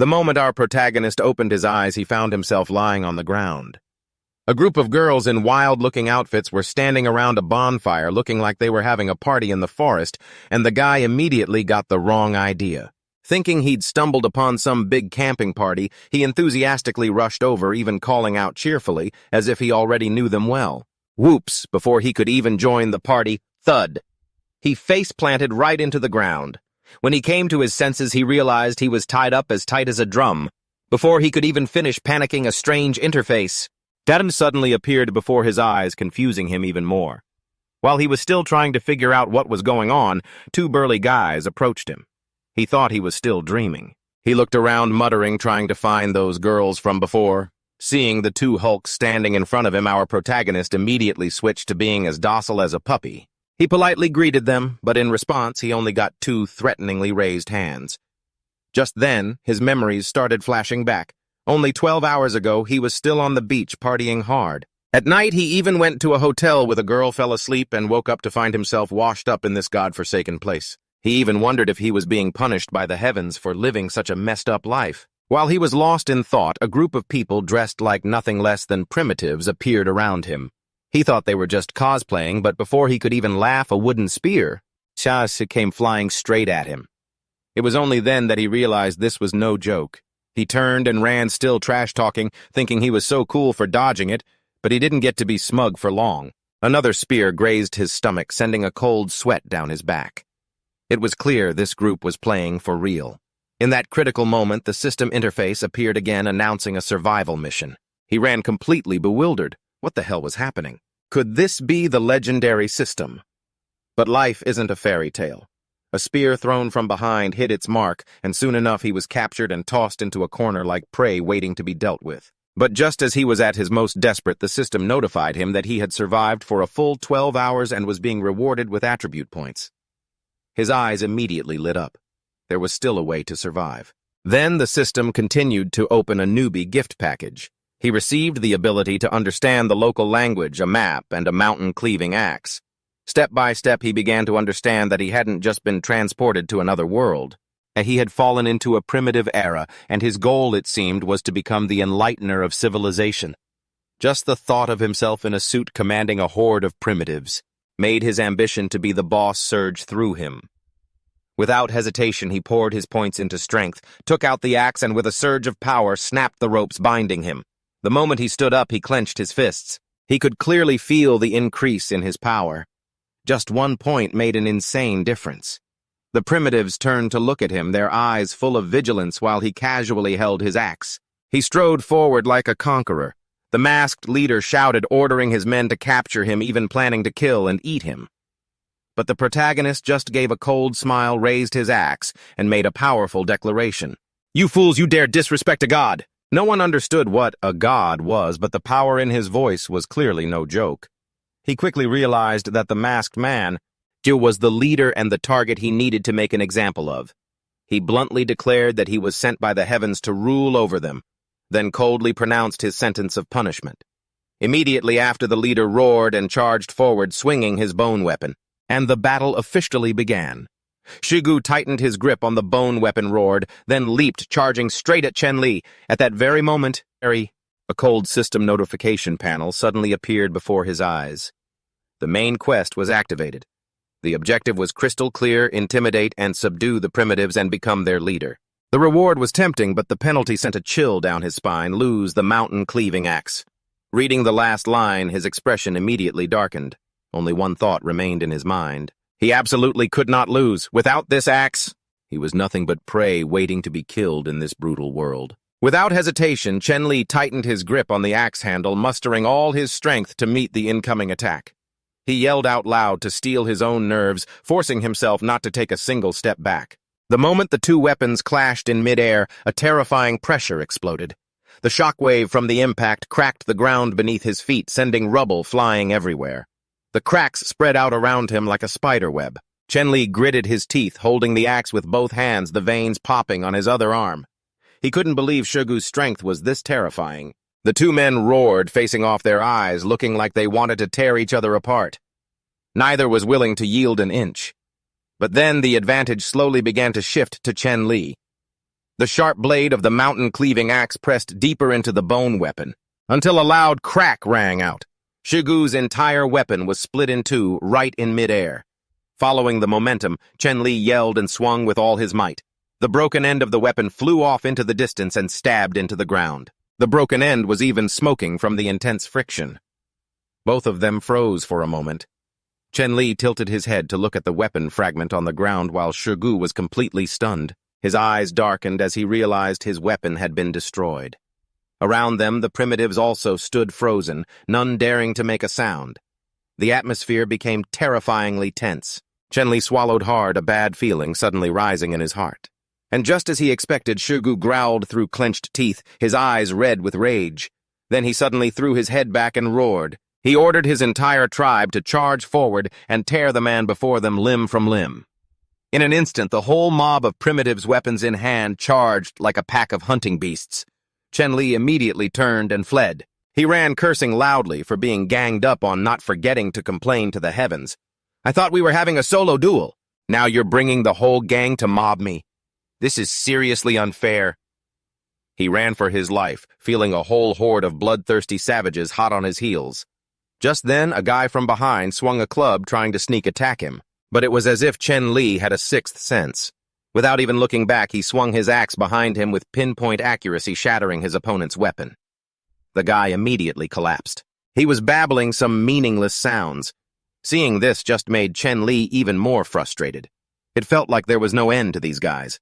The moment our protagonist opened his eyes, he found himself lying on the ground. A group of girls in wild-looking outfits were standing around a bonfire looking like they were having a party in the forest, and the guy immediately got the wrong idea. Thinking he'd stumbled upon some big camping party, he enthusiastically rushed over, even calling out cheerfully, as if he already knew them well. Whoops, before he could even join the party, thud. He face-planted right into the ground. When he came to his senses, he realized he was tied up as tight as a drum. Before he could even finish panicking, a strange interface suddenly appeared before his eyes, confusing him even more. While he was still trying to figure out what was going on, two burly guys approached him. He thought he was still dreaming. He looked around, muttering, trying to find those girls from before. Seeing the two hulks standing in front of him, our protagonist immediately switched to being as docile as a puppy. He politely greeted them, but in response, he only got two threateningly raised hands. Just then, his memories started flashing back. Only 12 hours ago, he was still on the beach partying hard. At night, he even went to a hotel with a girl, fell asleep, and woke up to find himself washed up in this godforsaken place. He even wondered if he was being punished by the heavens for living such a messed-up life. While he was lost in thought, a group of people dressed like nothing less than primitives appeared around him. He thought they were just cosplaying, but before he could even laugh, a wooden spear came flying straight at him. It was only then that he realized this was no joke. He turned and ran, still trash-talking, thinking he was so cool for dodging it, but he didn't get to be smug for long. Another spear grazed his stomach, sending a cold sweat down his back. It was clear this group was playing for real. In that critical moment, the system interface appeared again, announcing a survival mission. He ran completely bewildered. What the hell was happening? Could this be the legendary system? But life isn't a fairy tale. A spear thrown from behind hit its mark, and soon enough he was captured and tossed into a corner like prey waiting to be dealt with. But just as he was at his most desperate, the system notified him that he had survived for a full 12 hours and was being rewarded with attribute points. His eyes immediately lit up. There was still a way to survive. Then the system continued to open a newbie gift package. He received the ability to understand the local language, a map, and a mountain-cleaving axe. Step by step, he began to understand that he hadn't just been transported to another world. He had fallen into a primitive era, and his goal, it seemed, was to become the enlightener of civilization. Just the thought of himself in a suit commanding a horde of primitives made his ambition to be the boss surge through him. Without hesitation, he poured his points into strength, took out the axe, and with a surge of power, snapped the ropes binding him. The moment he stood up, he clenched his fists. He could clearly feel the increase in his power. Just 1 point made an insane difference. The primitives turned to look at him, their eyes full of vigilance while he casually held his axe. He strode forward like a conqueror. The masked leader shouted, ordering his men to capture him, even planning to kill and eat him. But the protagonist just gave a cold smile, raised his axe, and made a powerful declaration. "You fools, you dare disrespect a god!" No one understood what a god was, but the power in his voice was clearly no joke. He quickly realized that the masked man was the leader and the target he needed to make an example of. He bluntly declared that he was sent by the heavens to rule over them, then coldly pronounced his sentence of punishment. Immediately after, the leader roared and charged forward, swinging his bone weapon, and the battle officially began. Shigu tightened his grip on the bone weapon, roared, then leaped, charging straight at Chen Li. At that very moment, a cold system notification panel suddenly appeared before his eyes. The main quest was activated. The objective was crystal clear: intimidate and subdue the primitives and become their leader. The reward was tempting, but the penalty sent a chill down his spine: lose the mountain-cleaving axe. Reading the last line, his expression immediately darkened. Only one thought remained in his mind. He absolutely could not lose. Without this axe, he was nothing but prey waiting to be killed in this brutal world. Without hesitation, Chen Li tightened his grip on the axe handle, mustering all his strength to meet the incoming attack. He yelled out loud to steel his own nerves, forcing himself not to take a single step back. The moment the two weapons clashed in midair, a terrifying pressure exploded. The shockwave from the impact cracked the ground beneath his feet, sending rubble flying everywhere. The cracks spread out around him like a spider web. Chen Li gritted his teeth, holding the axe with both hands, the veins popping on his other arm. He couldn't believe Shigu's strength was this terrifying. The two men roared, facing off, their eyes looking like they wanted to tear each other apart. Neither was willing to yield an inch. But then the advantage slowly began to shift to Chen Li. The sharp blade of the mountain-cleaving axe pressed deeper into the bone weapon, until a loud crack rang out. Shigu's entire weapon was split in two right in midair. Following the momentum, Chen Li yelled and swung with all his might. The broken end of the weapon flew off into the distance and stabbed into the ground. The broken end was even smoking from the intense friction. Both of them froze for a moment. Chen Li tilted his head to look at the weapon fragment on the ground while Shigu was completely stunned. His eyes darkened as he realized his weapon had been destroyed. Around them, the primitives also stood frozen, none daring to make a sound. The atmosphere became terrifyingly tense. Chen Li swallowed hard, a bad feeling suddenly rising in his heart. And just as he expected, Shigu growled through clenched teeth, his eyes red with rage. Then he suddenly threw his head back and roared. He ordered his entire tribe to charge forward and tear the man before them limb from limb. In an instant, the whole mob of primitives, weapons in hand, charged like a pack of hunting beasts. Chen Li immediately turned and fled. He ran cursing loudly for being ganged up on, not forgetting to complain to the heavens. "I thought we were having a solo duel. Now you're bringing the whole gang to mob me. This is seriously unfair." He ran for his life, feeling a whole horde of bloodthirsty savages hot on his heels. Just then, a guy from behind swung a club trying to sneak attack him. But it was as if Chen Li had a sixth sense. Without even looking back, he swung his axe behind him with pinpoint accuracy, shattering his opponent's weapon. The guy immediately collapsed. He was babbling some meaningless sounds. Seeing this just made Chen Li even more frustrated. It felt like there was no end to these guys.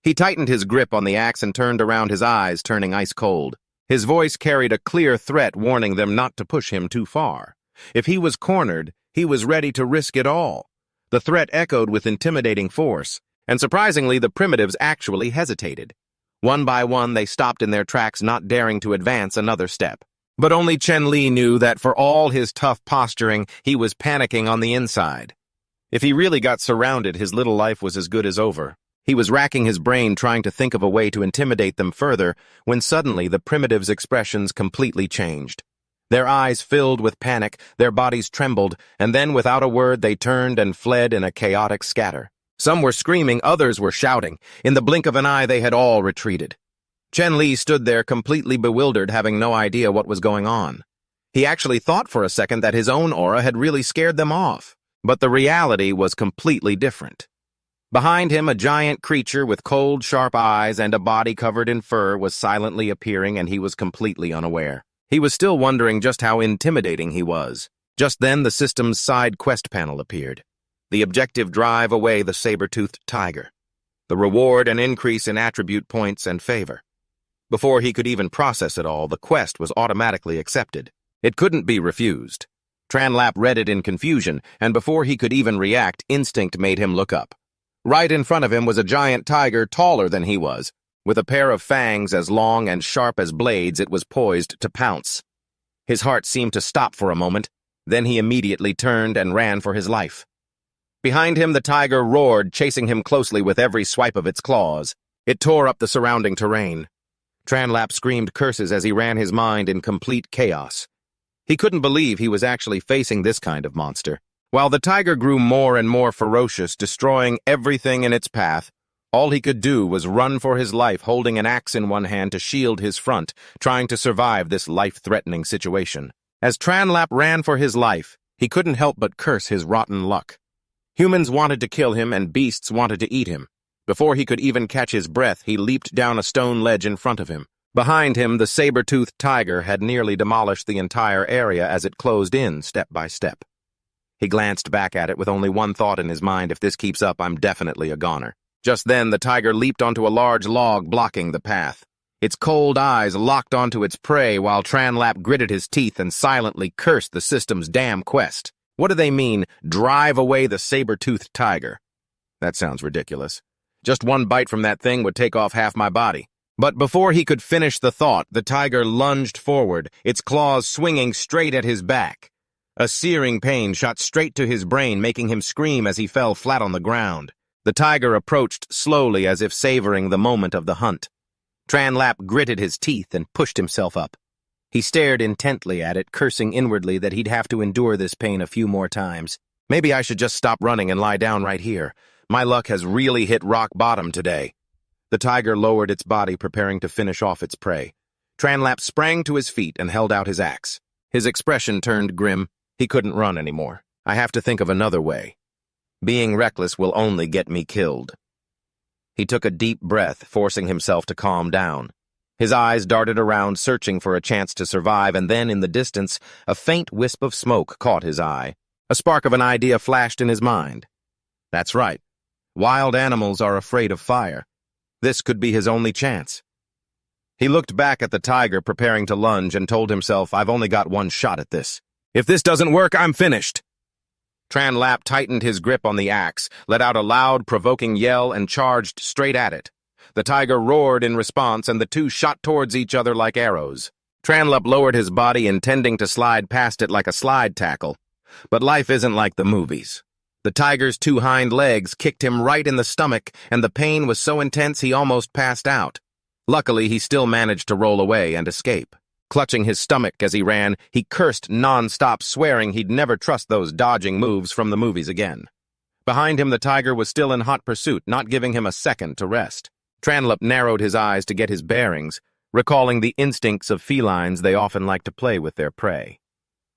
He tightened his grip on the axe and turned around, his eyes turning ice cold. His voice carried a clear threat, warning them not to push him too far. If he was cornered, he was ready to risk it all. The threat echoed with intimidating force, and surprisingly, the primitives actually hesitated. One by one, they stopped in their tracks, not daring to advance another step. But only Chen Li knew that for all his tough posturing, he was panicking on the inside. If he really got surrounded, his little life was as good as over. He was racking his brain trying to think of a way to intimidate them further, when suddenly the primitives' expressions completely changed. Their eyes filled with panic, their bodies trembled, and then without a word they turned and fled in a chaotic scatter. Some were screaming, others were shouting. In the blink of an eye they had all retreated. Chen Li stood there completely bewildered, having no idea what was going on. He actually thought for a second that his own aura had really scared them off, but the reality was completely different. Behind him, a giant creature with cold, sharp eyes and a body covered in fur was silently appearing, and he was completely unaware. He was still wondering just how intimidating he was. Just then, the system's side quest panel appeared. The objective: drive away the saber-toothed tiger. The reward: an increase in attribute points and favor. Before he could even process it all, the quest was automatically accepted. It couldn't be refused. Tranlap read it in confusion, and before he could even react, instinct made him look up. Right in front of him was a giant tiger taller than he was. With a pair of fangs as long and sharp as blades, it was poised to pounce. His heart seemed to stop for a moment. Then he immediately turned and ran for his life. Behind him, the tiger roared, chasing him closely with every swipe of its claws. It tore up the surrounding terrain. Tranlap screamed curses as he ran, his mind in complete chaos. He couldn't believe he was actually facing this kind of monster. While the tiger grew more and more ferocious, destroying everything in its path, all he could do was run for his life, holding an axe in one hand to shield his front, trying to survive this life-threatening situation. As Tranlap ran for his life, he couldn't help but curse his rotten luck. Humans wanted to kill him, and beasts wanted to eat him. Before he could even catch his breath, he leaped down a stone ledge in front of him. Behind him, the saber-toothed tiger had nearly demolished the entire area as it closed in step by step. He glanced back at it with only one thought in his mind: if this keeps up, I'm definitely a goner. Just then, the tiger leaped onto a large log blocking the path. Its cold eyes locked onto its prey while Tranlap gritted his teeth and silently cursed the system's damn quest. What do they mean, drive away the saber-toothed tiger? That sounds ridiculous. Just one bite from that thing would take off half my body. But before he could finish the thought, the tiger lunged forward, its claws swinging straight at his back. A searing pain shot straight to his brain, making him scream as he fell flat on the ground. The tiger approached slowly, as if savoring the moment of the hunt. Tranlap gritted his teeth and pushed himself up. He stared intently at it, cursing inwardly that he'd have to endure this pain a few more times. Maybe I should just stop running and lie down right here. My luck has really hit rock bottom today. The tiger lowered its body, preparing to finish off its prey. Tranlap sprang to his feet and held out his axe. His expression turned grim. He couldn't run anymore. I have to think of another way. Being reckless will only get me killed. He took a deep breath, forcing himself to calm down. His eyes darted around, searching for a chance to survive, and then, in the distance, a faint wisp of smoke caught his eye. A spark of an idea flashed in his mind. That's right. Wild animals are afraid of fire. This could be his only chance. He looked back at the tiger, preparing to lunge, and told himself, I've only got one shot at this. If this doesn't work, I'm finished. Tranlap tightened his grip on the axe, let out a loud, provoking yell, and charged straight at it. The tiger roared in response, and the two shot towards each other like arrows. Tranlap lowered his body, intending to slide past it like a slide tackle. But life isn't like the movies. The tiger's two hind legs kicked him right in the stomach, and the pain was so intense he almost passed out. Luckily, he still managed to roll away and escape. Clutching his stomach as he ran, he cursed non-stop, swearing he'd never trust those dodging moves from the movies again. Behind him, the tiger was still in hot pursuit, not giving him a second to rest. Tranlap narrowed his eyes to get his bearings, recalling the instincts of felines they often like to play with their prey.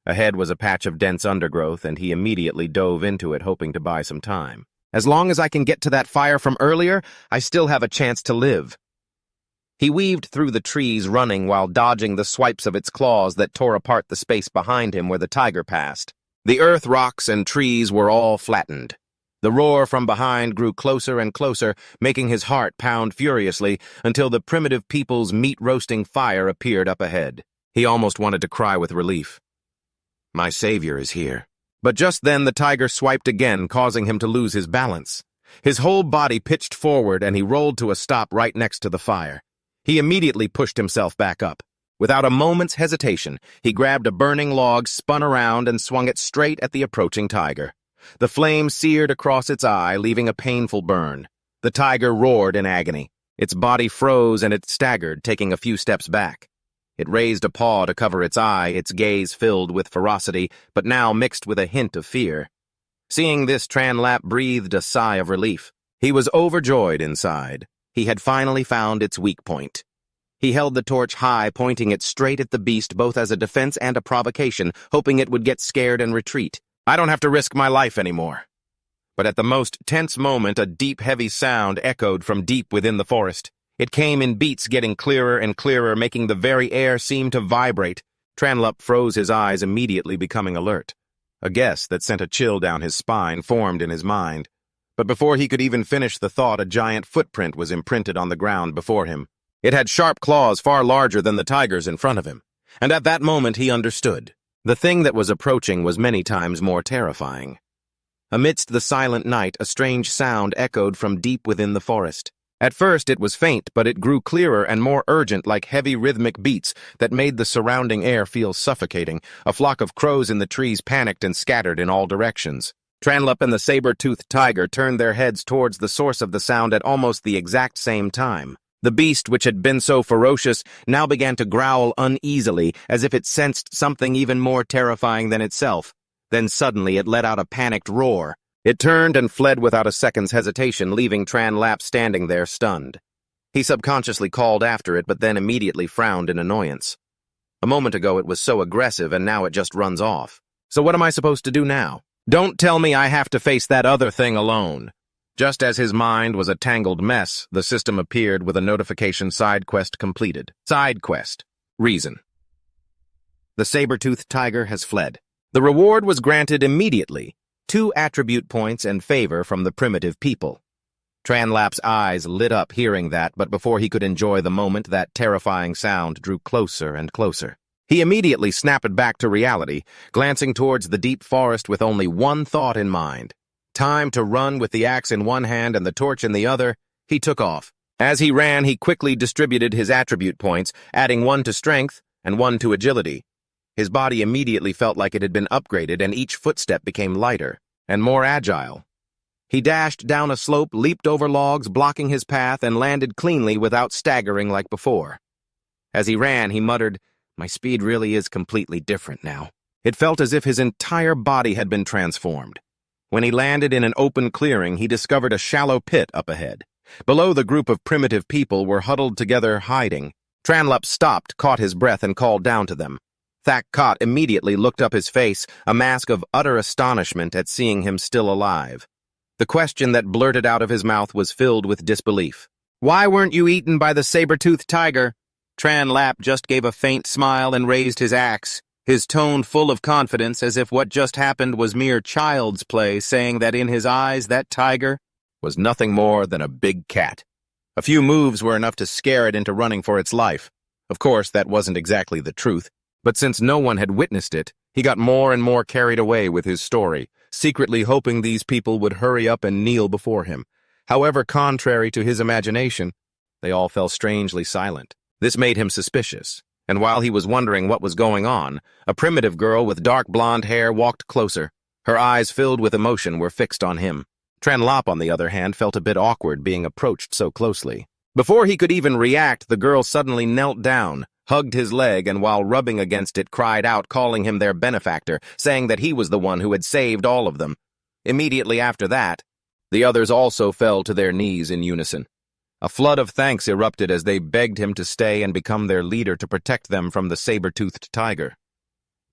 Ahead was a patch of dense undergrowth, and he immediately dove into it, hoping to buy some time. As long as I can get to that fire from earlier, I still have a chance to live. He weaved through the trees, running while dodging the swipes of its claws that tore apart the space behind him where the tiger passed. The earth, rocks, and trees were all flattened. The roar from behind grew closer and closer, making his heart pound furiously until the primitive people's meat-roasting fire appeared up ahead. He almost wanted to cry with relief. My savior is here. But just then the tiger swiped again, causing him to lose his balance. His whole body pitched forward, and he rolled to a stop right next to the fire. He immediately pushed himself back up. Without a moment's hesitation, he grabbed a burning log, spun around, and swung it straight at the approaching tiger. The flame seared across its eye, leaving a painful burn. The tiger roared in agony. Its body froze, and it staggered, taking a few steps back. It raised a paw to cover its eye, its gaze filled with ferocity, but now mixed with a hint of fear. Seeing this, Tranlap breathed a sigh of relief. He was overjoyed inside. He had finally found its weak point. He held the torch high, pointing it straight at the beast, both as a defense and a provocation, hoping it would get scared and retreat. I don't have to risk my life anymore. But at the most tense moment, a deep, heavy sound echoed from deep within the forest. It came in beats, getting clearer and clearer, making the very air seem to vibrate. Tranlap froze his eyes, immediately becoming alert. A guess that sent a chill down his spine formed in his mind. But before he could even finish the thought, a giant footprint was imprinted on the ground before him. It had sharp claws far larger than the tiger's in front of him. And at that moment he understood. The thing that was approaching was many times more terrifying. Amidst the silent night, a strange sound echoed from deep within the forest. At first it was faint, but it grew clearer and more urgent, like heavy rhythmic beats that made the surrounding air feel suffocating. A flock of crows in the trees panicked and scattered in all directions. Tranlap and the saber-toothed tiger turned their heads towards the source of the sound at almost the exact same time. The beast, which had been so ferocious, now began to growl uneasily, as if it sensed something even more terrifying than itself. Then suddenly it let out a panicked roar. It turned and fled without a second's hesitation, leaving Tranlap standing there stunned. He subconsciously called after it, but then immediately frowned in annoyance. A moment ago it was so aggressive, and now it just runs off. So what am I supposed to do now? Don't tell me I have to face that other thing alone. Just as his mind was a tangled mess, the system appeared with a notification: side quest completed. Side quest. Reason. The saber-toothed tiger has fled. The reward was granted immediately. 2 attribute points and favor from the primitive people. Tranlap's eyes lit up hearing that, but before he could enjoy the moment, that terrifying sound drew closer and closer. He immediately snapped back to reality, glancing towards the deep forest with only one thought in mind. Time to run. With the axe in one hand and the torch in the other, he took off. As he ran, he quickly distributed his attribute points, adding 1 to strength and 1 to agility. His body immediately felt like it had been upgraded, and each footstep became lighter and more agile. He dashed down a slope, leaped over logs, blocking his path, and landed cleanly without staggering like before. As he ran, he muttered, "My speed really is completely different now." It felt as if his entire body had been transformed. When he landed in an open clearing, he discovered a shallow pit up ahead. Below, the group of primitive people were huddled together, hiding. Tranlap stopped, caught his breath, and called down to them. Thack immediately looked up his face, a mask of utter astonishment at seeing him still alive. The question that blurted out of his mouth was filled with disbelief. "Why weren't you eaten by the saber-toothed tiger?" Tranlap just gave a faint smile and raised his axe, his tone full of confidence as if what just happened was mere child's play, saying that in his eyes that tiger was nothing more than a big cat. A few moves were enough to scare it into running for its life. Of course, that wasn't exactly the truth, but since no one had witnessed it, he got more and more carried away with his story, secretly hoping these people would hurry up and kneel before him. However, contrary to his imagination, they all fell strangely silent. This made him suspicious, and while he was wondering what was going on, a primitive girl with dark blonde hair walked closer. Her eyes, filled with emotion, were fixed on him. Tranlap, on the other hand, felt a bit awkward being approached so closely. Before he could even react, the girl suddenly knelt down, hugged his leg, and while rubbing against it, cried out, calling him their benefactor, saying that he was the one who had saved all of them. Immediately after that, the others also fell to their knees in unison. A flood of thanks erupted as they begged him to stay and become their leader to protect them from the saber-toothed tiger.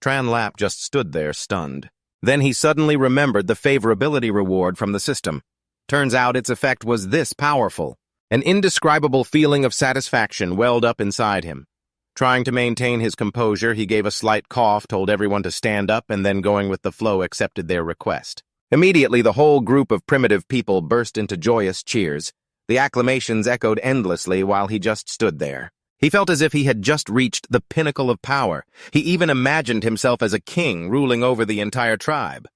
Tranlap just stood there, stunned. Then he suddenly remembered the favorability reward from the system. Turns out its effect was this powerful. An indescribable feeling of satisfaction welled up inside him. Trying to maintain his composure, he gave a slight cough, told everyone to stand up, and then, going with the flow, accepted their request. Immediately, the whole group of primitive people burst into joyous cheers. The acclamations echoed endlessly while he just stood there. He felt as if he had just reached the pinnacle of power. He even imagined himself as a king ruling over the entire tribe.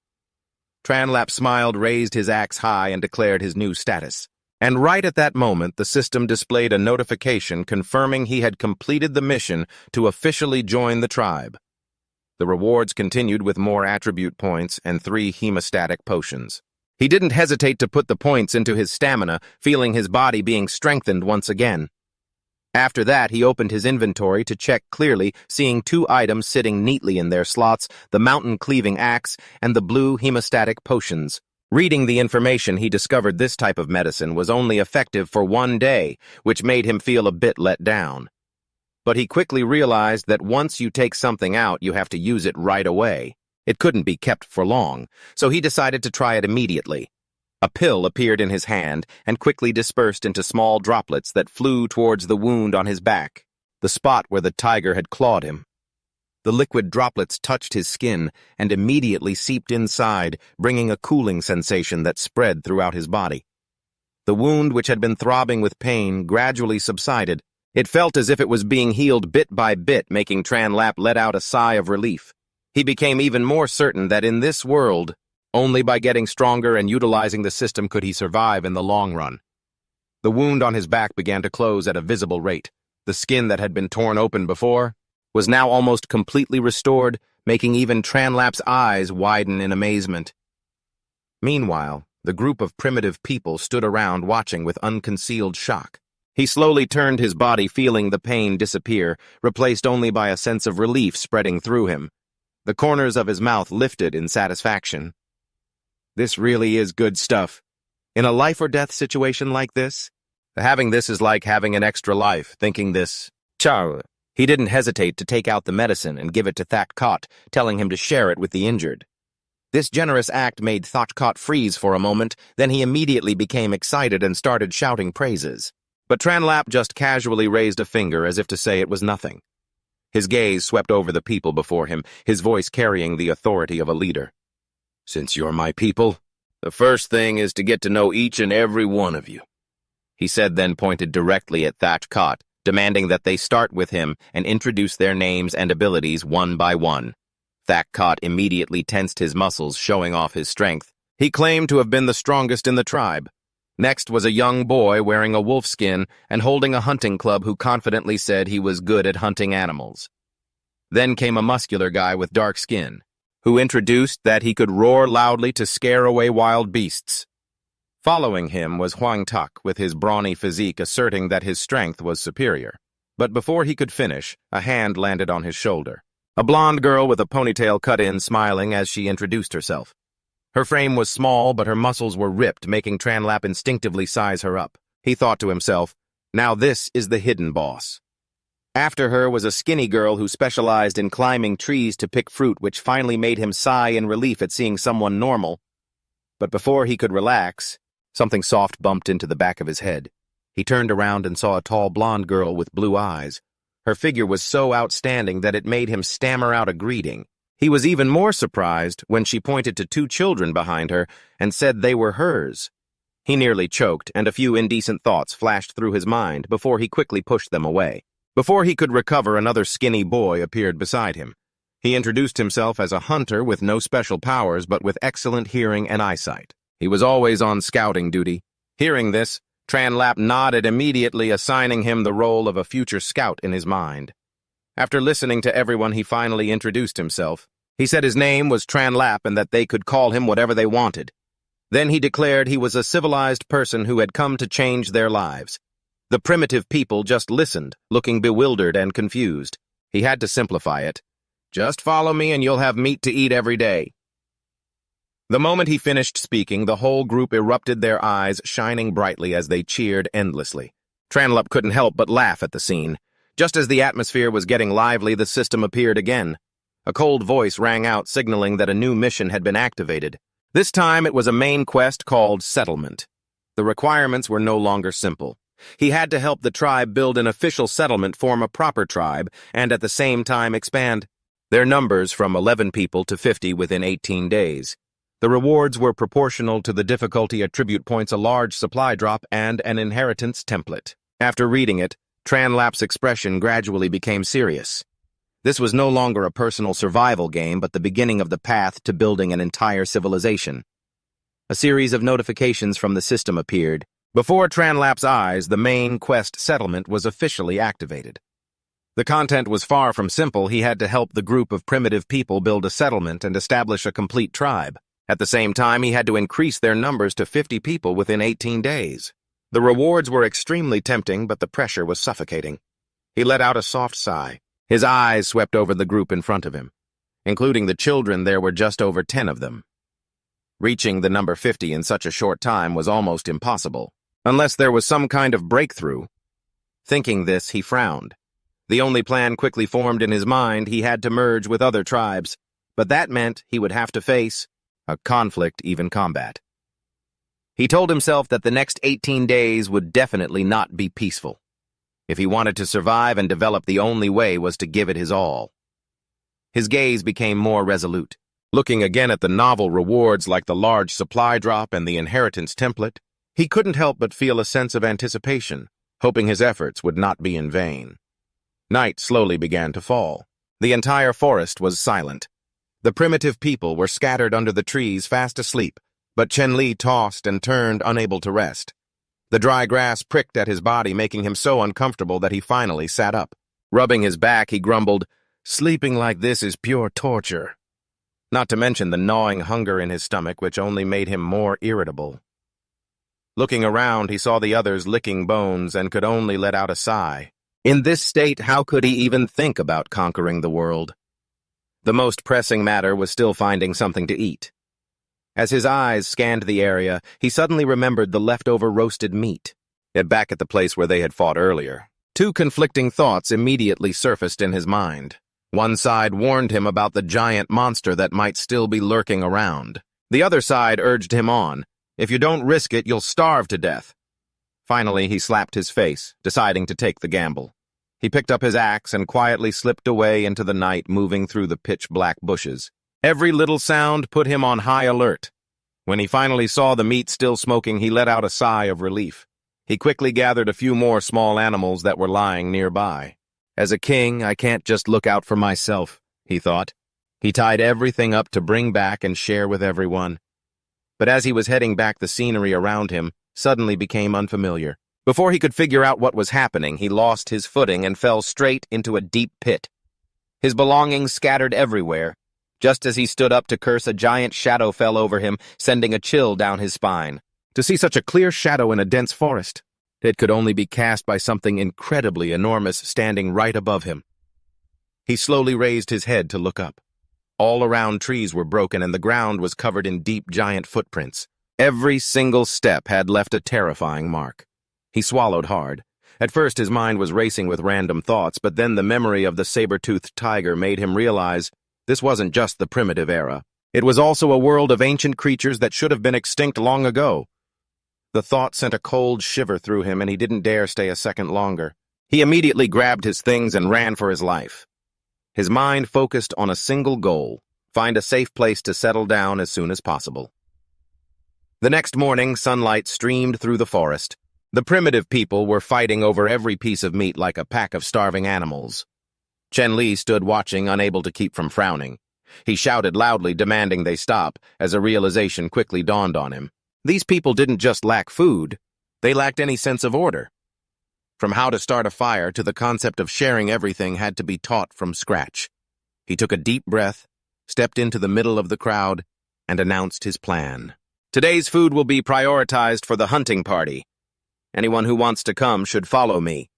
Tranlap smiled, raised his axe high, and declared his new status. And right at that moment, the system displayed a notification confirming he had completed the mission to officially join the tribe. The rewards continued with more attribute points and 3 hemostatic potions. He didn't hesitate to put the points into his stamina, feeling his body being strengthened once again. After that, he opened his inventory to check clearly, seeing 2 items sitting neatly in their slots, the mountain-cleaving axe and the blue hemostatic potions. Reading the information, he discovered this type of medicine was only effective for 1 day, which made him feel a bit let down. But he quickly realized that once you take something out, you have to use it right away. It couldn't be kept for long, so he decided to try it immediately. A pill appeared in his hand and quickly dispersed into small droplets that flew towards the wound on his back, the spot where the tiger had clawed him. The liquid droplets touched his skin and immediately seeped inside, bringing a cooling sensation that spread throughout his body. The wound, which had been throbbing with pain, gradually subsided. It felt as if it was being healed bit by bit, making Tranlap let out a sigh of relief. He became even more certain that in this world, only by getting stronger and utilizing the system could he survive in the long run. The wound on his back began to close at a visible rate. The skin that had been torn open before was now almost completely restored, making even Tranlap's eyes widen in amazement. Meanwhile, the group of primitive people stood around watching with unconcealed shock. He slowly turned his body, feeling the pain disappear, replaced only by a sense of relief spreading through him. The corners of his mouth lifted in satisfaction. This really is good stuff. In a life-or-death situation like this, having this is like having an extra life, thinking this. Ciao. He didn't hesitate to take out the medicine and give it to Thack, telling him to share it with the injured. This generous act made Thack freeze for a moment, then he immediately became excited and started shouting praises. But Tranlap just casually raised a finger as if to say it was nothing. His gaze swept over the people before him, his voice carrying the authority of a leader. Since you're my people, the first thing is to get to know each and every one of you, he said, then pointed directly at Thack, demanding that they start with him and introduce their names and abilities one by one. Thack immediately tensed his muscles, showing off his strength. He claimed to have been the strongest in the tribe. Next was a young boy wearing a wolf skin and holding a hunting club who confidently said he was good at hunting animals. Then came a muscular guy with dark skin, who introduced that he could roar loudly to scare away wild beasts. Following him was Huang Tuck, with his brawny physique asserting that his strength was superior. But before he could finish, a hand landed on his shoulder. A blonde girl with a ponytail cut in, smiling as she introduced herself. Her frame was small, but her muscles were ripped, making Tranlap instinctively size her up. He thought to himself, now this is the hidden boss. After her was a skinny girl who specialized in climbing trees to pick fruit, which finally made him sigh in relief at seeing someone normal. But before he could relax, something soft bumped into the back of his head. He turned around and saw a tall blonde girl with blue eyes. Her figure was so outstanding that it made him stammer out a greeting. He was even more surprised when she pointed to two children behind her and said they were hers. He nearly choked, and a few indecent thoughts flashed through his mind before he quickly pushed them away. Before he could recover, another skinny boy appeared beside him. He introduced himself as a hunter with no special powers but with excellent hearing and eyesight. He was always on scouting duty. Hearing this, Tranlap nodded immediately, assigning him the role of a future scout in his mind. After listening to everyone, he finally introduced himself. He said his name was Tranlap and that they could call him whatever they wanted. Then he declared he was a civilized person who had come to change their lives. The primitive people just listened, looking bewildered and confused. He had to simplify it. Just follow me and you'll have meat to eat every day. The moment he finished speaking, the whole group erupted, their eyes shining brightly as they cheered endlessly. Tranlap couldn't help but laugh at the scene. Just as the atmosphere was getting lively, the system appeared again. A cold voice rang out, signaling that a new mission had been activated. This time it was a main quest called Settlement. The requirements were no longer simple. He had to help the tribe build an official settlement, form a proper tribe, and at the same time expand their numbers from 11 people to 50 within 18 days. The rewards were proportional to the difficulty: attribute points, a large supply drop, and an inheritance template. After reading it, Tranlap's expression gradually became serious. This was no longer a personal survival game, but the beginning of the path to building an entire civilization. A series of notifications from the system appeared. Before Tranlap's eyes, the main quest Settlement was officially activated. The content was far from simple. He had to help the group of primitive people build a settlement and establish a complete tribe. At the same time, he had to increase their numbers to 50 people within 18 days. The rewards were extremely tempting, but the pressure was suffocating. He let out a soft sigh. His eyes swept over the group in front of him. Including the children, there were just over 10 of them. Reaching the number 50 in such a short time was almost impossible, unless there was some kind of breakthrough. Thinking this, he frowned. The only plan quickly formed in his mind: he had to merge with other tribes, but that meant he would have to face a conflict, even combat. He told himself that the next 18 days would definitely not be peaceful. If he wanted to survive and develop, the only way was to give it his all. His gaze became more resolute. Looking again at the novel rewards like the large supply drop and the inheritance template, he couldn't help but feel a sense of anticipation, hoping his efforts would not be in vain. Night slowly began to fall. The entire forest was silent. The primitive people were scattered under the trees, fast asleep, but Chen Li tossed and turned, unable to rest. The dry grass pricked at his body, making him so uncomfortable that he finally sat up. Rubbing his back, he grumbled, "Sleeping like this is pure torture." Not to mention the gnawing hunger in his stomach, which only made him more irritable. Looking around, he saw the others licking bones and could only let out a sigh. In this state, how could he even think about conquering the world? The most pressing matter was still finding something to eat. As his eyes scanned the area, he suddenly remembered the leftover roasted meat. Back at the place where they had fought earlier, two conflicting thoughts immediately surfaced in his mind. One side warned him about the giant monster that might still be lurking around. The other side urged him on. If you don't risk it, you'll starve to death. Finally, he slapped his face, deciding to take the gamble. He picked up his axe and quietly slipped away into the night, moving through the pitch-black bushes. Every little sound put him on high alert. When he finally saw the meat still smoking, he let out a sigh of relief. He quickly gathered a few more small animals that were lying nearby. As a king, I can't just look out for myself, he thought. He tied everything up to bring back and share with everyone. But as he was heading back, the scenery around him suddenly became unfamiliar. Before he could figure out what was happening, he lost his footing and fell straight into a deep pit. His belongings scattered everywhere. Just as he stood up to curse, a giant shadow fell over him, sending a chill down his spine. To see such a clear shadow in a dense forest, it could only be cast by something incredibly enormous standing right above him. He slowly raised his head to look up. All around, trees were broken and the ground was covered in deep, giant footprints. Every single step had left a terrifying mark. He swallowed hard. At first his mind was racing with random thoughts, but then the memory of the saber-toothed tiger made him realize this wasn't just the primitive era. It was also a world of ancient creatures that should have been extinct long ago. The thought sent a cold shiver through him, and he didn't dare stay a second longer. He immediately grabbed his things and ran for his life. His mind focused on a single goal: find a safe place to settle down as soon as possible. The next morning, sunlight streamed through the forest. The primitive people were fighting over every piece of meat like a pack of starving animals. Chen Li stood watching, unable to keep from frowning. He shouted loudly, demanding they stop, as a realization quickly dawned on him. These people didn't just lack food, they lacked any sense of order. From how to start a fire to the concept of sharing everything had to be taught from scratch. He took a deep breath, stepped into the middle of the crowd, and announced his plan. Today's food will be prioritized for the hunting party. Anyone who wants to come should follow me.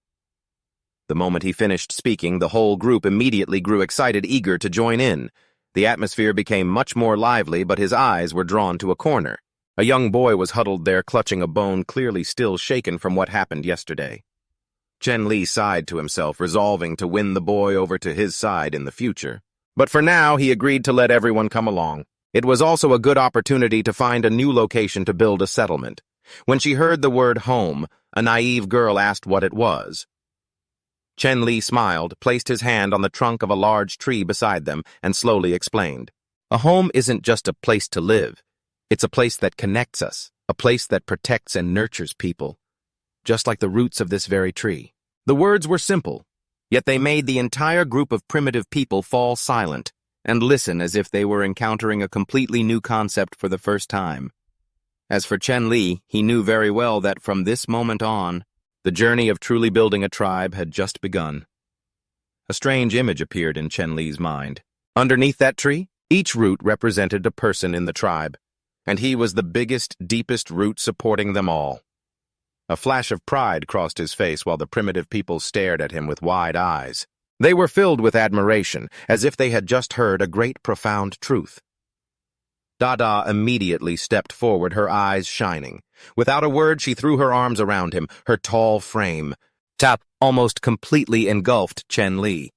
The moment he finished speaking, the whole group immediately grew excited, eager to join in. The atmosphere became much more lively, but his eyes were drawn to a corner. A young boy was huddled there, clutching a bone clearly still shaken from what happened yesterday. Chen Li sighed to himself, resolving to win the boy over to his side in the future. But for now, he agreed to let everyone come along. It was also a good opportunity to find a new location to build a settlement. When she heard the word home, a naive girl asked what it was. Chen Li smiled, placed his hand on the trunk of a large tree beside them, and slowly explained. A home isn't just a place to live. It's a place that connects us, a place that protects and nurtures people, just like the roots of this very tree. The words were simple, yet they made the entire group of primitive people fall silent and listen as if they were encountering a completely new concept for the first time. As for Chen Li, he knew very well that from this moment on, the journey of truly building a tribe had just begun. A strange image appeared in Chen Li's mind. Underneath that tree, each root represented a person in the tribe, and he was the biggest, deepest root supporting them all. A flash of pride crossed his face while the primitive people stared at him with wide eyes. They were filled with admiration, as if they had just heard a great, profound truth. Dada immediately stepped forward, her eyes shining. Without a word, she threw her arms around him, her tall frame. Tap almost completely engulfed Chen Li.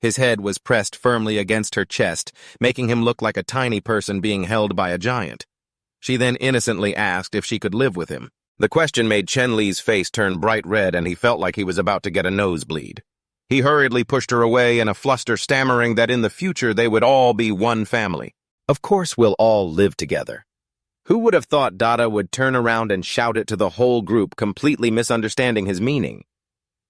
His head was pressed firmly against her chest, making him look like a tiny person being held by a giant. She then innocently asked if she could live with him. The question made Chen Li's face turn bright red, and he felt like he was about to get a nosebleed. He hurriedly pushed her away in a fluster, stammering that in the future they would all be one family. Of course we'll all live together. Who would have thought Dada would turn around and shout it to the whole group, completely misunderstanding his meaning?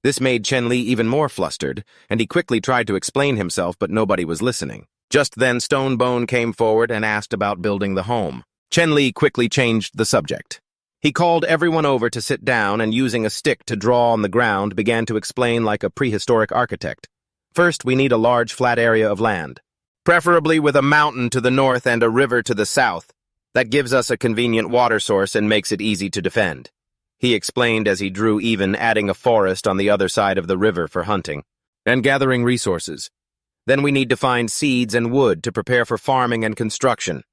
This made Chen Li even more flustered, and he quickly tried to explain himself, but nobody was listening. Just then Stonebone came forward and asked about building the home. Chen Li quickly changed the subject. He called everyone over to sit down and, using a stick to draw on the ground, began to explain like a prehistoric architect. First, we need a large flat area of land, preferably with a mountain to the north and a river to the south. That gives us a convenient water source and makes it easy to defend. He explained as he drew, even adding a forest on the other side of the river for hunting and gathering resources. Then we need to find seeds and wood to prepare for farming and construction.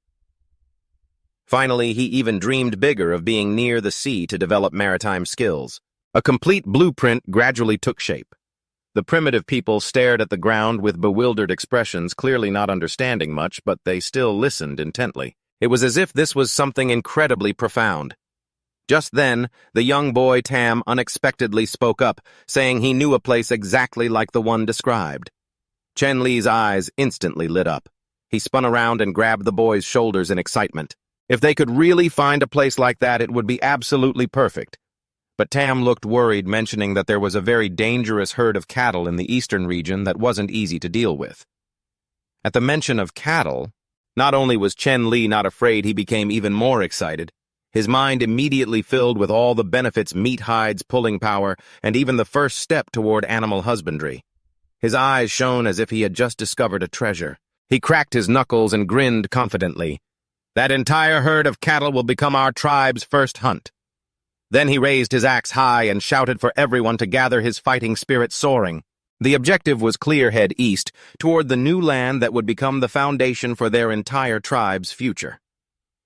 Finally, he even dreamed bigger of being near the sea to develop maritime skills. A complete blueprint gradually took shape. The primitive people stared at the ground with bewildered expressions, clearly not understanding much, but they still listened intently. It was as if this was something incredibly profound. Just then, the young boy Tam unexpectedly spoke up, saying he knew a place exactly like the one described. Chen Li's eyes instantly lit up. He spun around and grabbed the boy's shoulders in excitement. If they could really find a place like that, it would be absolutely perfect. But Tam looked worried, mentioning that there was a very dangerous herd of cattle in the eastern region that wasn't easy to deal with. At the mention of cattle, not only was Chen Li not afraid, he became even more excited. His mind immediately filled with all the benefits: meat, hides, pulling power, and even the first step toward animal husbandry. His eyes shone as if he had just discovered a treasure. He cracked his knuckles and grinned confidently. That entire herd of cattle will become our tribe's first hunt. Then he raised his axe high and shouted for everyone to gather, his fighting spirit soaring. The objective was clear: head east, toward the new land that would become the foundation for their entire tribe's future.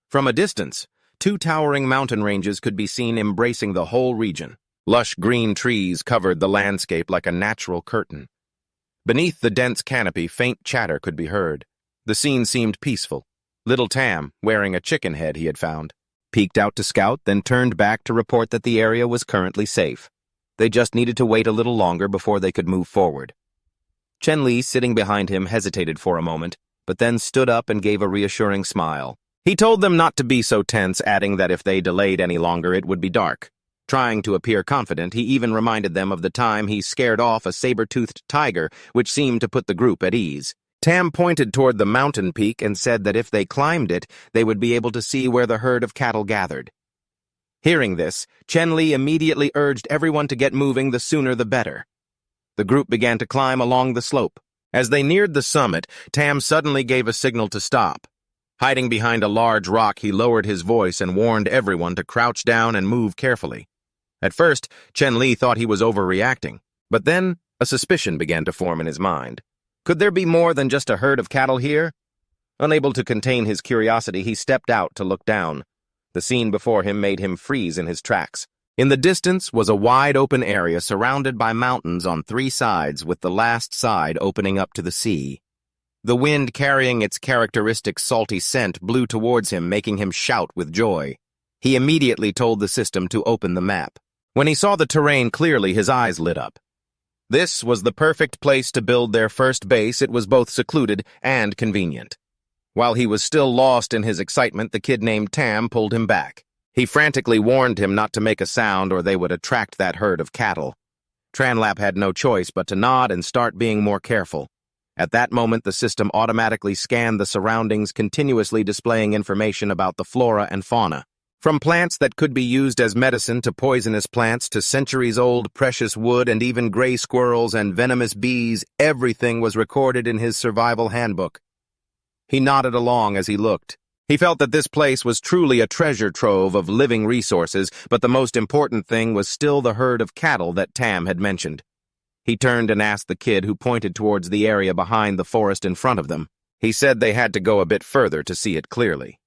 From a distance, two towering mountain ranges could be seen embracing the whole region. Lush green trees covered the landscape like a natural curtain. Beneath the dense canopy, faint chatter could be heard. The scene seemed peaceful. Little Tam, wearing a chicken head he had found, peeked out to scout, then turned back to report that the area was currently safe. They just needed to wait a little longer before they could move forward. Chen Li, sitting behind him, hesitated for a moment, but then stood up and gave a reassuring smile. He told them not to be so tense, adding that if they delayed any longer, it would be dark. Trying to appear confident, he even reminded them of the time he scared off a saber-toothed tiger, which seemed to put the group at ease. Tam pointed toward the mountain peak and said that if they climbed it, they would be able to see where the herd of cattle gathered. Hearing this, Chen Li immediately urged everyone to get moving, the sooner the better. The group began to climb along the slope. As they neared the summit, Tam suddenly gave a signal to stop. Hiding behind a large rock, he lowered his voice and warned everyone to crouch down and move carefully. At first, Chen Li thought he was overreacting, but then a suspicion began to form in his mind. Could there be more than just a herd of cattle here? Unable to contain his curiosity, he stepped out to look down. The scene before him made him freeze in his tracks. In the distance was a wide-open area surrounded by mountains on 3 sides, with the last side opening up to the sea. The wind, carrying its characteristic salty scent, blew towards him, making him shout with joy. He immediately told the system to open the map. When he saw the terrain clearly, his eyes lit up. This was the perfect place to build their first base. It was both secluded and convenient. While he was still lost in his excitement, the kid named Tam pulled him back. He frantically warned him not to make a sound or they would attract that herd of cattle. Tranlap had no choice but to nod and start being more careful. At that moment, the system automatically scanned the surroundings, continuously displaying information about the flora and fauna. From plants that could be used as medicine to poisonous plants to centuries-old precious wood and even gray squirrels and venomous bees, everything was recorded in his survival handbook. He nodded along as he looked. He felt that this place was truly a treasure trove of living resources, but the most important thing was still the herd of cattle that Tam had mentioned. He turned and asked the kid, who pointed towards the area behind the forest in front of them. He said they had to go a bit further to see it clearly.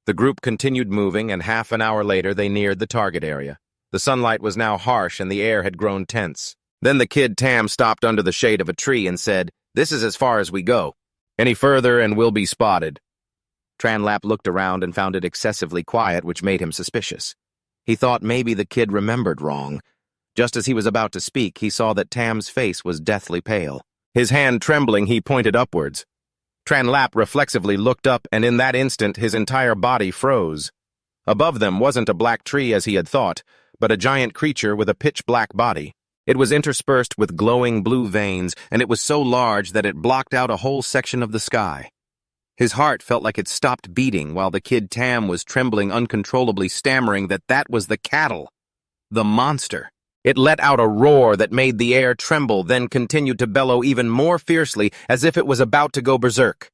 The group continued moving, and half an hour later they neared the target area. The sunlight was now harsh and the air had grown tense. Then the kid Tam stopped under the shade of a tree and said, "This is as far as we go. Any further and we'll be spotted." Tranlap looked around and found it excessively quiet, which made him suspicious. He thought maybe the kid remembered wrong. Just as he was about to speak, he saw that Tam's face was deathly pale. His hand trembling, he pointed upwards. Tranlap reflexively looked up, and in that instant his entire body froze. Above them wasn't a black tree as he had thought, but a giant creature with a pitch-black body. It was interspersed with glowing blue veins, and it was so large that it blocked out a whole section of the sky. His heart felt like it stopped beating while the kid Tam was trembling uncontrollably, stammering that was the cattle. The monster. It let out a roar that made the air tremble, then continued to bellow even more fiercely, as if it was about to go berserk.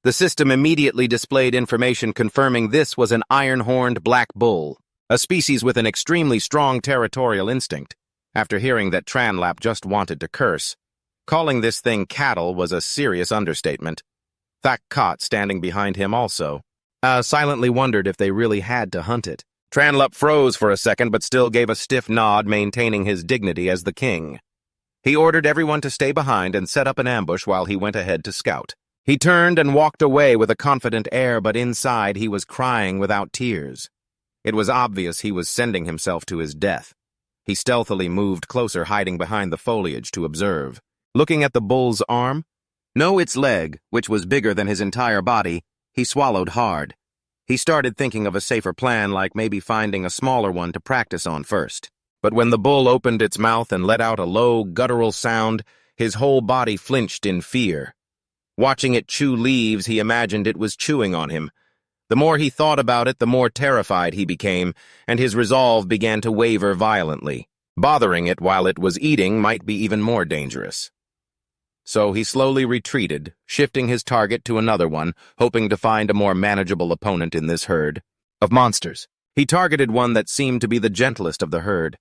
The system immediately displayed information confirming this was an iron-horned black bull, a species with an extremely strong territorial instinct. After hearing that, Tranlap just wanted to curse. Calling this thing cattle was a serious understatement. Thak Kot, standing behind him also, silently wondered if they really had to hunt it. Tranlap froze for a second, but still gave a stiff nod, maintaining his dignity as the king. He ordered everyone to stay behind and set up an ambush while he went ahead to scout. He turned and walked away with a confident air, but inside he was crying without tears. It was obvious he was sending himself to his death. He stealthily moved closer, hiding behind the foliage to observe. Looking at the bull's arm, no, its leg, which was bigger than his entire body, he swallowed hard. He started thinking of a safer plan, like maybe finding a smaller one to practice on first. But when the bull opened its mouth and let out a low, guttural sound, his whole body flinched in fear. Watching it chew leaves, he imagined it was chewing on him. The more he thought about it, the more terrified he became, and his resolve began to waver violently. Bothering it while it was eating might be even more dangerous. So he slowly retreated, shifting his target to another one, hoping to find a more manageable opponent in this herd of monsters. He targeted one that seemed to be the gentlest of the herd.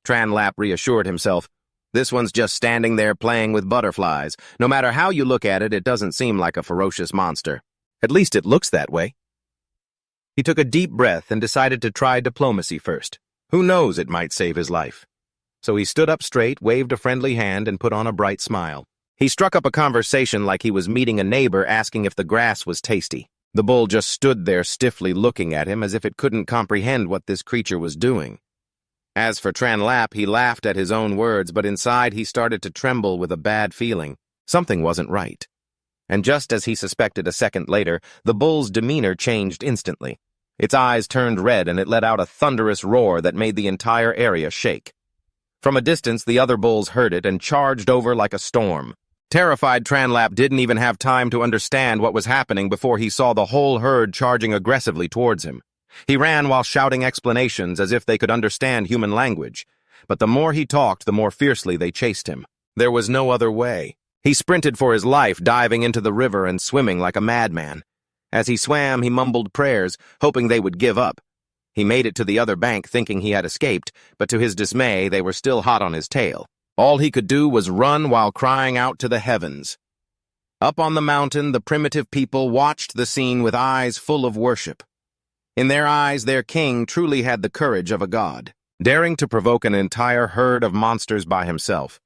Tranlap reassured himself, "This one's just standing there playing with butterflies. No matter how you look at it, it doesn't seem like a ferocious monster. At least it looks that way." He took a deep breath and decided to try diplomacy first. Who knows, it might save his life. So he stood up straight, waved a friendly hand, and put on a bright smile. He struck up a conversation like he was meeting a neighbor asking if the grass was tasty. The bull just stood there stiffly looking at him as if it couldn't comprehend what this creature was doing. As for Tran Lap, he laughed at his own words, but inside he started to tremble with a bad feeling. Something wasn't right. And just as he suspected a second later, the bull's demeanor changed instantly. Its eyes turned red and it let out a thunderous roar that made the entire area shake. From a distance, the other bulls heard it and charged over like a storm. Terrified, Tran Lap didn't even have time to understand what was happening before he saw the whole herd charging aggressively towards him. He ran while shouting explanations as if they could understand human language, but the more he talked, the more fiercely they chased him. There was no other way. He sprinted for his life, diving into the river and swimming like a madman. As he swam, he mumbled prayers, hoping they would give up. He made it to the other bank thinking he had escaped, but to his dismay, they were still hot on his tail. All he could do was run while crying out to the heavens. Up on the mountain, the primitive people watched the scene with eyes full of worship. In their eyes, their king truly had the courage of a god, daring to provoke an entire herd of monsters by himself.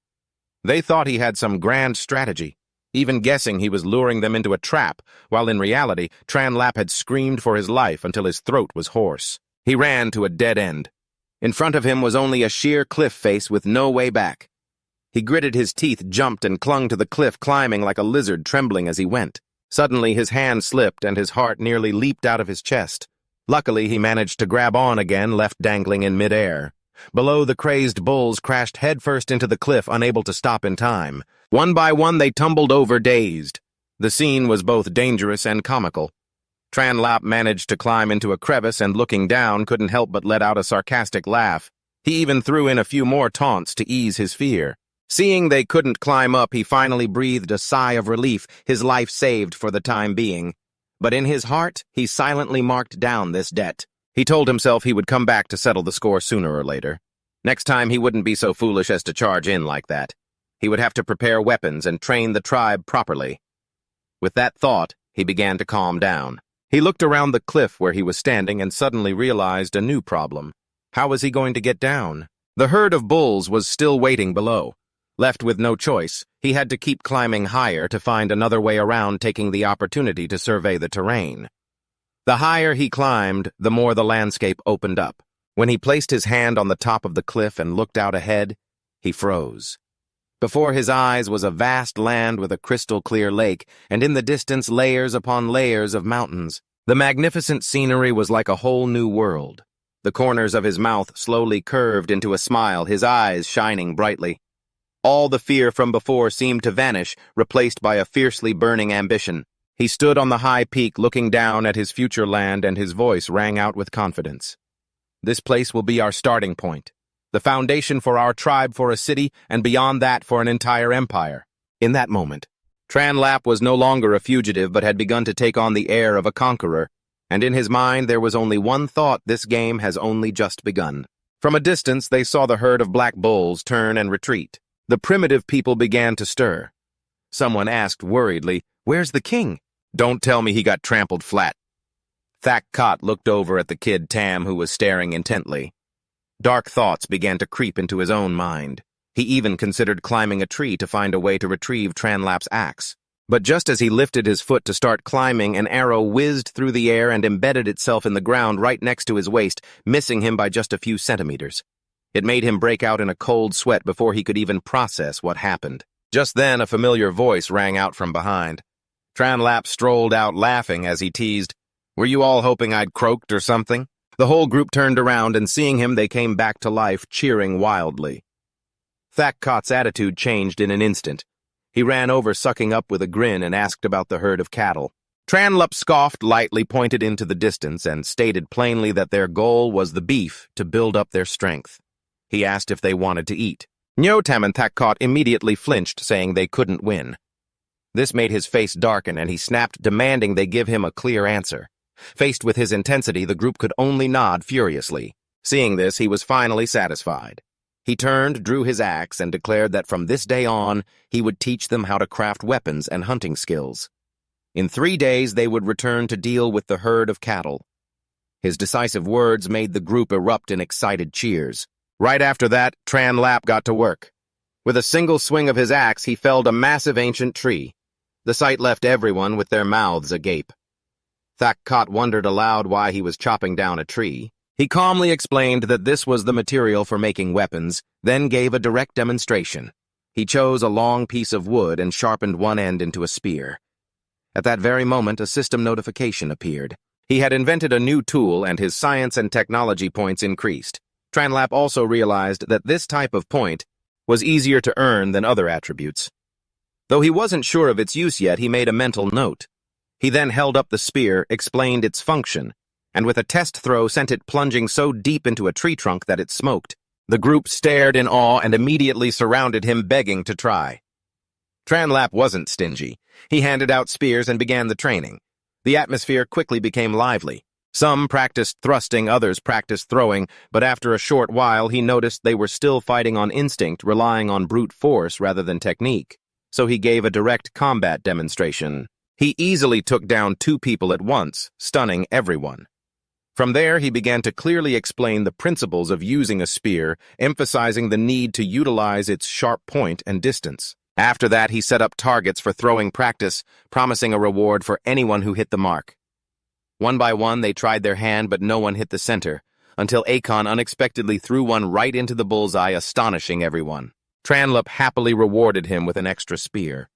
They thought he had some grand strategy, even guessing he was luring them into a trap, while in reality, Tran Lap had screamed for his life until his throat was hoarse. He ran to a dead end. In front of him was only a sheer cliff face with no way back. He gritted his teeth, jumped, and clung to the cliff, climbing like a lizard, trembling as he went. Suddenly, his hand slipped and his heart nearly leaped out of his chest. Luckily, he managed to grab on again, left dangling in midair. Below, the crazed bulls crashed headfirst into the cliff, unable to stop in time. One by one, they tumbled over, dazed. The scene was both dangerous and comical. Tran Lap managed to climb into a crevice and, looking down, couldn't help but let out a sarcastic laugh. He even threw in a few more taunts to ease his fear. Seeing they couldn't climb up, he finally breathed a sigh of relief, his life saved for the time being. But in his heart, he silently marked down this debt. He told himself he would come back to settle the score sooner or later. Next time, he wouldn't be so foolish as to charge in like that. He would have to prepare weapons and train the tribe properly. With that thought, he began to calm down. He looked around the cliff where he was standing and suddenly realized a new problem. How was he going to get down? The herd of bulls was still waiting below. Left with no choice, he had to keep climbing higher to find another way around, taking the opportunity to survey the terrain. The higher he climbed, the more the landscape opened up. When he placed his hand on the top of the cliff and looked out ahead, he froze. Before his eyes was a vast land with a crystal-clear lake, and in the distance layers upon layers of mountains. The magnificent scenery was like a whole new world. The corners of his mouth slowly curved into a smile, his eyes shining brightly. All the fear from before seemed to vanish, replaced by a fiercely burning ambition. He stood on the high peak looking down at his future land, and his voice rang out with confidence. This place will be our starting point, the foundation for our tribe, for a city, and beyond that for an entire empire. In that moment, Tran Lap was no longer a fugitive but had begun to take on the air of a conqueror, and in his mind there was only one thought: this game has only just begun. From a distance they saw the herd of black bulls turn and retreat. The primitive people began to stir. Someone asked worriedly, "Where's the king?" "Don't tell me he got trampled flat." Thak Kot looked over at the kid Tam, who was staring intently. Dark thoughts began to creep into his own mind. He even considered climbing a tree to find a way to retrieve Tran Lap's axe. But just as he lifted his foot to start climbing, an arrow whizzed through the air and embedded itself in the ground right next to his waist, missing him by just a few centimeters. It made him break out in a cold sweat before he could even process what happened. Just then, a familiar voice rang out from behind. Tran Lap strolled out laughing as he teased, "Were you all hoping I'd croaked or something?" The whole group turned around, and seeing him, they came back to life, cheering wildly. Thak Kot's attitude changed in an instant. He ran over, sucking up with a grin, and asked about the herd of cattle. Tran Lap scoffed lightly, pointed into the distance, and stated plainly that their goal was the beef to build up their strength. He asked if they wanted to eat. Nyotam and Thak Kot immediately flinched, saying they couldn't win. This made his face darken, and he snapped, demanding they give him a clear answer. Faced with his intensity, the group could only nod furiously. Seeing this, he was finally satisfied. He turned, drew his axe, and declared that from this day on, he would teach them how to craft weapons and hunting skills. In 3 days, they would return to deal with the herd of cattle. His decisive words made the group erupt in excited cheers. Right after that, Tran Lap got to work. With a single swing of his axe, he felled a massive ancient tree. The sight left everyone with their mouths agape. Thak Kot wondered aloud why he was chopping down a tree. He calmly explained that this was the material for making weapons, then gave a direct demonstration. He chose a long piece of wood and sharpened one end into a spear. At that very moment, a system notification appeared. He had invented a new tool, and his science and technology points increased. Tranlap also realized that this type of point was easier to earn than other attributes. Though he wasn't sure of its use yet, he made a mental note. He then held up the spear, explained its function, and with a test throw sent it plunging so deep into a tree trunk that it smoked. The group stared in awe and immediately surrounded him, begging to try. Tranlap wasn't stingy. He handed out spears and began the training. The atmosphere quickly became lively. Some practiced thrusting, others practiced throwing, but after a short while he noticed they were still fighting on instinct, relying on brute force rather than technique. So he gave a direct combat demonstration. He easily took down 2 people at once, stunning everyone. From there, he began to clearly explain the principles of using a spear, emphasizing the need to utilize its sharp point and distance. After that, he set up targets for throwing practice, promising a reward for anyone who hit the mark. One by one, they tried their hand, but no one hit the center, until Akon unexpectedly threw one right into the bullseye, astonishing everyone. Tranlap happily rewarded him with an extra spear.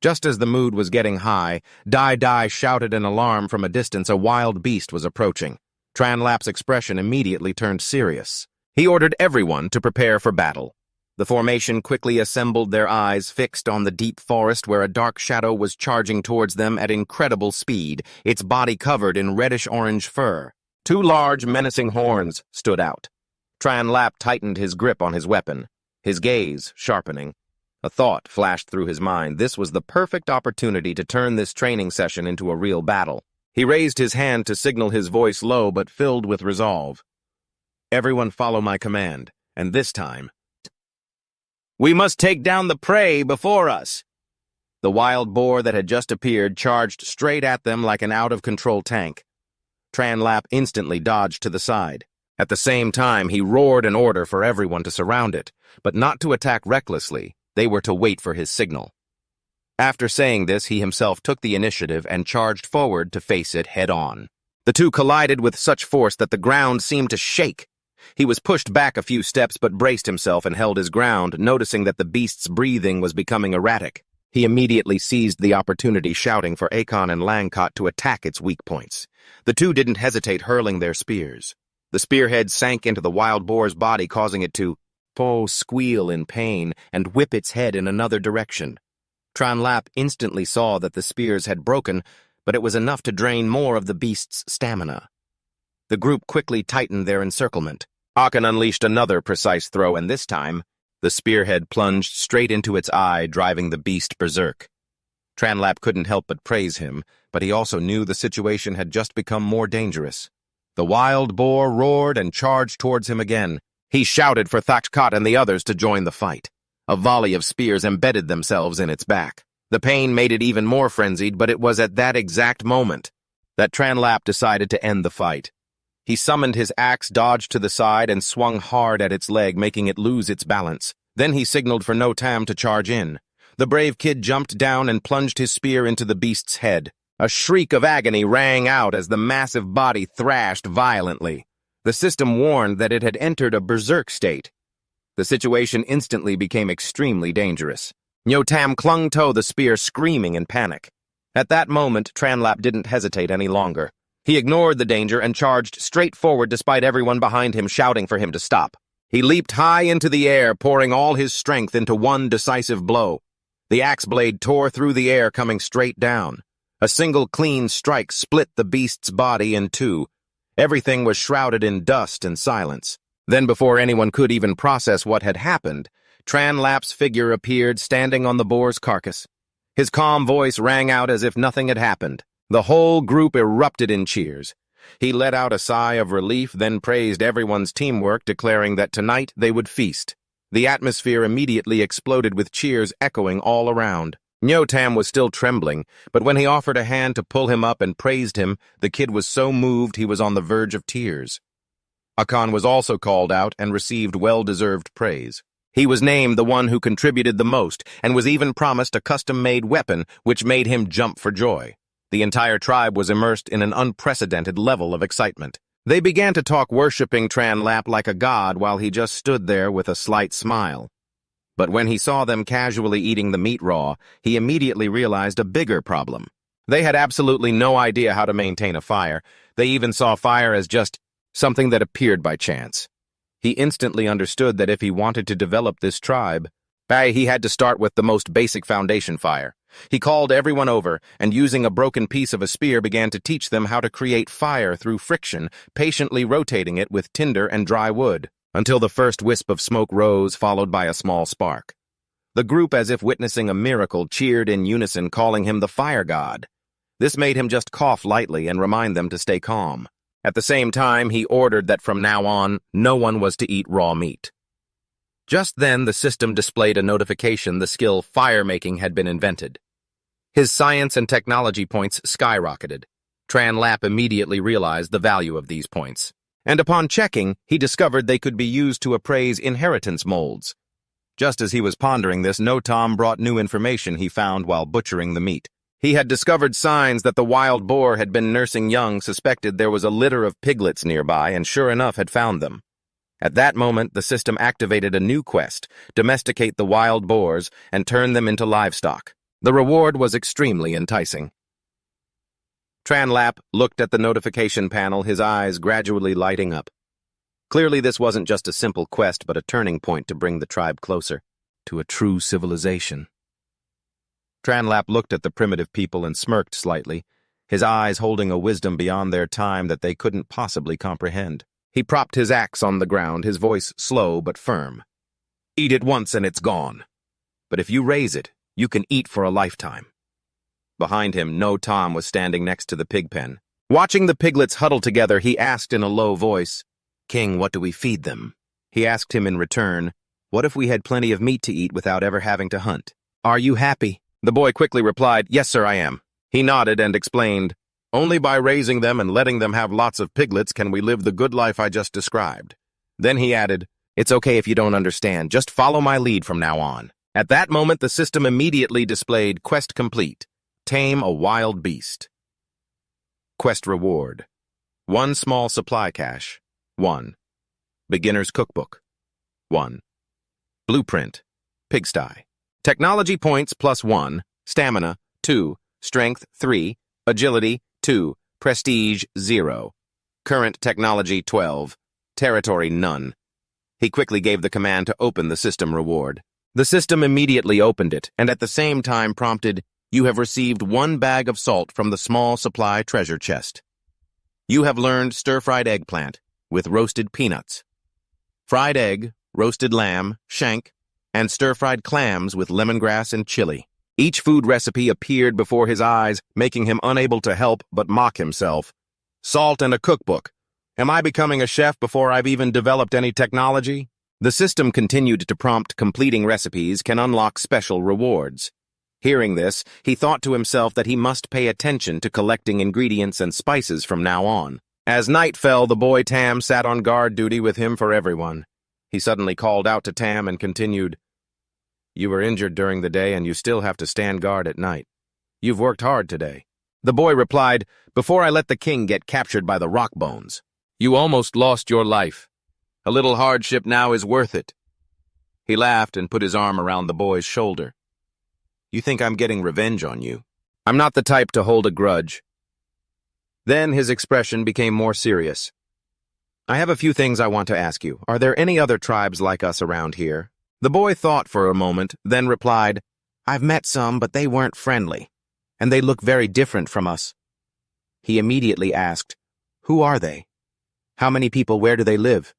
Just as the mood was getting high, Dai shouted an alarm from a distance. A wild beast was approaching. Tranlap's expression immediately turned serious. He ordered everyone to prepare for battle. The formation quickly assembled, their eyes fixed on the deep forest where a dark shadow was charging towards them at incredible speed, its body covered in reddish-orange fur. 2 large, menacing horns stood out. Tranlap tightened his grip on his weapon, his gaze sharpening. A thought flashed through his mind. This was the perfect opportunity to turn this training session into a real battle. He raised his hand to signal, his voice low but filled with resolve. "Everyone follow my command, and this time, we must take down the prey before us." The wild boar that had just appeared charged straight at them like an out-of-control tank. Tranlap instantly dodged to the side. At the same time, he roared an order for everyone to surround it, but not to attack recklessly. They were to wait for his signal. After saying this, he himself took the initiative and charged forward to face it head-on. The 2 collided with such force that the ground seemed to shake. He was pushed back a few steps but braced himself and held his ground, noticing that the beast's breathing was becoming erratic. He immediately seized the opportunity, shouting for Akon and Langkot to attack its weak points. The 2 didn't hesitate, hurling their spears. The spearhead sank into the wild boar's body, causing it to squeal in pain and whip its head in another direction. Tranlap instantly saw that the spears had broken, but it was enough to drain more of the beast's stamina. The group quickly tightened their encirclement. Akon unleashed another precise throw, and this time, the spearhead plunged straight into its eye, driving the beast berserk. Tranlap couldn't help but praise him, but he also knew the situation had just become more dangerous. The wild boar roared and charged towards him again. He shouted for Thak Kot and the others to join the fight. A volley of spears embedded themselves in its back. The pain made it even more frenzied, but it was at that exact moment that Tranlap decided to end the fight. He summoned his axe, dodged to the side, and swung hard at its leg, making it lose its balance. Then he signaled for Notam to charge in. The brave kid jumped down and plunged his spear into the beast's head. A shriek of agony rang out as the massive body thrashed violently. The system warned that it had entered a berserk state. The situation instantly became extremely dangerous. Notam clung to the spear, screaming in panic. At that moment, Tranlap didn't hesitate any longer. He ignored the danger and charged straight forward despite everyone behind him shouting for him to stop. He leaped high into the air, pouring all his strength into one decisive blow. The axe blade tore through the air, coming straight down. A single clean strike split the beast's body in 2. Everything was shrouded in dust and silence. Then, before anyone could even process what had happened, Tranlap's figure appeared standing on the boar's carcass. His calm voice rang out as if nothing had happened. The whole group erupted in cheers. He let out a sigh of relief, then praised everyone's teamwork, declaring that tonight they would feast. The atmosphere immediately exploded with cheers echoing all around. Tam was still trembling, but when he offered a hand to pull him up and praised him, the kid was so moved he was on the verge of tears. Akan was also called out and received well-deserved praise. He was named the one who contributed the most and was even promised a custom-made weapon which made him jump for joy. The entire tribe was immersed in an unprecedented level of excitement. They began to talk worshipping Tran Lap like a god while he just stood there with a slight smile. But when he saw them casually eating the meat raw, he immediately realized a bigger problem. They had absolutely no idea how to maintain a fire. They even saw fire as just something that appeared by chance. He instantly understood that if he wanted to develop this tribe, he had to start with the most basic foundation fire. He called everyone over and, using a broken piece of a spear, began to teach them how to create fire through friction, patiently rotating it with tinder and dry wood, until the first wisp of smoke rose, followed by a small spark. The group, as if witnessing a miracle, cheered in unison, calling him the fire god. This made him just cough lightly and remind them to stay calm. At the same time, he ordered that from now on, no one was to eat raw meat. Just then, the system displayed a notification the skill fire-making had been invented. His science and technology points skyrocketed. Tran Lap immediately realized the value of these points, and upon checking, he discovered they could be used to appraise inheritance molds. Just as he was pondering this, Tom brought new information he found while butchering the meat. He had discovered signs that the wild boar had been nursing young, suspected there was a litter of piglets nearby, and sure enough had found them. At that moment, the system activated a new quest: domesticate the wild boars and turn them into livestock. The reward was extremely enticing. Tran Lap looked at the notification panel, his eyes gradually lighting up. Clearly, this wasn't just a simple quest, but a turning point to bring the tribe closer to a true civilization. Tran Lap looked at the primitive people and smirked slightly, his eyes holding a wisdom beyond their time that they couldn't possibly comprehend. He propped his axe on the ground, his voice slow but firm. Eat it once and it's gone. But if you raise it, you can eat for a lifetime. Behind him, Tom was standing next to the pig pen. Watching the piglets huddle together, he asked in a low voice, "King, what do we feed them?" He asked him in return, "What if we had plenty of meat to eat without ever having to hunt? Are you happy?" The boy quickly replied, "Yes, sir, I am." He nodded and explained, "Only by raising them and letting them have lots of piglets can we live the good life I just described." Then he added, "It's okay if you don't understand, just follow my lead from now on." At that moment, the system immediately displayed Quest Complete: Tame a Wild Beast. Quest Reward: 1 small supply cache. 1. Beginner's Cookbook. 1. Blueprint: Pigsty. Technology points +1, Stamina 2, Strength 3, Agility 2, Prestige 0. Current technology 12, Territory none. He quickly gave the command to open the system reward. The system immediately opened it, and at the same time prompted, "You have received 1 bag of salt from the small supply treasure chest. You have learned stir-fried eggplant with roasted peanuts, fried egg, roasted lamb, shank, and stir-fried clams with lemongrass and chili." Each food recipe appeared before his eyes, making him unable to help but mock himself. Salt and a cookbook. Am I becoming a chef before I've even developed any technology? The system continued to prompt completing recipes can unlock special rewards. Hearing this, he thought to himself that he must pay attention to collecting ingredients and spices from now on. As night fell, the boy Tam sat on guard duty with him for everyone. He suddenly called out to Tam and continued, "You were injured during the day and you still have to stand guard at night. You've worked hard today." The boy replied, "Before I let the king get captured by the rock bones. You almost lost your life. A little hardship now is worth it." He laughed and put his arm around the boy's shoulder. "You think I'm getting revenge on you? I'm not the type to hold a grudge." Then his expression became more serious. "I have a few things I want to ask you. Are there any other tribes like us around here?" The boy thought for a moment, then replied, "I've met some, but they weren't friendly, and they look very different from us." He immediately asked, "Who are they? How many people? Where do they live?"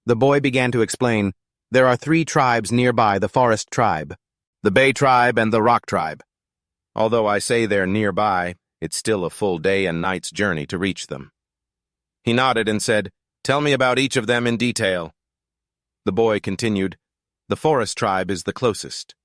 The boy began to explain, "There are 3 tribes nearby the Forest Tribe, the Bay Tribe and the Rock Tribe. Although I say they're nearby, it's still a full day and night's journey to reach them." He nodded and said, "Tell me about each of them in detail." The boy continued, "The Forest Tribe is the closest.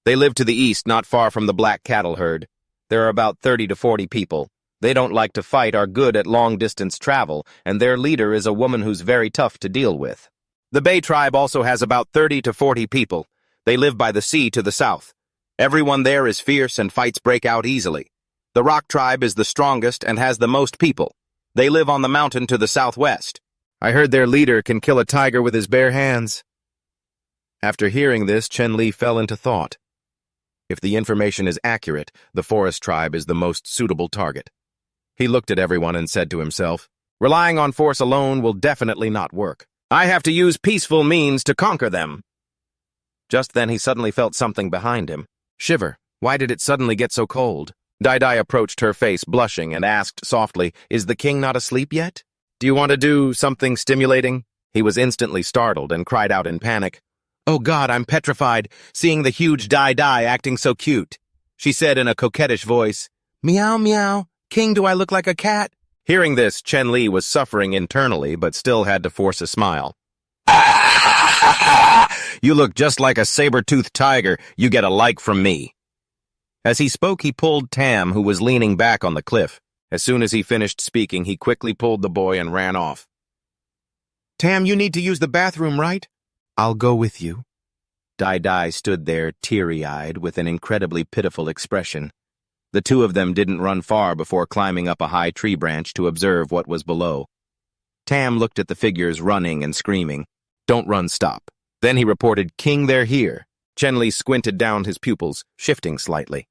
They live to the east, not far from the black cattle herd. There are about 30 to 40 people. They don't like to fight, are good at long-distance travel, and their leader is a woman who's very tough to deal with. The Bay tribe also has about 30 to 40 people. They live by the sea to the south. Everyone there is fierce and fights break out easily. The Rock tribe is the strongest and has the most people. They live on the mountain to the southwest. I heard their leader can kill a tiger with his bare hands. After hearing this, Chen Li fell into thought. If the information is accurate, the forest tribe is the most suitable target. He looked at everyone and said to himself, relying on force alone will definitely not work. I have to use peaceful means to conquer them. Just then he suddenly felt something behind him. Shiver, why did it suddenly get so cold? Dai approached her face blushing and asked softly, is the king not asleep yet? Do you want to do something stimulating? He was instantly startled and cried out in panic. Oh God, I'm petrified, seeing the huge Dai acting so cute. She said in a coquettish voice, Meow, meow. King, do I look like a cat? Hearing this, Chen Li was suffering internally, but still had to force a smile. You look just like a saber-toothed tiger. You get a like from me. As he spoke, he pulled Tam, who was leaning back on the cliff. As soon as he finished speaking, he quickly pulled the boy and ran off. Tam, you need to use the bathroom, right? I'll go with you. Dai stood there, teary-eyed, with an incredibly pitiful expression. The two of them didn't run far before climbing up a high tree branch to observe what was below. Tam looked at the figures running and screaming. Don't run, stop. Then he reported, King, they're here. Chen Li squinted down his pupils, shifting slightly.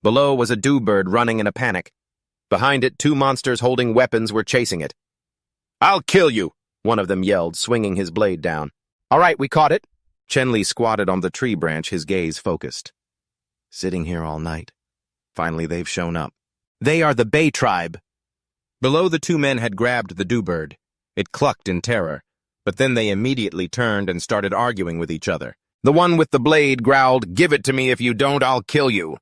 Below was a dewbird running in a panic. Behind it, two monsters holding weapons were chasing it. I'll kill you, one of them yelled, swinging his blade down. All right, we caught it. Chen Li squatted on the tree branch, his gaze focused. Sitting here all night. Finally, they've shown up. They are the Bay tribe. Below, the two men had grabbed the dewbird. It clucked in terror, but then they immediately turned and started arguing with each other. The one with the blade growled, Give it to me, if you don't, I'll kill you.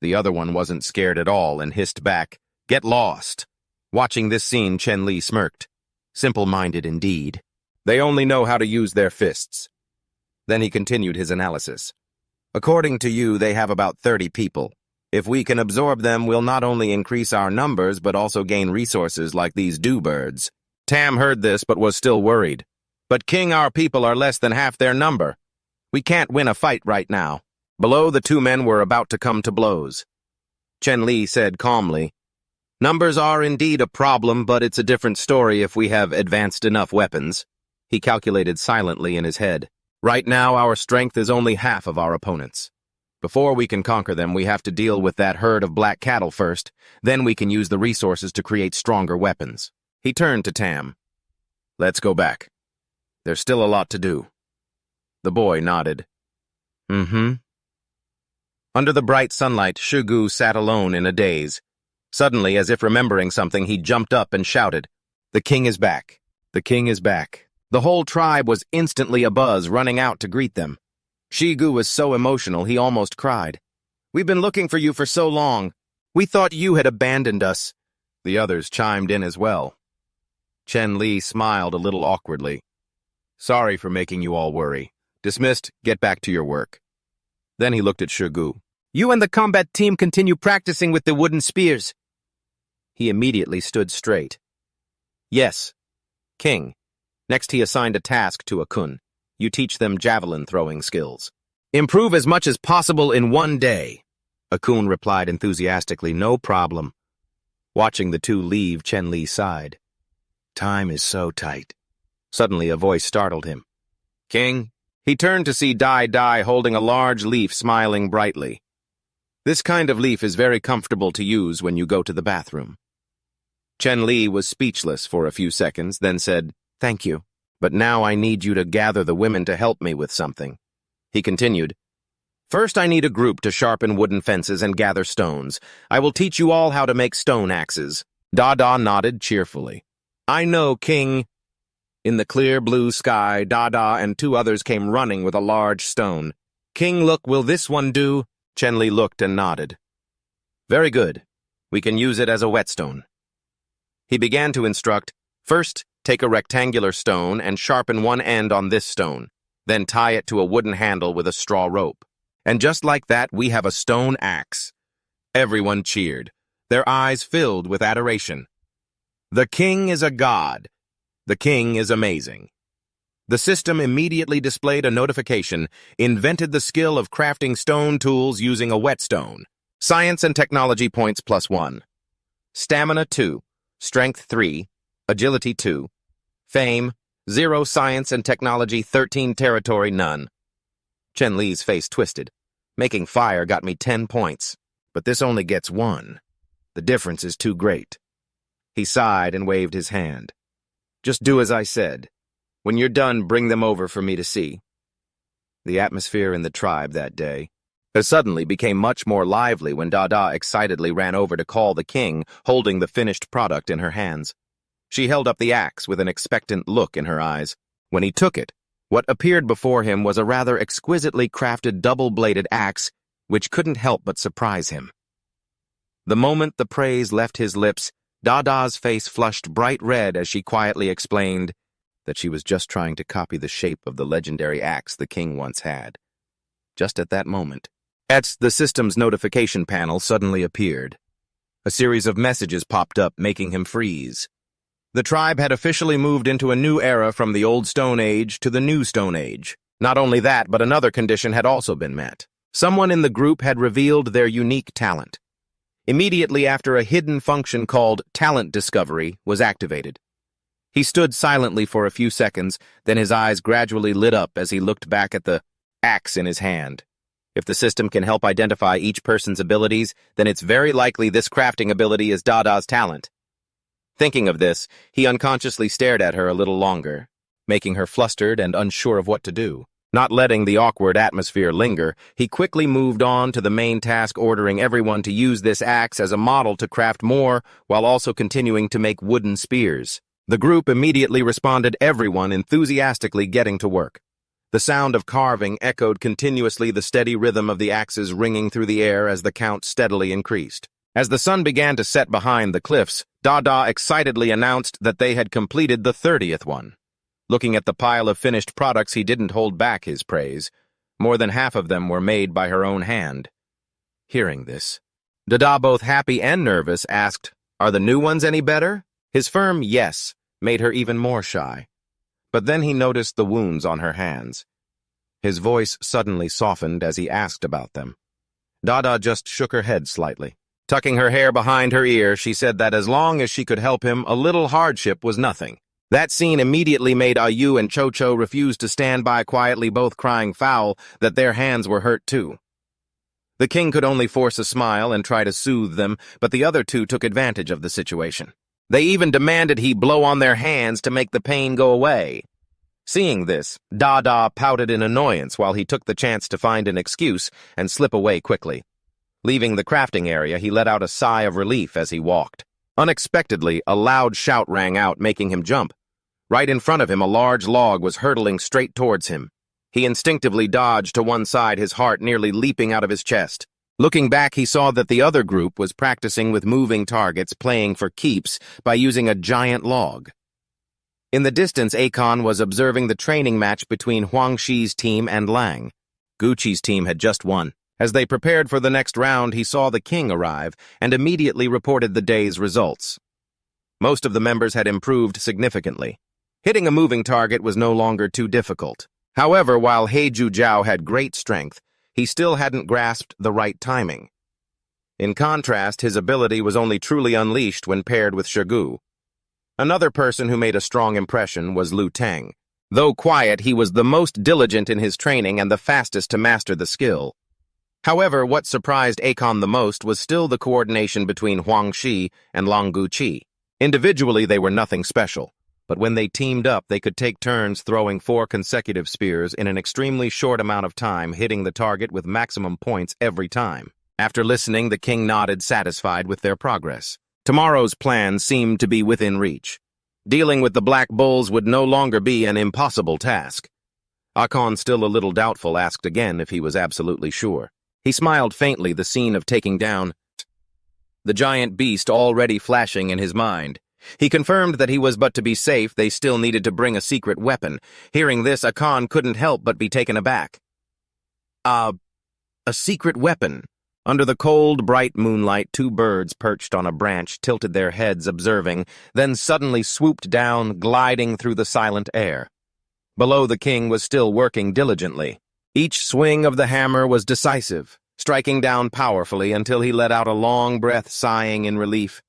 The other one wasn't scared at all and hissed back, Get lost. Watching this scene, Chen Li smirked. Simple-minded indeed. They only know how to use their fists. Then he continued his analysis. According to you, they have about 30 people. If we can absorb them, we'll not only increase our numbers, but also gain resources like these dewbirds. Tam heard this, but was still worried. But King, our people are less than half their number. We can't win a fight right now. Below, the two men were about to come to blows. Chen Li said calmly, Numbers are indeed a problem, but it's a different story if we have advanced enough weapons. He calculated silently in his head. Right now, our strength is only half of our opponents. Before we can conquer them, we have to deal with that herd of black cattle first. Then we can use the resources to create stronger weapons. He turned to Tam. Let's go back. There's still a lot to do. The boy nodded. Mm-hmm. Under the bright sunlight, Shugu sat alone in a daze. Suddenly, as if remembering something, he jumped up and shouted, The king is back. The king is back. The whole tribe was instantly abuzz, running out to greet them. Shigu was so emotional he almost cried. We've been looking for you for so long. We thought you had abandoned us. The others chimed in as well. Chen Li smiled a little awkwardly. Sorry for making you all worry. Dismissed, get back to your work. Then he looked at Shigu. You and the combat team continue practicing with the wooden spears. He immediately stood straight. Yes, King. Next he assigned a task to Akun. You teach them javelin throwing skills. Improve as much as possible in one day. Akun replied enthusiastically, No problem. Watching the two leave, Chen Li sighed. Time is so tight. Suddenly a voice startled him. King? He turned to see Dai holding a large leaf, smiling brightly. This kind of leaf is very comfortable to use when you go to the bathroom. Chen Li was speechless for a few seconds, then said, Thank you, but now I need you to gather the women to help me with something. He continued, First I need a group to sharpen wooden fences and gather stones. I will teach you all how to make stone axes. Dada nodded cheerfully. I know, King. In the clear blue sky, Dada and two others came running with a large stone. King, look, will this one do? Chen Li looked and nodded. Very good. We can use it as a whetstone. He began to instruct, First, take a rectangular stone and sharpen one end on this stone. Then tie it to a wooden handle with a straw rope. And just like that, we have a stone axe. Everyone cheered, their eyes filled with adoration. The king is a god. The king is amazing. The system immediately displayed a notification, invented the skill of crafting stone tools using a whetstone. Science and technology points +1. Stamina 2, Strength 3, Agility 2, Fame 0, Science and technology 13, Territory none. Chen Li's face twisted. Making fire got me 10 points, but this only gets 1. The difference is too great. He sighed and waved his hand. Just do as I said. When you're done, bring them over for me to see. The atmosphere in the tribe that day suddenly became much more lively when Dada excitedly ran over to call the king, holding the finished product in her hands. She held up the axe with an expectant look in her eyes. When he took it, what appeared before him was a rather exquisitely crafted double-bladed axe, which couldn't help but surprise him. The moment the praise left his lips, Dada's face flushed bright red as she quietly explained that she was just trying to copy the shape of the legendary axe the king once had. Just at that moment, the system's notification panel suddenly appeared. A series of messages popped up, making him freeze. The tribe had officially moved into a new era from the old Stone Age to the new Stone Age. Not only that, but another condition had also been met. Someone in the group had revealed their unique talent. Immediately after, a hidden function called Talent Discovery was activated. He stood silently for a few seconds, then his eyes gradually lit up as he looked back at the axe in his hand. If the system can help identify each person's abilities, then it's very likely this crafting ability is Dada's talent. Thinking of this, he unconsciously stared at her a little longer, making her flustered and unsure of what to do. Not letting the awkward atmosphere linger, he quickly moved on to the main task, ordering everyone to use this axe as a model to craft more, while also continuing to make wooden spears. The group immediately responded, everyone enthusiastically getting to work. The sound of carving echoed continuously, the steady rhythm of the axes ringing through the air as the count steadily increased. As the sun began to set behind the cliffs, Dada excitedly announced that they had completed the 30th one. Looking at the pile of finished products, he didn't hold back his praise. More than half of them were made by her own hand. Hearing this, Dada, both happy and nervous, asked, "Are the new ones any better?" His firm yes made her even more shy. But then he noticed the wounds on her hands. His voice suddenly softened as he asked about them. Dada just shook her head slightly. Tucking her hair behind her ear, she said that as long as she could help him, a little hardship was nothing. That scene immediately made Ayu and Cho-Cho refuse to stand by quietly, both crying foul that their hands were hurt too. The king could only force a smile and try to soothe them, but the other two took advantage of the situation. They even demanded he blow on their hands to make the pain go away. Seeing this, Dada pouted in annoyance while he took the chance to find an excuse and slip away quickly. Leaving the crafting area, he let out a sigh of relief as he walked. Unexpectedly, a loud shout rang out, making him jump. Right in front of him, a large log was hurtling straight towards him. He instinctively dodged to one side, his heart nearly leaping out of his chest. Looking back, he saw that the other group was practicing with moving targets, playing for keeps by using a giant log. In the distance, Akon was observing the training match between Huang Shi's team and Lang. Gucci's team had just won. As they prepared for the next round, he saw the king arrive and immediately reported the day's results. Most of the members had improved significantly. Hitting a moving target was no longer too difficult. However, while He Jiao had great strength, he still hadn't grasped the right timing. In contrast, his ability was only truly unleashed when paired with Shigu. Another person who made a strong impression was Lu Teng. Though quiet, he was the most diligent in his training and the fastest to master the skill. However, what surprised Akon the most was still the coordination between Huang Shi and Lang Guqi. Individually, they were nothing special, but when they teamed up, they could take turns throwing 4 consecutive spears in an extremely short amount of time, hitting the target with maximum points every time. After listening, the king nodded, satisfied with their progress. Tomorrow's plan seemed to be within reach. Dealing with the Black Bulls would no longer be an impossible task. Akon, still a little doubtful, asked again if he was absolutely sure. He smiled faintly, the scene of taking down the giant beast already flashing in his mind. He confirmed that he was, but to be safe, they still needed to bring a secret weapon. Hearing this, Akon couldn't help but be taken aback. A secret weapon. Under the cold, bright moonlight, two birds perched on a branch tilted their heads observing, then suddenly swooped down, gliding through the silent air. Below, the king was still working diligently. Each swing of the hammer was decisive, striking down powerfully until he let out a long breath, sighing in relief.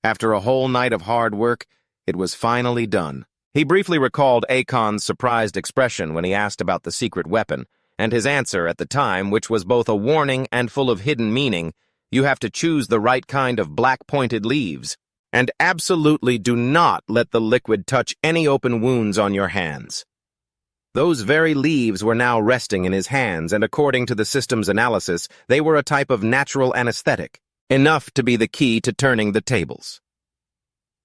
After a whole night of hard work, it was finally done. He briefly recalled Akon's surprised expression when he asked about the secret weapon, and his answer at the time, which was both a warning and full of hidden meaning: you have to choose the right kind of black-pointed leaves, and absolutely do not let the liquid touch any open wounds on your hands. Those very leaves were now resting in his hands, and according to the system's analysis, they were a type of natural anesthetic, enough to be the key to turning the tables.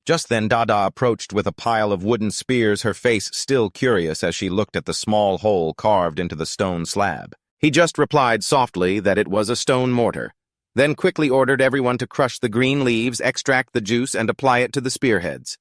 Just then Dada approached with a pile of wooden spears, her face still curious as she looked at the small hole carved into the stone slab. He just replied softly that it was a stone mortar, then quickly ordered everyone to crush the green leaves, extract the juice, and apply it to the spearheads.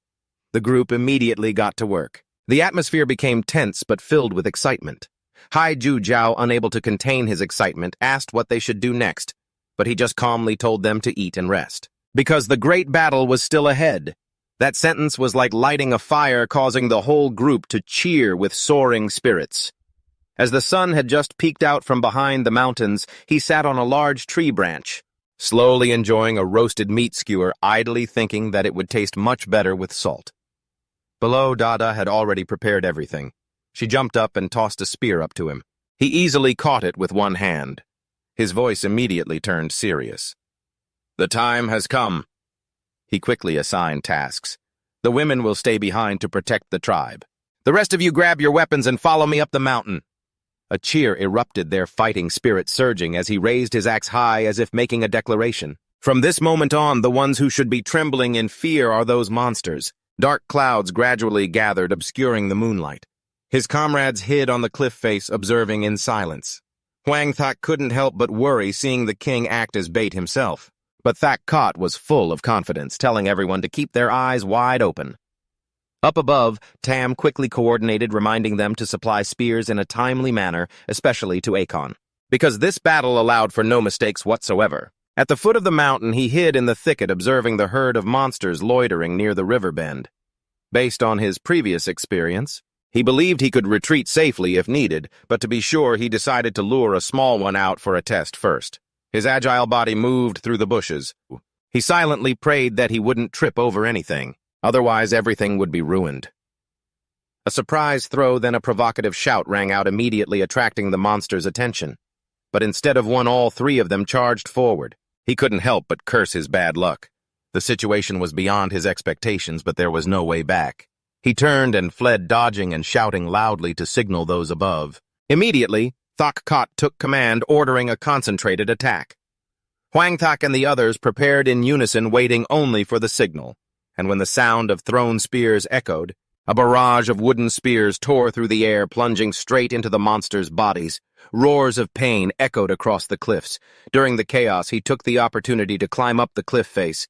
The group immediately got to work. The atmosphere became tense but filled with excitement. Hai Ju Jiao, unable to contain his excitement, asked what they should do next, but he just calmly told them to eat and rest, because the great battle was still ahead. That sentence was like lighting a fire, causing the whole group to cheer with soaring spirits. As the sun had just peeked out from behind the mountains, he sat on a large tree branch, slowly enjoying a roasted meat skewer, idly thinking that it would taste much better with salt. Below, Dada had already prepared everything. She jumped up and tossed a spear up to him. He easily caught it with one hand. His voice immediately turned serious. "The time has come." He quickly assigned tasks. "The women will stay behind to protect the tribe. The rest of you grab your weapons and follow me up the mountain." A cheer erupted, their fighting spirit surging as he raised his axe high as if making a declaration. From this moment on, the ones who should be trembling in fear are those monsters. Dark clouds gradually gathered, obscuring the moonlight. His comrades hid on the cliff face, observing in silence. Huang Thak couldn't help but worry, seeing the king act as bait himself. But Thak Kot was full of confidence, telling everyone to keep their eyes wide open. Up above, Tam quickly coordinated, reminding them to supply spears in a timely manner, especially to Akon, because this battle allowed for no mistakes whatsoever. At the foot of the mountain, he hid in the thicket, observing the herd of monsters loitering near the river bend. Based on his previous experience, he believed he could retreat safely if needed, but to be sure, he decided to lure a small one out for a test first. His agile body moved through the bushes. He silently prayed that he wouldn't trip over anything, otherwise everything would be ruined. A surprise throw, then a provocative shout rang out, immediately attracting the monster's attention. But instead of one, all three of them charged forward. He couldn't help but curse his bad luck. The situation was beyond his expectations, but there was no way back. He turned and fled, dodging and shouting loudly to signal those above. Immediately, Thak Kot took command, ordering a concentrated attack. Huang Thak and the others prepared in unison, waiting only for the signal. And when the sound of thrown spears echoed, a barrage of wooden spears tore through the air, plunging straight into the monsters' bodies. Roars of pain echoed across the cliffs. During the chaos, he took the opportunity to climb up the cliff face.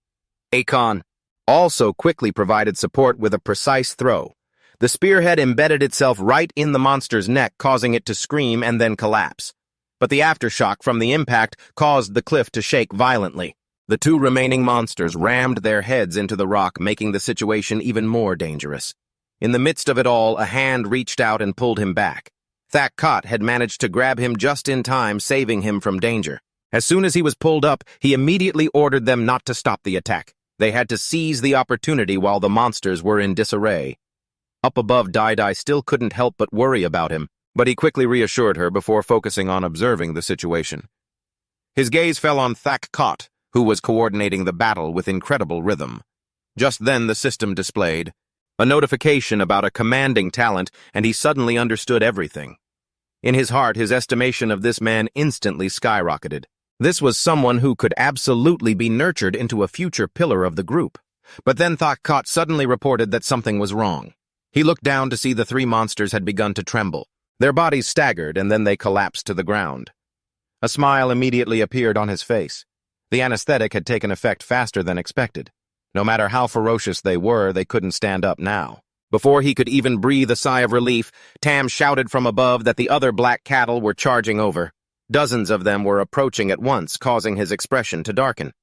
Akon also quickly provided support with a precise throw. The spearhead embedded itself right in the monster's neck, causing it to scream and then collapse. But the aftershock from the impact caused the cliff to shake violently. The two remaining monsters rammed their heads into the rock, making the situation even more dangerous. In the midst of it all, a hand reached out and pulled him back. Thak Kot had managed to grab him just in time, saving him from danger. As soon as he was pulled up, he immediately ordered them not to stop the attack. They had to seize the opportunity while the monsters were in disarray. Up above, Dai still couldn't help but worry about him, but he quickly reassured her before focusing on observing the situation. His gaze fell on Thak Kot, who was coordinating the battle with incredible rhythm. Just then the system displayed a notification about a commanding talent, and he suddenly understood everything. In his heart, his estimation of this man instantly skyrocketed. This was someone who could absolutely be nurtured into a future pillar of the group. But then Thak Kot suddenly reported that something was wrong. He looked down to see the three monsters had begun to tremble. Their bodies staggered, and then they collapsed to the ground. A smile immediately appeared on his face. The anesthetic had taken effect faster than expected. No matter how ferocious they were, they couldn't stand up now. Before he could even breathe a sigh of relief, Tam shouted from above that the other black cattle were charging over. Dozens of them were approaching at once, causing his expression to darken.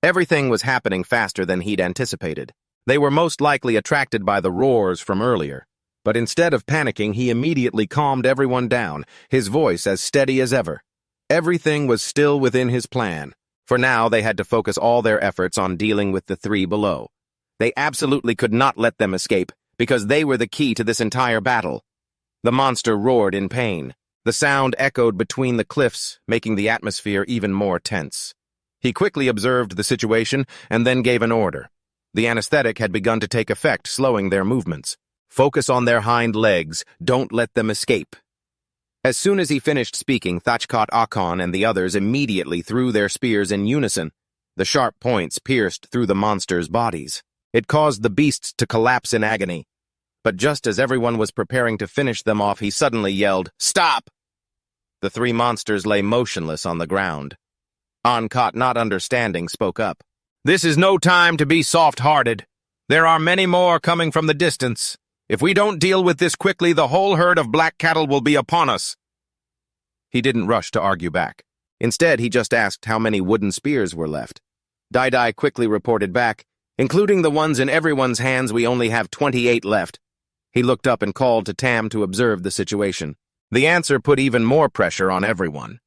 Everything was happening faster than he'd anticipated. They were most likely attracted by the roars from earlier. But instead of panicking, he immediately calmed everyone down, his voice as steady as ever. Everything was still within his plan. For now, they had to focus all their efforts on dealing with the three below. They absolutely could not let them escape, because they were the key to this entire battle. The monster roared in pain. The sound echoed between the cliffs, making the atmosphere even more tense. He quickly observed the situation and then gave an order. The anesthetic had begun to take effect, slowing their movements. Focus on their hind legs. Don't let them escape. As soon as he finished speaking, Thachkot Akon and the others immediately threw their spears in unison. The sharp points pierced through the monsters' bodies. It caused the beasts to collapse in agony. But just as everyone was preparing to finish them off, he suddenly yelled, "Stop!" The three monsters lay motionless on the ground. Ankot, not understanding, spoke up. "This is no time to be soft-hearted. There are many more coming from the distance. If we don't deal with this quickly, the whole herd of black cattle will be upon us." He didn't rush to argue back. Instead, he just asked how many wooden spears were left. Dai quickly reported back, "Including the ones in everyone's hands, we only have 28 left." He looked up and called to Tam to observe the situation. The answer put even more pressure on everyone.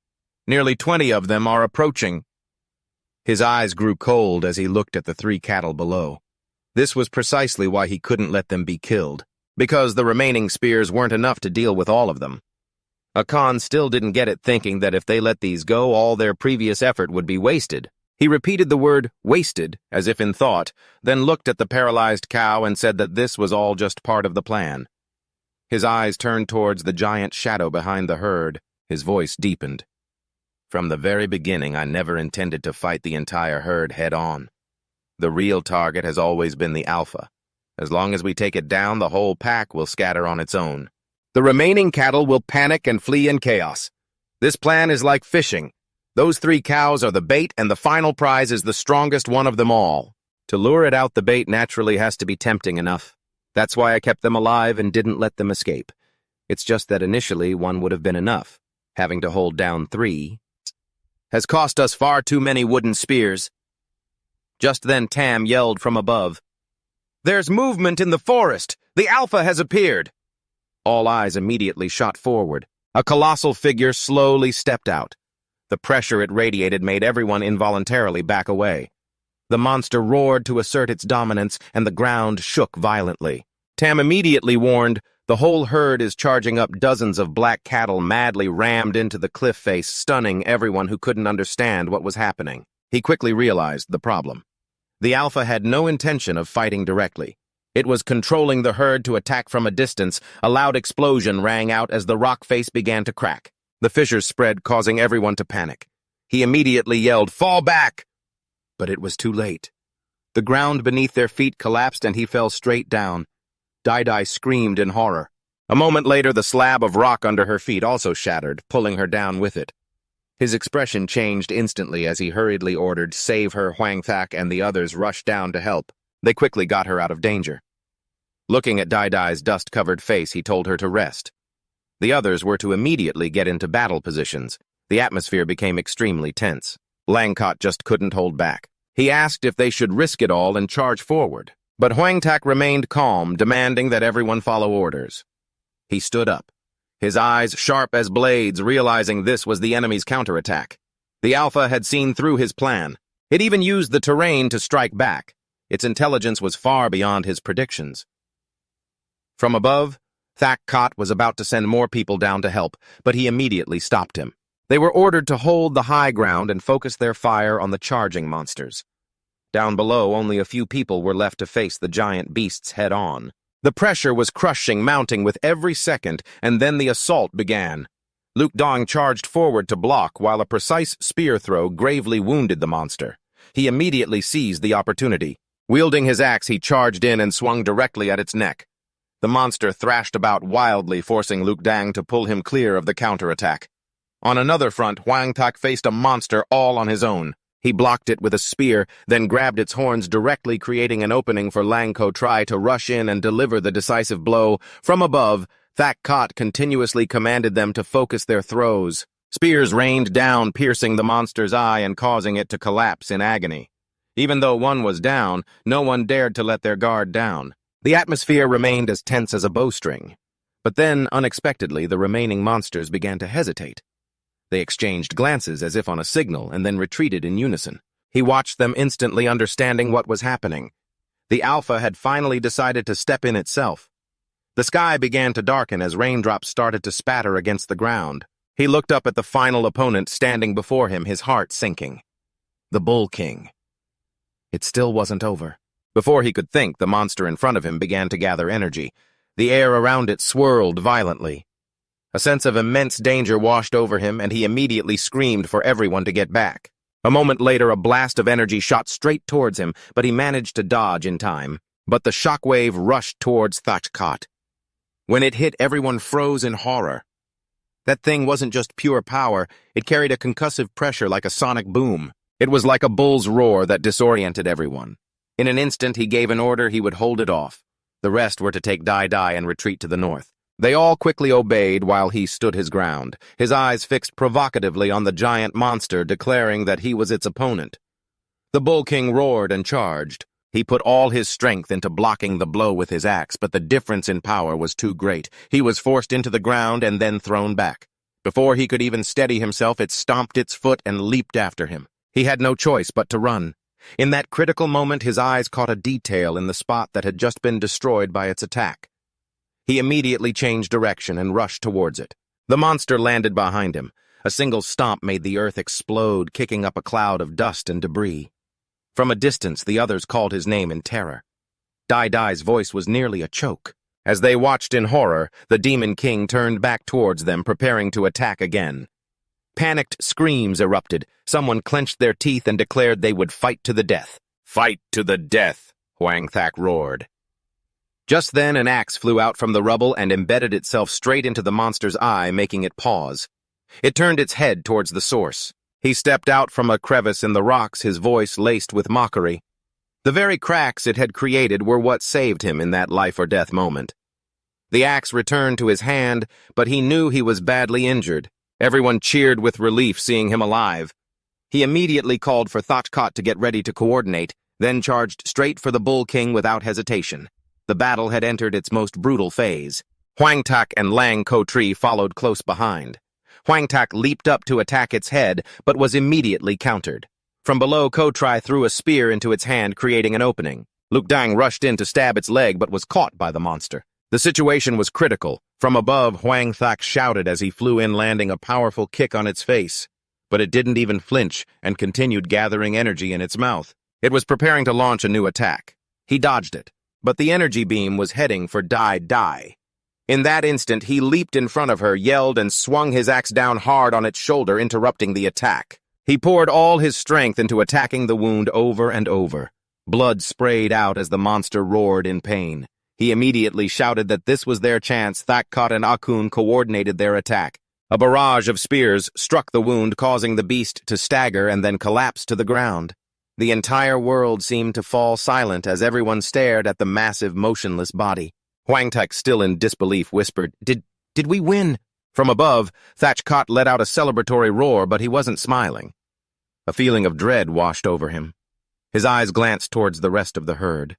"Nearly 20 of them are approaching." His eyes grew cold as he looked at the three cattle below. This was precisely why he couldn't let them be killed, because the remaining spears weren't enough to deal with all of them. Akan still didn't get it, thinking that if they let these go, all their previous effort would be wasted. He repeated the word "wasted" as if in thought, then looked at the paralyzed cow and said that this was all just part of the plan. His eyes turned towards the giant shadow behind the herd. His voice deepened. "From the very beginning, I never intended to fight the entire herd head-on. The real target has always been the alpha. As long as we take it down, the whole pack will scatter on its own. The remaining cattle will panic and flee in chaos. This plan is like fishing. Those three cows are the bait, and the final prize is the strongest one of them all. To lure it out, the bait naturally has to be tempting enough. That's why I kept them alive and didn't let them escape. It's just that initially one would have been enough. Having to hold down three has cost us far too many wooden spears." Just then Tam yelled from above, "There's movement in the forest! The Alpha has appeared!" All eyes immediately shot forward. A colossal figure slowly stepped out. The pressure it radiated made everyone involuntarily back away. The monster roared to assert its dominance, and the ground shook violently. Tam immediately warned, "The whole herd is charging up." Dozens of black cattle madly rammed into the cliff face, stunning everyone who couldn't understand what was happening. He quickly realized the problem. The Alpha had no intention of fighting directly. It was controlling the herd to attack from a distance. A loud explosion rang out as the rock face began to crack. The fissures spread, causing everyone to panic. He immediately yelled, "Fall back!" But it was too late. The ground beneath their feet collapsed and he fell straight down. Dai screamed in horror. A moment later, the slab of rock under her feet also shattered, pulling her down with it. His expression changed instantly as he hurriedly ordered, "Save her." Huang Thak and the others rushed down to help. They quickly got her out of danger. Looking at Dai's dust-covered face, he told her to rest. The others were to immediately get into battle positions. The atmosphere became extremely tense. Langkot just couldn't hold back. He asked if they should risk it all and charge forward. But Huang Tak remained calm, demanding that everyone follow orders. He stood up, his eyes sharp as blades, realizing this was the enemy's counterattack. The Alpha had seen through his plan. It even used the terrain to strike back. Its intelligence was far beyond his predictions. From above, Thak Kot was about to send more people down to help, but he immediately stopped him. They were ordered to hold the high ground and focus their fire on the charging monsters. Down below, only a few people were left to face the giant beasts head-on. The pressure was crushing, mounting with every second, and then the assault began. Luke Dong charged forward to block, while a precise spear throw gravely wounded the monster. He immediately seized the opportunity. Wielding his axe, he charged in and swung directly at its neck. The monster thrashed about wildly, forcing Luke Dang to pull him clear of the counterattack. On another front, Huang Tak faced a monster all on his own. He blocked it with a spear, then grabbed its horns directly, creating an opening for Lang Ko Trai to rush in and deliver the decisive blow. From above, Thak Kot continuously commanded them to focus their throws. Spears rained down, piercing the monster's eye and causing it to collapse in agony. Even though one was down, no one dared to let their guard down. The atmosphere remained as tense as a bowstring. But then, unexpectedly, the remaining monsters began to hesitate. They exchanged glances as if on a signal and then retreated in unison. He watched them, instantly understanding what was happening. The Alpha had finally decided to step in itself. The sky began to darken as raindrops started to spatter against the ground. He looked up at the final opponent standing before him, his heart sinking. The Bull King. It still wasn't over. Before he could think, the monster in front of him began to gather energy. The air around it swirled violently. A sense of immense danger washed over him, and he immediately screamed for everyone to get back. A moment later, a blast of energy shot straight towards him, but he managed to dodge in time. But the shockwave rushed towards Thachkat. When it hit, everyone froze in horror. That thing wasn't just pure power, it carried a concussive pressure like a sonic boom. It was like a bull's roar that disoriented everyone. In an instant, he gave an order he would hold it off. The rest were to take Dai and retreat to the north. They all quickly obeyed while he stood his ground, his eyes fixed provocatively on the giant monster, declaring that he was its opponent. The Bull King roared and charged. He put all his strength into blocking the blow with his axe, but the difference in power was too great. He was forced into the ground and then thrown back. Before he could even steady himself, it stomped its foot and leaped after him. He had no choice but to run. In that critical moment, his eyes caught a detail in the spot that had just been destroyed by its attack. He immediately changed direction and rushed towards it. The monster landed behind him. A single stomp made the earth explode, kicking up a cloud of dust and debris. From a distance, the others called his name in terror. Dai's voice was nearly a choke. As they watched in horror, the Demon King turned back towards them, preparing to attack again. Panicked screams erupted. Someone clenched their teeth and declared they would fight to the death. "Fight to the death," Huang Thak roared. Just then, an axe flew out from the rubble and embedded itself straight into the monster's eye, making it pause. It turned its head towards the source. He stepped out from a crevice in the rocks, his voice laced with mockery. The very cracks it had created were what saved him in that life-or-death moment. The axe returned to his hand, but he knew he was badly injured. Everyone cheered with relief seeing him alive. He immediately called for Thachkat to get ready to coordinate, then charged straight for the Bull King without hesitation. The battle had entered its most brutal phase. Huang Tak and Lang Ko-Tri followed close behind. Huang Tak leaped up to attack its head, but was immediately countered. From below, Ko-Tri threw a spear into its hand, creating an opening. Luke Dang rushed in to stab its leg, but was caught by the monster. The situation was critical. From above, Huang Thak shouted as he flew in, landing a powerful kick on its face. But it didn't even flinch and continued gathering energy in its mouth. It was preparing to launch a new attack. He dodged it, but the energy beam was heading for Dai. In that instant, he leaped in front of her, yelled, and swung his axe down hard on its shoulder, interrupting the attack. He poured all his strength into attacking the wound over and over. Blood sprayed out as the monster roared in pain. He immediately shouted that this was their chance. Thachkat and Akun coordinated their attack. A barrage of spears struck the wound, causing the beast to stagger and then collapse to the ground. The entire world seemed to fall silent as everyone stared at the massive, motionless body. Huang Tak, still in disbelief, whispered, Did we win?" From above, Thachkat let out a celebratory roar, but he wasn't smiling. A feeling of dread washed over him. His eyes glanced towards the rest of the herd.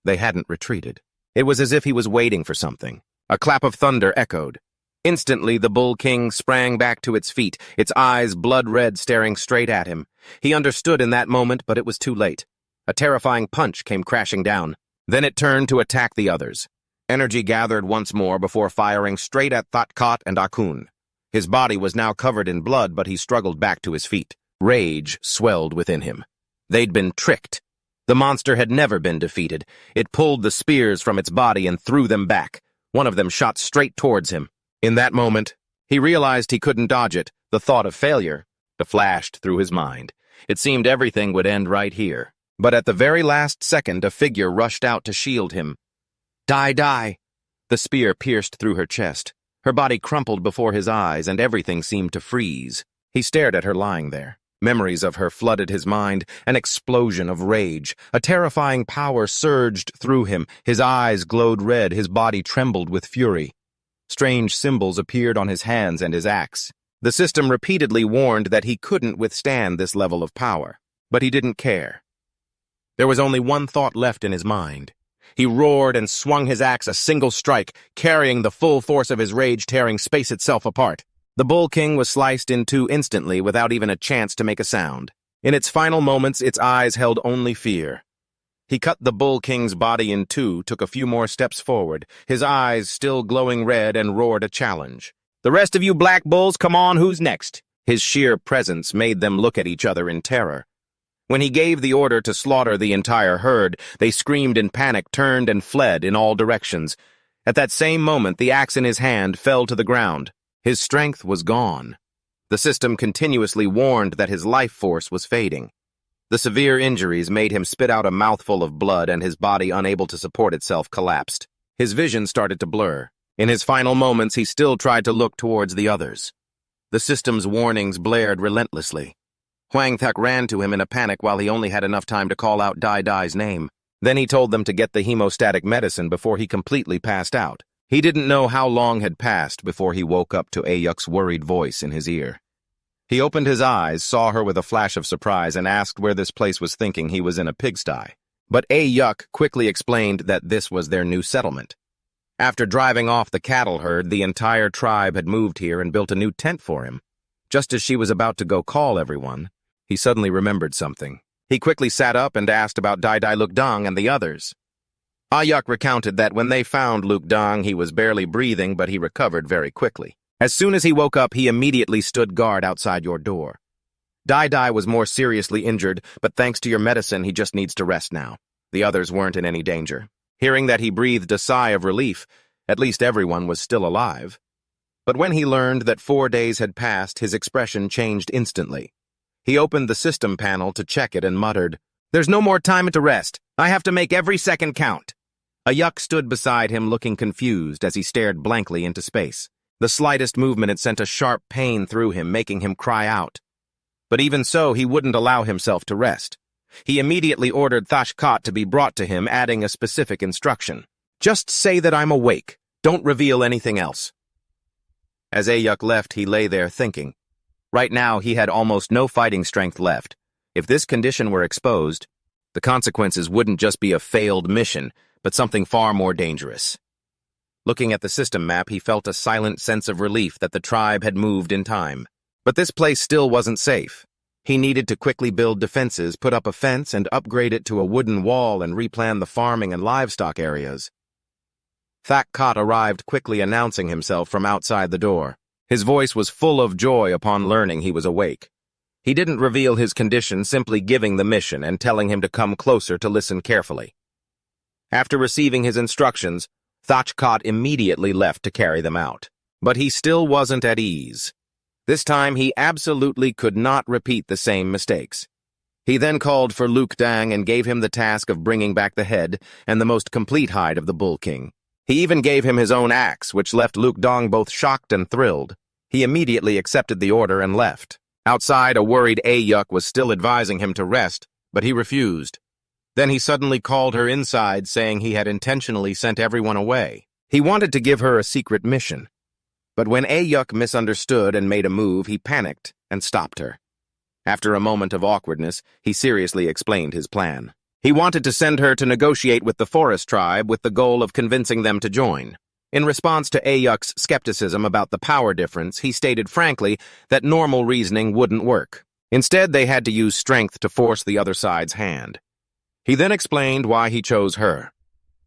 They hadn't retreated. It was as if he was waiting for something. A clap of thunder echoed. Instantly, the Bull King sprang back to its feet, its eyes blood-red, staring straight at him. He understood in that moment, but it was too late. A terrifying punch came crashing down. Then it turned to attack the others. Energy gathered once more before firing straight at Thachkat and Akun. His body was now covered in blood, but he struggled back to his feet. Rage swelled within him. They'd been tricked. The monster had never been defeated. It pulled the spears from its body and threw them back. One of them shot straight towards him. In that moment, he realized he couldn't dodge it. The thought of failure flashed through his mind. It seemed everything would end right here. But at the very last second, a figure rushed out to shield him. Dai! The spear pierced through her chest. Her body crumpled before his eyes, and everything seemed to freeze. He stared at her lying there. Memories of her flooded his mind, an explosion of rage. A terrifying power surged through him. His eyes glowed red, his body trembled with fury. Strange symbols appeared on his hands and his axe. The system repeatedly warned that he couldn't withstand this level of power, but he didn't care. There was only one thought left in his mind. He roared and swung his axe a single strike, carrying the full force of his rage, tearing space itself apart. The Bull King was sliced in two instantly without even a chance to make a sound. In its final moments, its eyes held only fear. He cut the Bull King's body in two, took a few more steps forward, his eyes still glowing red, and roared a challenge. "The rest of you black bulls, come on, who's next?" His sheer presence made them look at each other in terror. When he gave the order to slaughter the entire herd, they screamed in panic, turned and fled in all directions. At that same moment, the axe in his hand fell to the ground. His strength was gone. The system continuously warned that his life force was fading. The severe injuries made him spit out a mouthful of blood, and his body, unable to support itself, collapsed. His vision started to blur. In his final moments, he still tried to look towards the others. The system's warnings blared relentlessly. Huang Thak ran to him in a panic while he only had enough time to call out Dai Dai's name. Then he told them to get the hemostatic medicine before he completely passed out. He didn't know how long had passed before he woke up to Ayuk's worried voice in his ear. He opened his eyes, saw her with a flash of surprise, and asked where this place was, thinking he was in a pigsty. But Ayuk quickly explained that this was their new settlement. After driving off the cattle herd, the entire tribe had moved here and built a new tent for him. Just as she was about to go call everyone, he suddenly remembered something. He quickly sat up and asked about Dai Dai Luk Dang and the others. Ayuk recounted that when they found Luk Dang, he was barely breathing, but he recovered very quickly. As soon as he woke up, he immediately stood guard outside your door. Dai Dai was more seriously injured, but thanks to your medicine, he just needs to rest now. The others weren't in any danger. Hearing that, he breathed a sigh of relief. At least everyone was still alive. But when he learned that 4 days had passed, his expression changed instantly. He opened the system panel to check it and muttered, "There's no more time to rest. I have to make every second count." Ayuk stood beside him, looking confused as he stared blankly into space. The slightest movement had sent a sharp pain through him, making him cry out. But even so, he wouldn't allow himself to rest. He immediately ordered Thashkat to be brought to him, adding a specific instruction. "Just say that I'm awake. Don't reveal anything else." As Ayuk left, he lay there thinking. Right now, he had almost no fighting strength left. If this condition were exposed, the consequences wouldn't just be a failed mission, but something far more dangerous. Looking at the system map, he felt a silent sense of relief that the tribe had moved in time. But this place still wasn't safe. He needed to quickly build defenses, put up a fence, and upgrade it to a wooden wall and replan the farming and livestock areas. Thakkat arrived, quickly announcing himself from outside the door. His voice was full of joy upon learning he was awake. He didn't reveal his condition, simply giving the mission and telling him to come closer to listen carefully. After receiving his instructions, Thachkat immediately left to carry them out. But he still wasn't at ease. This time, he absolutely could not repeat the same mistakes. He then called for Luk Dang and gave him the task of bringing back the head and the most complete hide of the Bull King. He even gave him his own axe, which left Luk Dang both shocked and thrilled. He immediately accepted the order and left. Outside, a worried Ayuk was still advising him to rest, but he refused. Then he suddenly called her inside, saying he had intentionally sent everyone away. He wanted to give her a secret mission. But when Ayuk misunderstood and made a move, he panicked and stopped her. After a moment of awkwardness, he seriously explained his plan. He wanted to send her to negotiate with the forest tribe with the goal of convincing them to join. In response to Ayuk's skepticism about the power difference, he stated frankly that normal reasoning wouldn't work. Instead, they had to use strength to force the other side's hand. He then explained why he chose her.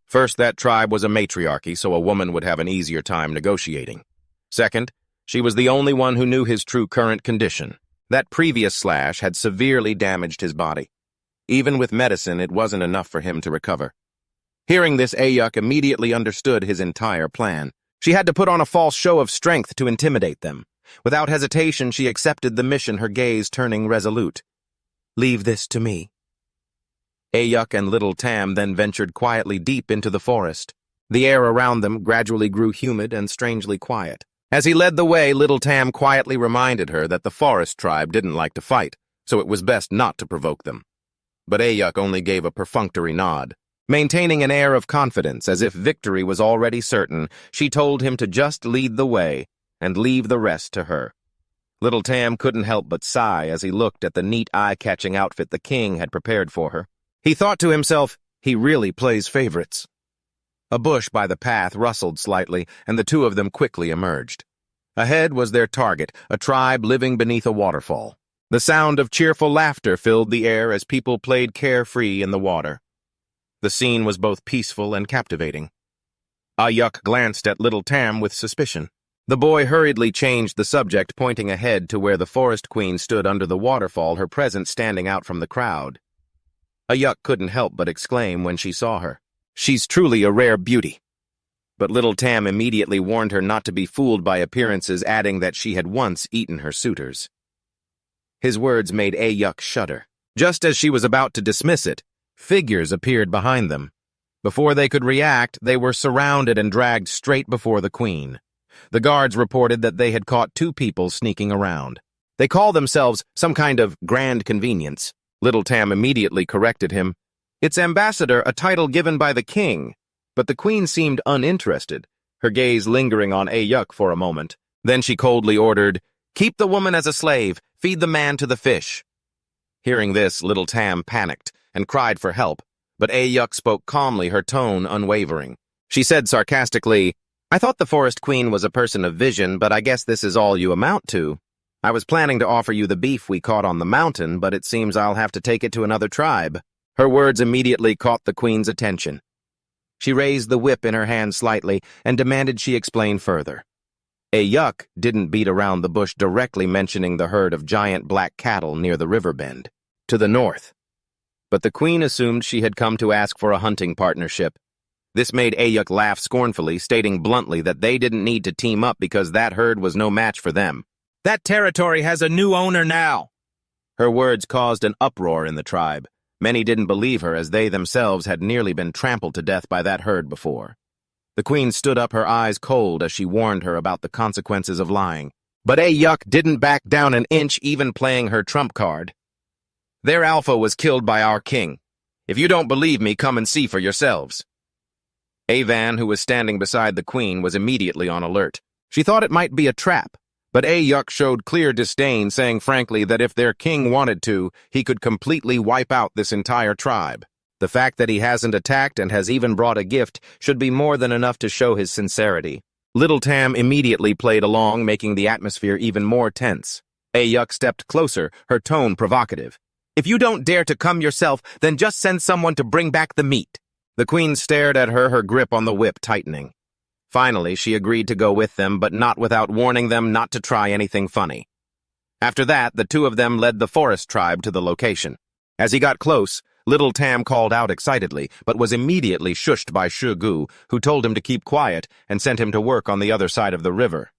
First, that tribe was a matriarchy, so a woman would have an easier time negotiating. Second, she was the only one who knew his true current condition. That previous slash had severely damaged his body. Even with medicine, it wasn't enough for him to recover. Hearing this, Ayuk immediately understood his entire plan. She had to put on a false show of strength to intimidate them. Without hesitation, she accepted the mission, her gaze turning resolute. "Leave this to me." Ayuk and Little Tam then ventured quietly deep into the forest. The air around them gradually grew humid and strangely quiet. As he led the way, Little Tam quietly reminded her that the forest tribe didn't like to fight, so it was best not to provoke them. But Ayuk only gave a perfunctory nod. Maintaining an air of confidence, as if victory was already certain, she told him to just lead the way and leave the rest to her. Little Tam couldn't help but sigh as he looked at the neat eye-catching outfit the king had prepared for her. He thought to himself, he really plays favorites. A bush by the path rustled slightly, and the two of them quickly emerged. Ahead was their target, a tribe living beneath a waterfall. The sound of cheerful laughter filled the air as people played carefree in the water. The scene was both peaceful and captivating. Ayuk glanced at Little Tam with suspicion. The boy hurriedly changed the subject, pointing ahead to where the forest queen stood under the waterfall, her presence standing out from the crowd. Ayuk couldn't help but exclaim when she saw her. "She's truly a rare beauty." But Little Tam immediately warned her not to be fooled by appearances, adding that she had once eaten her suitors. His words made Ayuk shudder. Just as she was about to dismiss it, figures appeared behind them. Before they could react, they were surrounded and dragged straight before the queen. The guards reported that they had caught two people sneaking around. They called themselves some kind of grand convenience. Little Tam immediately corrected him. "It's ambassador, a title given by the king." But the queen seemed uninterested, her gaze lingering on Ayuk for a moment. Then she coldly ordered, "Keep the woman as a slave, feed the man to the fish." Hearing this, Little Tam panicked and cried for help, but Ayuk spoke calmly, her tone unwavering. She said sarcastically, "I thought the forest queen was a person of vision, but I guess this is all you amount to. I was planning to offer you the beef we caught on the mountain, but it seems I'll have to take it to another tribe." Her words immediately caught the queen's attention. She raised the whip in her hand slightly and demanded she explain further. Ayuk didn't beat around the bush, directly mentioning the herd of giant black cattle near the river bend, to the north. But the queen assumed she had come to ask for a hunting partnership. This made Ayuk laugh scornfully, stating bluntly that they didn't need to team up because that herd was no match for them. "That territory has a new owner now." Her words caused an uproar in the tribe. Many didn't believe her, as they themselves had nearly been trampled to death by that herd before. The queen stood up, her eyes cold as she warned her about the consequences of lying. But Ayuk didn't back down an inch, even playing her trump card. "Their alpha was killed by our king. If you don't believe me, come and see for yourselves." Avan, who was standing beside the queen, was immediately on alert. She thought it might be a trap, but Ayuk showed clear disdain, saying frankly that if their king wanted to, he could completely wipe out this entire tribe. The fact that he hasn't attacked and has even brought a gift should be more than enough to show his sincerity. Little Tam immediately played along, making the atmosphere even more tense. Ayuk stepped closer, her tone provocative. "If you don't dare to come yourself, then just send someone to bring back the meat." The queen stared at her, her grip on the whip tightening. Finally, she agreed to go with them, but not without warning them not to try anything funny. After that, the two of them led the forest tribe to the location. As he got close, Little Tam called out excitedly, but was immediately shushed by Shugu, who told him to keep quiet and sent him to work on the other side of the river.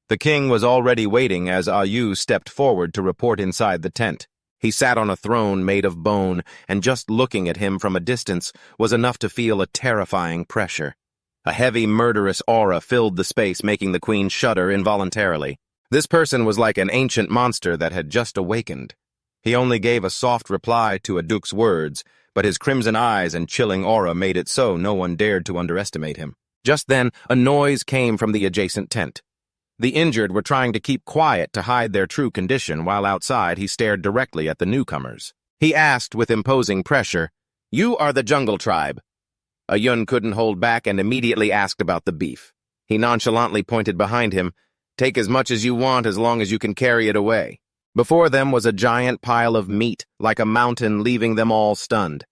The king was already waiting as Ayu stepped forward to report inside the tent. He sat on a throne made of bone, and just looking at him from a distance was enough to feel a terrifying pressure. A heavy, murderous aura filled the space, making the queen shudder involuntarily. This person was like an ancient monster that had just awakened. He only gave a soft reply to Aduk's words, but his crimson eyes and chilling aura made it so no one dared to underestimate him. Just then, a noise came from the adjacent tent. The injured were trying to keep quiet to hide their true condition, while outside he stared directly at the newcomers. He asked with imposing pressure, "You are the jungle tribe." Ayun couldn't hold back and immediately asked about the beef. He nonchalantly pointed behind him, "Take as much as you want as long as you can carry it away." Before them was a giant pile of meat, like a mountain, leaving them all stunned.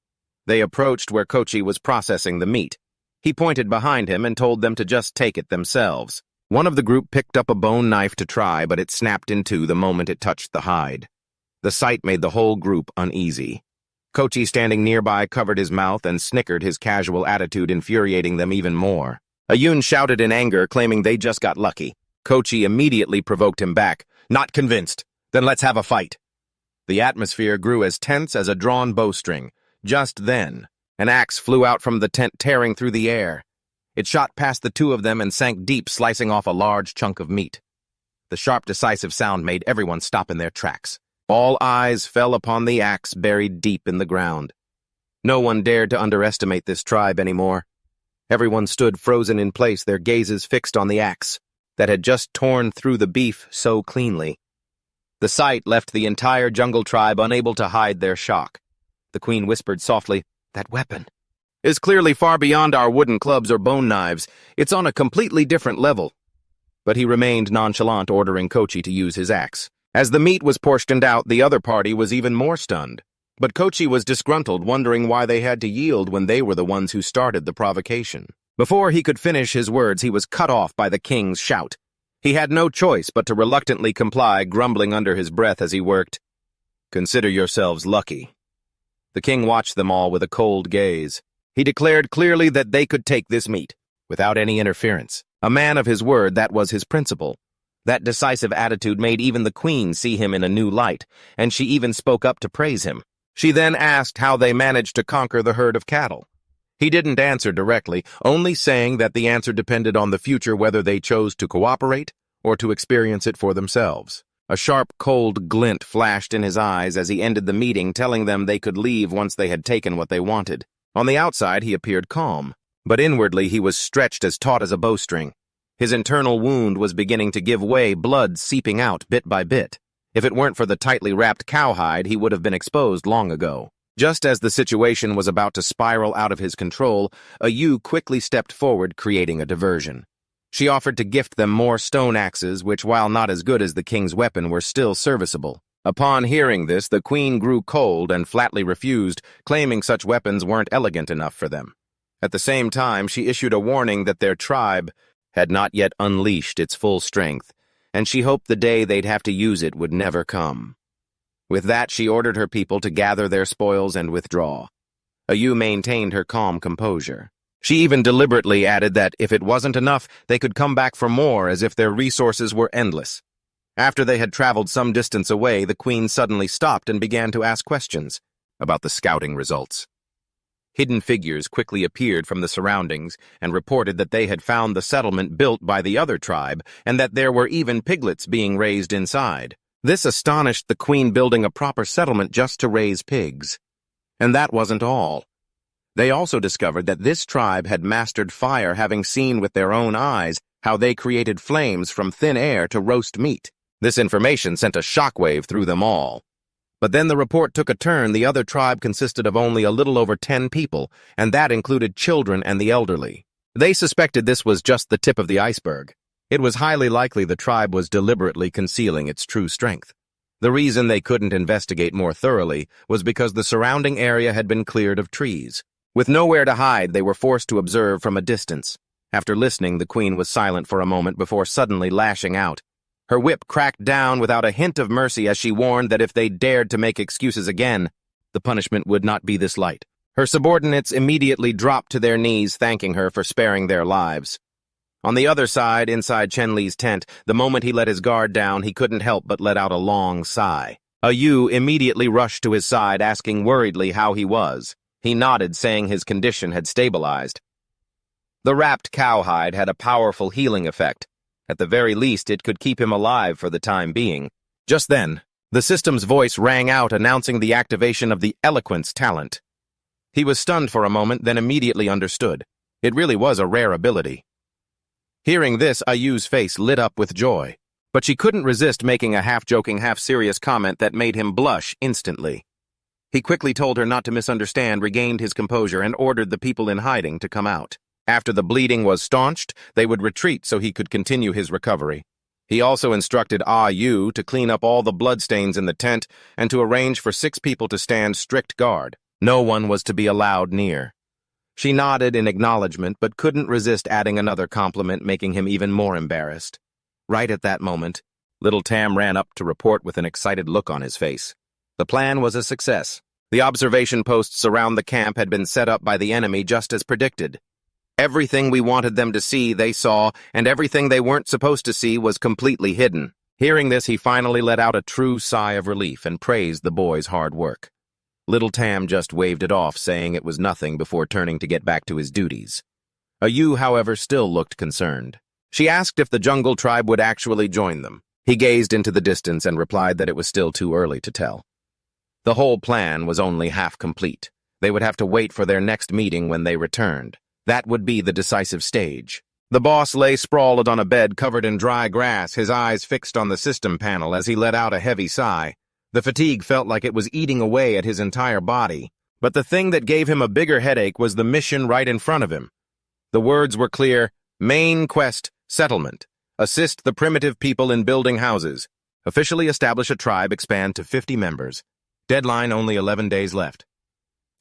They approached where Kochi was processing the meat. He pointed behind him and told them to just take it themselves. One of the group picked up a bone knife to try, but it snapped in two the moment it touched the hide. The sight made the whole group uneasy. Kochi, standing nearby, covered his mouth and snickered, his casual attitude infuriating them even more. Ayun shouted in anger, claiming they just got lucky. Kochi immediately provoked him back. "Not convinced. Then let's have a fight." The atmosphere grew as tense as a drawn bowstring. Just then, an axe flew out from the tent, tearing through the air. It shot past the two of them and sank deep, slicing off a large chunk of meat. The sharp, decisive sound made everyone stop in their tracks. All eyes fell upon the axe buried deep in the ground. No one dared to underestimate this tribe anymore. Everyone stood frozen in place, their gazes fixed on the axe. that had just torn through the beef so cleanly. The sight left the entire jungle tribe unable to hide their shock. The queen whispered softly, "That weapon is clearly far beyond our wooden clubs or bone knives. It's on a completely different level." But he remained nonchalant, ordering Kochi to use his axe. As the meat was portioned out, the other party was even more stunned. But Kochi was disgruntled, wondering why they had to yield when they were the ones who started the provocation. Before he could finish his words, he was cut off by the king's shout. He had no choice but to reluctantly comply, grumbling under his breath as he worked. "Consider yourselves lucky." The king watched them all with a cold gaze. He declared clearly that they could take this meat, without any interference. A man of his word, that was his principle. That decisive attitude made even the queen see him in a new light, and she even spoke up to praise him. She then asked how they managed to conquer the herd of cattle. He didn't answer directly, only saying that the answer depended on the future, whether they chose to cooperate or to experience it for themselves. A sharp, cold glint flashed in his eyes as he ended the meeting, telling them they could leave once they had taken what they wanted. On the outside, he appeared calm, but inwardly he was stretched as taut as a bowstring. His internal wound was beginning to give way, blood seeping out bit by bit. If it weren't for the tightly wrapped cowhide, he would have been exposed long ago. Just as the situation was about to spiral out of his control, a ewe quickly stepped forward, creating a diversion. She offered to gift them more stone axes, which, while not as good as the king's weapon, were still serviceable. Upon hearing this, the queen grew cold and flatly refused, claiming such weapons weren't elegant enough for them. At the same time, she issued a warning that their tribe had not yet unleashed its full strength, and she hoped the day they'd have to use it would never come. With that, she ordered her people to gather their spoils and withdraw. Ayu maintained her calm composure. She even deliberately added that if it wasn't enough, they could come back for more, as if their resources were endless. After they had traveled some distance away, the queen suddenly stopped and began to ask questions about the scouting results. Hidden figures quickly appeared from the surroundings and reported that they had found the settlement built by the other tribe and that there were even piglets being raised inside. This astonished the queen, building a proper settlement just to raise pigs. And that wasn't all. They also discovered that this tribe had mastered fire, having seen with their own eyes how they created flames from thin air to roast meat. This information sent a shockwave through them all. But then the report took a turn. The other tribe consisted of only a little over 10 people, and that included children and the elderly. They suspected this was just the tip of the iceberg. It was highly likely the tribe was deliberately concealing its true strength. The reason they couldn't investigate more thoroughly was because the surrounding area had been cleared of trees. With nowhere to hide, they were forced to observe from a distance. After listening, the queen was silent for a moment before suddenly lashing out. Her whip cracked down without a hint of mercy as she warned that if they dared to make excuses again, the punishment would not be this light. Her subordinates immediately dropped to their knees, thanking her for sparing their lives. On the other side, inside Chen Li's tent, the moment he let his guard down, he couldn't help but let out a long sigh. Ayu immediately rushed to his side, asking worriedly how he was. He nodded, saying his condition had stabilized. The wrapped cowhide had a powerful healing effect. At the very least, it could keep him alive for the time being. Just then, the system's voice rang out, announcing the activation of the eloquence talent. He was stunned for a moment, then immediately understood. It really was a rare ability. Hearing this, Ayu's face lit up with joy, but she couldn't resist making a half-joking, half-serious comment that made him blush instantly. He quickly told her not to misunderstand, regained his composure, and ordered the people in hiding to come out. After the bleeding was staunched, they would retreat so he could continue his recovery. He also instructed Ayu to clean up all the bloodstains in the tent and to arrange for 6 people to stand strict guard. No one was to be allowed near. She nodded in acknowledgement, but couldn't resist adding another compliment, making him even more embarrassed. Right at that moment, little Tam ran up to report with an excited look on his face. The plan was a success. The observation posts around the camp had been set up by the enemy just as predicted. Everything we wanted them to see, they saw, and everything they weren't supposed to see was completely hidden. Hearing this, he finally let out a true sigh of relief and praised the boys' hard work. Little Tam just waved it off, saying it was nothing before turning to get back to his duties. Ayu, however, still looked concerned. She asked if the jungle tribe would actually join them. He gazed into the distance and replied that it was still too early to tell. The whole plan was only half complete. They would have to wait for their next meeting when they returned. That would be the decisive stage. The boss lay sprawled on a bed covered in dry grass, his eyes fixed on the system panel as he let out a heavy sigh. The fatigue felt like it was eating away at his entire body. But the thing that gave him a bigger headache was the mission right in front of him. The words were clear: Main quest, settlement. Assist the primitive people in building houses. Officially establish a tribe, expand to 50 members. Deadline only 11 days left.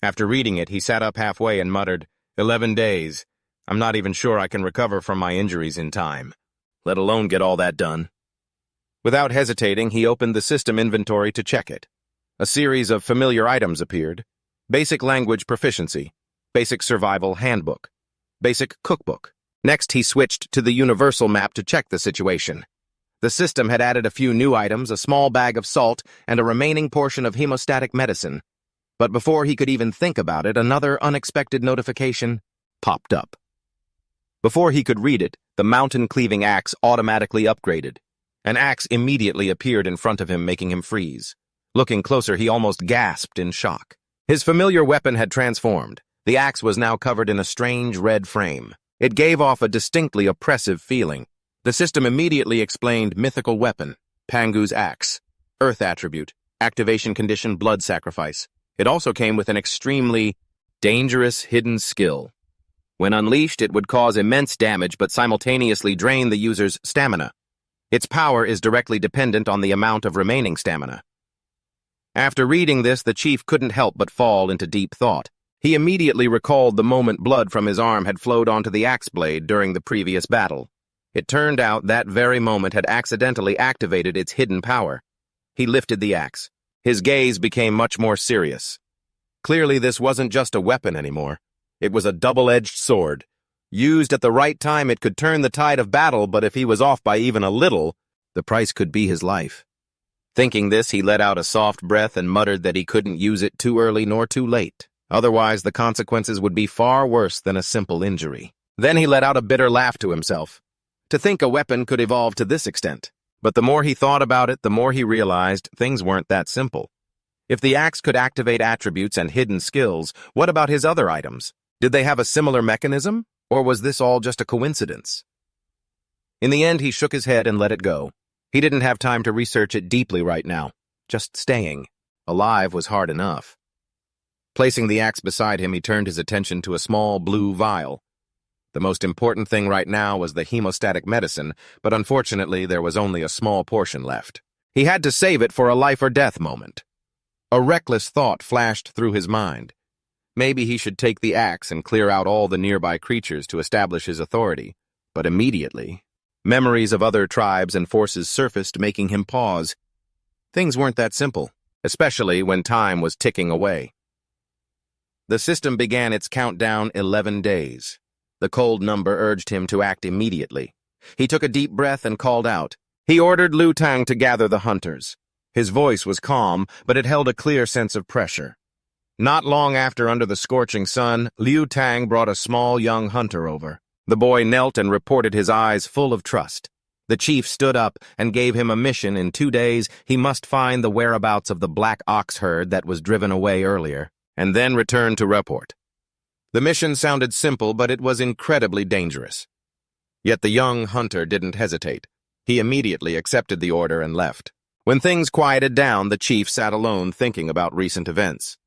After reading it, he sat up halfway and muttered, 11 days. I'm not even sure I can recover from my injuries in time, let alone get all that done. Without hesitating, he opened the system inventory to check it. A series of familiar items appeared. Basic language proficiency, basic survival handbook, basic cookbook. Next, he switched to the universal map to check the situation. The system had added a few new items, a small bag of salt, and a remaining portion of hemostatic medicine. But before he could even think about it, another unexpected notification popped up. Before he could read it, the mountain-cleaving axe automatically upgraded. An axe immediately appeared in front of him, making him freeze. Looking closer, he almost gasped in shock. His familiar weapon had transformed. The axe was now covered in a strange red frame. It gave off a distinctly oppressive feeling. The system immediately explained mythical weapon, Pangu's axe, earth attribute, activation condition, blood sacrifice. It also came with an extremely dangerous hidden skill. When unleashed, it would cause immense damage but simultaneously drain the user's stamina. Its power is directly dependent on the amount of remaining stamina. After reading this, the chief couldn't help but fall into deep thought. He immediately recalled the moment blood from his arm had flowed onto the axe blade during the previous battle. It turned out that very moment had accidentally activated its hidden power. He lifted the axe. His gaze became much more serious. Clearly, this wasn't just a weapon anymore. It was a double-edged sword. Used at the right time, it could turn the tide of battle, but if he was off by even a little, the price could be his life. Thinking this, he let out a soft breath and muttered that he couldn't use it too early nor too late. Otherwise, the consequences would be far worse than a simple injury. Then he let out a bitter laugh to himself. To think a weapon could evolve to this extent. But the more he thought about it, the more he realized things weren't that simple. If the axe could activate attributes and hidden skills, what about his other items? Did they have a similar mechanism, or was this all just a coincidence? In the end, he shook his head and let it go. He didn't have time to research it deeply right now. Just staying alive was hard enough. Placing the axe beside him, he turned his attention to a small blue vial. The most important thing right now was the hemostatic medicine, but unfortunately there was only a small portion left. He had to save it for a life-or-death moment. A reckless thought flashed through his mind. Maybe he should take the axe and clear out all the nearby creatures to establish his authority. But immediately, memories of other tribes and forces surfaced, making him pause. Things weren't that simple, especially when time was ticking away. The system began its countdown 11 days. The cold number urged him to act immediately. He took a deep breath and called out. He ordered Liu Tang to gather the hunters. His voice was calm, but it held a clear sense of pressure. Not long after, under the scorching sun, Liu Tang brought a small young hunter over. The boy knelt and reported, his eyes full of trust. The chief stood up and gave him a mission. In 2 days, he must find the whereabouts of the black ox herd that was driven away earlier, and then return to report. The mission sounded simple, but it was incredibly dangerous. Yet the young hunter didn't hesitate. He immediately accepted the order and left. When things quieted down, the chief sat alone thinking about recent events.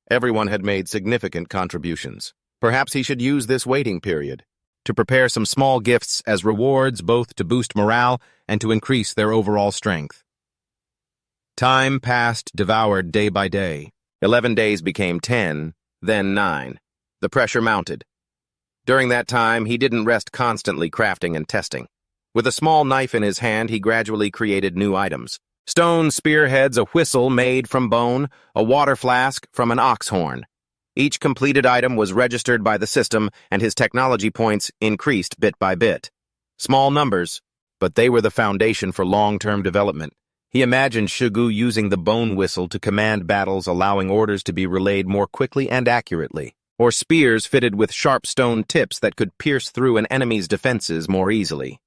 Everyone had made significant contributions. Perhaps he should use this waiting period to prepare some small gifts as rewards, both to boost morale and to increase their overall strength. Time passed, devoured day by day. 11 days became 10, then 9. The pressure mounted. During that time, he didn't rest, constantly crafting and testing. With a small knife in his hand, he gradually created new items. Stone spearheads, a whistle made from bone, a water flask from an ox horn. Each completed item was registered by the system, and his technology points increased bit by bit. Small numbers, but they were the foundation for long-term development. He imagined Shugu using the bone whistle to command battles, allowing orders to be relayed more quickly and accurately, or spears fitted with sharp stone tips that could pierce through an enemy's defenses more easily.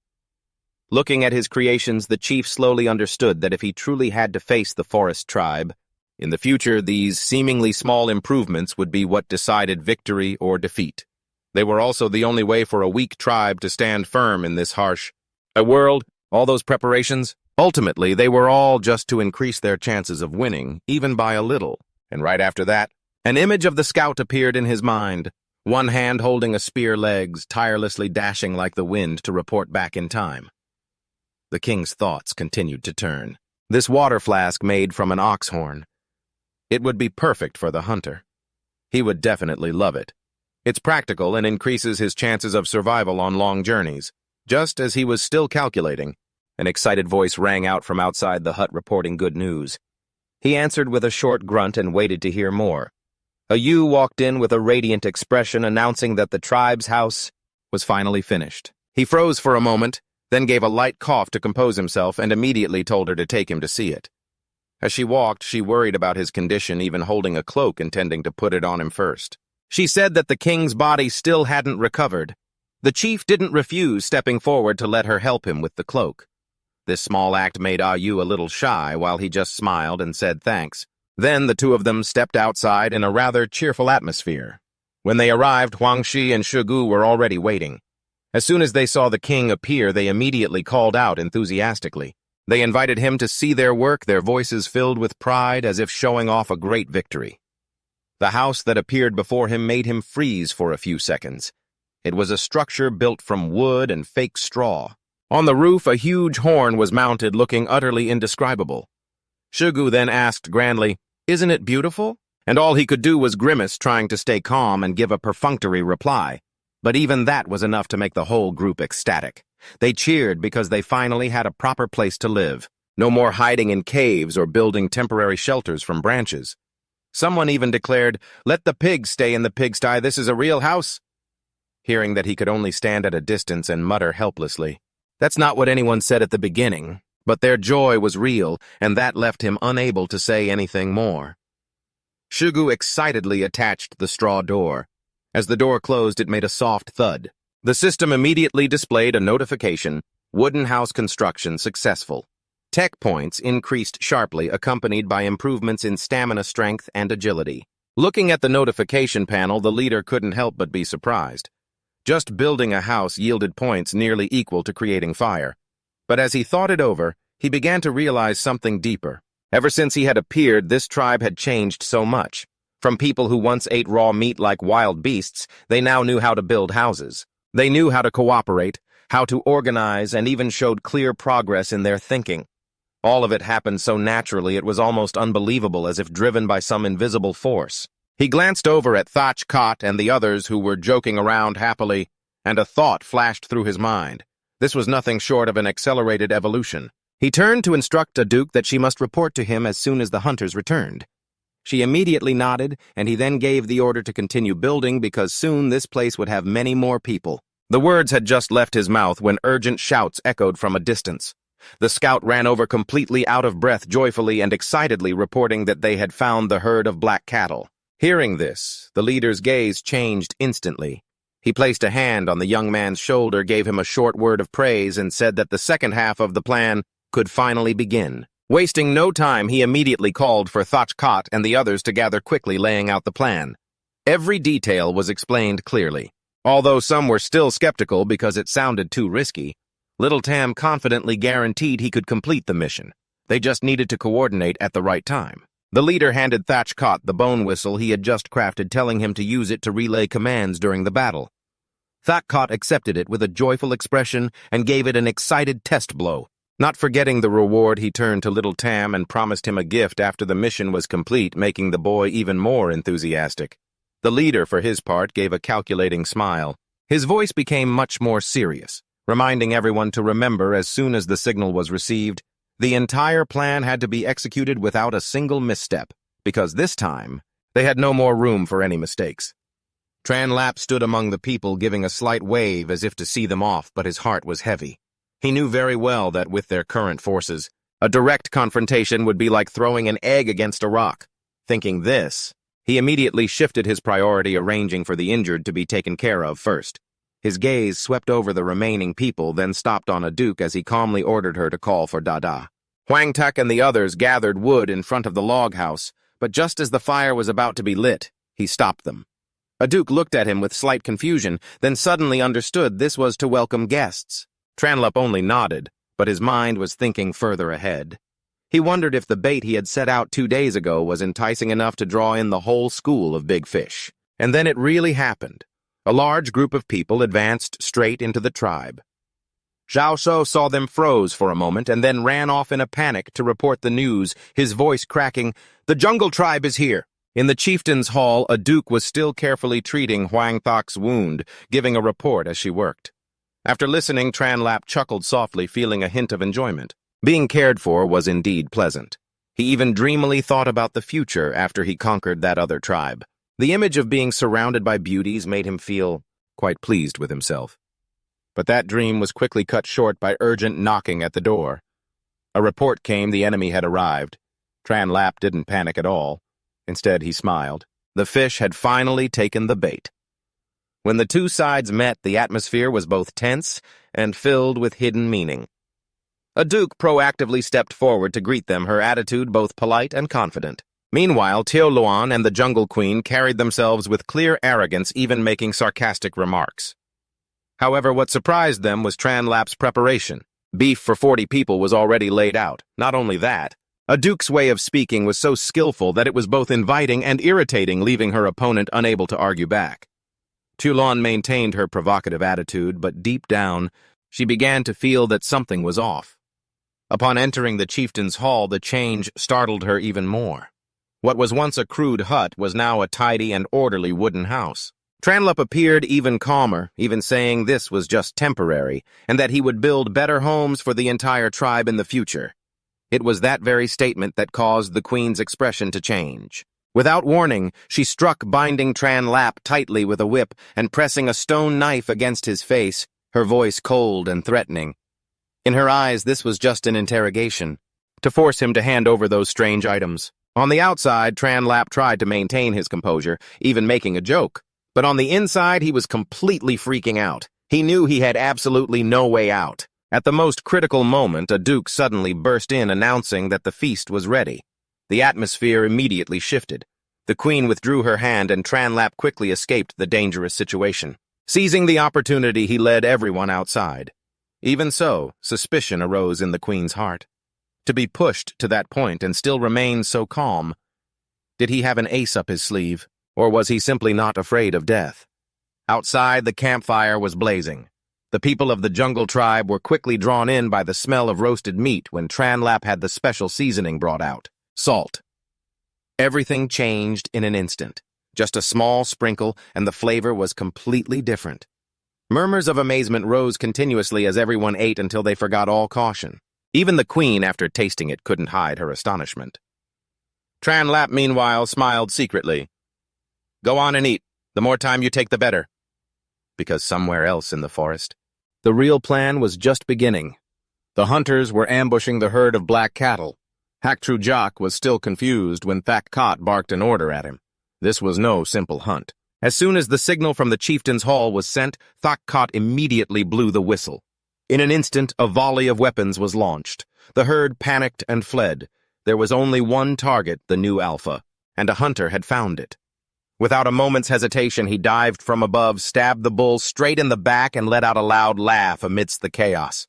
Looking at his creations, the chief slowly understood that if he truly had to face the forest tribe, in the future these seemingly small improvements would be what decided victory or defeat. They were also the only way for a weak tribe to stand firm in this harsh world. All those preparations, ultimately, they were all just to increase their chances of winning, even by a little. And right after that, an image of the scout appeared in his mind, one hand holding a spear, legs tirelessly dashing like the wind to report back in time. The king's thoughts continued to turn. This water flask made from an ox horn. It would be perfect for the hunter. He would definitely love it. It's practical and increases his chances of survival on long journeys. Just as he was still calculating, an excited voice rang out from outside the hut reporting good news. He answered with a short grunt and waited to hear more. A ewe walked in with a radiant expression announcing that the tribe's house was finally finished. He froze for a moment, then gave a light cough to compose himself and immediately told her to take him to see it. As she walked, she worried about his condition, even holding a cloak intending to put it on him first. She said that the king's body still hadn't recovered. The chief didn't refuse stepping forward to let her help him with the cloak. This small act made Yu a little shy while he just smiled and said thanks. Then the two of them stepped outside in a rather cheerful atmosphere. When they arrived, Huangshi and Shugu were already waiting. As soon as they saw the king appear, they immediately called out enthusiastically. They invited him to see their work, their voices filled with pride as if showing off a great victory. The house that appeared before him made him freeze for a few seconds. It was a structure built from wood and fake straw. On the roof, a huge horn was mounted, looking utterly indescribable. Shugu then asked grandly, "Isn't it beautiful?" And all he could do was grimace, trying to stay calm and give a perfunctory reply. But even that was enough to make the whole group ecstatic. They cheered because they finally had a proper place to live. No more hiding in caves or building temporary shelters from branches. Someone even declared, "Let the pigs stay in the pigsty, this is a real house." Hearing that he could only stand at a distance and mutter helplessly. That's not what anyone said at the beginning, but their joy was real, and that left him unable to say anything more. Shugu excitedly attached the straw door. As the door closed, it made a soft thud. The system immediately displayed a notification, "Wooden house construction successful." Tech points increased sharply, accompanied by improvements in stamina, strength, and agility. Looking at the notification panel, the leader couldn't help but be surprised. Just building a house yielded points nearly equal to creating fire. But as he thought it over, he began to realize something deeper. Ever since he had appeared, this tribe had changed so much. From people who once ate raw meat like wild beasts, they now knew how to build houses. They knew how to cooperate, how to organize, and even showed clear progress in their thinking. All of it happened so naturally it was almost unbelievable, as if driven by some invisible force. He glanced over at Thach Kot and the others who were joking around happily, and a thought flashed through his mind. This was nothing short of an accelerated evolution. He turned to instruct Aduk that she must report to him as soon as the hunters returned. She immediately nodded, and he then gave the order to continue building because soon this place would have many more people. The words had just left his mouth when urgent shouts echoed from a distance. The scout ran over completely out of breath, joyfully and excitedly reporting that they had found the herd of black cattle. Hearing this, the leader's gaze changed instantly. He placed a hand on the young man's shoulder, gave him a short word of praise, and said that the second half of the plan could finally begin. Wasting no time, he immediately called for Thach Kot and the others to gather quickly, laying out the plan. Every detail was explained clearly. Although some were still skeptical because it sounded too risky, Little Tam confidently guaranteed he could complete the mission. They just needed to coordinate at the right time. The leader handed Thach Kot the bone whistle he had just crafted, telling him to use it to relay commands during the battle. Thach Kot accepted it with a joyful expression and gave it an excited test blow. Not forgetting the reward, he turned to Little Tam and promised him a gift after the mission was complete, making the boy even more enthusiastic. The leader, for his part, gave a calculating smile. His voice became much more serious, reminding everyone to remember as soon as the signal was received, the entire plan had to be executed without a single misstep, because this time, they had no more room for any mistakes. Tran Lap stood among the people, giving a slight wave as if to see them off, but his heart was heavy. He knew very well that with their current forces, a direct confrontation would be like throwing an egg against a rock. Thinking this, he immediately shifted his priority, arranging for the injured to be taken care of first. His gaze swept over the remaining people, then stopped on Aduk as he calmly ordered her to call for Dada. Huang Tak and the others gathered wood in front of the log house, but just as the fire was about to be lit, he stopped them. A duke looked at him with slight confusion, then suddenly understood this was to welcome guests. Tranlap only nodded, but his mind was thinking further ahead. He wondered if the bait he had set out 2 days ago was enticing enough to draw in the whole school of big fish. And then it really happened. A large group of people advanced straight into the tribe. Zhao Shou saw them froze for a moment and then ran off in a panic to report the news, his voice cracking, "The jungle tribe is here!" In the chieftain's hall, a duke was still carefully treating Huang Thok's wound, giving a report as she worked. After listening, Tranlap chuckled softly, feeling a hint of enjoyment. Being cared for was indeed pleasant. He even dreamily thought about the future after he conquered that other tribe. The image of being surrounded by beauties made him feel quite pleased with himself. But that dream was quickly cut short by urgent knocking at the door. A report came the enemy had arrived. Tranlap didn't panic at all. Instead, he smiled. The fish had finally taken the bait. When the two sides met, the atmosphere was both tense and filled with hidden meaning. A duke proactively stepped forward to greet them, her attitude both polite and confident. Meanwhile, Tio Luan and the Jungle Queen carried themselves with clear arrogance, even making sarcastic remarks. However, what surprised them was Tranlap's preparation. Beef for 40 people was already laid out. Not only that, a duke's way of speaking was so skillful that it was both inviting and irritating, leaving her opponent unable to argue back. Tulon maintained her provocative attitude, but deep down, she began to feel that something was off. Upon entering the chieftain's hall, the change startled her even more. What was once a crude hut was now a tidy and orderly wooden house. Tranlap appeared even calmer, even saying this was just temporary, and that he would build better homes for the entire tribe in the future. It was that very statement that caused the queen's expression to change. Without warning, she struck, binding Tranlap tightly with a whip and pressing a stone knife against his face, her voice cold and threatening. In her eyes, this was just an interrogation, to force him to hand over those strange items. On the outside, Tranlap tried to maintain his composure, even making a joke. But on the inside, he was completely freaking out. He knew he had absolutely no way out. At the most critical moment, a duke suddenly burst in, announcing that the feast was ready. The atmosphere immediately shifted. The queen withdrew her hand, and Tranlap quickly escaped the dangerous situation. Seizing the opportunity, he led everyone outside. Even so, suspicion arose in the queen's heart. To be pushed to that point and still remain so calm. Did he have an ace up his sleeve, or was he simply not afraid of death? Outside, the campfire was blazing. The people of the jungle tribe were quickly drawn in by the smell of roasted meat when Tranlap had the special seasoning brought out, salt. Everything changed in an instant. Just a small sprinkle, and the flavor was completely different. Murmurs of amazement rose continuously as everyone ate until they forgot all caution. Even the queen, after tasting it, couldn't hide her astonishment. Tranlap, meanwhile, smiled secretly. "Go on and eat. The more time you take, the better." Because somewhere else in the forest, the real plan was just beginning. The hunters were ambushing the herd of black cattle. Haktru Jock was still confused when Thak Kot barked an order at him. This was no simple hunt. As soon as the signal from the chieftain's hall was sent, Thak Kot immediately blew the whistle. In an instant, a volley of weapons was launched. The herd panicked and fled. There was only one target, the new alpha, and a hunter had found it. Without a moment's hesitation, he dived from above, stabbed the bull straight in the back, and let out a loud laugh amidst the chaos.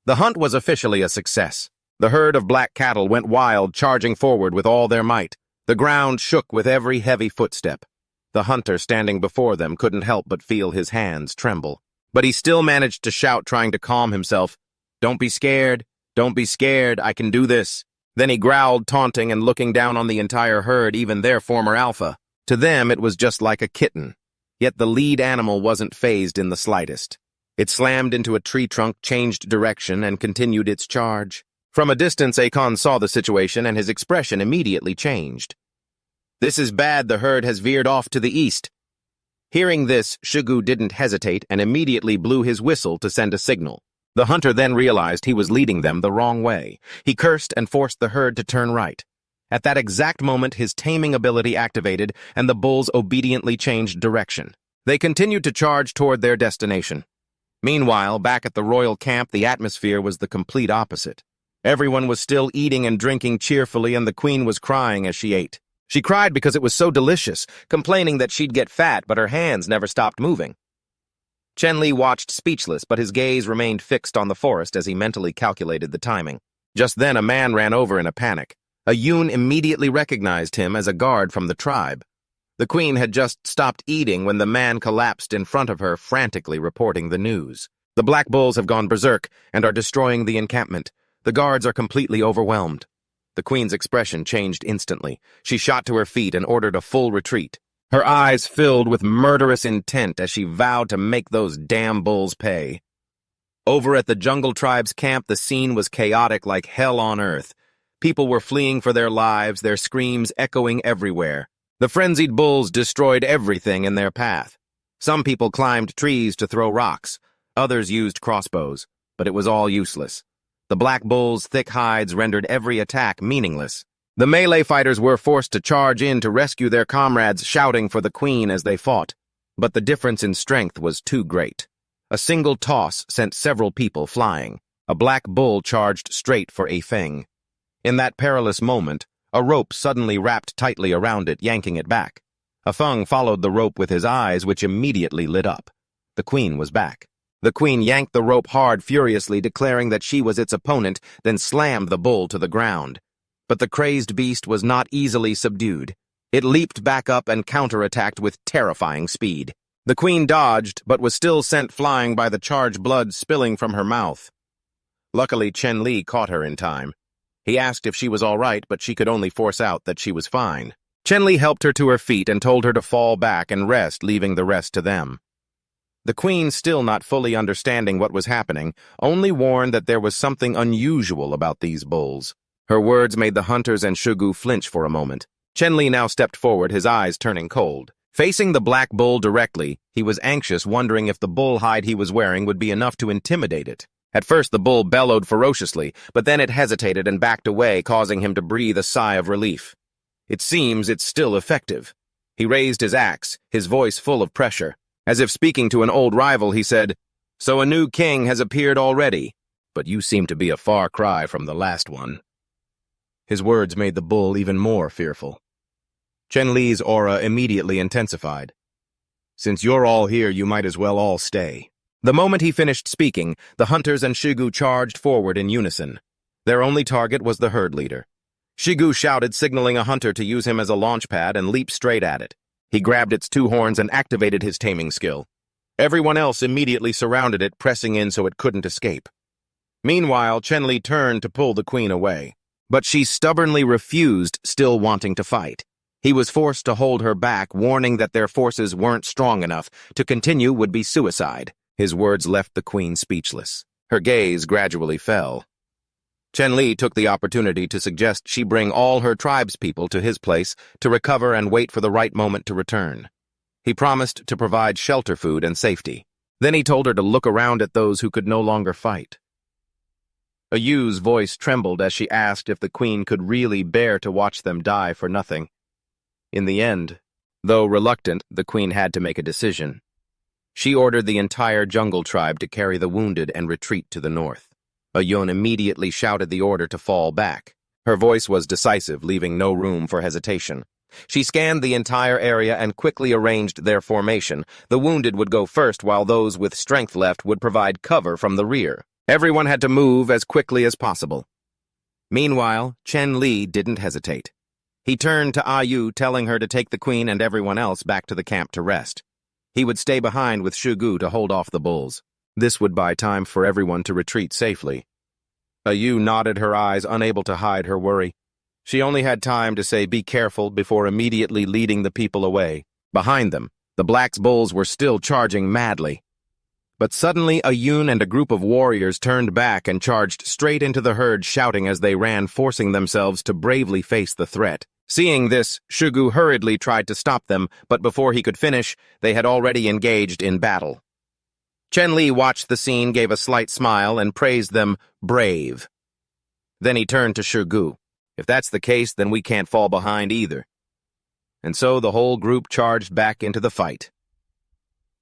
The hunt was officially a success. The herd of black cattle went wild, charging forward with all their might. The ground shook with every heavy footstep. The hunter standing before them couldn't help but feel his hands tremble. But he still managed to shout, trying to calm himself, "Don't be scared. Don't be scared. I can do this." Then he growled, taunting and looking down on the entire herd, even their former alpha. To them, it was just like a kitten. Yet the lead animal wasn't fazed in the slightest. It slammed into a tree trunk, changed direction, and continued its charge. From a distance, Akon saw the situation, and his expression immediately changed. "This is bad. The herd has veered off to the east." Hearing this, Shugu didn't hesitate and immediately blew his whistle to send a signal. The hunter then realized he was leading them the wrong way. He cursed and forced the herd to turn right. At that exact moment, his taming ability activated, and the bulls obediently changed direction. They continued to charge toward their destination. Meanwhile, back at the royal camp, the atmosphere was the complete opposite. Everyone was still eating and drinking cheerfully, and the queen was crying as she ate. She cried because it was so delicious, complaining that she'd get fat, but her hands never stopped moving. Chen Li watched speechless, but his gaze remained fixed on the forest as he mentally calculated the timing. Just then, a man ran over in a panic. A Yun immediately recognized him as a guard from the tribe. The queen had just stopped eating when the man collapsed in front of her, frantically reporting the news. The black bulls have gone berserk and are destroying the encampment. The guards are completely overwhelmed. The queen's expression changed instantly. She shot to her feet and ordered a full retreat. Her eyes filled with murderous intent as she vowed to make those damn bulls pay. Over at the jungle tribe's camp, the scene was chaotic like hell on earth. People were fleeing for their lives, their screams echoing everywhere. The frenzied bulls destroyed everything in their path. Some people climbed trees to throw rocks. Others used crossbows, but it was all useless. The black bulls' thick hides rendered every attack meaningless. The melee fighters were forced to charge in to rescue their comrades, shouting for the queen as they fought. But the difference in strength was too great. A single toss sent several people flying. A black bull charged straight for a Feng. In that perilous moment, a rope suddenly wrapped tightly around it, yanking it back. A Feng followed the rope with his eyes, which immediately lit up. The queen was back. The queen yanked the rope hard, furiously, declaring that she was its opponent, then slammed the bull to the ground. But the crazed beast was not easily subdued. It leaped back up and counterattacked with terrifying speed. The queen dodged, but was still sent flying by the charged blood spilling from her mouth. Luckily, Chen Li caught her in time. He asked if she was all right, but she could only force out that she was fine. Chen Li helped her to her feet and told her to fall back and rest, leaving the rest to them. The queen, still not fully understanding what was happening, only warned that there was something unusual about these bulls. Her words made the hunters and Shugu flinch for a moment. Chen Li now stepped forward, his eyes turning cold. Facing the black bull directly, he was anxious, wondering if the bull hide he was wearing would be enough to intimidate it. At first, the bull bellowed ferociously, but then it hesitated and backed away, causing him to breathe a sigh of relief. It seems it's still effective. He raised his axe, his voice full of pressure. As if speaking to an old rival, he said, "So a new king has appeared already, but you seem to be a far cry from the last one." His words made the bull even more fearful. Chen Li's aura immediately intensified. "Since you're all here, you might as well all stay." The moment he finished speaking, the hunters and Shigu charged forward in unison. Their only target was the herd leader. Shigu shouted, signaling a hunter to use him as a launch pad, and leaped straight at it. He grabbed its two horns and activated his taming skill. Everyone else immediately surrounded it, pressing in so it couldn't escape. Meanwhile, Chen Li turned to pull the queen away, but she stubbornly refused, still wanting to fight. He was forced to hold her back, warning that their forces weren't strong enough. To continue would be suicide. His words left the queen speechless. Her gaze gradually fell. Chen Li took the opportunity to suggest she bring all her tribespeople to his place to recover and wait for the right moment to return. He promised to provide shelter, food, and safety. Then he told her to look around at those who could no longer fight. Ayu's voice trembled as she asked if the queen could really bear to watch them die for nothing. In the end, though reluctant, the queen had to make a decision. She ordered the entire jungle tribe to carry the wounded and retreat to the north. Ayun immediately shouted the order to fall back. Her voice was decisive, leaving no room for hesitation. She scanned the entire area and quickly arranged their formation. The wounded would go first, while those with strength left would provide cover from the rear. Everyone had to move as quickly as possible. Meanwhile, Chen Li didn't hesitate. He turned to Ayu, telling her to take the queen and everyone else back to the camp to rest. He would stay behind with Shugu to hold off the bulls. This would buy time for everyone to retreat safely. Ayu nodded her eyes, unable to hide her worry. She only had time to say, "Be careful," before immediately leading the people away. Behind them, the black bulls were still charging madly. But suddenly, Ayun and a group of warriors turned back and charged straight into the herd, shouting as they ran, forcing themselves to bravely face the threat. Seeing this, Shugu hurriedly tried to stop them, but before he could finish, they had already engaged in battle. Chen Li watched the scene, gave a slight smile, and praised them brave. Then he turned to Shugu. "If that's the case, then we can't fall behind either." And so the whole group charged back into the fight.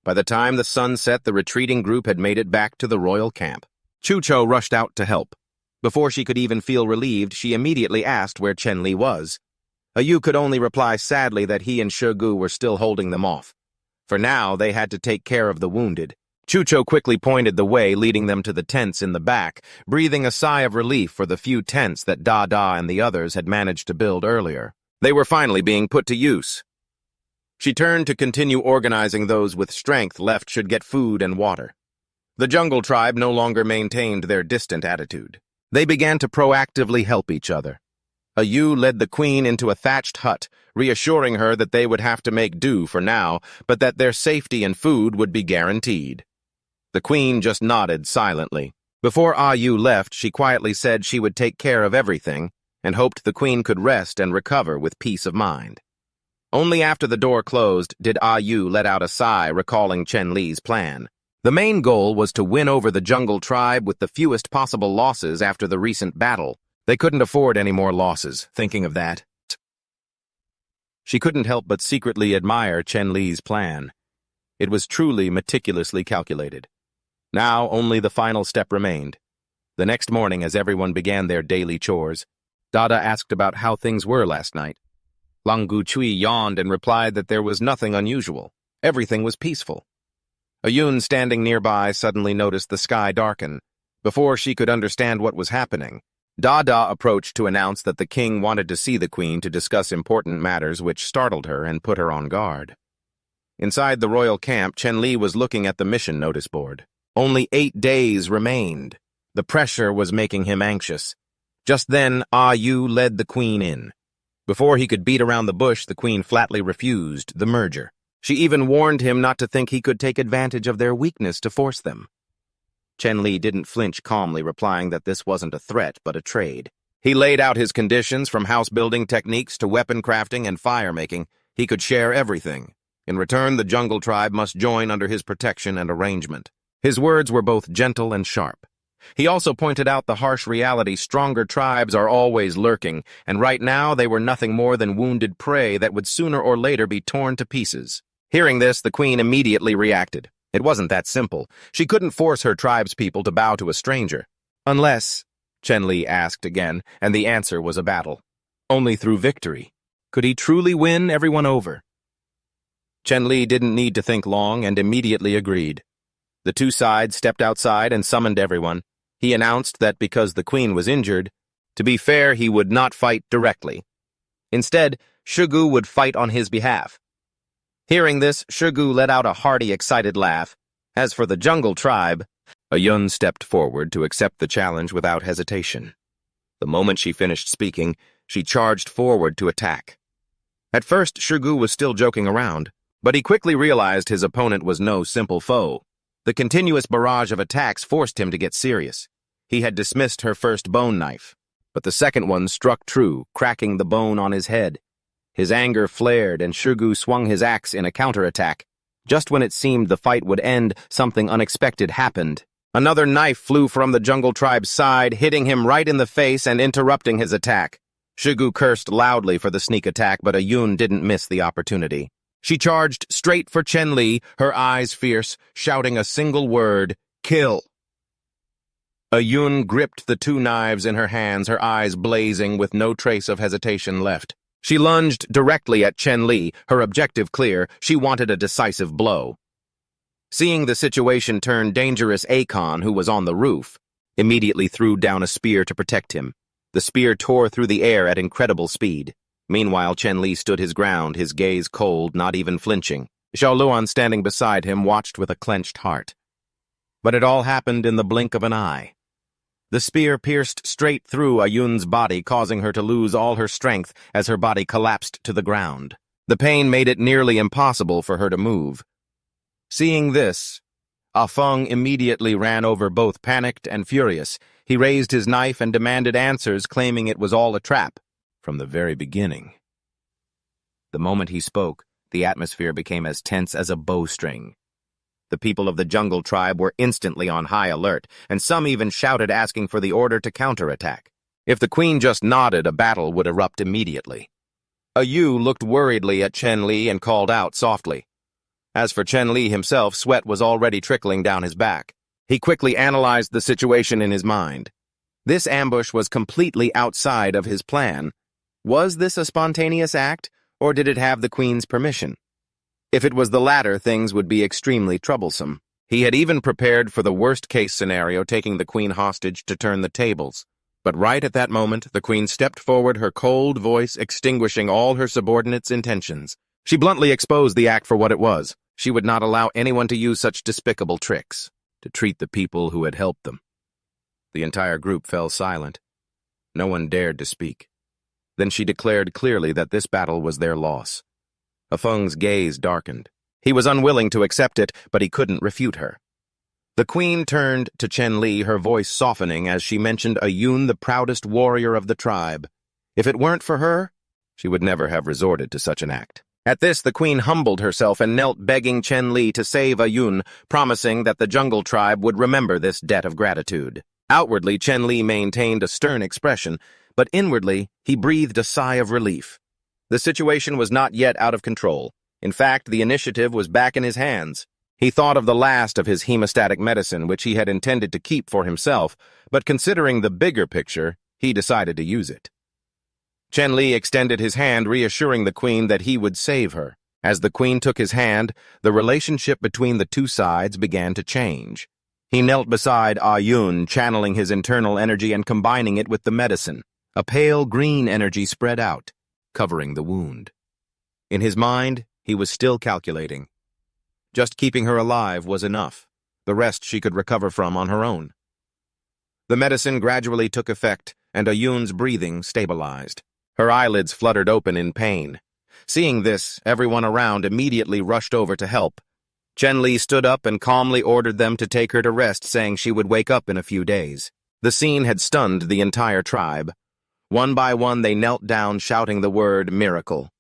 By the time the sun set, the retreating group had made it back to the royal camp. Chucho rushed out to help. Before she could even feel relieved, she immediately asked where Chen Li was. Yu could only reply sadly that he and Shegu were still holding them off. For now, they had to take care of the wounded. Chucho quickly pointed the way, leading them to the tents in the back, breathing a sigh of relief for the few tents that Dada and the others had managed to build earlier. They were finally being put to use. She turned to continue organizing those with strength left should get food and water. The jungle tribe no longer maintained their distant attitude. They began to proactively help each other. Yu led the queen into a thatched hut, reassuring her that they would have to make do for now, but that their safety and food would be guaranteed. The queen just nodded silently. Before Yu left, she quietly said she would take care of everything and hoped the queen could rest and recover with peace of mind. Only after the door closed did Yu let out a sigh, recalling Chen Li's plan. The main goal was to win over the jungle tribe with the fewest possible losses after the recent battle. They couldn't afford any more losses, thinking of that. She couldn't help but secretly admire Chen Li's plan. It was truly meticulously calculated. Now only the final step remained. The next morning, as everyone began their daily chores, Dada asked about how things were last night. Lang Guchui yawned and replied that there was nothing unusual. Everything was peaceful. Ayun, standing nearby, suddenly noticed the sky darken. Before she could understand what was happening, Dada approached to announce that the king wanted to see the queen to discuss important matters, which startled her and put her on guard. Inside the royal camp, Chen Li was looking at the mission notice board. Only 8 days remained. The pressure was making him anxious. Just then, Yu led the queen in. Before he could beat around the bush, the queen flatly refused the merger. She even warned him not to think he could take advantage of their weakness to force them. Chen Li didn't flinch, calmly replying that this wasn't a threat but a trade. He laid out his conditions, from house-building techniques to weapon crafting and fire-making. He could share everything. In return, the jungle tribe must join under his protection and arrangement. His words were both gentle and sharp. He also pointed out the harsh reality: stronger tribes are always lurking, and right now they were nothing more than wounded prey that would sooner or later be torn to pieces. Hearing this, the queen immediately reacted. It wasn't that simple. She couldn't force her tribe's people to bow to a stranger. Unless, Chen Li asked again, and the answer was a battle. Only through victory. Could he truly win everyone over? Chen Li didn't need to think long and immediately agreed. The two sides stepped outside and summoned everyone. He announced that because the queen was injured, to be fair, he would not fight directly. Instead, Shegu would fight on his behalf. Hearing this, Shegu let out a hearty, excited laugh. As for the jungle tribe, Ayun stepped forward to accept the challenge without hesitation. The moment she finished speaking, she charged forward to attack. At first, Shegu was still joking around, but he quickly realized his opponent was no simple foe. The continuous barrage of attacks forced him to get serious. He had dismissed her first bone knife, but the second one struck true, cracking the bone on his head. His anger flared, and Shegu swung his axe in a counterattack. Just when it seemed the fight would end, something unexpected happened. Another knife flew from the jungle tribe's side, hitting him right in the face and interrupting his attack. Shegu cursed loudly for the sneak attack, but Ayun didn't miss the opportunity. She charged straight for Chen Li, her eyes fierce, shouting a single word: "Kill!" Ayun gripped the two knives in her hands, her eyes blazing with no trace of hesitation left. She lunged directly at Chen Li, her objective clear. She wanted a decisive blow. Seeing the situation turn dangerous, Akon, who was on the roof, immediately threw down a spear to protect him. The spear tore through the air at incredible speed. Meanwhile, Chen Li stood his ground, his gaze cold, not even flinching. Xiao Luan, standing beside him, watched with a clenched heart. But it all happened in the blink of an eye. The spear pierced straight through Ayun's body, causing her to lose all her strength as her body collapsed to the ground. The pain made it nearly impossible for her to move. Seeing this, Afeng immediately ran over, both panicked and furious. He raised his knife and demanded answers, claiming it was all a trap from the very beginning. The moment he spoke, the atmosphere became as tense as a bowstring. The people of the jungle tribe were instantly on high alert, and some even shouted, asking for the order to counterattack. If the queen just nodded, a battle would erupt immediately. Yu looked worriedly at Chen Li and called out softly. As for Chen Li himself, sweat was already trickling down his back. He quickly analyzed the situation in his mind. This ambush was completely outside of his plan. Was this a spontaneous act, or did it have the queen's permission? If it was the latter, things would be extremely troublesome. He had even prepared for the worst-case scenario, taking the queen hostage to turn the tables. But right at that moment, the queen stepped forward, her cold voice extinguishing all her subordinates' intentions. She bluntly exposed the act for what it was. She would not allow anyone to use such despicable tricks, to treat the people who had helped them. The entire group fell silent. No one dared to speak. Then she declared clearly that this battle was their loss. Afeng's gaze darkened. He was unwilling to accept it, but he couldn't refute her. The queen turned to Chen Li, her voice softening as she mentioned Ayun, the proudest warrior of the tribe. If it weren't for her, she would never have resorted to such an act. At this, the queen humbled herself and knelt, begging Chen Li to save Ayun, promising that the jungle tribe would remember this debt of gratitude. Outwardly, Chen Li maintained a stern expression, but inwardly, he breathed a sigh of relief. The situation was not yet out of control. In fact, the initiative was back in his hands. He thought of the last of his hemostatic medicine, which he had intended to keep for himself, but considering the bigger picture, he decided to use it. Chen Li extended his hand, reassuring the queen that he would save her. As the queen took his hand, the relationship between the two sides began to change. He knelt beside Ayun, channeling his internal energy and combining it with the medicine. A pale green energy spread out, covering the wound. In his mind, he was still calculating. Just keeping her alive was enough. The rest she could recover from on her own. The medicine gradually took effect, and Ayun's breathing stabilized. Her eyelids fluttered open in pain. Seeing this, everyone around immediately rushed over to help. Chen Li stood up and calmly ordered them to take her to rest, saying she would wake up in a few days. The scene had stunned the entire tribe. One by one, they knelt down, shouting the word miracle.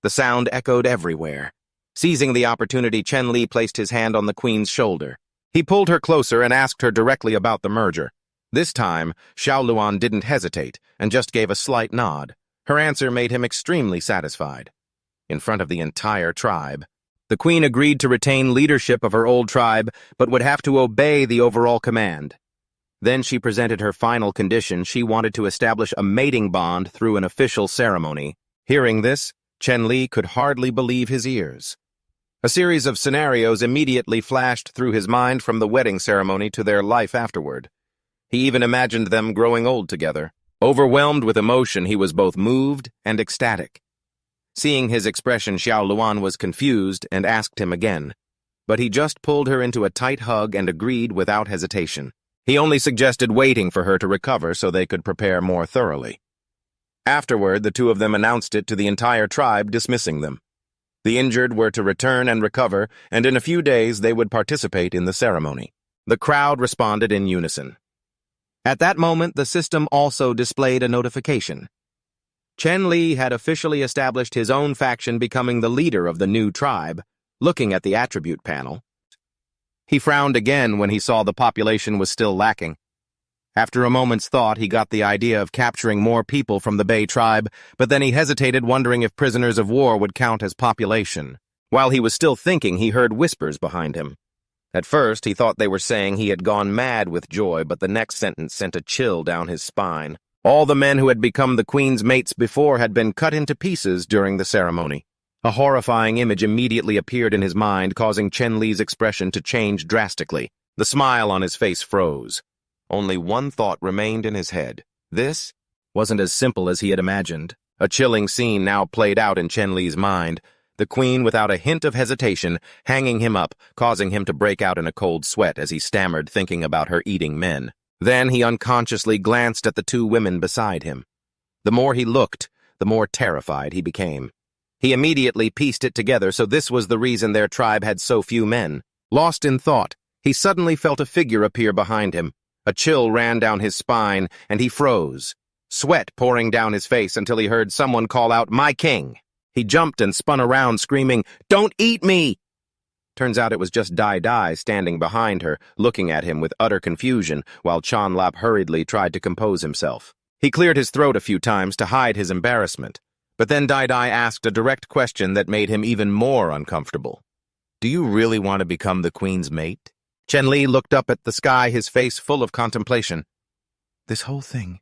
The sound echoed everywhere. Seizing the opportunity, Chen Li placed his hand on the queen's shoulder. He pulled her closer and asked her directly about the merger. This time, Xiao Luan didn't hesitate and just gave a slight nod. Her answer made him extremely satisfied. In front of the entire tribe, the queen agreed to retain leadership of her old tribe, but would have to obey the overall command. Then she presented her final condition. She wanted to establish a mating bond through an official ceremony. Hearing this, Chen Li could hardly believe his ears. A series of scenarios immediately flashed through his mind, from the wedding ceremony to their life afterward. He even imagined them growing old together. Overwhelmed with emotion, he was both moved and ecstatic. Seeing his expression, Xiao Luan was confused and asked him again. But he just pulled her into a tight hug and agreed without hesitation. He only suggested waiting for her to recover so they could prepare more thoroughly. Afterward, the two of them announced it to the entire tribe, dismissing them. The injured were to return and recover, and in a few days they would participate in the ceremony. The crowd responded in unison. At that moment, the system also displayed a notification. Chen Li had officially established his own faction, becoming the leader of the new tribe. Looking at the attribute panel, he frowned again when he saw the population was still lacking. After a moment's thought, he got the idea of capturing more people from the Bay tribe, but then he hesitated, wondering if prisoners of war would count as population. While he was still thinking, he heard whispers behind him. At first, he thought they were saying he had gone mad with joy, but the next sentence sent a chill down his spine. All the men who had become the queen's mates before had been cut into pieces during the ceremony. A horrifying image immediately appeared in his mind, causing Chen Li's expression to change drastically. The smile on his face froze. Only one thought remained in his head. This wasn't as simple as he had imagined. A chilling scene now played out in Chen Li's mind. The queen, without a hint of hesitation, hanging him up, causing him to break out in a cold sweat as he stammered, thinking about her eating men. Then he unconsciously glanced at the two women beside him. The more he looked, the more terrified he became. He immediately pieced it together, so this was the reason their tribe had so few men. Lost in thought, he suddenly felt a figure appear behind him. A chill ran down his spine, and he froze, sweat pouring down his face until he heard someone call out, "My king!" He jumped and spun around, screaming, "Don't eat me!" Turns out it was just Dai Dai standing behind her, looking at him with utter confusion, while Chan Lap hurriedly tried to compose himself. He cleared his throat a few times to hide his embarrassment, but then Dai Dai asked a direct question that made him even more uncomfortable. "Do you really want to become the queen's mate?" Chen Li looked up at the sky, his face full of contemplation. "This whole thing,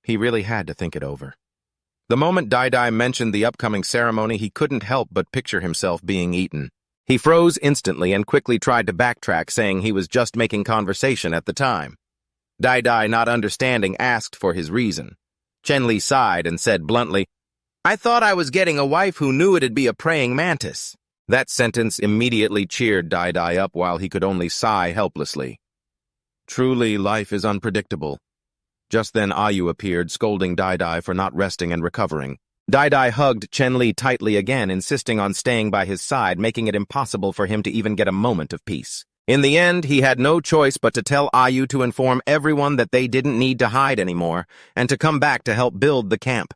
He really had to think it over. The moment Dai mentioned the upcoming ceremony, he couldn't help but picture himself being eaten. He froze instantly and quickly tried to backtrack, saying he was just making conversation at the time. Dai, not understanding, asked for his reason. Chen-Li sighed and said bluntly, "I thought I was getting a wife who knew it'd be a praying mantis." That sentence immediately cheered Dai up while he could only sigh helplessly. Truly, life is unpredictable. Just then Ayu appeared, scolding Dai for not resting and recovering. Dai hugged Chen-Li tightly again, insisting on staying by his side, making it impossible for him to even get a moment of peace. In the end, he had no choice but to tell Ayu to inform everyone that they didn't need to hide anymore, and to come back to help build the camp.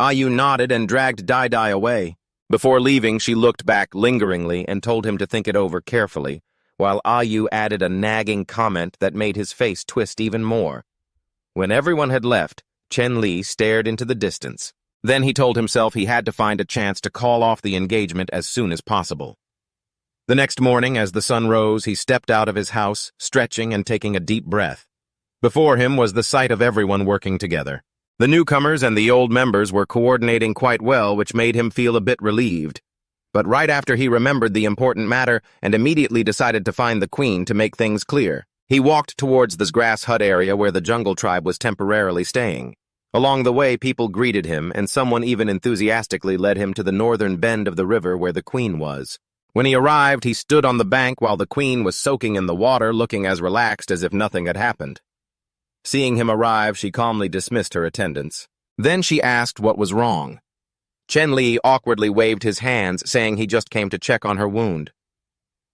Ayu nodded and dragged Dai away. Before leaving, she looked back lingeringly and told him to think it over carefully, while Ayu added a nagging comment that made his face twist even more. When everyone had left, Chen-Li stared into the distance. Then he told himself he had to find a chance to call off the engagement as soon as possible. The next morning, as the sun rose, he stepped out of his house, stretching and taking a deep breath. Before him was the sight of everyone working together. The newcomers and the old members were coordinating quite well, which made him feel a bit relieved. But right after he remembered the important matter and immediately decided to find the queen to make things clear, he walked towards this grass hut area where the jungle tribe was temporarily staying. Along the way, people greeted him, and someone even enthusiastically led him to the northern bend of the river where the queen was. When he arrived, he stood on the bank while the queen was soaking in the water, looking as relaxed as if nothing had happened. Seeing him arrive, she calmly dismissed her attendants. Then she asked what was wrong. Chen-Li awkwardly waved his hands, saying he just came to check on her wound.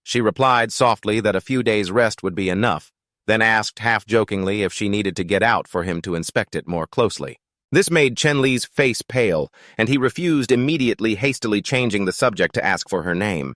She replied softly that a few days' rest would be enough, then asked half-jokingly if she needed to get out for him to inspect it more closely. This made Chen-Li's face pale, and he refused, immediately hastily changing the subject to ask for her name.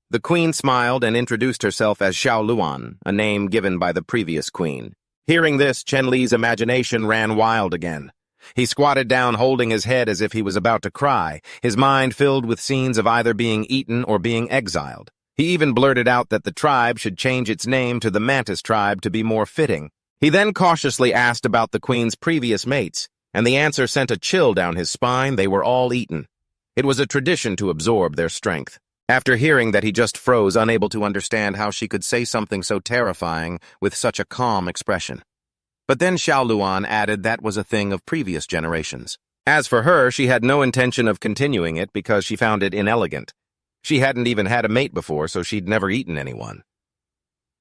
The queen smiled and introduced herself as Xiao Luan, a name given by the previous queen. Hearing this, Chen-Li's imagination ran wild again. He squatted down, holding his head as if he was about to cry, his mind filled with scenes of either being eaten or being exiled. He even blurted out that the tribe should change its name to the Mantis tribe to be more fitting. He then cautiously asked about the queen's previous mates, and the answer sent a chill down his spine. They were all eaten. It was a tradition to absorb their strength. After hearing that, he just froze, unable to understand how she could say something so terrifying with such a calm expression. But then Xiao Luan added that was a thing of previous generations. As for her, she had no intention of continuing it because she found it inelegant. She hadn't even had a mate before, so she'd never eaten anyone.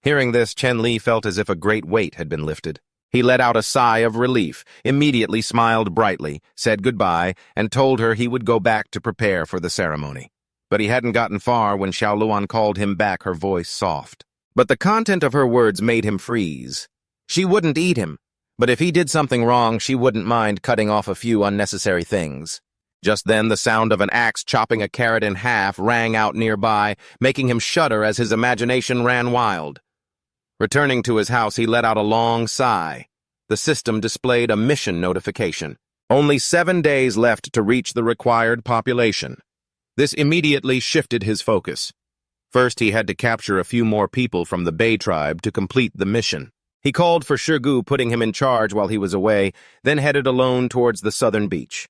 Hearing this, Chen-Li felt as if a great weight had been lifted. He let out a sigh of relief, immediately smiled brightly, said goodbye, and told her he would go back to prepare for the ceremony. But he hadn't gotten far when Xiao Luan called him back, her voice soft. But the content of her words made him freeze. She wouldn't eat him, but if he did something wrong, she wouldn't mind cutting off a few unnecessary things. Just then, the sound of an axe chopping a carrot in half rang out nearby, making him shudder as his imagination ran wild. Returning to his house, he let out a long sigh. The system displayed a mission notification. Only 7 days left to reach the required population. This immediately shifted his focus. First, he had to capture a few more people from the Bei tribe to complete the mission. He called for Shigu, putting him in charge while he was away, then headed alone towards the southern beach.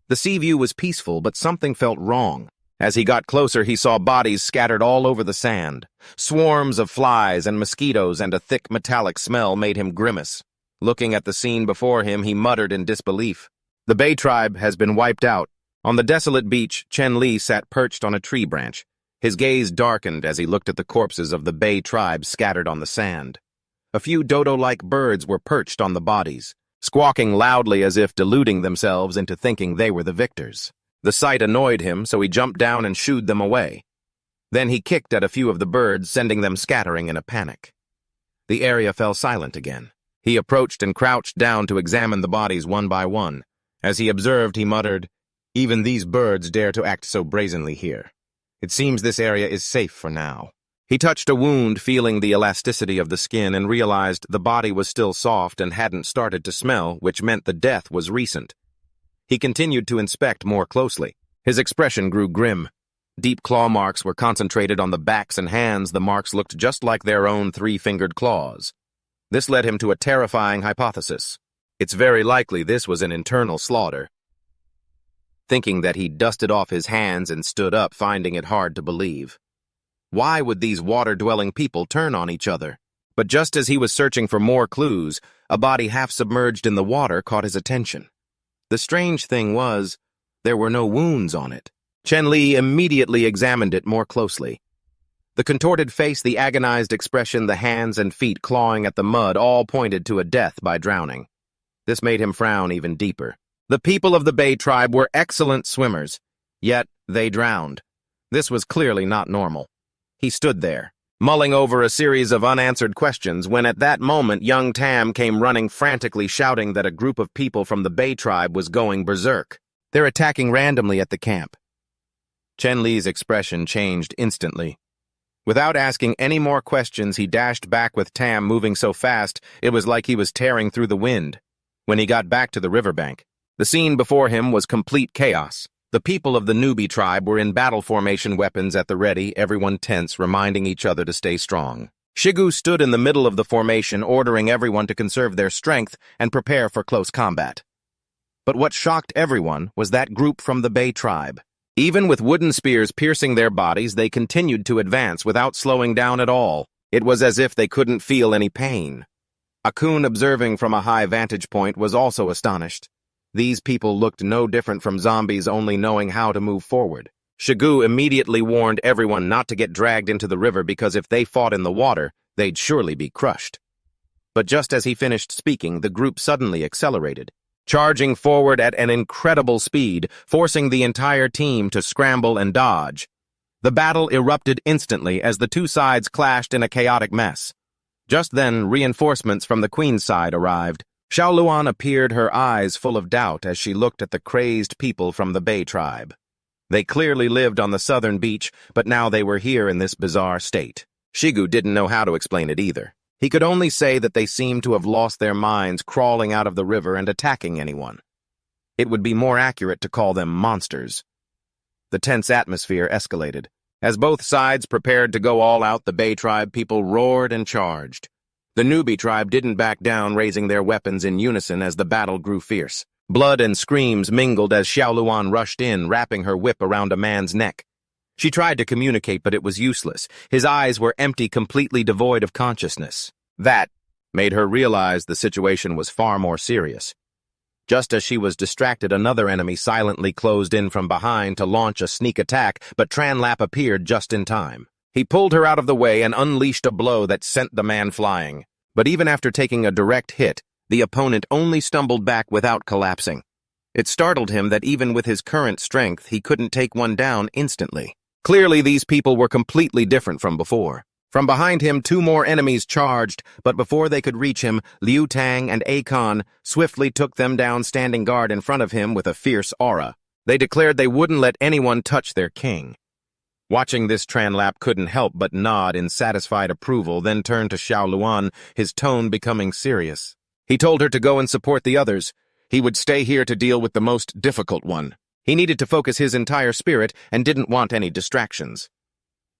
The sea view was peaceful, but something felt wrong. As he got closer, he saw bodies scattered all over the sand. Swarms of flies and mosquitoes and a thick metallic smell made him grimace. Looking at the scene before him, he muttered in disbelief. The Bei tribe has been wiped out. On the desolate beach, Chen-Li sat perched on a tree branch. His gaze darkened as he looked at the corpses of the Bei tribe scattered on the sand. A few dodo-like birds were perched on the bodies, squawking loudly as if deluding themselves into thinking they were the victors. The sight annoyed him, so he jumped down and shooed them away. Then he kicked at a few of the birds, sending them scattering in a panic. The area fell silent again. He approached and crouched down to examine the bodies one by one. As he observed, he muttered, "Even these birds dare to act so brazenly here. It seems this area is safe for now." He touched a wound, feeling the elasticity of the skin, and realized the body was still soft and hadn't started to smell, which meant the death was recent. He continued to inspect more closely. His expression grew grim. Deep claw marks were concentrated on the backs and hands. The marks looked just like their own 3-fingered claws. This led him to a terrifying hypothesis. It's very likely this was an internal slaughter. Thinking that he dusted off his hands and stood up, finding it hard to believe. Why would these water-dwelling people turn on each other? But just as he was searching for more clues, a body half submerged in the water caught his attention. The strange thing was, there were no wounds on it. Chen Li immediately examined it more closely. The contorted face, the agonized expression, the hands and feet clawing at the mud all pointed to a death by drowning. This made him frown even deeper. The people of the Bay tribe were excellent swimmers, yet they drowned. This was clearly not normal. He stood there, mulling over a series of unanswered questions, when at that moment young Tam came running frantically, shouting that a group of people from the Bay tribe was going berserk. They're attacking randomly at the camp. Chen Li's expression changed instantly. Without asking any more questions, he dashed back with Tam moving so fast it was like he was tearing through the wind. When he got back to the riverbank, the scene before him was complete chaos. The people of the newbie tribe were in battle formation, weapons at the ready, everyone tense, reminding each other to stay strong. Shigu stood in the middle of the formation, ordering everyone to conserve their strength and prepare for close combat. But what shocked everyone was that group from the Bay tribe. Even with wooden spears piercing their bodies, they continued to advance without slowing down at all. It was as if they couldn't feel any pain. Akun, observing from a high vantage point, was also astonished. These people looked no different from zombies, only knowing how to move forward. Shigu immediately warned everyone not to get dragged into the river because if they fought in the water, they'd surely be crushed. But just as he finished speaking, the group suddenly accelerated, charging forward at an incredible speed, forcing the entire team to scramble and dodge. The battle erupted instantly as the two sides clashed in a chaotic mess. Just then, reinforcements from the Queen's side arrived. Xiao Luan appeared, her eyes full of doubt as she looked at the crazed people from the Bay tribe. They clearly lived on the southern beach, but now they were here in this bizarre state. Shigu didn't know how to explain it either. He could only say that they seemed to have lost their minds, crawling out of the river and attacking anyone. It would be more accurate to call them monsters. The tense atmosphere escalated. As both sides prepared to go all out, the Bay tribe people roared and charged. The newbie tribe didn't back down, raising their weapons in unison as the battle grew fierce. Blood and screams mingled as Xiao Luan rushed in, wrapping her whip around a man's neck. She tried to communicate, but it was useless. His eyes were empty, completely devoid of consciousness. That made her realize the situation was far more serious. Just as she was distracted, another enemy silently closed in from behind to launch a sneak attack, but Tranlap appeared just in time. He pulled her out of the way and unleashed a blow that sent the man flying. But even after taking a direct hit, the opponent only stumbled back without collapsing. It startled him that even with his current strength, he couldn't take one down instantly. Clearly, these people were completely different from before. From behind him, two more enemies charged, but before they could reach him, Liu Tang and Akon swiftly took them down, standing guard in front of him with a fierce aura. They declared they wouldn't let anyone touch their king. Watching this, Tranlap couldn't help but nod in satisfied approval, then turned to Xiao Luan, his tone becoming serious. He told her to go and support the others. He would stay here to deal with the most difficult one. He needed to focus his entire spirit and didn't want any distractions.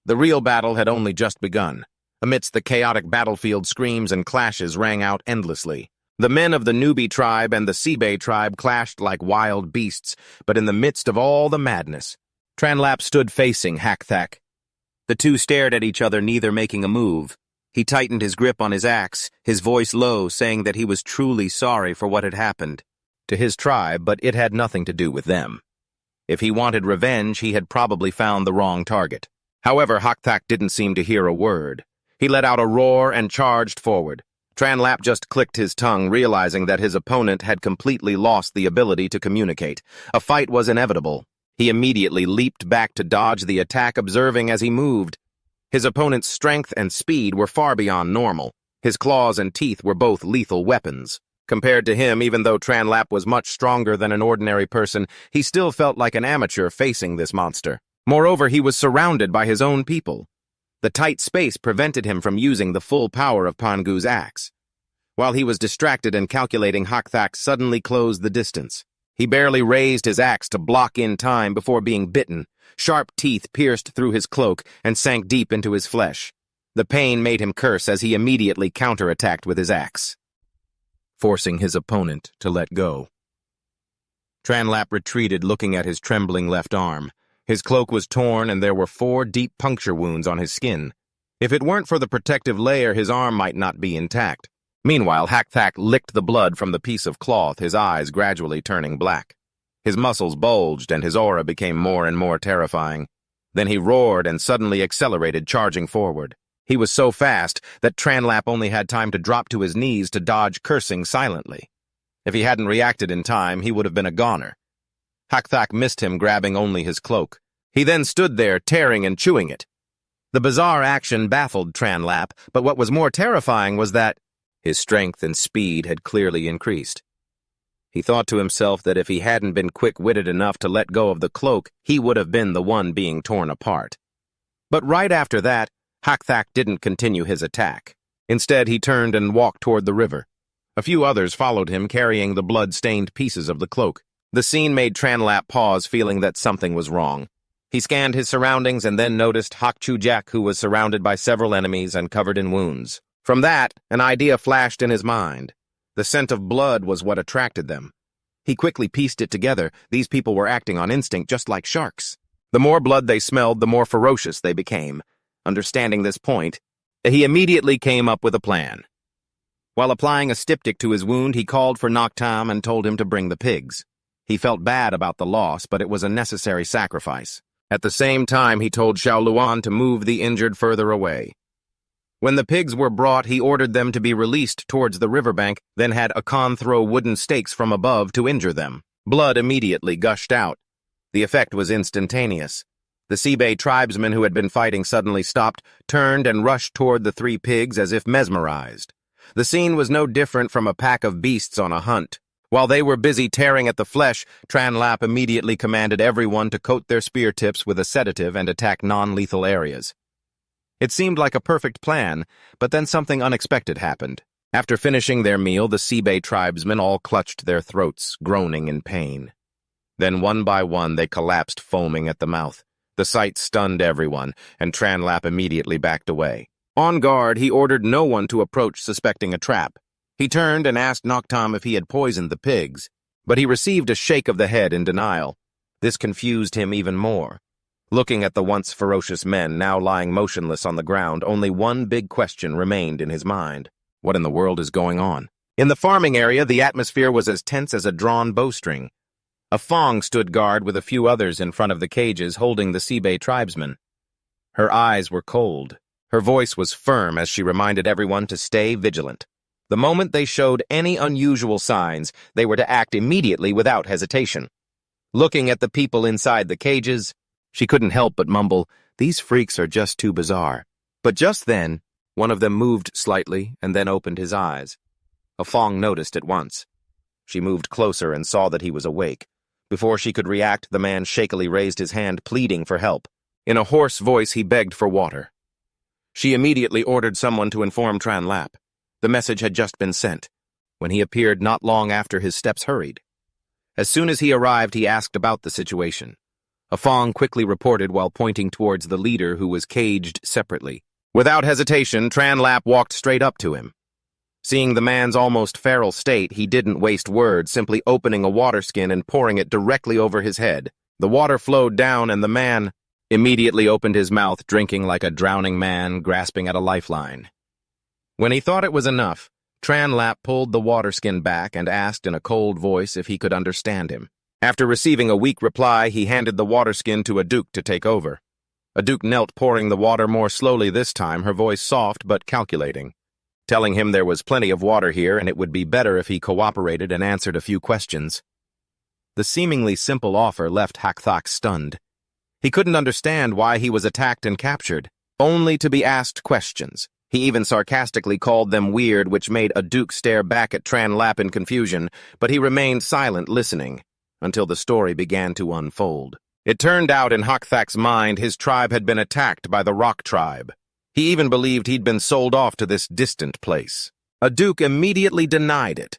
The real battle had only just begun. Amidst the chaotic battlefield, screams and clashes rang out endlessly. The men of the newbie tribe and the Seabay tribe clashed like wild beasts, but in the midst of all the madness, Tranlap stood facing Hakthak. The two stared at each other, neither making a move. He tightened his grip on his axe, his voice low, saying that he was truly sorry for what had happened to his tribe, but it had nothing to do with them. If he wanted revenge, he had probably found the wrong target. However, Hakthak didn't seem to hear a word. He let out a roar and charged forward. Tranlap just clicked his tongue, realizing that his opponent had completely lost the ability to communicate. A fight was inevitable. He immediately leaped back to dodge the attack, observing as he moved. His opponent's strength and speed were far beyond normal. His claws and teeth were both lethal weapons. Compared to him, even though Tranlap was much stronger than an ordinary person, he still felt like an amateur facing this monster. Moreover, he was surrounded by his own people. The tight space prevented him from using the full power of Pangu's axe. While he was distracted and calculating, Hakthak suddenly closed the distance. He barely raised his axe to block in time before being bitten. Sharp teeth pierced through his cloak and sank deep into his flesh. The pain made him curse as he immediately counterattacked with his axe. forcing his opponent to let go. Tranlap retreated, looking at his trembling left arm. His cloak was torn, and there were 4 deep puncture wounds on his skin. If it weren't for the protective layer, his arm might not be intact. Meanwhile, Hakthak licked the blood from the piece of cloth, his eyes gradually turning black. His muscles bulged, and his aura became more and more terrifying. Then he roared and suddenly accelerated, charging forward. He was so fast that Tranlap only had time to drop to his knees to dodge, cursing silently. If he hadn't reacted in time, he would have been a goner. Hakthak missed him, grabbing only his cloak. He then stood there, tearing and chewing it. The bizarre action baffled Tranlap, but what was more terrifying was that his strength and speed had clearly increased. He thought to himself that if he hadn't been quick-witted enough to let go of the cloak, he would have been the one being torn apart. But right after that, Hakthak didn't continue his attack. Instead, he turned and walked toward the river. A few others followed him, carrying the blood-stained pieces of the cloak. The scene made Tranlap pause, feeling that something was wrong. He scanned his surroundings and then noticed Hakchujak, who was surrounded by several enemies and covered in wounds. From that, an idea flashed in his mind. The scent of blood was what attracted them. He quickly pieced it together. These people were acting on instinct, just like sharks. The more blood they smelled, the more ferocious they became. Understanding this point, he immediately came up with a plan. While applying a styptic to his wound, he called for Noctam and told him to bring the pigs. He felt bad about the loss, but it was a necessary sacrifice. At the same time, he told Xiaoluan to move the injured further away. When the pigs were brought, he ordered them to be released towards the riverbank, then had Akan throw wooden stakes from above to injure them. Blood immediately gushed out. The effect was instantaneous. The Sibei tribesmen who had been fighting suddenly stopped, turned, and rushed toward the 3 pigs as if mesmerized. The scene was no different from a pack of beasts on a hunt. While they were busy tearing at the flesh, Tranlap immediately commanded everyone to coat their spear tips with a sedative and attack non-lethal areas. It seemed like a perfect plan, but then something unexpected happened. After finishing their meal, the Sibei tribesmen all clutched their throats, groaning in pain. Then one by one they collapsed, foaming at the mouth. The sight stunned everyone, and Tranlap immediately backed away. On guard, he ordered no one to approach, suspecting a trap. He turned and asked Noctam if he had poisoned the pigs, but he received a shake of the head in denial. This confused him even more. Looking at the once ferocious men now lying motionless on the ground, only one big question remained in his mind. What in the world is going on? In the farming area, the atmosphere was as tense as a drawn bowstring. A Fong stood guard with a few others in front of the cages, holding the Sibei tribesmen. Her eyes were cold. Her voice was firm as she reminded everyone to stay vigilant. The moment they showed any unusual signs, they were to act immediately without hesitation. Looking at the people inside the cages, she couldn't help but mumble, "These freaks are just too bizarre." But just then, one of them moved slightly and then opened his eyes. A Fong noticed at once. She moved closer and saw that he was awake. Before she could react, the man shakily raised his hand, pleading for help. In a hoarse voice, he begged for water. She immediately ordered someone to inform Tranlap. The message had just been sent. When he appeared not long after, his steps hurried. As soon as he arrived, he asked about the situation. A Fong quickly reported while pointing towards the leader, who was caged separately. Without hesitation, Tranlap walked straight up to him. Seeing the man's almost feral state, he didn't waste words, simply opening a water skin and pouring it directly over his head. The water flowed down, and the man immediately opened his mouth, drinking like a drowning man, grasping at a lifeline. When he thought it was enough, Tranlap pulled the water skin back and asked in a cold voice if he could understand him. After receiving a weak reply, he handed the water skin to Aduk to take over. Aduk knelt, pouring the water more slowly this time, her voice soft but calculating, telling him there was plenty of water here and it would be better if he cooperated and answered a few questions. The seemingly simple offer left Hakthak stunned. He couldn't understand why he was attacked and captured, only to be asked questions. He even sarcastically called them weird, which made Aduk stare back at Tranlap in confusion, but he remained silent, listening, until the story began to unfold. It turned out in Hakthak's mind his tribe had been attacked by the Rock tribe. He even believed he'd been sold off to this distant place. Aduk immediately denied it,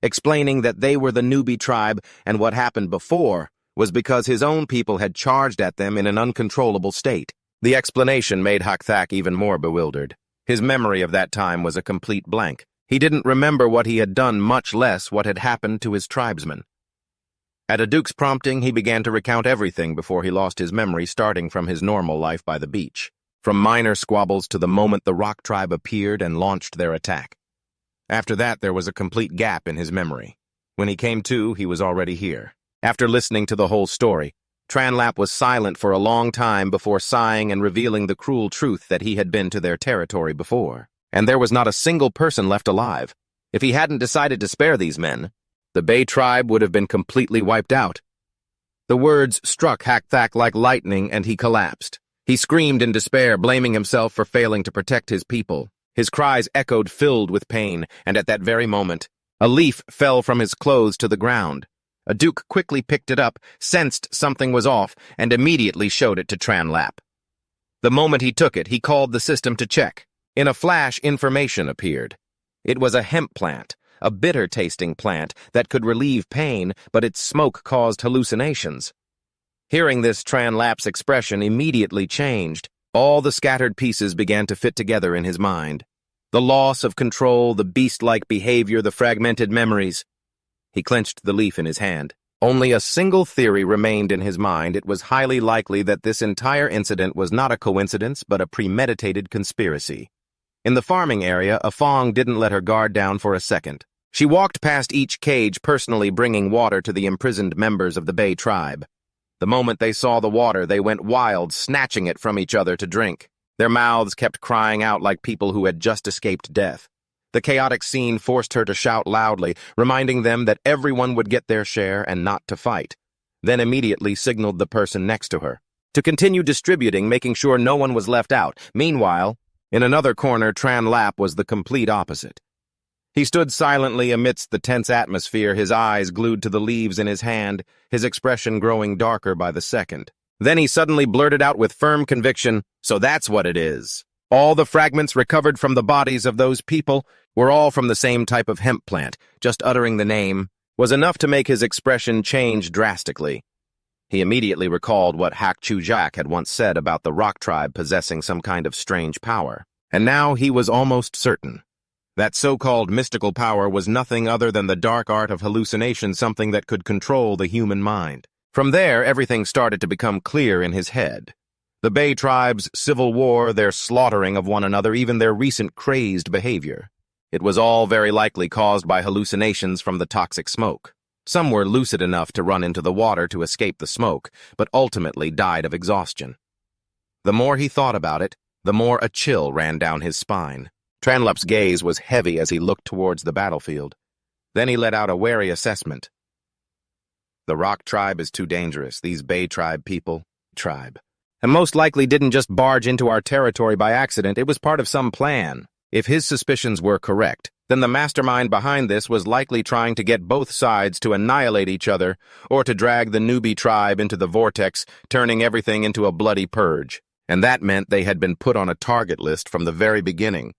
explaining that they were the newbie tribe and what happened before was because his own people had charged at them in an uncontrollable state. The explanation made Hakthak even more bewildered. His memory of that time was a complete blank. He didn't remember what he had done, much less what had happened to his tribesmen. At Aduk's prompting, he began to recount everything before he lost his memory, starting from his normal life by the beach, from minor squabbles to the moment the rock tribe appeared and launched their attack. After that, there was a complete gap in his memory. When he came to, he was already here. After listening to the whole story, Tranlap was silent for a long time before sighing and revealing the cruel truth that he had been to their territory before. And there was not a single person left alive. If he hadn't decided to spare these men, the Bay tribe would have been completely wiped out. The words struck Hakthak like lightning, and he collapsed. He screamed in despair, blaming himself for failing to protect his people. His cries echoed, filled with pain, and at that very moment, a leaf fell from his clothes to the ground. Aduk quickly picked it up, sensed something was off, and immediately showed it to Tranlap. The moment he took it, he called the system to check. In a flash, information appeared. It was a hemp plant, a bitter-tasting plant that could relieve pain, but its smoke caused hallucinations. Hearing this, Tranlap's expression immediately changed. All the scattered pieces began to fit together in his mind. The loss of control, the beast-like behavior, the fragmented memories. He clenched the leaf in his hand. Only a single theory remained in his mind. It was highly likely that this entire incident was not a coincidence, but a premeditated conspiracy. In the farming area, Afong didn't let her guard down for a second. She walked past each cage, personally bringing water to the imprisoned members of the Bay tribe. The moment they saw the water, they went wild, snatching it from each other to drink. Their mouths kept crying out like people who had just escaped death. The chaotic scene forced her to shout loudly, reminding them that everyone would get their share and not to fight, then immediately signaled the person next to her to continue distributing, making sure no one was left out. Meanwhile, in another corner, Tranlap was the complete opposite. He stood silently amidst the tense atmosphere, his eyes glued to the leaves in his hand, his expression growing darker by the second. Then he suddenly blurted out with firm conviction, "So that's what it is. All the fragments recovered from the bodies of those people were all from the same type of hemp plant." Just uttering the name was enough to make his expression change drastically. He immediately recalled what Hak Chujak had once said about the rock tribe possessing some kind of strange power. And now he was almost certain. That so-called mystical power was nothing other than the dark art of hallucination, something that could control the human mind. From there, everything started to become clear in his head. The Bay tribe's civil war, their slaughtering of one another, even their recent crazed behavior. It was all very likely caused by hallucinations from the toxic smoke. Some were lucid enough to run into the water to escape the smoke, but ultimately died of exhaustion. The more he thought about it, the more a chill ran down his spine. Tranlap's gaze was heavy as he looked towards the battlefield. Then he let out a wary assessment. The rock tribe is too dangerous. These Bay tribe people, and most likely didn't just barge into our territory by accident. It was part of some plan. If his suspicions were correct, then the mastermind behind this was likely trying to get both sides to annihilate each other or to drag the newbie tribe into the vortex, turning everything into a bloody purge. And that meant they had been put on a target list from the very beginning.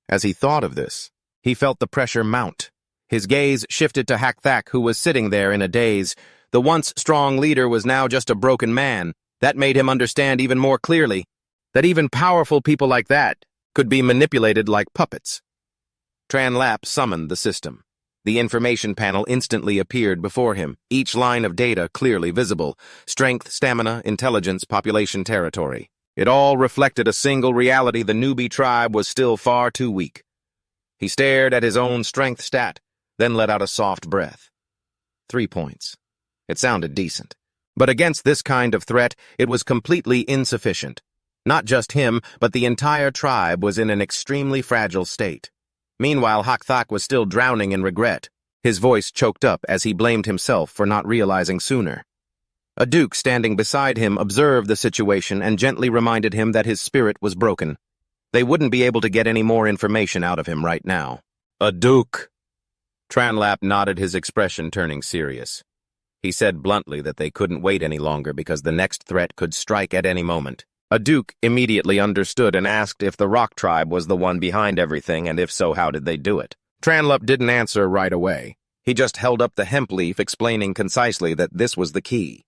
As he thought of this, he felt the pressure mount. His gaze shifted to Hakthak, who was sitting there in a daze. The once strong leader was now just a broken man. That made him understand even more clearly that even powerful people like that could be manipulated like puppets. Tranlap summoned the system. The information panel instantly appeared before him, each line of data clearly visible: strength, stamina, intelligence, population, territory. It all reflected a single reality: the newbie tribe was still far too weak. He stared at his own strength stat, then let out a soft breath. 3 points. It sounded decent. But against this kind of threat, it was completely insufficient. Not just him, but the entire tribe was in an extremely fragile state. Meanwhile, Hakthak was still drowning in regret. His voice choked up as he blamed himself for not realizing sooner. Aduk, standing beside him, observed the situation and gently reminded him that his spirit was broken. They wouldn't be able to get any more information out of him right now. "Aduk!" Tranlap nodded, his expression turning serious. He said bluntly that they couldn't wait any longer because the next threat could strike at any moment. Aduk immediately understood and asked if the rock tribe was the one behind everything, and if so, how did they do it? Tranlap didn't answer right away. He just held up the hemp leaf, explaining concisely that this was the key.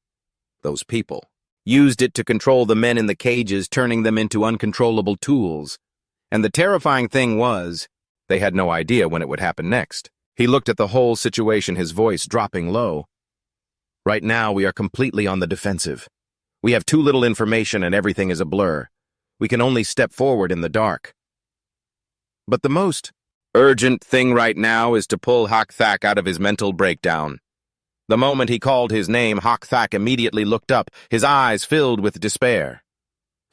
Those people used it to control the men in the cages, turning them into uncontrollable tools. And the terrifying thing was, They had no idea when it would happen next. He looked at the whole situation, his voice dropping low. Right now, we are completely on the defensive. We have too little information and everything is a blur. We can only step forward in the dark. But the most urgent thing right now is to pull Hakthak out of his mental breakdown. The moment he called his name, Hakthak immediately looked up, his eyes filled with despair.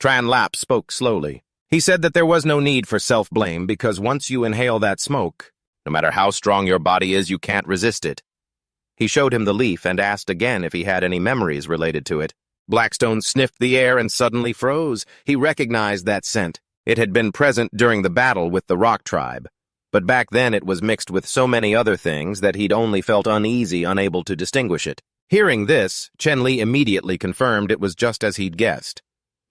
Tran Lap spoke slowly. He said that there was no need for self-blame because once you inhale that smoke, no matter how strong your body is, you can't resist it. He showed him the leaf and asked again if he had any memories related to it. Blackstone sniffed the air and suddenly froze. He recognized that scent. It had been present during the battle with the Rock Tribe, but back then it was mixed with so many other things that he'd only felt uneasy, unable to distinguish it. Hearing this, Chen Li immediately confirmed it was just as he'd guessed.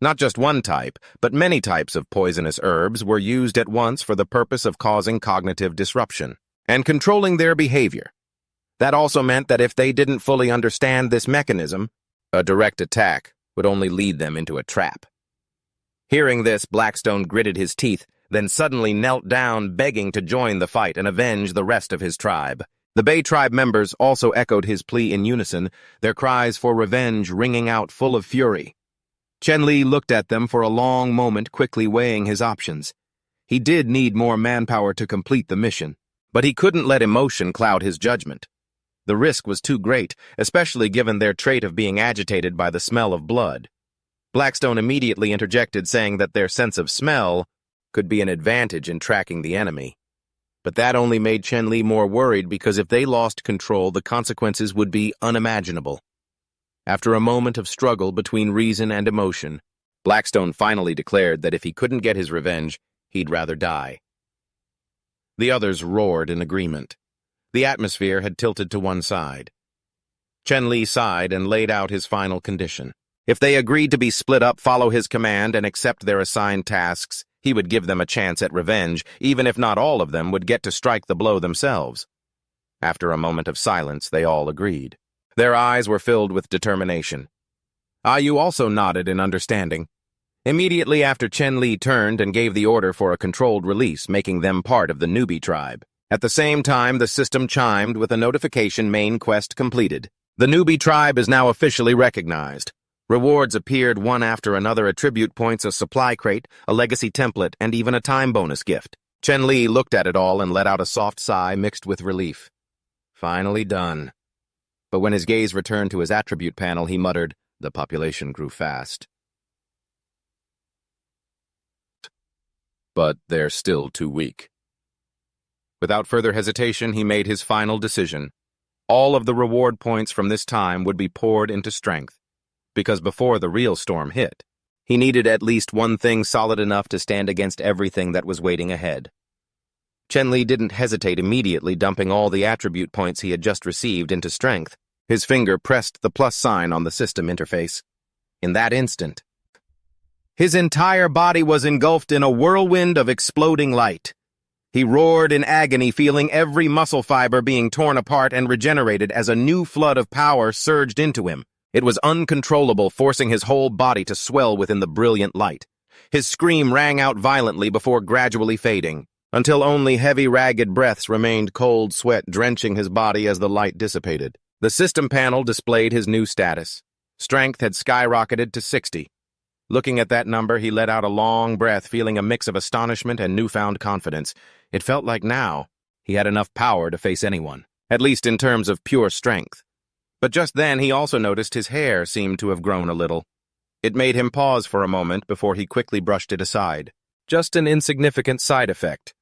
Not just one type, but many types of poisonous herbs were used at once for the purpose of causing cognitive disruption and controlling their behavior. That also meant that if they didn't fully understand this mechanism, a direct attack would only lead them into a trap. Hearing this, Blackstone gritted his teeth, then suddenly knelt down, begging to join the fight and avenge the rest of his tribe. The Bay Tribe members also echoed his plea in unison, their cries for revenge ringing out full of fury. Chen Li looked at them for a long moment, quickly weighing his options. He did need more manpower to complete the mission, but he couldn't let emotion cloud his judgment. The risk was too great, especially given their trait of being agitated by the smell of blood. Blackstone immediately interjected, saying that their sense of smell could be an advantage in tracking the enemy. But that only made Chen Li more worried because if they lost control, the consequences would be unimaginable. After a moment of struggle between reason and emotion, Blackstone finally declared that if he couldn't get his revenge, he'd rather die. The others roared in agreement. The atmosphere had tilted to one side. Chen Li sighed and laid out his final condition. If they agreed to be split up, follow his command, and accept their assigned tasks, he would give them a chance at revenge, even if not all of them would get to strike the blow themselves. After a moment of silence, they all agreed. Their eyes were filled with determination. Ayu also nodded in understanding. Immediately after, Chen Li turned and gave the order for a controlled release, making them part of the newbie tribe. At the same time, the system chimed with a notification: main quest completed. The newbie tribe is now officially recognized. Rewards appeared one after another: attribute points, a supply crate, a legacy template, and even a time bonus gift. Chen Li looked at it all and let out a soft sigh mixed with relief. Finally done. But when his gaze returned to his attribute panel, he muttered, "The population grew fast. But they're still too weak." Without further hesitation, he made his final decision. All of the reward points from this time would be poured into strength, because before the real storm hit, he needed at least one thing solid enough to stand against everything that was waiting ahead. Chen Li didn't hesitate, immediately dumping all the attribute points he had just received into strength. His finger pressed the plus sign on the system interface. In that instant, his entire body was engulfed in a whirlwind of exploding light. He roared in agony, feeling every muscle fiber being torn apart and regenerated as a new flood of power surged into him. It was uncontrollable, forcing his whole body to swell within the brilliant light. His scream rang out violently before gradually fading, until only heavy, ragged breaths remained, cold sweat drenching his body as the light dissipated. The system panel displayed his new status. Strength had skyrocketed to 60. Looking at that number, he let out a long breath, feeling a mix of astonishment and newfound confidence. It felt like now he had enough power to face anyone, at least in terms of pure strength. But just then he also noticed his hair seemed to have grown a little. It made him pause for a moment before he quickly brushed it aside. Just an insignificant side effect.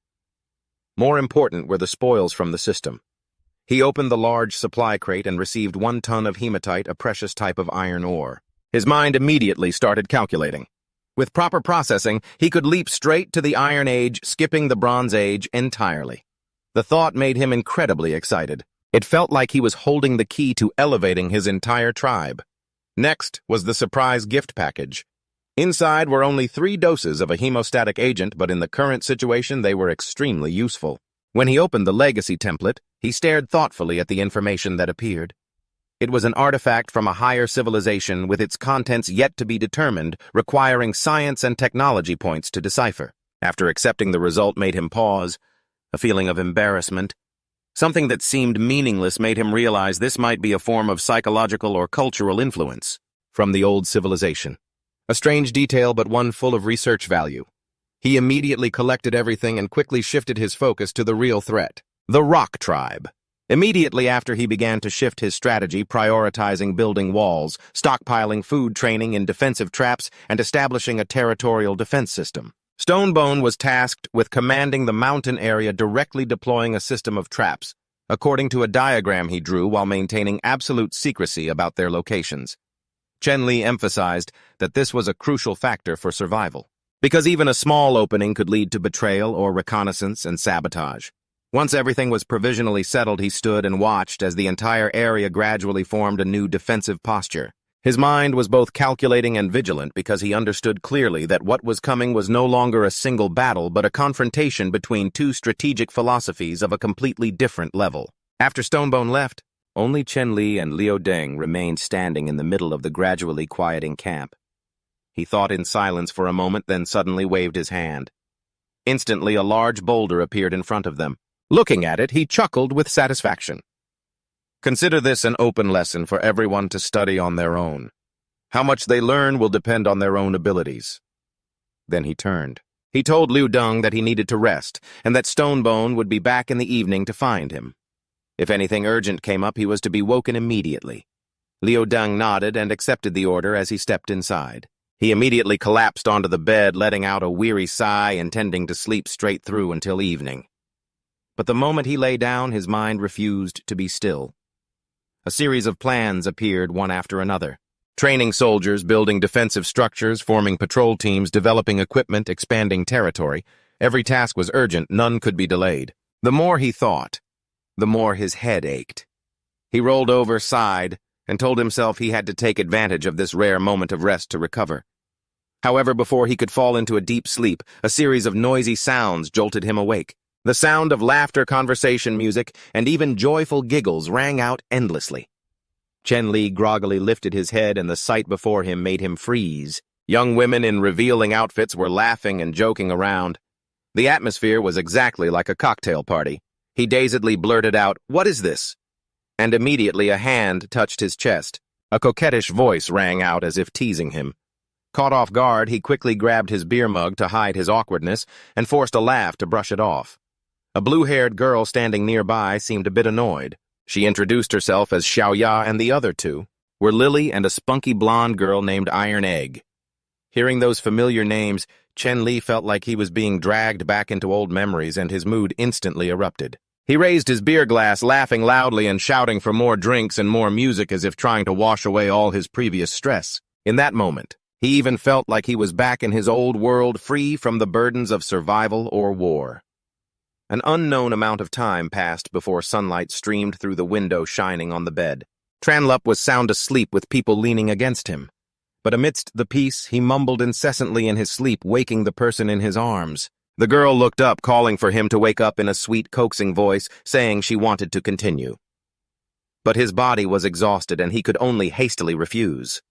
More important were the spoils from the system. He opened the large supply crate and received 1 ton of hematite, a precious type of iron ore. His mind immediately started calculating. With proper processing, he could leap straight to the Iron Age, skipping the Bronze Age entirely. The thought made him incredibly excited. It felt like he was holding the key to elevating his entire tribe. Next was the surprise gift package. Inside were only 3 doses of a hemostatic agent, but in the current situation they were extremely useful. When he opened the legacy template, he stared thoughtfully at the information that appeared. It was an artifact from a higher civilization with its contents yet to be determined, requiring science and technology points to decipher. After accepting the result made him pause. a feeling of embarrassment. Something that seemed meaningless made him realize this might be a form of psychological or cultural influence from the old civilization. A strange detail, but one full of research value. He immediately collected everything and quickly shifted his focus to the real threat, the Rock Tribe. Immediately after, he began to shift his strategy, prioritizing building walls, stockpiling food, training in defensive traps, and establishing a territorial defense system. Stonebone was tasked with commanding the mountain area, directly deploying a system of traps, according to a diagram he drew, while maintaining absolute secrecy about their locations. Chen Li emphasized that this was a crucial factor for survival, because even a small opening could lead to betrayal or reconnaissance and sabotage. Once everything was provisionally settled, he stood and watched as the entire area gradually formed a new defensive posture. His mind was both calculating and vigilant, because he understood clearly that what was coming was no longer a single battle but a confrontation between two strategic philosophies of a completely different level. After Stonebone left, only Chen Li and Liu Deng remained standing in the middle of the gradually quieting camp. He thought in silence for a moment, then suddenly waved his hand. Instantly, a large boulder appeared in front of them. Looking at it, he chuckled with satisfaction. Consider this an open lesson for everyone to study on their own. How much they learn will depend on their own abilities. Then he turned. He told Liu Deng that he needed to rest, and that Stonebone would be back in the evening to find him. If anything urgent came up, he was to be woken immediately. Liu Deng nodded and accepted the order as he stepped inside. He immediately collapsed onto the bed, letting out a weary sigh, intending to sleep straight through until evening. But the moment he lay down, his mind refused to be still. A series of plans appeared one after another. Training soldiers, building defensive structures, forming patrol teams, developing equipment, expanding territory. Every task was urgent, none could be delayed. The more he thought, the more his head ached. He rolled over, sighed, and told himself he had to take advantage of this rare moment of rest to recover. However, before he could fall into a deep sleep, a series of noisy sounds jolted him awake. The sound of laughter, conversation, music, and even joyful giggles rang out endlessly. Chen Li groggily lifted his head, and the sight before him made him freeze. Young women in revealing outfits were laughing and joking around. The atmosphere was exactly like a cocktail party. He dazedly blurted out, "What is this?" And immediately a hand touched his chest. A coquettish voice rang out as if teasing him. Caught off guard, he quickly grabbed his beer mug to hide his awkwardness and forced a laugh to brush it off. A blue-haired girl standing nearby seemed a bit annoyed. She introduced herself as Xiaoya, and the other two were Lily and a spunky blonde girl named Iron Egg. Hearing those familiar names, Chen Li felt like he was being dragged back into old memories, and his mood instantly erupted. He raised his beer glass, laughing loudly and shouting for more drinks and more music, as if trying to wash away all his previous stress. In that moment, he even felt like he was back in his old world, free from the burdens of survival or war. An unknown amount of time passed before sunlight streamed through the window, shining on the bed. Tranlup was sound asleep with people leaning against him. But amidst the peace, he mumbled incessantly in his sleep, waking the person in his arms. The girl looked up, calling for him to wake up in a sweet, coaxing voice, saying she wanted to continue. But his body was exhausted, and he could only hastily refuse.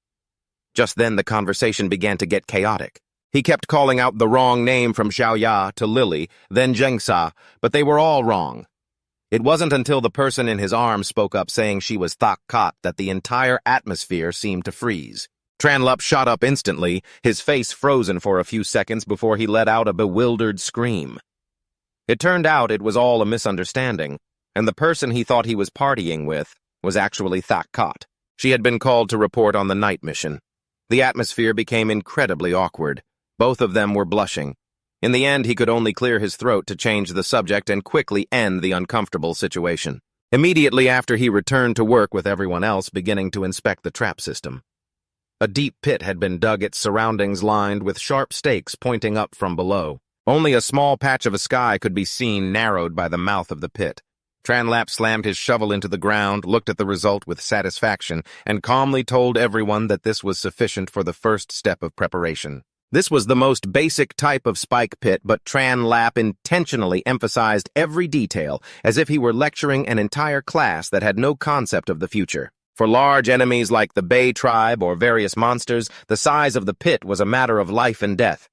Just then, the conversation began to get chaotic. He kept calling out the wrong name, from Xiaoya to Lily, then Zhengsa, but they were all wrong. It wasn't until the person in his arms spoke up, saying she was Thak Kot, that the entire atmosphere seemed to freeze. Tranlup shot up instantly, his face frozen for a few seconds before he let out a bewildered scream. It turned out it was all a misunderstanding, and the person he thought he was partying with was actually Thak Kot. She had been called to report on the night mission. The atmosphere became incredibly awkward. Both of them were blushing. In the end, he could only clear his throat to change the subject and quickly end the uncomfortable situation. Immediately after, he returned to work with everyone else, beginning to inspect the trap system. A deep pit had been dug, its surroundings lined with sharp stakes pointing up from below. Only a small patch of a sky could be seen, narrowed by the mouth of the pit. Tranlap slammed his shovel into the ground, looked at the result with satisfaction, and calmly told everyone that this was sufficient for the first step of preparation. This was the most basic type of spike pit, but Tranlap intentionally emphasized every detail, as if he were lecturing an entire class that had no concept of the future. For large enemies like the Bay tribe or various monsters, the size of the pit was a matter of life and death.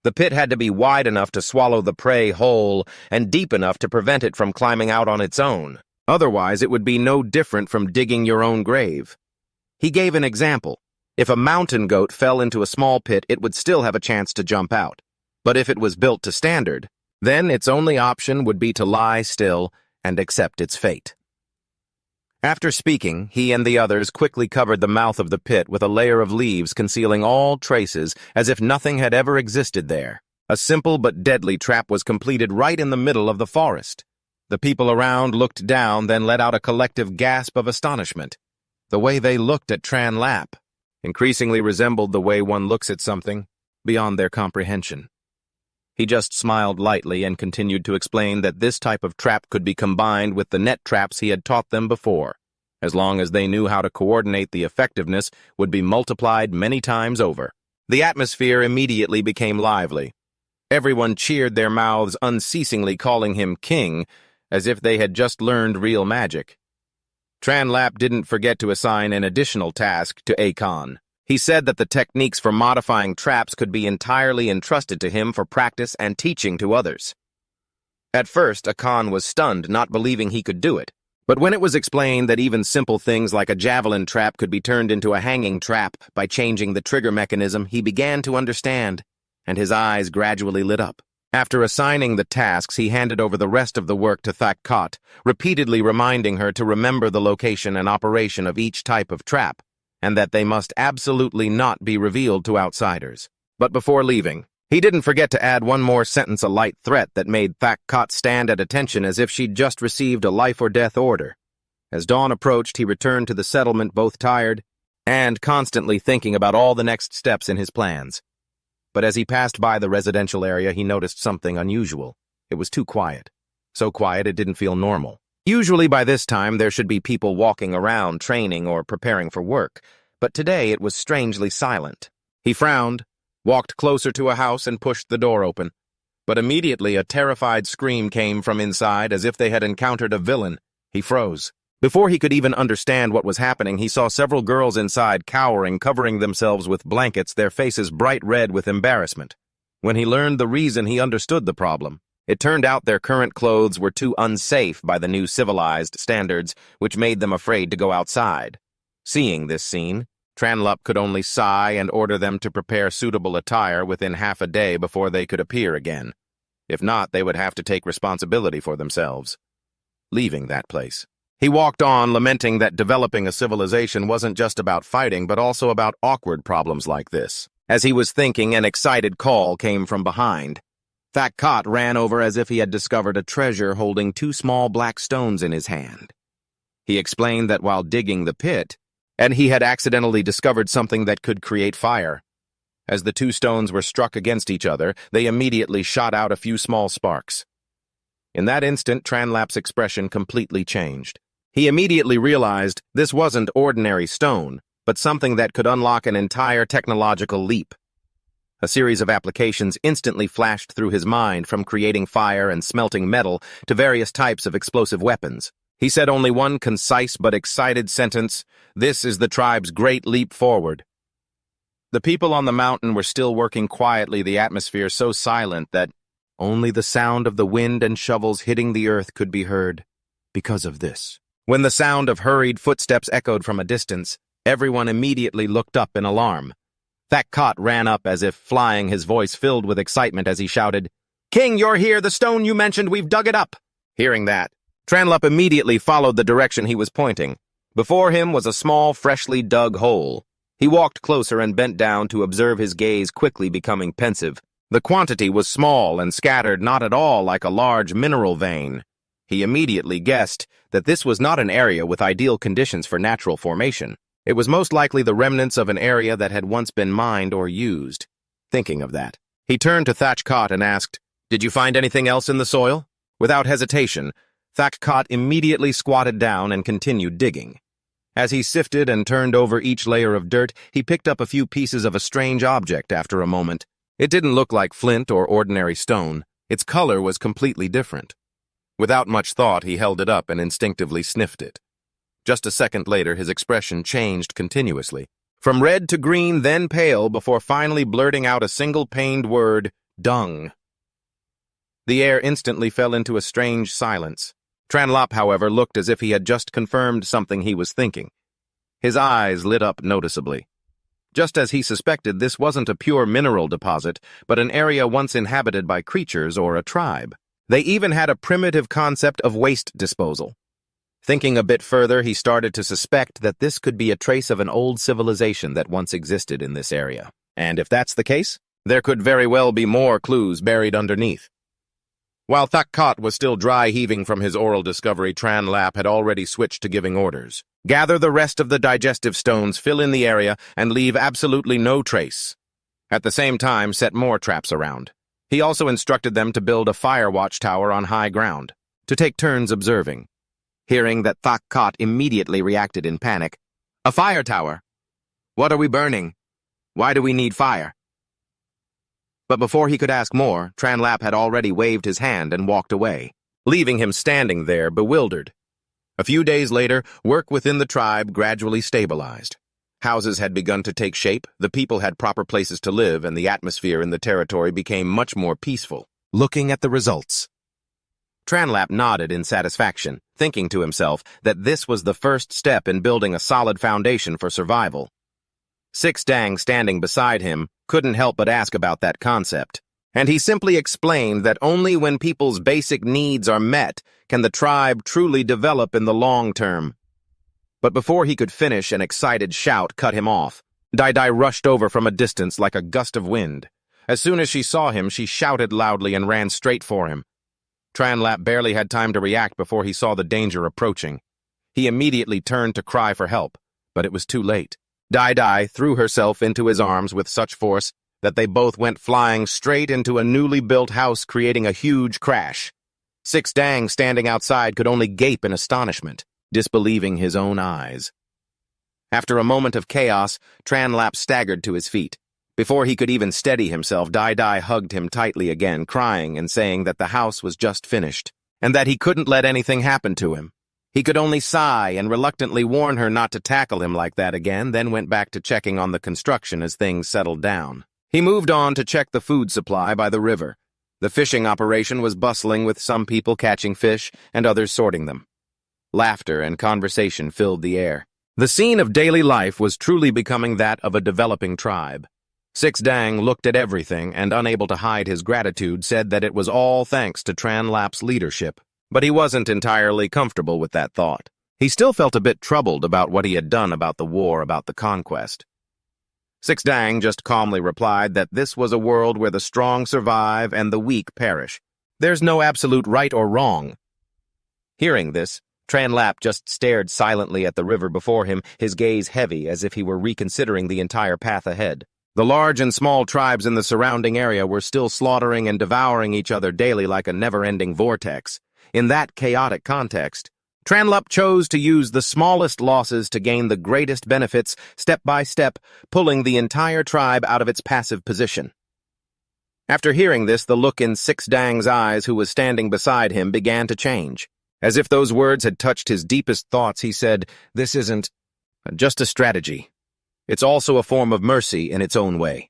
The pit had to be wide enough to swallow the prey whole and deep enough to prevent it from climbing out on its own. Otherwise, it would be no different from digging your own grave. He gave an example. If a mountain goat fell into a small pit, it would still have a chance to jump out. But if it was built to standard, then its only option would be to lie still and accept its fate. After speaking, he and the others quickly covered the mouth of the pit with a layer of leaves concealing all traces as if nothing had ever existed there. A simple but deadly trap was completed right in the middle of the forest. The people around looked down, then let out a collective gasp of astonishment. The way they looked at Tran Lap increasingly resembled the way one looks at something beyond their comprehension. He just smiled lightly and continued to explain that this type of trap could be combined with the net traps he had taught them before. As long as they knew how to coordinate, the effectiveness would be multiplied many times over. The atmosphere immediately became lively. Everyone cheered their mouths unceasingly, calling him king, as if they had just learned real magic. Tran Lap didn't forget to assign an additional task to Akon. He said that the techniques for modifying traps could be entirely entrusted to him for practice and teaching to others. At first, Akon was stunned, not believing he could do it. But when it was explained that even simple things like a javelin trap could be turned into a hanging trap by changing the trigger mechanism, he began to understand, and his eyes gradually lit up. After assigning the tasks, he handed over the rest of the work to Thakkot, repeatedly reminding her to remember the location and operation of each type of trap, and that they must absolutely not be revealed to outsiders. But before leaving, he didn't forget to add one more sentence, a light threat that made Thakkot stand at attention as if she'd just received a life-or-death order. As dawn approached, he returned to the settlement both tired and constantly thinking about all the next steps in his plans. But as he passed by the residential area, he noticed something unusual. It was too quiet. So quiet it didn't feel normal. Usually by this time there should be people walking around, training or preparing for work, but today it was strangely silent. He frowned, walked closer to a house and pushed the door open. But immediately a terrified scream came from inside as if they had encountered a villain. He froze. Before he could even understand what was happening, he saw several girls inside cowering, covering themselves with blankets, their faces bright red with embarrassment. When he learned the reason, he understood the problem. It turned out their current clothes were too unsafe by the new civilized standards, which made them afraid to go outside. Seeing this scene, Tran Lap could only sigh and order them to prepare suitable attire within half a day before they could appear again. If not, they would have to take responsibility for themselves. Leaving that place, he walked on, lamenting that developing a civilization wasn't just about fighting, but also about awkward problems like this. As he was thinking, an excited call came from behind. Thakkot ran over as if he had discovered a treasure holding 2 small black stones in his hand. He explained that while digging the pit, he had accidentally discovered something that could create fire. As the 2 stones were struck against each other, they immediately shot out a few small sparks. In that instant, Tran Lap's expression completely changed. He immediately realized this wasn't ordinary stone, but something that could unlock an entire technological leap. A series of applications instantly flashed through his mind, from creating fire and smelting metal to various types of explosive weapons. He said only one concise but excited sentence: "This is the tribe's great leap forward." The people on the mountain were still working quietly, the atmosphere so silent that only the sound of the wind and shovels hitting the earth could be heard. Because of this, when the sound of hurried footsteps echoed from a distance, everyone immediately looked up in alarm. Thakkot ran up as if flying, his voice filled with excitement as he shouted, "King, you're here! The stone you mentioned, we've dug it up!" Hearing that, Tran Lap immediately followed the direction he was pointing. Before him was a small, freshly dug hole. He walked closer and bent down to observe, his gaze quickly becoming pensive. The quantity was small and scattered, not at all like a large mineral vein. He immediately guessed that this was not an area with ideal conditions for natural formation. It was most likely the remnants of an area that had once been mined or used. Thinking of that, he turned to Thakkot and asked, "Did you find anything else in the soil?" Without hesitation, Thakkot immediately squatted down and continued digging. As he sifted and turned over each layer of dirt, he picked up a few pieces of a strange object after a moment. It didn't look like flint or ordinary stone. Its color was completely different. Without much thought, he held it up and instinctively sniffed it. Just a second later, his expression changed continuously, from red to green, then pale, before finally blurting out a single pained word, dung. The air instantly fell into a strange silence. Tranlap, however, looked as if he had just confirmed something he was thinking. His eyes lit up noticeably. Just as he suspected, this wasn't a pure mineral deposit, but an area once inhabited by creatures or a tribe. They even had a primitive concept of waste disposal. Thinking a bit further, he started to suspect that this could be a trace of an old civilization that once existed in this area. And if that's the case, there could very well be more clues buried underneath. While Thakkat was still dry-heaving from his oral discovery, Tranlap had already switched to giving orders. Gather the rest of the digestive stones, fill in the area, and leave absolutely no trace. At the same time, set more traps around. He also instructed them to build a fire watchtower on high ground, to take turns observing. Hearing that Thakkat immediately reacted in panic. "A fire tower? What are we burning? Why do we need fire?" But before he could ask more, Tranlap had already waved his hand and walked away, leaving him standing there bewildered. A few days later, work within the tribe gradually stabilized. Houses had begun to take shape, the people had proper places to live, and the atmosphere in the territory became much more peaceful. Looking at the results, Tranlap nodded in satisfaction, thinking to himself that this was the first step in building a solid foundation for survival. Six Dang, standing beside him, couldn't help but ask about that concept, and he simply explained that only when people's basic needs are met can the tribe truly develop in the long term. But before he could finish, an excited shout cut him off. Dai rushed over from a distance like a gust of wind. As soon as she saw him, she shouted loudly and ran straight for him. Tranlap barely had time to react before he saw the danger approaching. He immediately turned to cry for help, but it was too late. Dai threw herself into his arms with such force that they both went flying straight into a newly built house, creating a huge crash. Six Dang, standing outside, could only gape in astonishment, disbelieving his own eyes. After a moment of chaos, Tranlap staggered to his feet. Before he could even steady himself, Dai hugged him tightly again, crying and saying that the house was just finished, and that he couldn't let anything happen to him. He could only sigh and reluctantly warn her not to tackle him like that again, then went back to checking on the construction as things settled down. He moved on to check the food supply by the river. The fishing operation was bustling, with some people catching fish and others sorting them. Laughter and conversation filled the air. The scene of daily life was truly becoming that of a developing tribe. Six Dang looked at everything and, unable to hide his gratitude, said that it was all thanks to Tranlap's leadership. But he wasn't entirely comfortable with that thought. He still felt a bit troubled about what he had done about the war, about the conquest. Six Dang just calmly replied that this was a world where the strong survive and the weak perish. There's no absolute right or wrong. Hearing this, Tranlap just stared silently at the river before him, his gaze heavy as if he were reconsidering the entire path ahead. The large and small tribes in the surrounding area were still slaughtering and devouring each other daily like a never-ending vortex. In that chaotic context, Tranlap chose to use the smallest losses to gain the greatest benefits, step by step, pulling the entire tribe out of its passive position. After hearing this, the look in Six Dang's eyes, who was standing beside him, began to change. As if those words had touched his deepest thoughts, he said, "This isn't just a strategy. It's also a form of mercy in its own way."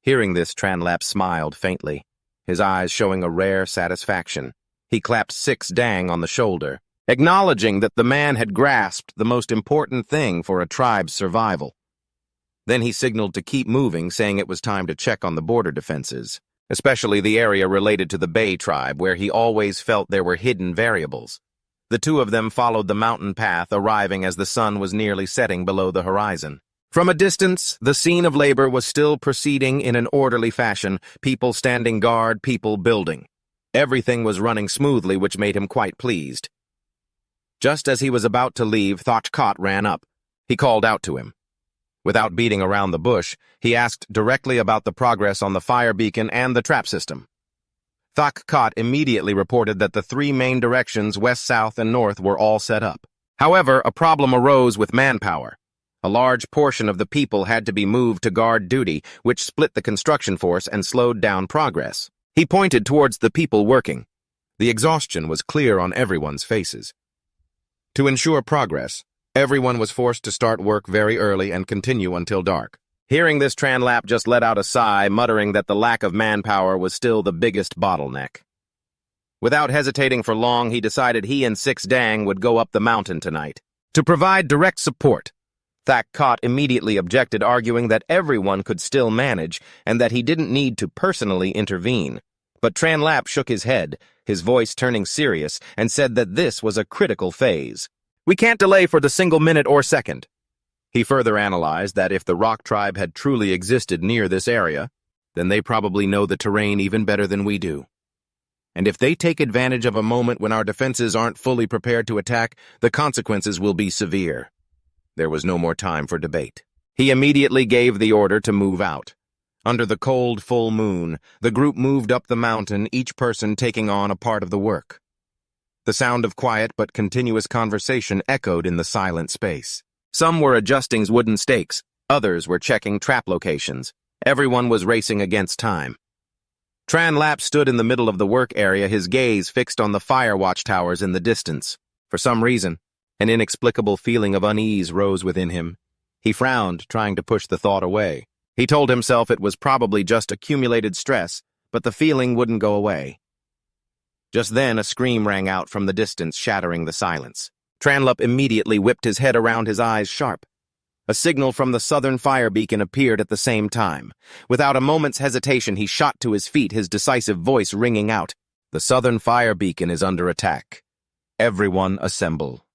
Hearing this, Tranlap smiled faintly, his eyes showing a rare satisfaction. He clapped Six Dang on the shoulder, acknowledging that the man had grasped the most important thing for a tribe's survival. Then he signaled to keep moving, saying it was time to check on the border defenses, especially the area related to the Bay tribe, where he always felt there were hidden variables. The two of them followed the mountain path, arriving as the sun was nearly setting below the horizon. From a distance, the scene of labor was still proceeding in an orderly fashion, people standing guard, people building. Everything was running smoothly, which made him quite pleased. Just as he was about to leave, Thakkat ran up. He called out to him. Without beating around the bush, he asked directly about the progress on the fire beacon and the trap system. Thakkat immediately reported that the three main directions, west, south, and north, were all set up. However, a problem arose with manpower. A large portion of the people had to be moved to guard duty, which split the construction force and slowed down progress. He pointed towards the people working. The exhaustion was clear on everyone's faces. To ensure progress, everyone was forced to start work very early and continue until dark. Hearing this, Tranlap just let out a sigh, muttering that the lack of manpower was still the biggest bottleneck. Without hesitating for long, he decided he and Six Dang would go up the mountain tonight to provide direct support. Thak Kot immediately objected, arguing that everyone could still manage and that he didn't need to personally intervene. But Tranlap shook his head, his voice turning serious, and said that this was a critical phase. "We can't delay for the single minute or second." He further analyzed that if the Rock Tribe had truly existed near this area, then they probably know the terrain even better than we do. And if they take advantage of a moment when our defenses aren't fully prepared to attack, the consequences will be severe. There was no more time for debate. He immediately gave the order to move out. Under the cold, full moon, the group moved up the mountain, each person taking on a part of the work. The sound of quiet but continuous conversation echoed in the silent space. Some were adjusting wooden stakes, others were checking trap locations. Everyone was racing against time. Tranlap stood in the middle of the work area, his gaze fixed on the fire watchtowers in the distance. For some reason, an inexplicable feeling of unease rose within him. He frowned, trying to push the thought away. He told himself it was probably just accumulated stress, but the feeling wouldn't go away. Just then, a scream rang out from the distance, shattering the silence. Tranlap immediately whipped his head around, his eyes sharp. A signal from the southern fire beacon appeared at the same time. Without a moment's hesitation, he shot to his feet, his decisive voice ringing out. "The southern fire beacon is under attack. Everyone assemble."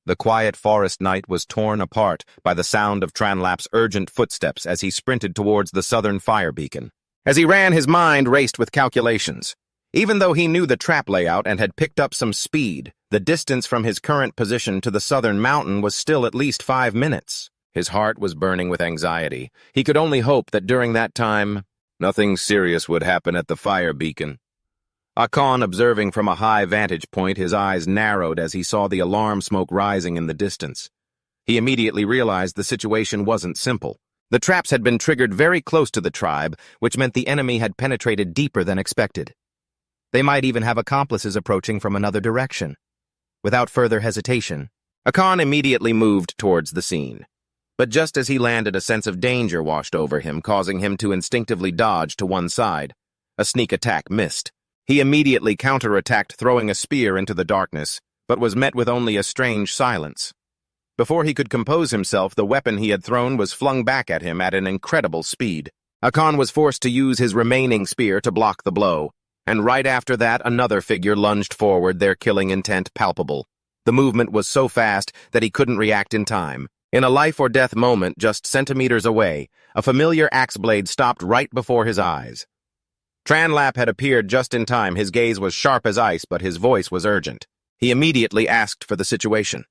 The quiet forest night was torn apart by the sound of Tranlap's urgent footsteps as he sprinted towards the southern fire beacon. As he ran, his mind raced with calculations. Even though he knew the trap layout and had picked up some speed, the distance from his current position to the southern mountain was still at least 5 minutes. His heart was burning with anxiety. He could only hope that during that time, nothing serious would happen at the fire beacon. Akan, observing from a high vantage point, his eyes narrowed as he saw the alarm smoke rising in the distance. He immediately realized the situation wasn't simple. The traps had been triggered very close to the tribe, which meant the enemy had penetrated deeper than expected. They might even have accomplices approaching from another direction. Without further hesitation, Akan immediately moved towards the scene. But just as he landed, a sense of danger washed over him, causing him to instinctively dodge to one side. A sneak attack missed. He immediately counterattacked, throwing a spear into the darkness, but was met with only a strange silence. Before he could compose himself, the weapon he had thrown was flung back at him at an incredible speed. Akan was forced to use his remaining spear to block the blow. And right after that, another figure lunged forward, their killing intent palpable. The movement was so fast that he couldn't react in time. In a life-or-death moment just centimeters away, a familiar axe blade stopped right before his eyes. Tranlap had appeared just in time. His gaze was sharp as ice, but his voice was urgent. He immediately asked for the situation.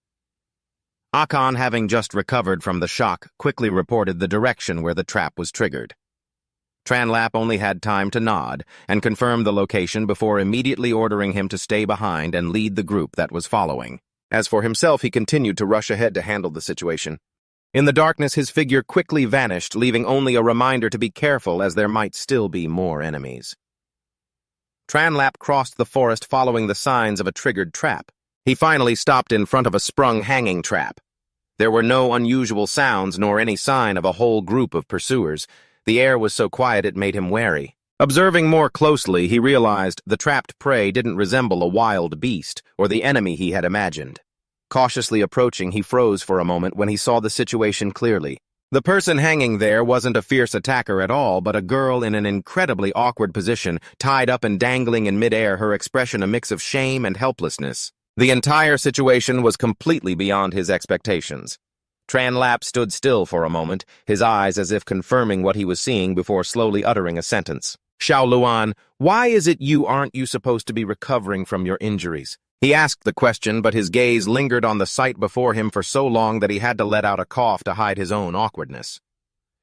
Akan, having just recovered from the shock, quickly reported the direction where the trap was triggered. Tranlap only had time to nod and confirm the location before immediately ordering him to stay behind and lead the group that was following. As for himself, he continued to rush ahead to handle the situation. In the darkness, his figure quickly vanished, leaving only a reminder to be careful as there might still be more enemies. Tranlap crossed the forest following the signs of a triggered trap. He finally stopped in front of a sprung hanging trap. There were no unusual sounds nor any sign of a whole group of pursuers. The air was so quiet it made him wary. Observing more closely, he realized the trapped prey didn't resemble a wild beast or the enemy he had imagined. Cautiously approaching, he froze for a moment when he saw the situation clearly. The person hanging there wasn't a fierce attacker at all, but a girl in an incredibly awkward position, tied up and dangling in midair, her expression a mix of shame and helplessness. The entire situation was completely beyond his expectations. Tranlap stood still for a moment, his eyes as if confirming what he was seeing before slowly uttering a sentence. "Xiao Luan, why is it aren't you supposed to be recovering from your injuries?" He asked the question, but his gaze lingered on the sight before him for so long that he had to let out a cough to hide his own awkwardness.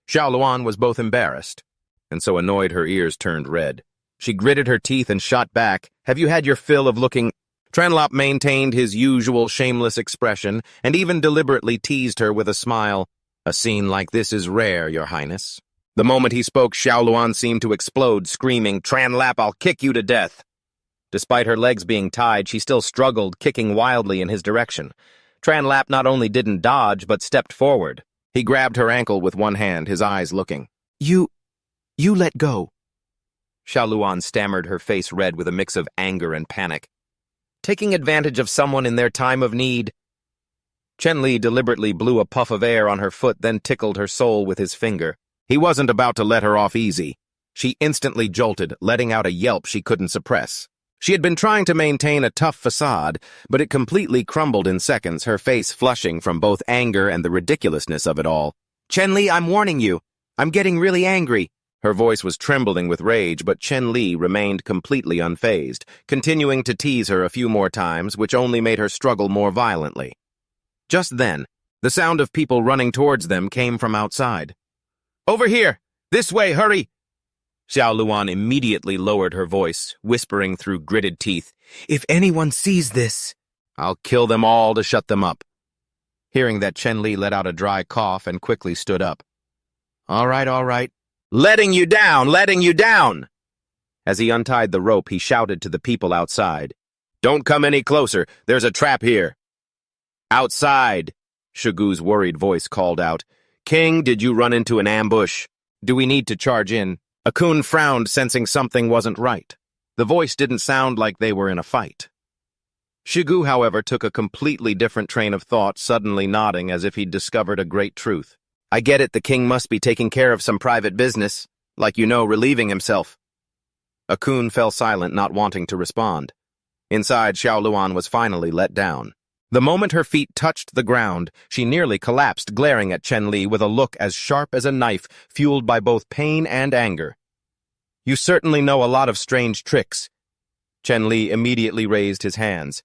Xiao Luan was both embarrassed, and so annoyed her ears turned red. She gritted her teeth and shot back, "Have you had your fill of looking—" Tranlap maintained his usual shameless expression and even deliberately teased her with a smile. "A scene like this is rare, Your Highness." The moment he spoke, Xiao Luan seemed to explode, screaming, "Tranlap, I'll kick you to death!" Despite her legs being tied, she still struggled, kicking wildly in his direction. Tranlap not only didn't dodge, but stepped forward. He grabbed her ankle with one hand, his eyes looking. You let go. Xiao Luan stammered, her face red with a mix of anger and panic. Taking advantage of someone in their time of need. Chen Li deliberately blew a puff of air on her foot, then tickled her sole with his finger. He wasn't about to let her off easy. She instantly jolted, letting out a yelp she couldn't suppress. She had been trying to maintain a tough facade, but it completely crumbled in seconds, her face flushing from both anger and the ridiculousness of it all. Chen Li, I'm warning you. I'm getting really angry. Her voice was trembling with rage, but Chen Li remained completely unfazed, continuing to tease her a few more times, which only made her struggle more violently. Just then, the sound of people running towards them came from outside. "Over here! This way, hurry!" Xiao Luan immediately lowered her voice, whispering through gritted teeth, "If anyone sees this, I'll kill them all to shut them up." Hearing that, Chen Li let out a dry cough and quickly stood up. All right. Letting you down! As he untied the rope, he shouted to the people outside. "Don't come any closer, there's a trap here." "Outside," Shugu's worried voice called out. "King, did you run into an ambush? Do we need to charge in?" Akun frowned, sensing something wasn't right. The voice didn't sound like they were in a fight. Shugu, however, took a completely different train of thought, suddenly nodding as if he'd discovered a great truth. "I get it, the king must be taking care of some private business, like relieving himself." Akun fell silent, not wanting to respond. Inside, Xiao Luan was finally let down. The moment her feet touched the ground, she nearly collapsed, glaring at Chen Li with a look as sharp as a knife, fueled by both pain and anger. "You certainly know a lot of strange tricks." Chen Li immediately raised his hands.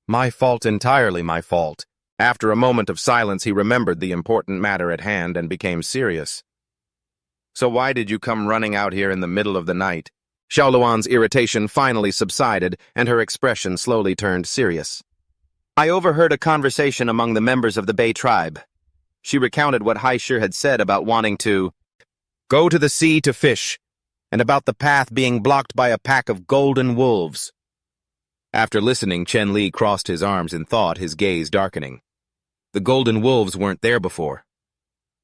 "My fault, entirely my fault." After a moment of silence, he remembered the important matter at hand and became serious. "So why did you come running out here in the middle of the night?" Xiao Luan's irritation finally subsided, and her expression slowly turned serious. "I overheard a conversation among the members of the Bei tribe." She recounted what Haishir had said about wanting to go to the sea to fish, and about the path being blocked by a pack of golden wolves. After listening, Chen Li crossed his arms in thought, his gaze darkening. The golden wolves weren't there before.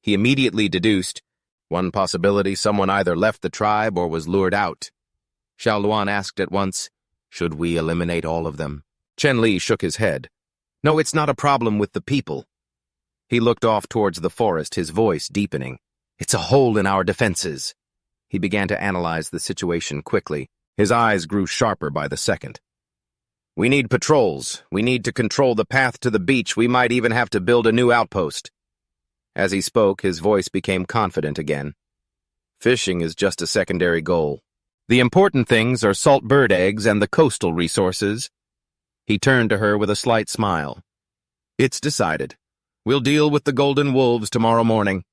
He immediately deduced, one possibility, someone either left the tribe or was lured out. Xiao Luan asked at once, "Should we eliminate all of them?" Chen Li shook his head. "No, it's not a problem with the people." He looked off towards the forest, his voice deepening. "It's a hole in our defenses." He began to analyze the situation quickly. His eyes grew sharper by the second. "We need patrols. We need to control the path to the beach. We might even have to build a new outpost." As he spoke, his voice became confident again. "Fishing is just a secondary goal. The important things are salt bird eggs and the coastal resources." He turned to her with a slight smile. "It's decided. We'll deal with the golden wolves tomorrow morning."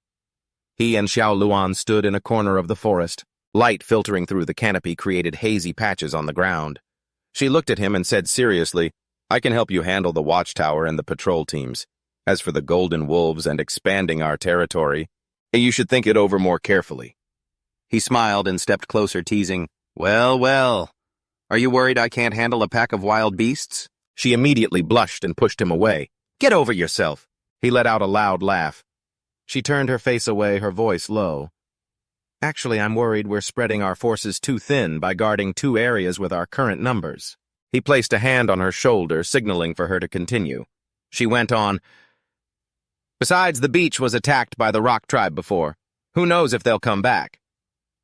He and Xiao Luan stood in a corner of the forest. Light filtering through the canopy created hazy patches on the ground. She looked at him and said seriously, "I can help you handle the watchtower and the patrol teams. As for the golden wolves and expanding our territory, you should think it over more carefully." He smiled and stepped closer, teasing, Well. Are you worried I can't handle a pack of wild beasts?" She immediately blushed and pushed him away. "Get over yourself." He let out a loud laugh. She turned her face away, her voice low. "Actually, I'm worried we're spreading our forces too thin by guarding 2 areas with our current numbers." He placed a hand on her shoulder, signaling for her to continue. She went on, "Besides, the beach was attacked by the Rock tribe before. Who knows if they'll come back?"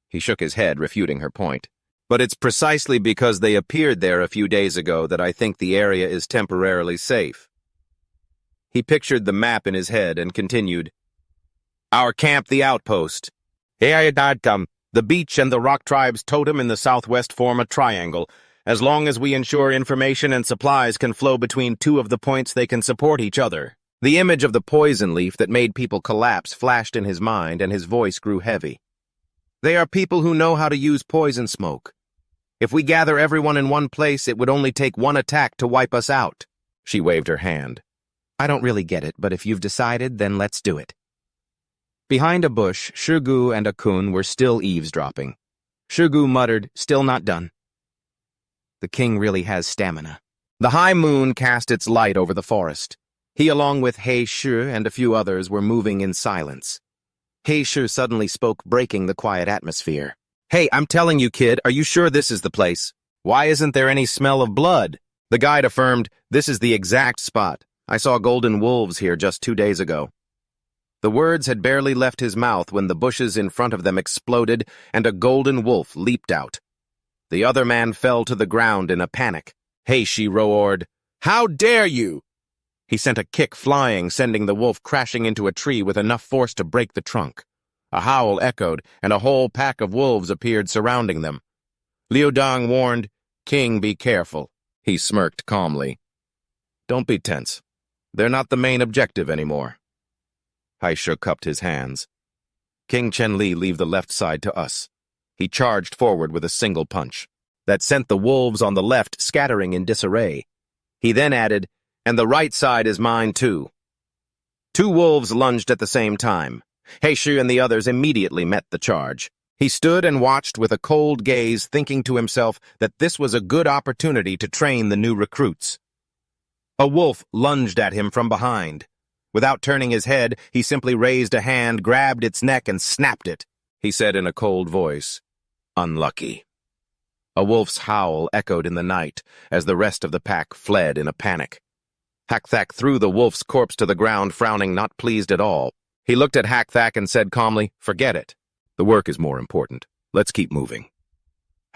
He shook his head, refuting her point. "But it's precisely because they appeared there a few days ago that I think the area is temporarily safe." He pictured the map in his head and continued, "Our camp, the outpost. The beach and the Rock tribe's totem in the southwest form a triangle. As long as we ensure information and supplies can flow between 2 of the points, they can support each other." The image of the poison leaf that made people collapse flashed in his mind, and his voice grew heavy. "They are people who know how to use poison smoke. If we gather everyone in one place, it would only take 1 attack to wipe us out." She waved her hand. "I don't really get it, but if you've decided, then let's do it." Behind a bush, Shugu and Akun were still eavesdropping. Shugu muttered, "Still not done." The king really has stamina. The high moon cast its light over the forest. He, along with He Shi and a few others, were moving in silence. He Shi suddenly spoke, breaking the quiet atmosphere. "Hey, I'm telling you, kid, are you sure this is the place? Why isn't there any smell of blood?" The guide affirmed, "This is the exact spot. I saw golden wolves here just 2 days ago." The words had barely left his mouth when the bushes in front of them exploded and a golden wolf leaped out. The other man fell to the ground in a panic. He Shi roared, "How dare you!" He sent a kick flying, sending the wolf crashing into a tree with enough force to break the trunk. A howl echoed, and a whole pack of wolves appeared surrounding them. Liu Dong warned, "King, be careful." He smirked calmly. "Don't be tense. They're not the main objective anymore." Haisha cupped his hands. "King Chen Li, leave the left side to us." He charged forward with a single punch that sent the wolves on the left scattering in disarray. He then added, "And the right side is mine too." 2 wolves lunged at the same time. Heishu and the others immediately met the charge. He stood and watched with a cold gaze, thinking to himself that this was a good opportunity to train the new recruits. A wolf lunged at him from behind. Without turning his head, he simply raised a hand, grabbed its neck, and snapped it. He said in a cold voice, "Unlucky." A wolf's howl echoed in the night as the rest of the pack fled in a panic. Hakthak threw the wolf's corpse to the ground, frowning, not pleased at all. He looked at Hakthak and said calmly, "Forget it. The work is more important. Let's keep moving."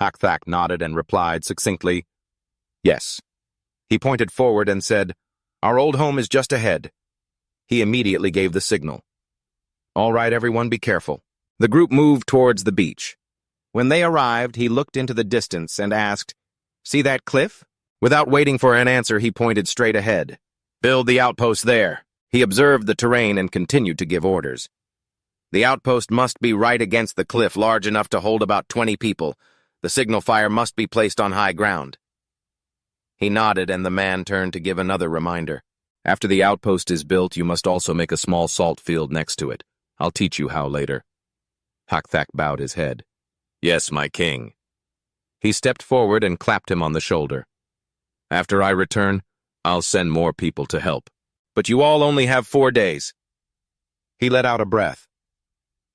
Hakthak nodded and replied succinctly, "Yes." He pointed forward and said, "Our old home is just ahead." He immediately gave the signal. "All right, everyone, be careful." The group moved towards the beach. When they arrived, he looked into the distance and asked, "See that cliff?" Without waiting for an answer, he pointed straight ahead. "Build the outpost there." He observed the terrain and continued to give orders. "The outpost must be right against the cliff, large enough to hold about 20 people. The signal fire must be placed on high ground." He nodded, and the man turned to give another reminder. "After the outpost is built, you must also make a small salt field next to it. I'll teach you how later." Hakthak bowed his head. "Yes, my king." He stepped forward and clapped him on the shoulder. "After I return, I'll send more people to help. But you all only have 4 days." He let out a breath.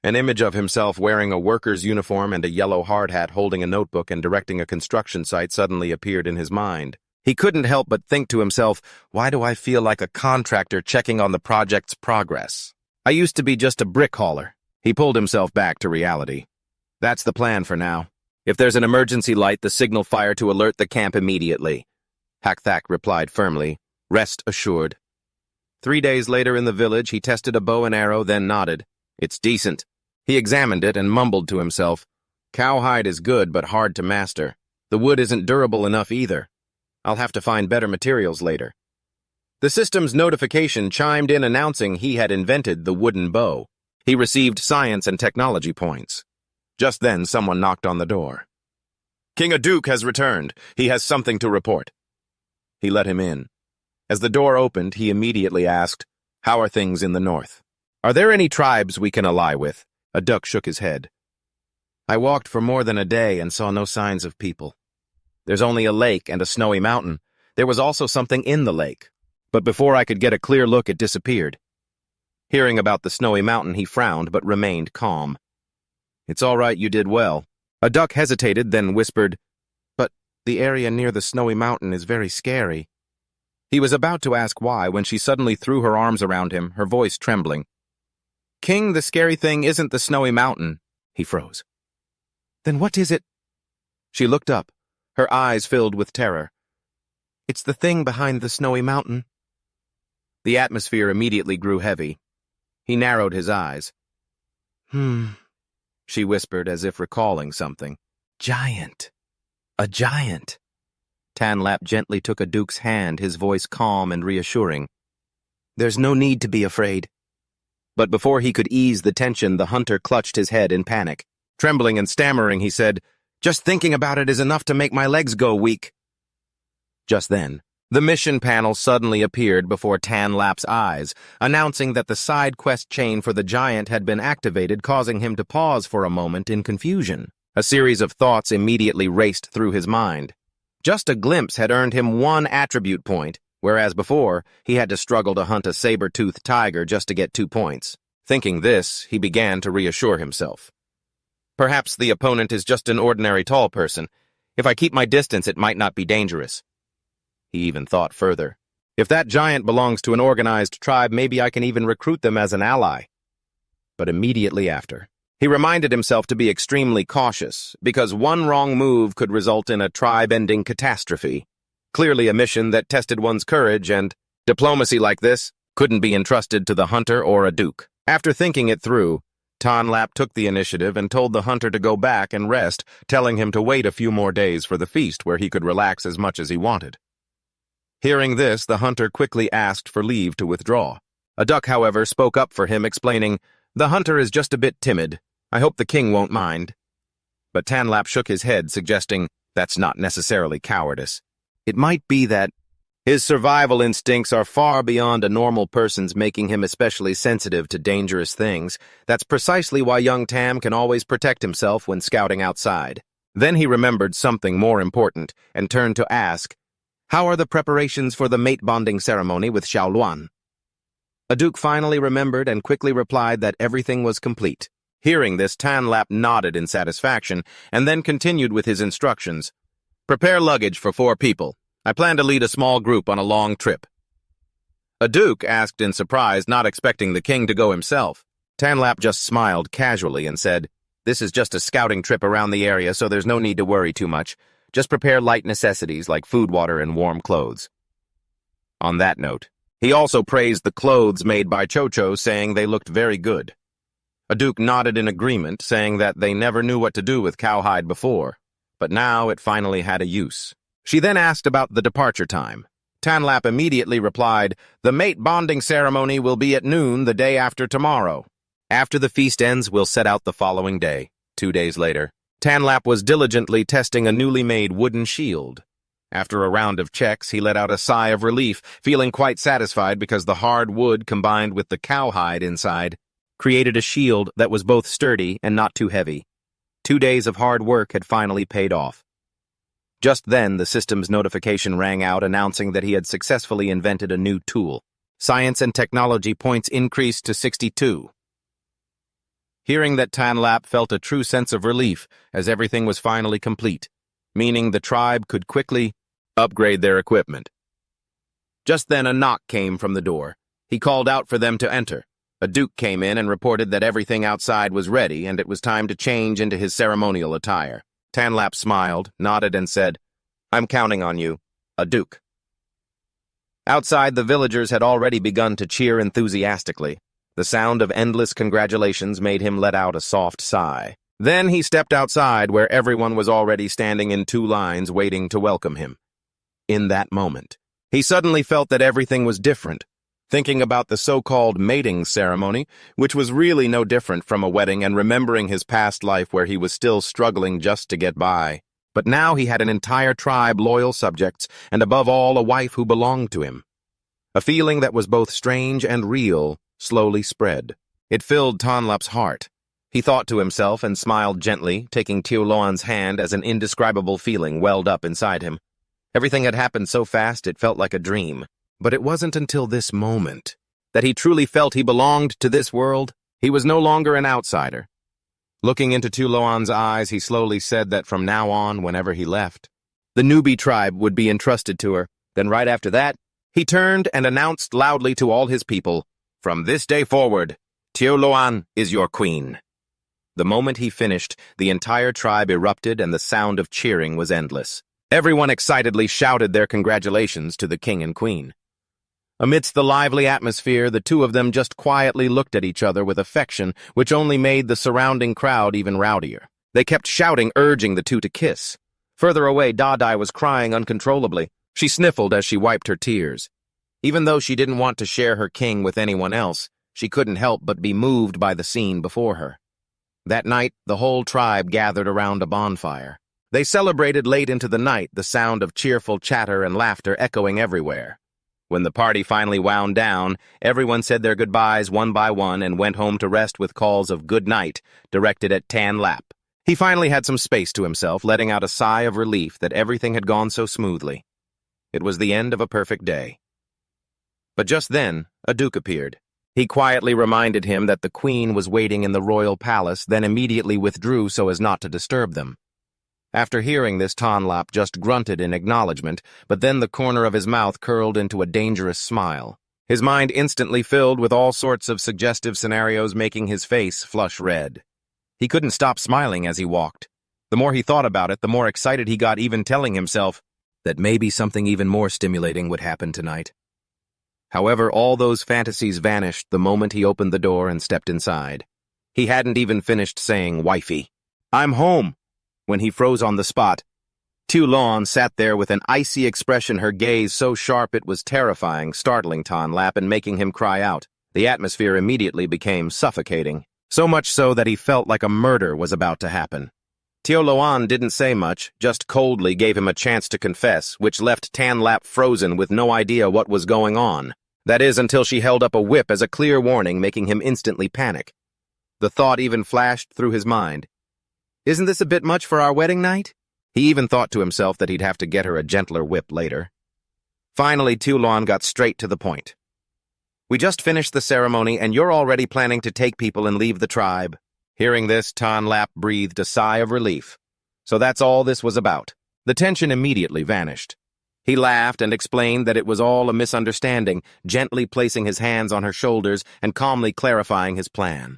An image of himself wearing a worker's uniform and a yellow hard hat, holding a notebook and directing a construction site, suddenly appeared in his mind. He couldn't help but think to himself, "Why do I feel like a contractor checking on the project's progress? I used to be just a brick hauler." He pulled himself back to reality. "That's the plan for now. If there's an emergency light, the signal fire to alert the camp immediately." Hakthak replied firmly, "Rest assured." 3 days later in the village, he tested a bow and arrow, then nodded. "It's decent." He examined it and mumbled to himself, "Cowhide is good but hard to master. The wood isn't durable enough either. I'll have to find better materials later." The system's notification chimed in announcing he had invented the wooden bow. He received science and technology points. Just then, someone knocked on the door. "King Aduk has returned. He has something to report." He let him in. As the door opened, he immediately asked, "How are things in the north? Are there any tribes we can ally with?" Aduk shook his head. "I walked for more than a day and saw no signs of people. There's only a lake and a snowy mountain. There was also something in the lake, but before I could get a clear look, it disappeared." Hearing about the snowy mountain, he frowned but remained calm. "It's all right, you did well." Aduk hesitated, then whispered, "But the area near the snowy mountain is very scary." He was about to ask why when she suddenly threw her arms around him, her voice trembling. "King, the scary thing isn't the snowy mountain." He froze. "Then what is it?" She looked up, her eyes filled with terror. "It's the thing behind the snowy mountain." The atmosphere immediately grew heavy. He narrowed his eyes. She whispered as if recalling something. "Giant. A giant." Tanlap gently took Aduk's hand, his voice calm and reassuring. "There's no need to be afraid." But before he could ease the tension, the hunter clutched his head in panic. Trembling and stammering, he said, "Just thinking about it is enough to make my legs go weak." Just then, the mission panel suddenly appeared before Tanlap's eyes, announcing that the side quest chain for the giant had been activated, causing him to pause for a moment in confusion. A series of thoughts immediately raced through his mind. Just a glimpse had earned him 1 attribute point, whereas before, he had to struggle to hunt a saber-toothed tiger just to get 2 points. Thinking this, he began to reassure himself. Perhaps the opponent is just an ordinary tall person. If I keep my distance, it might not be dangerous. He even thought further. If that giant belongs to an organized tribe, maybe I can even recruit them as an ally. But immediately after, he reminded himself to be extremely cautious, because one wrong move could result in a tribe-ending catastrophe. Clearly a mission that tested one's courage, and diplomacy like this couldn't be entrusted to the hunter or a duke. After thinking it through, Tanlap took the initiative and told the hunter to go back and rest, telling him to wait a few more days for the feast where he could relax as much as he wanted. Hearing this, the hunter quickly asked for leave to withdraw. A duck, however, spoke up for him, explaining, "The hunter is just a bit timid. I hope the king won't mind." But Tanlap shook his head, suggesting that's not necessarily cowardice. It might be that his survival instincts are far beyond a normal person's, making him especially sensitive to dangerous things. That's precisely why young Tam can always protect himself when scouting outside. Then he remembered something more important and turned to ask, "How are the preparations for the mate-bonding ceremony with Xiao Luan?" A duke finally remembered and quickly replied that everything was complete. Hearing this, Tanlap nodded in satisfaction and then continued with his instructions. "Prepare luggage for 4 people. I plan to lead a small group on a long trip." A duke asked in surprise, not expecting the king to go himself. Tanlap just smiled casually and said, "This is just a scouting trip around the area, so there's no need to worry too much. Just prepare light necessities like food, water, and warm clothes." On that note, he also praised the clothes made by Cho-Cho, saying they looked very good. A duke nodded in agreement, saying that they never knew what to do with cowhide before, but now it finally had a use. She then asked about the departure time. Tanlap immediately replied, "The mate-bonding ceremony will be at noon the day after tomorrow. After the feast ends, we'll set out the following day." 2 days later, Tanlap was diligently testing a newly made wooden shield. After a round of checks, he let out a sigh of relief, feeling quite satisfied because the hard wood combined with the cowhide inside created a shield that was both sturdy and not too heavy. 2 days of hard work had finally paid off. Just then, the system's notification rang out announcing that he had successfully invented a new tool. Science and technology points increased to 62. Hearing that, Tanlap felt a true sense of relief as everything was finally complete, meaning the tribe could quickly upgrade their equipment. Just then, a knock came from the door. He called out for them to enter. A duke came in and reported that everything outside was ready and it was time to change into his ceremonial attire. Tanlap smiled, nodded, and said, "I'm counting on you, a duke." Outside, the villagers had already begun to cheer enthusiastically. The sound of endless congratulations made him let out a soft sigh. Then he stepped outside where everyone was already standing in 2 lines waiting to welcome him. In that moment, he suddenly felt that everything was different. Thinking about the so-called mating ceremony, which was really no different from a wedding, and remembering his past life where he was still struggling just to get by. But now he had an entire tribe, loyal subjects, and above all, a wife who belonged to him. A feeling that was both strange and real slowly spread. It filled Tanlap's heart. He thought to himself and smiled gently, taking Tioloan's hand as an indescribable feeling welled up inside him. Everything had happened so fast it felt like a dream. But it wasn't until this moment that he truly felt he belonged to this world. He was no longer an outsider. Looking into Tioloan's eyes, he slowly said that from now on, whenever he left, the newbie tribe would be entrusted to her. Then right after that, he turned and announced loudly to all his people, "From this day forward, Tioloan is your queen." The moment he finished, the entire tribe erupted and the sound of cheering was endless. Everyone excitedly shouted their congratulations to the king and queen. Amidst the lively atmosphere, the 2 of them just quietly looked at each other with affection, which only made the surrounding crowd even rowdier. They kept shouting, urging the 2 to kiss. Further away, Dai was crying uncontrollably. She sniffled as she wiped her tears. Even though she didn't want to share her king with anyone else, she couldn't help but be moved by the scene before her. That night, the whole tribe gathered around a bonfire. They celebrated late into the night, the sound of cheerful chatter and laughter echoing everywhere. When the party finally wound down, everyone said their goodbyes one by one and went home to rest with calls of good night directed at Tanlap. He finally had some space to himself, letting out a sigh of relief that everything had gone so smoothly. It was the end of a perfect day. But just then, a duke appeared. He quietly reminded him that the queen was waiting in the royal palace, then immediately withdrew so as not to disturb them. After hearing this, Tonlap just grunted in acknowledgement, but then the corner of his mouth curled into a dangerous smile. His mind instantly filled with all sorts of suggestive scenarios, making his face flush red. He couldn't stop smiling as he walked. The more he thought about it, the more excited he got, even telling himself that maybe something even more stimulating would happen tonight. However, all those fantasies vanished the moment he opened the door and stepped inside. He hadn't even finished saying, "Wifey, I'm home," when he froze on the spot. Tulon sat there with an icy expression, her gaze so sharp it was terrifying, startling Tonlap and making him cry out. The atmosphere immediately became suffocating, so much so that he felt like a murder was about to happen. Tioloan didn't say much, just coldly gave him a chance to confess, which left Tonlap frozen with no idea what was going on. That is, until she held up a whip as a clear warning, making him instantly panic. The thought even flashed through his mind. Isn't this a bit much for our wedding night? He even thought to himself that he'd have to get her a gentler whip later. Finally, Tulon got straight to the point. "We just finished the ceremony, and you're already planning to take people and leave the tribe." Hearing this, Tonlap breathed a sigh of relief. So that's all this was about. The tension immediately vanished. He laughed and explained that it was all a misunderstanding, gently placing his hands on her shoulders and calmly clarifying his plan.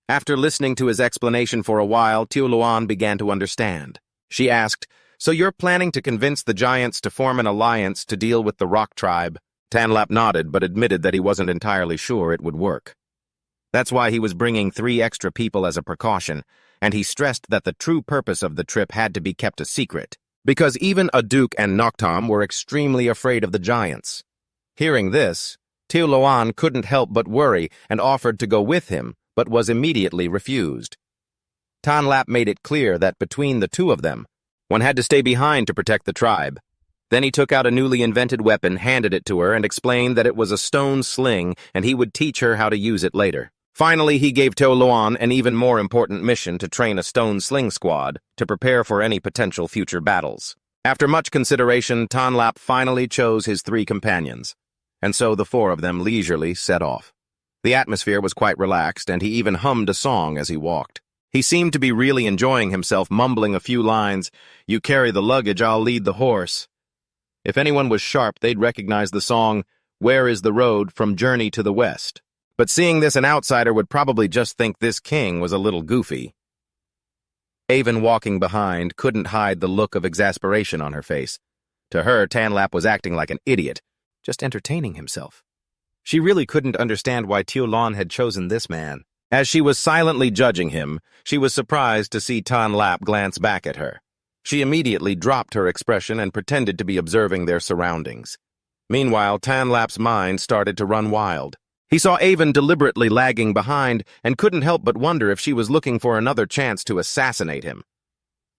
After listening to his explanation for a while, Tioluan began to understand. She asked, "So you're planning to convince the giants to form an alliance to deal with the Rock Tribe?" Tonlap nodded, but admitted that he wasn't entirely sure it would work. That's why he was bringing 3 extra people as a precaution, and he stressed that the true purpose of the trip had to be kept a secret, because even Aduk and Noctam were extremely afraid of the giants. Hearing this, Tioluan couldn't help but worry and offered to go with him, but was immediately refused. Tonlap made it clear that between the two of them, one had to stay behind to protect the tribe. Then he took out a newly invented weapon, handed it to her, and explained that it was a stone sling and he would teach her how to use it later. Finally, he gave Tioluan an even more important mission to train a stone sling squad to prepare for any potential future battles. After much consideration, Tonlap finally chose his 3 companions, and so the 4 of them leisurely set off. The atmosphere was quite relaxed, and he even hummed a song as he walked. He seemed to be really enjoying himself, mumbling a few lines, "You carry the luggage, I'll lead the horse." If anyone was sharp, they'd recognize the song, "Where is the Road from Journey to the West?" But seeing this, an outsider would probably just think this king was a little goofy. Avon, walking behind, couldn't hide the look of exasperation on her face. To her, Tonlap was acting like an idiot, just entertaining himself. She really couldn't understand why Tioluan had chosen this man. As she was silently judging him, she was surprised to see Tonlap glance back at her. She immediately dropped her expression and pretended to be observing their surroundings. Meanwhile, Tonlap's mind started to run wild. He saw Avon deliberately lagging behind and couldn't help but wonder if she was looking for another chance to assassinate him.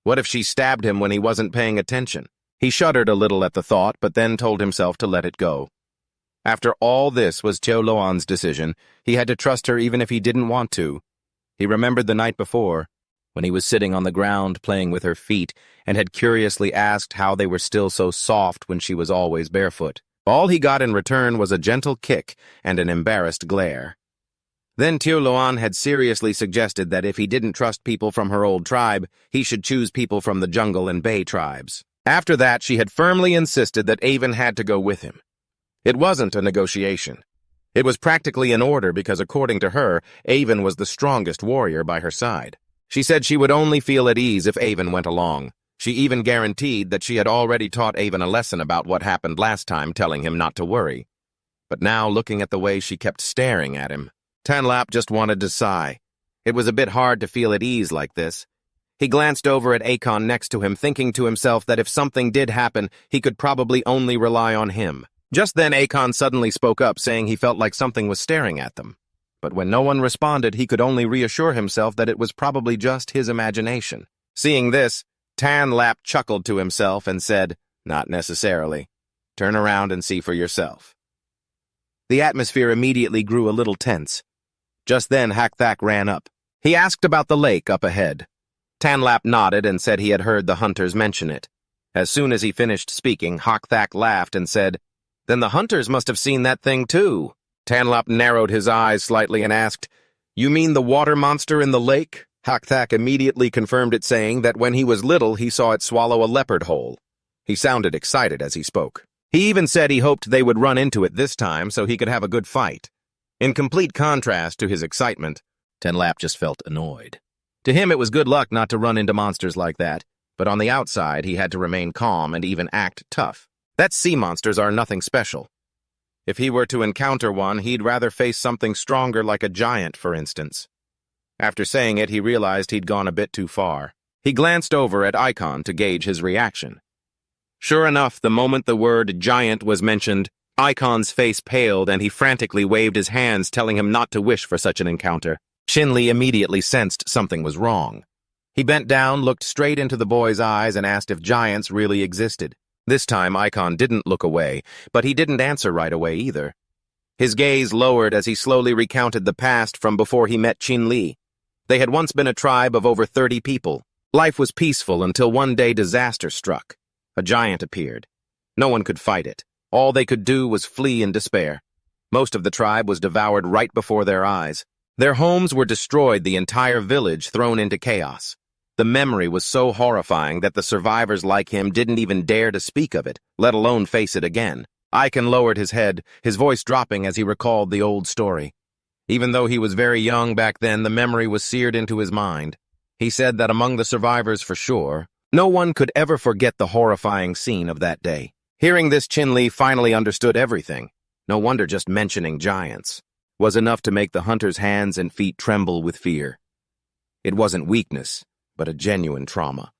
What if she stabbed him when he wasn't paying attention? He shuddered a little at the thought, but then told himself to let it go. After all this was Tioluan's decision, he had to trust her even if he didn't want to. He remembered the night before, when he was sitting on the ground playing with her feet and had curiously asked how they were still so soft when she was always barefoot. All he got in return was a gentle kick and an embarrassed glare. Then Tioluan had seriously suggested that if he didn't trust people from her old tribe, he should choose people from the jungle and bay tribes. After that, she had firmly insisted that Avon had to go with him. It wasn't a negotiation. It was practically an order because, according to her, Avon was the strongest warrior by her side. She said she would only feel at ease if Avon went along. She even guaranteed that she had already taught Avon a lesson about what happened last time, telling him not to worry. But now, looking at the way she kept staring at him, Tonlap just wanted to sigh. It was a bit hard to feel at ease like this. He glanced over at Akon next to him, thinking to himself that if something did happen, he could probably only rely on him. Just then, Akon suddenly spoke up, saying he felt like something was staring at them. But when no one responded, he could only reassure himself that it was probably just his imagination. Seeing this, Tonlap chuckled to himself and said, "Not necessarily. Turn around and see for yourself." The atmosphere immediately grew a little tense. Just then, Hakthak ran up. He asked about the lake up ahead. Tonlap nodded and said he had heard the hunters mention it. As soon as he finished speaking, Hakthak laughed and said, Then the hunters must have seen that thing too. Tanlop narrowed his eyes slightly and asked, "You mean the water monster in the lake?" Hakthak immediately confirmed it, saying that when he was little he saw it swallow a leopard whole. He sounded excited as he spoke. He even said he hoped they would run into it this time so he could have a good fight. In complete contrast to his excitement, Tanlap just felt annoyed. To him it was good luck not to run into monsters like that, but on the outside he had to remain calm and even act tough. That sea monsters are nothing special. If he were to encounter one, he'd rather face something stronger like a giant, for instance. After saying it, he realized he'd gone a bit too far. He glanced over at Icon to gauge his reaction. Sure enough, the moment the word giant was mentioned, Icon's face paled and he frantically waved his hands, telling him not to wish for such an encounter. Qinli immediately sensed something was wrong. He bent down, looked straight into the boy's eyes, and asked if giants really existed. This time, Icon didn't look away, but he didn't answer right away either. His gaze lowered as he slowly recounted the past from before he met Qinli. They had once been a tribe of over 30 people. Life was peaceful until one day disaster struck. A giant appeared. No one could fight it. All they could do was flee in despair. Most of the tribe was devoured right before their eyes. Their homes were destroyed, the entire village thrown into chaos. The memory was so horrifying that the survivors like him didn't even dare to speak of it, let alone face it again. Icon lowered his head, his voice dropping as he recalled the old story. Even though he was very young back then, the memory was seared into his mind. He said that among the survivors for sure, no one could ever forget the horrifying scene of that day. Hearing this, Qinli finally understood everything. No wonder just mentioning giants was enough to make the hunter's hands and feet tremble with fear. It wasn't weakness, but a genuine trauma.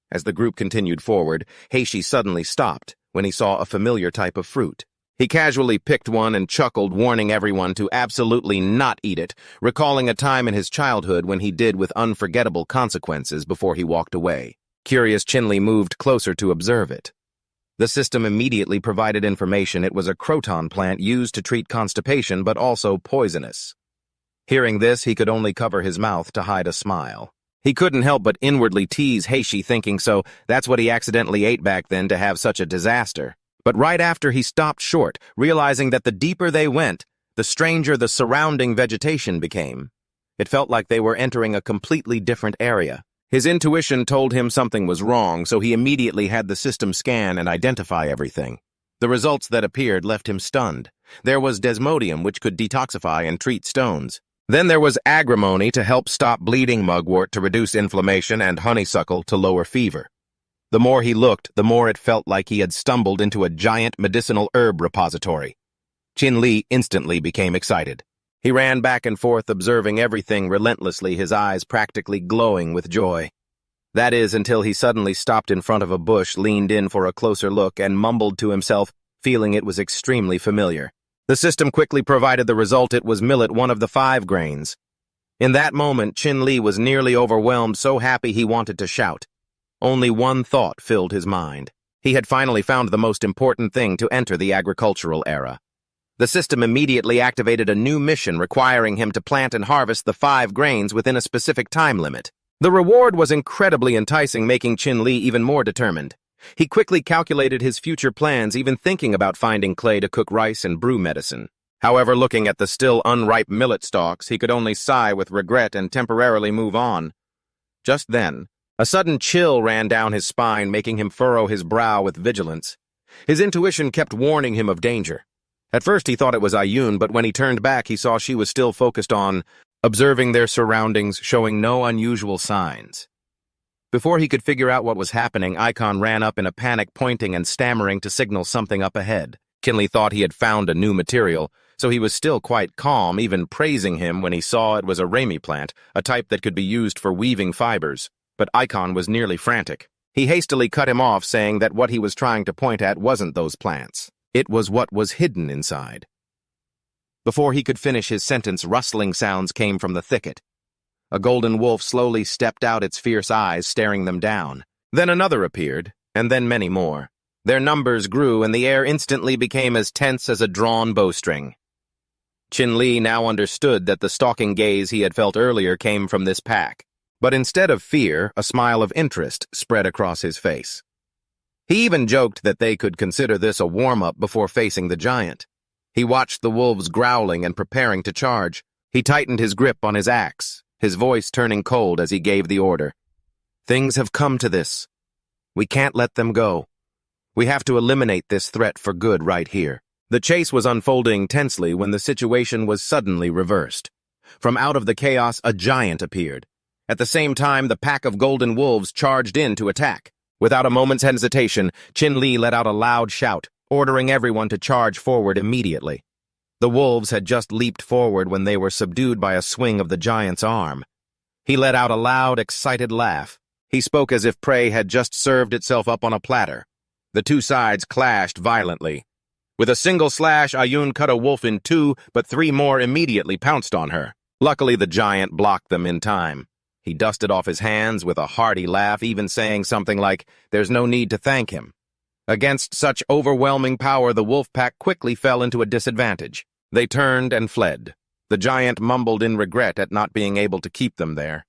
As the group continued forward, Heishi suddenly stopped when he saw a familiar type of fruit. He casually picked one and chuckled, warning everyone to absolutely not eat it, recalling a time in his childhood when he did with unforgettable consequences before he walked away. Curious, Qinli moved closer to observe it. The system immediately provided information. It was a croton plant used to treat constipation, but also poisonous. Hearing this, he could only cover his mouth to hide a smile. He couldn't help but inwardly tease Heishi, thinking so that's what he accidentally ate back then to have such a disaster. But right after he stopped short, realizing that the deeper they went, the stranger the surrounding vegetation became. It felt like they were entering a completely different area. His intuition told him something was wrong, so he immediately had the system scan and identify everything. The results that appeared left him stunned. There was desmodium, which could detoxify and treat stones. Then there was agrimony to help stop bleeding, mugwort to reduce inflammation, and honeysuckle to lower fever. The more he looked, the more it felt like he had stumbled into a giant medicinal herb repository. Qinli instantly became excited. He ran back and forth, observing everything relentlessly, his eyes practically glowing with joy. That is, until he suddenly stopped in front of a bush, leaned in for a closer look, and mumbled to himself, feeling it was extremely familiar. The system quickly provided the result. It was millet, one of the 5 grains. In that moment, Qinli was nearly overwhelmed, so happy he wanted to shout. Only one thought filled his mind. He had finally found the most important thing to enter the agricultural era. The system immediately activated a new mission requiring him to plant and harvest the 5 grains within a specific time limit. The reward was incredibly enticing, making Qinli even more determined. He quickly calculated his future plans, even thinking about finding clay to cook rice and brew medicine. However, looking at the still unripe millet stalks, he could only sigh with regret and temporarily move on. Just then, a sudden chill ran down his spine, making him furrow his brow with vigilance. His intuition kept warning him of danger. At first he thought it was Ayun, but when he turned back he saw she was still focused on observing their surroundings, showing no unusual signs. Before he could figure out what was happening, Icon ran up in a panic, pointing and stammering to signal something up ahead. Qinli thought he had found a new material, so he was still quite calm, even praising him when he saw it was a rami plant, a type that could be used for weaving fibers. But Icon was nearly frantic. He hastily cut him off, saying that what he was trying to point at wasn't those plants. It was what was hidden inside. Before he could finish his sentence, rustling sounds came from the thicket. A golden wolf slowly stepped out, its fierce eyes staring them down. Then another appeared, and then many more. Their numbers grew, and the air instantly became as tense as a drawn bowstring. Qinli now understood that the stalking gaze he had felt earlier came from this pack. But instead of fear, a smile of interest spread across his face. He even joked that they could consider this a warm-up before facing the giant. He watched the wolves growling and preparing to charge. He tightened his grip on his axe, his voice turning cold as he gave the order. Things have come to this. We can't let them go. We have to eliminate this threat for good right here. The chase was unfolding tensely when the situation was suddenly reversed. From out of the chaos, a giant appeared. At the same time, the pack of golden wolves charged in to attack. Without a moment's hesitation, Qin Li let out a loud shout, ordering everyone to charge forward immediately. The wolves had just leaped forward when they were subdued by a swing of the giant's arm. He let out a loud, excited laugh. He spoke as if prey had just served itself up on a platter. The two sides clashed violently. With a single slash, Ayun cut a wolf in two, but three more immediately pounced on her. Luckily, the giant blocked them in time. He dusted off his hands with a hearty laugh, even saying something like, "There's no need to thank him." Against such overwhelming power, the wolf pack quickly fell into a disadvantage. They turned and fled. The giant mumbled in regret at not being able to keep them there.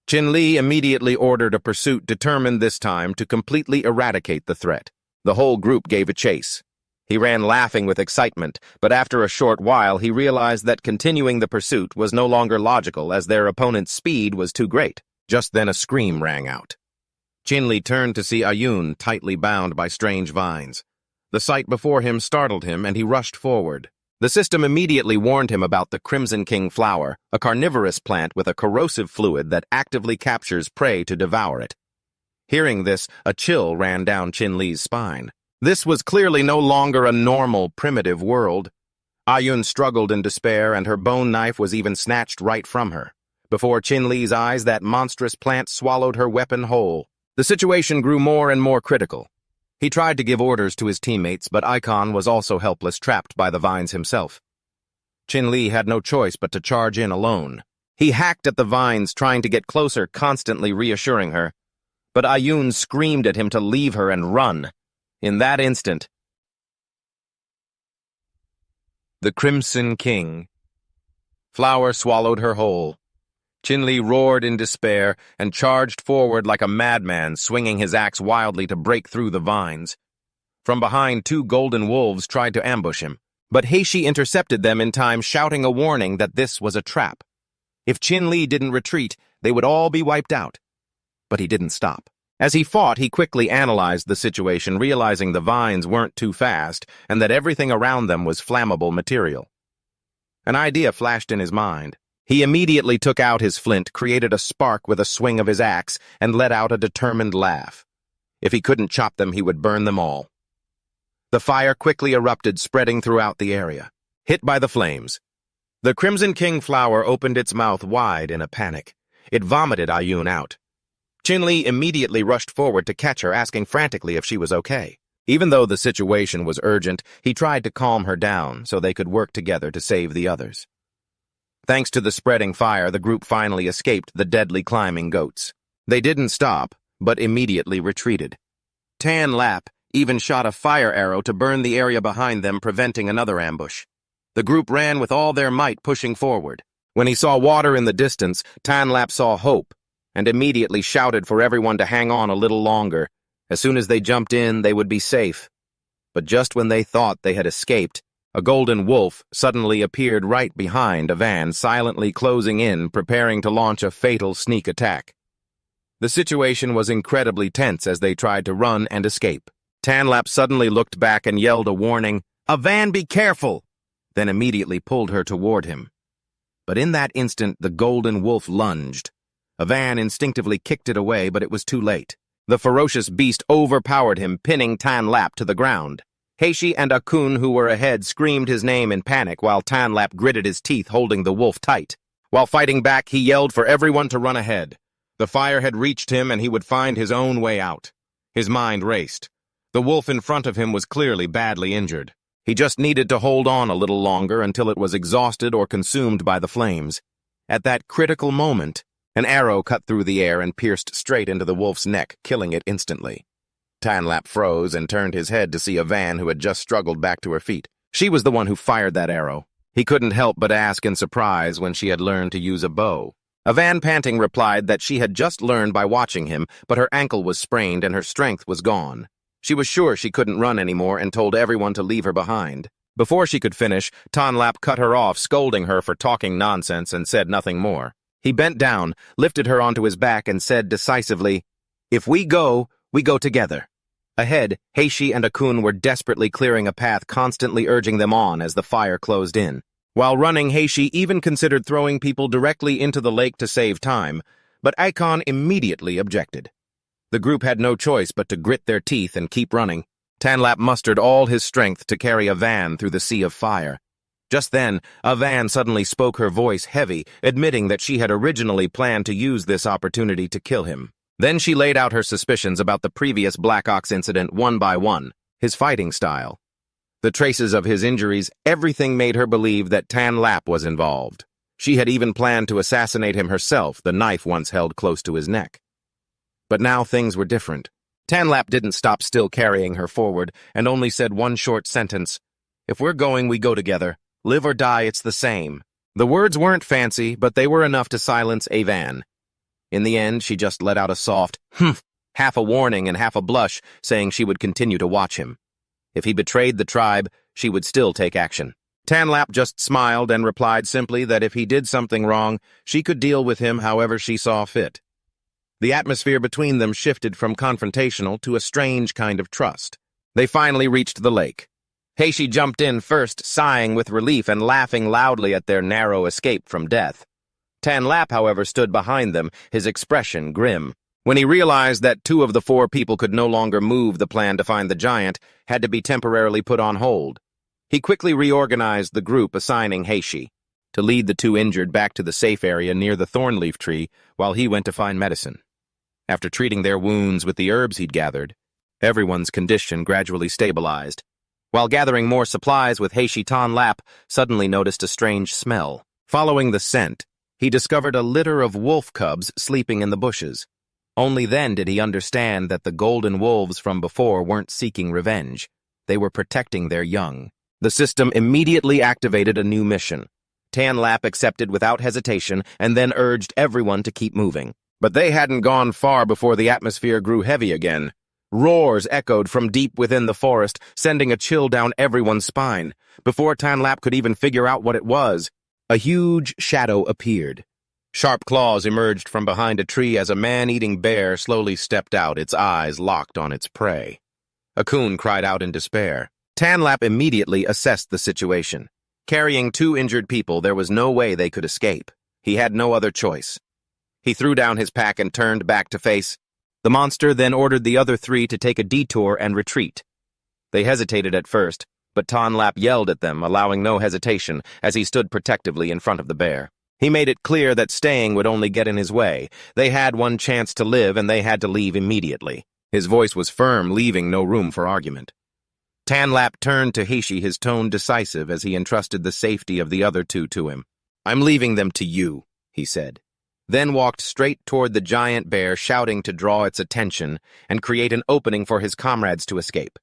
Qin Li immediately ordered a pursuit determined this time to completely eradicate the threat. The whole group gave a chase. He ran laughing with excitement, but after a short while he realized that continuing the pursuit was no longer logical as their opponent's speed was too great. Just then a scream rang out. Qin Li turned to see Ayun tightly bound by strange vines. The sight before him startled him and he rushed forward. The system immediately warned him about the Crimson King flower, a carnivorous plant with a corrosive fluid that actively captures prey to devour it. Hearing this, a chill ran down Qin Li's spine. This was clearly no longer a normal, primitive world. Ayun struggled in despair, and her bone knife was even snatched right from her. Before Qin Li's eyes, that monstrous plant swallowed her weapon whole. The situation grew more and more critical. He tried to give orders to his teammates, but Icon was also helpless, trapped by the vines himself. Qin Li had no choice but to charge in alone. He hacked at the vines, trying to get closer, constantly reassuring her. But Ayun screamed at him to leave her and run. In that instant, the Crimson King flower swallowed her whole. Qin Li roared in despair and charged forward like a madman, swinging his axe wildly to break through the vines. From behind, two golden wolves tried to ambush him, but Heishi intercepted them in time, shouting a warning that this was a trap. If Qin Li didn't retreat, they would all be wiped out. But he didn't stop. As he fought, he quickly analyzed the situation, realizing the vines weren't too fast and that everything around them was flammable material. An idea flashed in his mind. He immediately took out his flint, created a spark with a swing of his axe, and let out a determined laugh. If he couldn't chop them, he would burn them all. The fire quickly erupted, spreading throughout the area. Hit by the flames, the Crimson King flower opened its mouth wide in a panic. It vomited Ayun out. Qin Li immediately rushed forward to catch her, asking frantically if she was okay. Even though the situation was urgent, he tried to calm her down so they could work together to save the others. Thanks to the spreading fire, the group finally escaped the deadly climbing goats. They didn't stop, but immediately retreated. Tan Lap even shot a fire arrow to burn the area behind them, preventing another ambush. The group ran with all their might, pushing forward. When he saw water in the distance, Tan Lap saw hope, and immediately shouted for everyone to hang on a little longer. As soon as they jumped in, they would be safe. But just when they thought they had escaped, a golden wolf suddenly appeared right behind a van, silently closing in, preparing to launch a fatal sneak attack. The situation was incredibly tense as they tried to run and escape. Tan Lap suddenly looked back and yelled a warning, "A van, be careful!" Then immediately pulled her toward him. But in that instant, the golden wolf lunged. A van instinctively kicked it away, but it was too late. The ferocious beast overpowered him, pinning Tan Lap to the ground. Heishi and Akun, who were ahead, screamed his name in panic while Tan Lap gritted his teeth, holding the wolf tight. While fighting back, he yelled for everyone to run ahead. The fire had reached him and he would find his own way out. His mind raced. The wolf in front of him was clearly badly injured. He just needed to hold on a little longer until it was exhausted or consumed by the flames. At that critical moment, an arrow cut through the air and pierced straight into the wolf's neck, killing it instantly. Tan Lap froze and turned his head to see a van who had just struggled back to her feet. She was the one who fired that arrow. He couldn't help but ask in surprise when she had learned to use a bow. A van panting replied that she had just learned by watching him, but her ankle was sprained and her strength was gone. She was sure she couldn't run anymore and told everyone to leave her behind. Before she could finish, Tonlap cut her off, scolding her for talking nonsense, and said nothing more. He bent down, lifted her onto his back, and said decisively, "If we go together." Ahead, Heishi and Akun were desperately clearing a path, constantly urging them on as the fire closed in. While running, Heishi even considered throwing people directly into the lake to save time, but Aikon immediately objected. The group had no choice but to grit their teeth and keep running. Tanlap mustered all his strength to carry a van through the sea of fire. Just then, a van suddenly spoke, her voice heavy, admitting that she had originally planned to use this opportunity to kill him. Then she laid out her suspicions about the previous Black Ox incident one by one, his fighting style, the traces of his injuries. Everything made her believe that Tanlap was involved. She had even planned to assassinate him herself, the knife once held close to his neck. But now things were different. Tanlap didn't stop still carrying her forward, and only said one short sentence, "If we're going, we go together. Live or die, it's the same." The words weren't fancy, but they were enough to silence a van. In the end, she just let out a soft, "Humph," half a warning and half a blush, saying she would continue to watch him. If he betrayed the tribe, she would still take action. Tanlap just smiled and replied simply that if he did something wrong, she could deal with him however she saw fit. The atmosphere between them shifted from confrontational to a strange kind of trust. They finally reached the lake. Heishi jumped in first, sighing with relief and laughing loudly at their narrow escape from death. Tanlap, however, stood behind them, his expression grim. When he realized that 2 of the 4 people could no longer move, the plan to find the giant had to be temporarily put on hold. He quickly reorganized the group, assigning Heishi to lead the 2 injured back to the safe area near the thornleaf tree while he went to find medicine. After treating their wounds with the herbs he'd gathered, everyone's condition gradually stabilized. While gathering more supplies with Heishi, Tanlap suddenly noticed a strange smell. Following the scent, he discovered a litter of wolf cubs sleeping in the bushes. Only then did he understand that the golden wolves from before weren't seeking revenge. They were protecting their young. The system immediately activated a new mission. Tanlap accepted without hesitation and then urged everyone to keep moving. But they hadn't gone far before the atmosphere grew heavy again. Roars echoed from deep within the forest, sending a chill down everyone's spine. Before Tanlap could even figure out what it was, a huge shadow appeared. Sharp claws emerged from behind a tree as a man-eating bear slowly stepped out, its eyes locked on its prey. Akun cried out in despair. Tanlap immediately assessed the situation. Carrying 2 injured people, there was no way they could escape. He had no other choice. He threw down his pack and turned back to face. The monster then ordered the other 3 to take a detour and retreat. They hesitated at first, but Tanlap yelled at them, allowing no hesitation as he stood protectively in front of the bear. He made it clear that staying would only get in his way. They had one chance to live, and they had to leave immediately. His voice was firm, leaving no room for argument. Tanlap turned to Heishi, his tone decisive as he entrusted the safety of the other 2 to him. "I'm leaving them to you," he said. Then walked straight toward the giant bear, shouting to draw its attention and create an opening for his comrades to escape.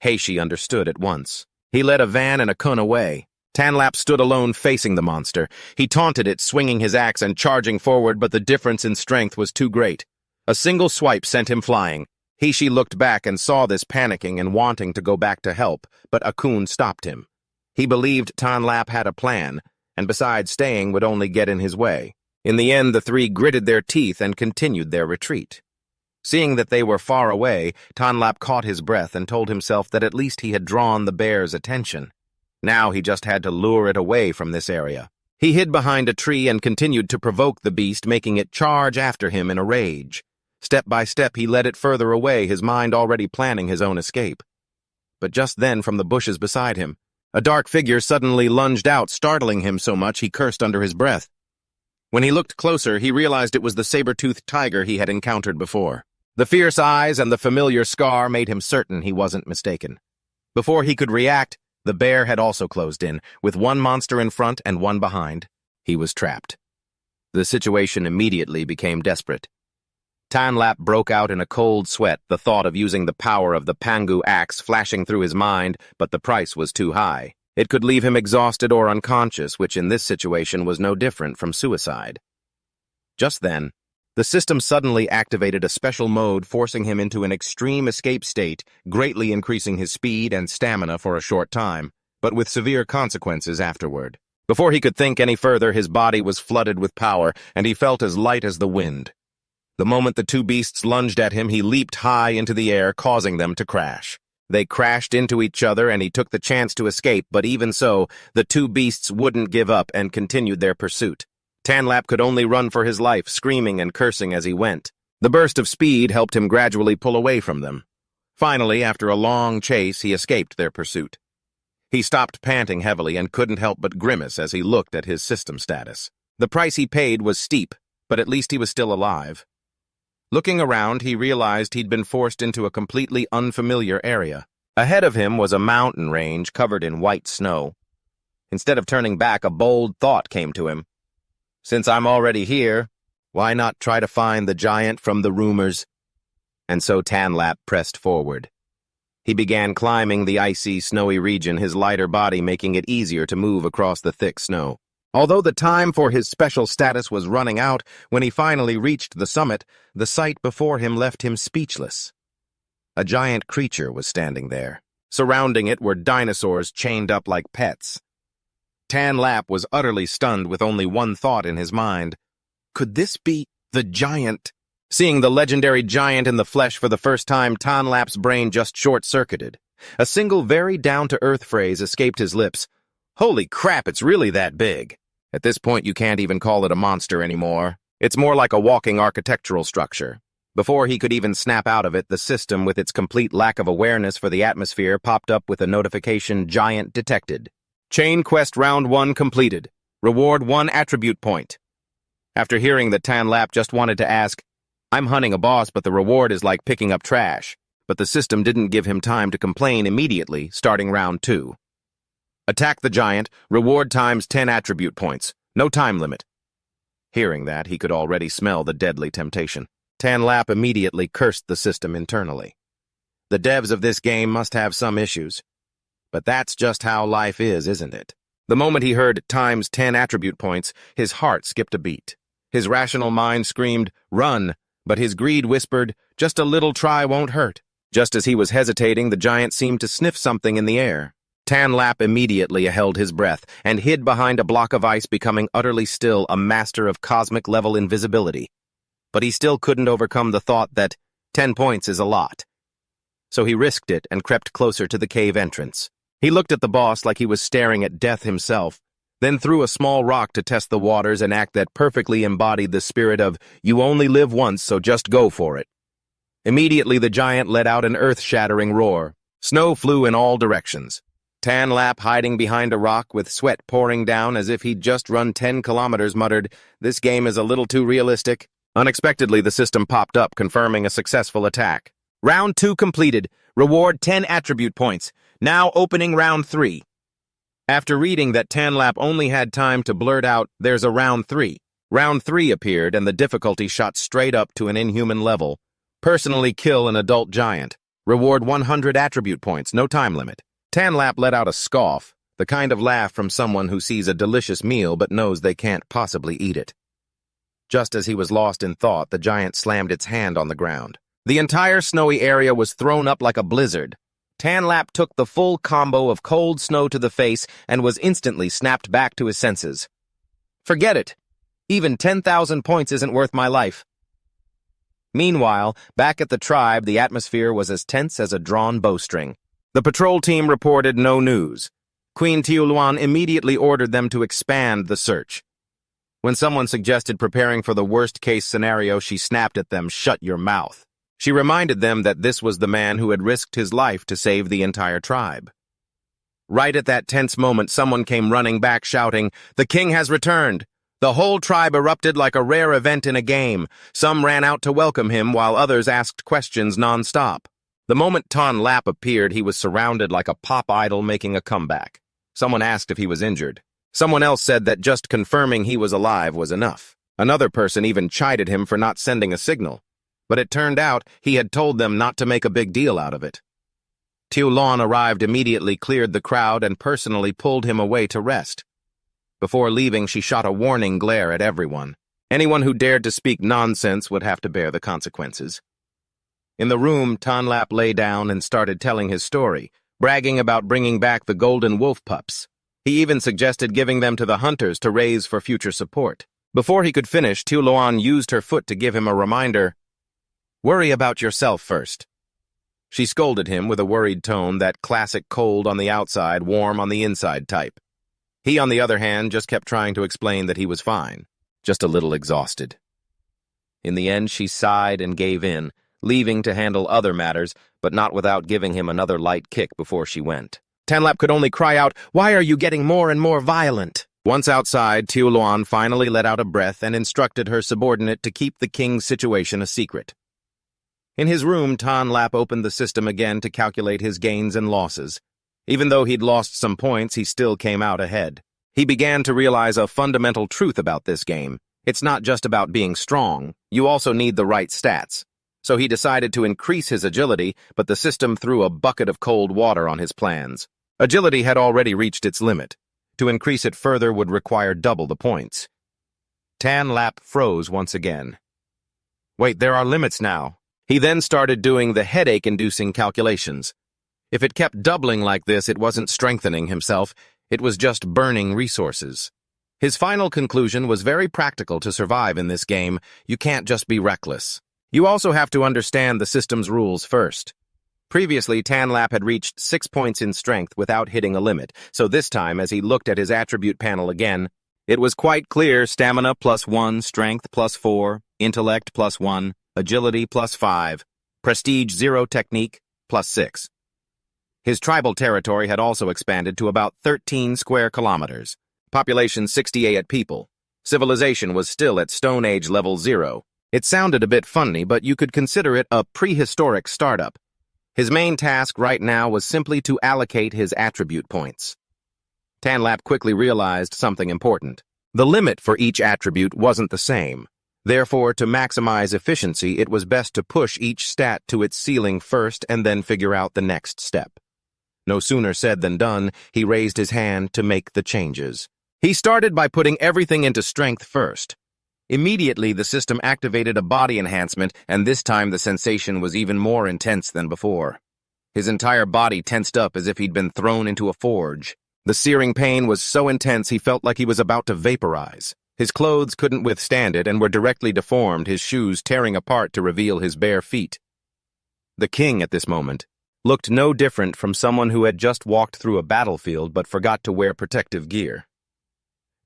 Heishi understood at once. He led a van and Akun away. Tanlap stood alone facing the monster. He taunted it, swinging his axe and charging forward, but the difference in strength was too great. A single swipe sent him flying. Heishi looked back and saw this, panicking and wanting to go back to help, but Akun stopped him. He believed Tanlap had a plan, and besides, staying would only get in his way. In the end, the 3 gritted their teeth and continued their retreat. Seeing that they were far away, Tanlap caught his breath and told himself that at least he had drawn the bear's attention. Now he just had to lure it away from this area. He hid behind a tree and continued to provoke the beast, making it charge after him in a rage. Step by step, he led it further away, his mind already planning his own escape. But just then, from the bushes beside him, a dark figure suddenly lunged out, startling him so much he cursed under his breath. When he looked closer, he realized it was the saber-toothed tiger he had encountered before. The fierce eyes and the familiar scar made him certain he wasn't mistaken. Before he could react, the bear had also closed in, with one monster in front and one behind. He was trapped. The situation immediately became desperate. Tanlap broke out in a cold sweat, the thought of using the power of the Pangu axe flashing through his mind, but the price was too high. It could leave him exhausted or unconscious, which in this situation was no different from suicide. Just then, The system suddenly activated a special mode, forcing him into an extreme escape state, greatly increasing his speed and stamina for a short time, but with severe consequences afterward. Before he could think any further, his body was flooded with power, and he felt as light as the wind. The moment the two beasts lunged at him, he leaped high into the air, causing them to crash. They crashed into each other, and he took the chance to escape, but even so, the two beasts wouldn't give up and continued their pursuit. Tanlap could only run for his life, screaming and cursing as he went. The burst of speed helped him gradually pull away from them. Finally, after a long chase, he escaped their pursuit. He stopped panting heavily and couldn't help but grimace as he looked at his system status. The price he paid was steep, but at least he was still alive. Looking around, he realized he'd been forced into a completely unfamiliar area. Ahead of him was a mountain range covered in white snow. Instead of turning back, a bold thought came to him. Since I'm already here, why not try to find the giant from the rumors? And so Tanlap pressed forward. He began climbing the icy, snowy region, his lighter body making it easier to move across the thick snow. Although the time for his special status was running out, when he finally reached the summit, the sight before him left him speechless. A giant creature was standing there. Surrounding it were dinosaurs chained up like pets. Tanlap was utterly stunned with only one thought in his mind. Could this be the giant? Seeing the legendary giant in the flesh for the first time, Tanlap's brain just short-circuited. A single very down-to-earth phrase escaped his lips. Holy crap, it's really that big. At this point, you can't even call it a monster anymore. It's more like a walking architectural structure. Before he could even snap out of it, the system, with its complete lack of awareness for the atmosphere, popped up with a notification, Giant detected. Chain Quest Round 1 completed. Reward 1 attribute point. After hearing that, Tanlap just wanted to ask, I'm hunting a boss, but the reward is like picking up trash. But the system didn't give him time to complain immediately, starting Round 2. Attack the giant, reward times 10 attribute points. No time limit. Hearing that, he could already smell the deadly temptation. Tanlap immediately cursed the system internally. The devs of this game must have some issues. But that's just how life is, isn't it? The moment he heard times 10 attribute points, his heart skipped a beat. His rational mind screamed, run, but his greed whispered, just a little try won't hurt. Just as he was hesitating, the giant seemed to sniff something in the air. Tanlap immediately held his breath and hid behind a block of ice, becoming utterly still, a master of cosmic-level invisibility. But he still couldn't overcome the thought that 10 points is a lot. So he risked it and crept closer to the cave entrance. He looked at the boss like he was staring at death himself, then threw a small rock to test the waters, an act that perfectly embodied the spirit of, you only live once, so just go for it. Immediately the giant let out an earth-shattering roar. Snow flew in all directions. Tanlap, hiding behind a rock with sweat pouring down as if he'd just run 10 kilometers, muttered, this game is a little too realistic. Unexpectedly, the system popped up, confirming a successful attack. Round 2 completed. Reward 10 attribute points. Now opening Round 3. After reading that, Tanlap only had time to blurt out, there's a Round 3. Round 3 appeared, and the difficulty shot straight up to an inhuman level. Personally kill an adult giant. Reward 100 attribute points, no time limit. Tanlap let out a scoff, the kind of laugh from someone who sees a delicious meal but knows they can't possibly eat it. Just as he was lost in thought, the giant slammed its hand on the ground. The entire snowy area was thrown up like a blizzard. Tanlap took the full combo of cold snow to the face and was instantly snapped back to his senses. Forget it. Even 10,000 points isn't worth my life. Meanwhile, back at the tribe, the atmosphere was as tense as a drawn bowstring. The patrol team reported no news. Queen Tiuluan immediately ordered them to expand the search. When someone suggested preparing for the worst-case scenario, she snapped at them, shut your mouth. She reminded them that this was the man who had risked his life to save the entire tribe. Right at that tense moment, someone came running back shouting, the king has returned! The whole tribe erupted like a rare event in a game. Some ran out to welcome him, while others asked questions non-stop. The moment Tanlap appeared, he was surrounded like a pop idol making a comeback. Someone asked if he was injured. Someone else said that just confirming he was alive was enough. Another person even chided him for not sending a signal. But it turned out he had told them not to make a big deal out of it. Tiuluan arrived immediately, cleared the crowd, and personally pulled him away to rest. Before leaving, she shot a warning glare at everyone. Anyone who dared to speak nonsense would have to bear the consequences. In the room, Tanlap lay down and started telling his story, bragging about bringing back the golden wolf pups. He even suggested giving them to the hunters to raise for future support. Before he could finish, Luan used her foot to give him a reminder. "Worry about yourself first." She scolded him with a worried tone, that classic cold on the outside, warm on the inside type. He, on the other hand, just kept trying to explain that he was fine, just a little exhausted. In the end, she sighed and gave in, leaving to handle other matters, but not without giving him another light kick before she went. Tanlap could only cry out, "Why are you getting more and more violent?" Once outside, Luan finally let out a breath and instructed her subordinate to keep the king's situation a secret. In his room, Tanlap opened the system again to calculate his gains and losses. Even though he'd lost some points, he still came out ahead. He began to realize a fundamental truth about this game. It's not just about being strong, you also need the right stats. So he decided to increase his agility, but the system threw a bucket of cold water on his plans. Agility had already reached its limit. To increase it further would require double the points. Tanlap froze once again. Wait, there are limits now. He then started doing the headache-inducing calculations. If it kept doubling like this, it wasn't strengthening himself, it was just burning resources. His final conclusion was very practical. To survive in this game, you can't just be reckless. You also have to understand the system's rules first. Previously, Tanlap had reached 6 points in strength without hitting a limit, so this time, as he looked at his attribute panel again, it was quite clear: stamina +1, strength +4, intellect +1, agility +5, prestige 0, technique +6. His tribal territory had also expanded to about 13 square kilometers. Population 68 people. Civilization was still at Stone Age level 0. It sounded a bit funny, but you could consider it a prehistoric startup. His main task right now was simply to allocate his attribute points. Tanlap quickly realized something important. The limit for each attribute wasn't the same. Therefore, to maximize efficiency, it was best to push each stat to its ceiling first and then figure out the next step. No sooner said than done, he raised his hand to make the changes. He started by putting everything into strength first. Immediately, the system activated a body enhancement, and this time the sensation was even more intense than before. His entire body tensed up as if he'd been thrown into a forge. The searing pain was so intense he felt like he was about to vaporize. His clothes couldn't withstand it and were directly deformed, his shoes tearing apart to reveal his bare feet. The king, at this moment, looked no different from someone who had just walked through a battlefield but forgot to wear protective gear.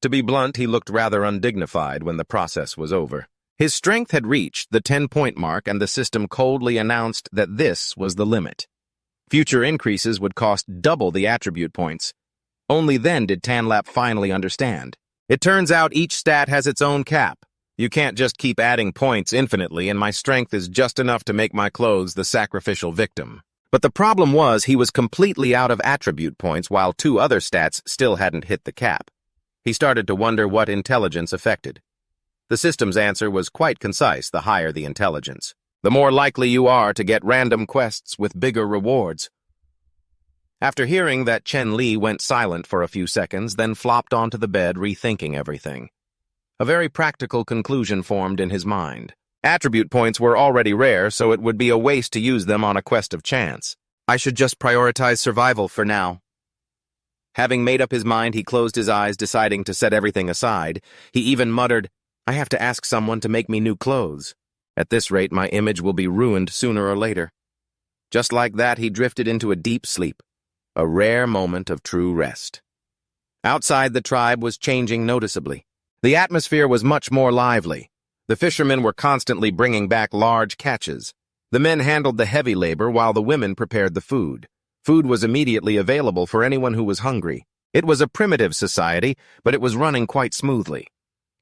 To be blunt, he looked rather undignified when the process was over. His strength had reached the 10-point mark, and the system coldly announced that this was the limit. Future increases would cost double the attribute points. Only then did Tanlap finally understand. It turns out each stat has its own cap. You can't just keep adding points infinitely, and my strength is just enough to make my clothes the sacrificial victim. But the problem was he was completely out of attribute points while 2 other stats still hadn't hit the cap. He started to wonder what intelligence affected. The system's answer was quite concise: the higher the intelligence, the more likely you are to get random quests with bigger rewards. After hearing that, Chen Li went silent for a few seconds, then flopped onto the bed, rethinking everything. A very practical conclusion formed in his mind. Attribute points were already rare, so it would be a waste to use them on a quest of chance. I should just prioritize survival for now. Having made up his mind, he closed his eyes, deciding to set everything aside. He even muttered, "I have to ask someone to make me new clothes. At this rate, my image will be ruined sooner or later." Just like that, he drifted into a deep sleep, a rare moment of true rest. Outside, the tribe was changing noticeably. The atmosphere was much more lively. The fishermen were constantly bringing back large catches. The men handled the heavy labor while the women prepared the food. Food was immediately available for anyone who was hungry. It was a primitive society, but it was running quite smoothly.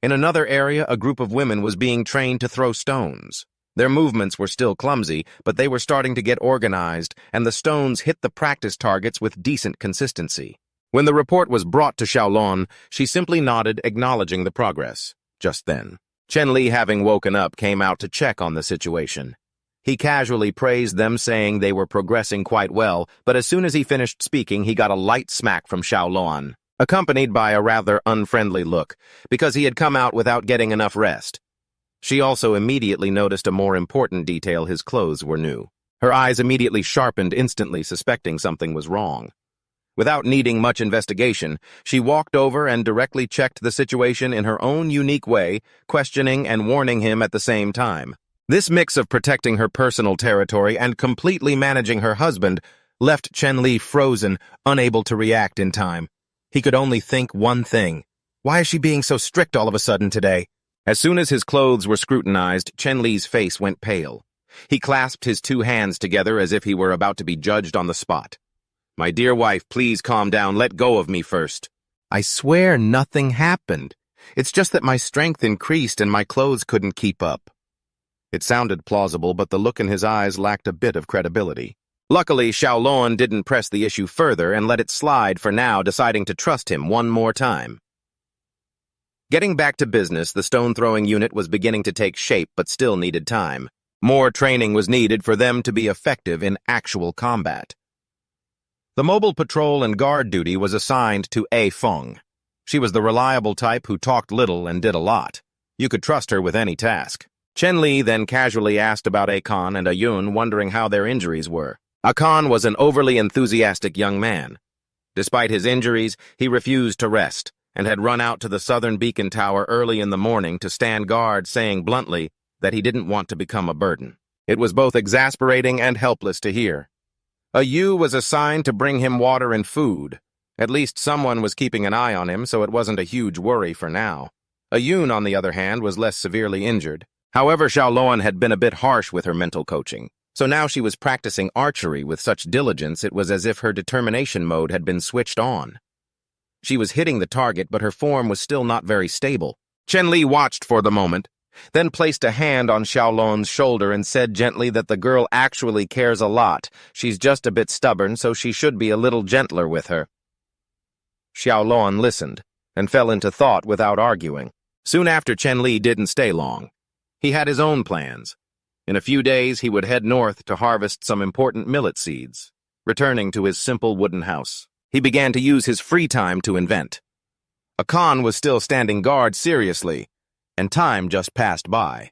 In another area, a group of women was being trained to throw stones. Their movements were still clumsy, but they were starting to get organized, and the stones hit the practice targets with decent consistency. When the report was brought to Xiaolon, she simply nodded, acknowledging the progress. Just then, Chen Li, having woken up, came out to check on the situation. He casually praised them, saying they were progressing quite well, but as soon as he finished speaking, he got a light smack from Xiaolon. accompanied by a rather unfriendly look, because he had come out without getting enough rest. She also immediately noticed a more important detail: his clothes were new. Her eyes immediately sharpened, instantly suspecting something was wrong. Without needing much investigation, she walked over and directly checked the situation in her own unique way, questioning and warning him at the same time. This mix of protecting her personal territory and completely managing her husband left Chen Li frozen, unable to react in time. He could only think one thing: why is she being so strict all of a sudden today? As soon as his clothes were scrutinized, Chen Li's face went pale. He clasped his two hands together as if he were about to be judged on the spot. "My dear wife, please calm down. Let go of me first." "I swear nothing happened. It's just that my strength increased and my clothes couldn't keep up." It sounded plausible, but the look in his eyes lacked a bit of credibility. Luckily, Xiaolon didn't press the issue further and let it slide for now, deciding to trust him one more time. Getting back to business, the stone-throwing unit was beginning to take shape but still needed time. More training was needed for them to be effective in actual combat. The mobile patrol and guard duty was assigned to A Feng. She was the reliable type who talked little and did a lot. You could trust her with any task. Chen Li then casually asked about Akan and Ayun, wondering how their injuries were. Akan was an overly enthusiastic young man. Despite his injuries, he refused to rest and had run out to the southern beacon tower early in the morning to stand guard, saying bluntly that he didn't want to become a burden. It was both exasperating and helpless to hear. Ayu was assigned to bring him water and food. At least someone was keeping an eye on him, so it wasn't a huge worry for now. Ayun, on the other hand, was less severely injured. However, Xiaolon had been a bit harsh with her mental coaching, so now she was practicing archery with such diligence it was as if her determination mode had been switched on. She was hitting the target, but her form was still not very stable. Chen Li watched for the moment, then placed a hand on Xiaolon's shoulder and said gently that the girl actually cares a lot. She's just a bit stubborn, so she should be a little gentler with her. Xiaolon listened and fell into thought without arguing. Soon after, Chen Li didn't stay long. He had his own plans. In a few days, he would head north to harvest some important millet seeds. Returning to his simple wooden house, he began to use his free time to invent. Akan was still standing guard seriously, and time just passed by.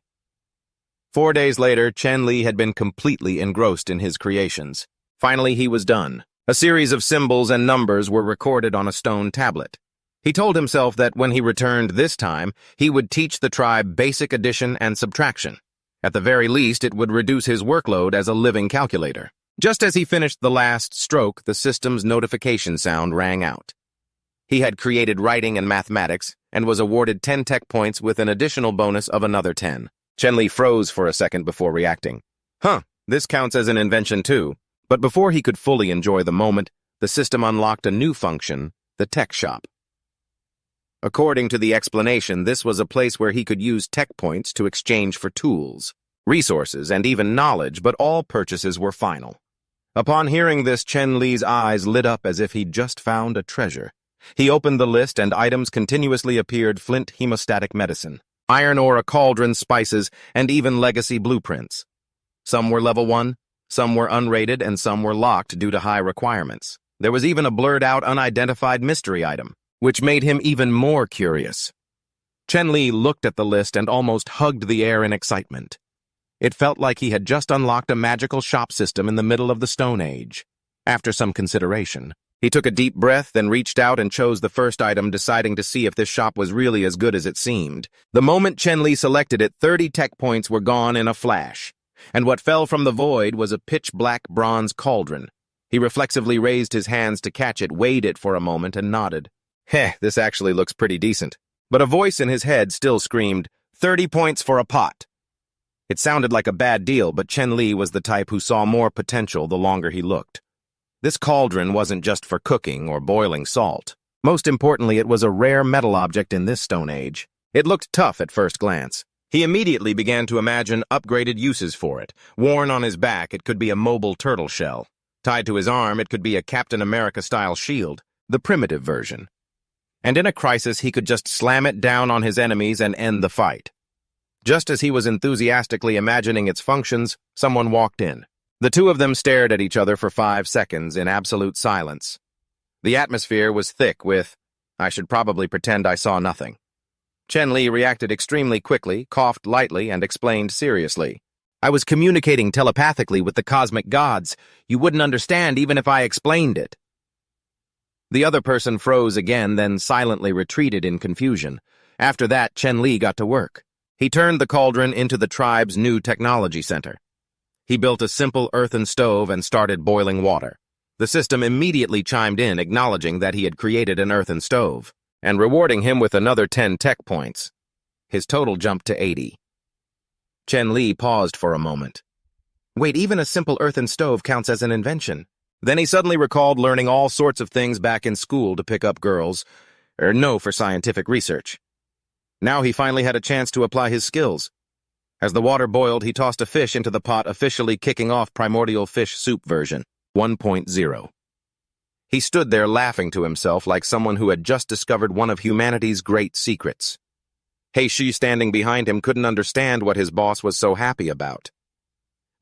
4 days later, Chen Li had been completely engrossed in his creations. Finally, he was done. A series of symbols and numbers were recorded on a stone tablet. He told himself that when he returned this time, he would teach the tribe basic addition and subtraction. At the very least, it would reduce his workload as a living calculator. Just as he finished the last stroke, the system's notification sound rang out. He had created writing and mathematics, and was awarded 10 tech points with an additional bonus of another 10. Chen Li froze for a second before reacting. This counts as an invention too. But before he could fully enjoy the moment, the system unlocked a new function, the tech shop. According to the explanation, this was a place where he could use tech points to exchange for tools, resources, and even knowledge, but all purchases were final. Upon hearing this, Chen Li's eyes lit up as if he'd just found a treasure. He opened the list, and items continuously appeared: flint, hemostatic medicine, iron ore, a cauldron, spices, and even legacy blueprints. Some were level 1, some were unrated, and some were locked due to high requirements. There was even a blurred-out, unidentified mystery item, which made him even more curious. Chen Li looked at the list and almost hugged the air in excitement. It felt like he had just unlocked a magical shop system in the middle of the Stone Age. After some consideration, he took a deep breath, then reached out and chose the first item, deciding to see if this shop was really as good as it seemed. The moment Chen Li selected it, 30 tech points were gone in a flash, and what fell from the void was a pitch-black bronze cauldron. He reflexively raised his hands to catch it, weighed it for a moment, and nodded. This actually looks pretty decent. But a voice in his head still screamed, 30 points for a pot. It sounded like a bad deal, but Chen Li was the type who saw more potential the longer he looked. This cauldron wasn't just for cooking or boiling salt. Most importantly, it was a rare metal object in this Stone Age. It looked tough at first glance. He immediately began to imagine upgraded uses for it. Worn on his back, it could be a mobile turtle shell. Tied to his arm, it could be a Captain America-style shield, the primitive version. And in a crisis, he could just slam it down on his enemies and end the fight. Just as he was enthusiastically imagining its functions, someone walked in. The two of them stared at each other for 5 seconds in absolute silence. The atmosphere was thick with, I should probably pretend I saw nothing. Chen Li reacted extremely quickly, coughed lightly, and explained seriously. I was communicating telepathically with the cosmic gods. You wouldn't understand even if I explained it. The other person froze again, then silently retreated in confusion. After that, Chen Li got to work. He turned the cauldron into the tribe's new technology center. He built a simple earthen stove and started boiling water. The system immediately chimed in, acknowledging that he had created an earthen stove, and rewarding him with another 10 tech points. His total jumped to 80. Chen Li paused for a moment. Wait, even a simple earthen stove counts as an invention. Then he suddenly recalled learning all sorts of things back in school to pick up girls, for scientific research. Now he finally had a chance to apply his skills. As the water boiled, he tossed a fish into the pot, officially kicking off Primordial Fish Soup version 1.0. He stood there laughing to himself like someone who had just discovered one of humanity's great secrets. He standing behind him couldn't understand what his boss was so happy about.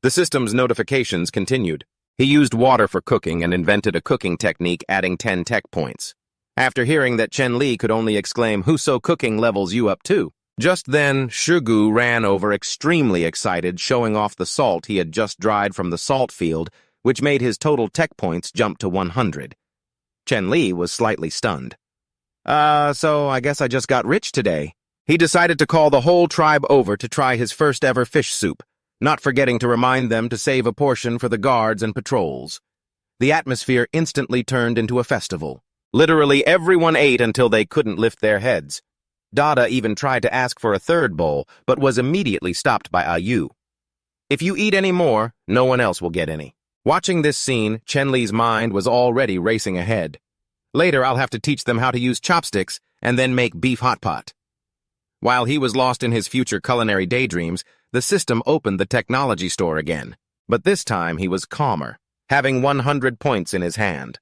The system's notifications continued. He used water for cooking and invented a cooking technique, adding 10 tech points. After hearing that Chen Li could only exclaim, "Whoso cooking levels you up too." Just then, Shugu ran over extremely excited, showing off the salt he had just dried from the salt field, which made his total tech points jump to 100. Chen Li was slightly stunned. So I guess I just got rich today. He decided to call the whole tribe over to try his first ever fish soup, not forgetting to remind them to save a portion for the guards and patrols. The atmosphere instantly turned into a festival. Literally everyone ate until they couldn't lift their heads. Dada even tried to ask for a third bowl, but was immediately stopped by Ayu. If you eat any more, no one else will get any. Watching this scene, Chen Li's mind was already racing ahead. Later, I'll have to teach them how to use chopsticks and then make beef hot pot. While he was lost in his future culinary daydreams, the system opened the technology store again. But this time he was calmer, having 100 points in his hand.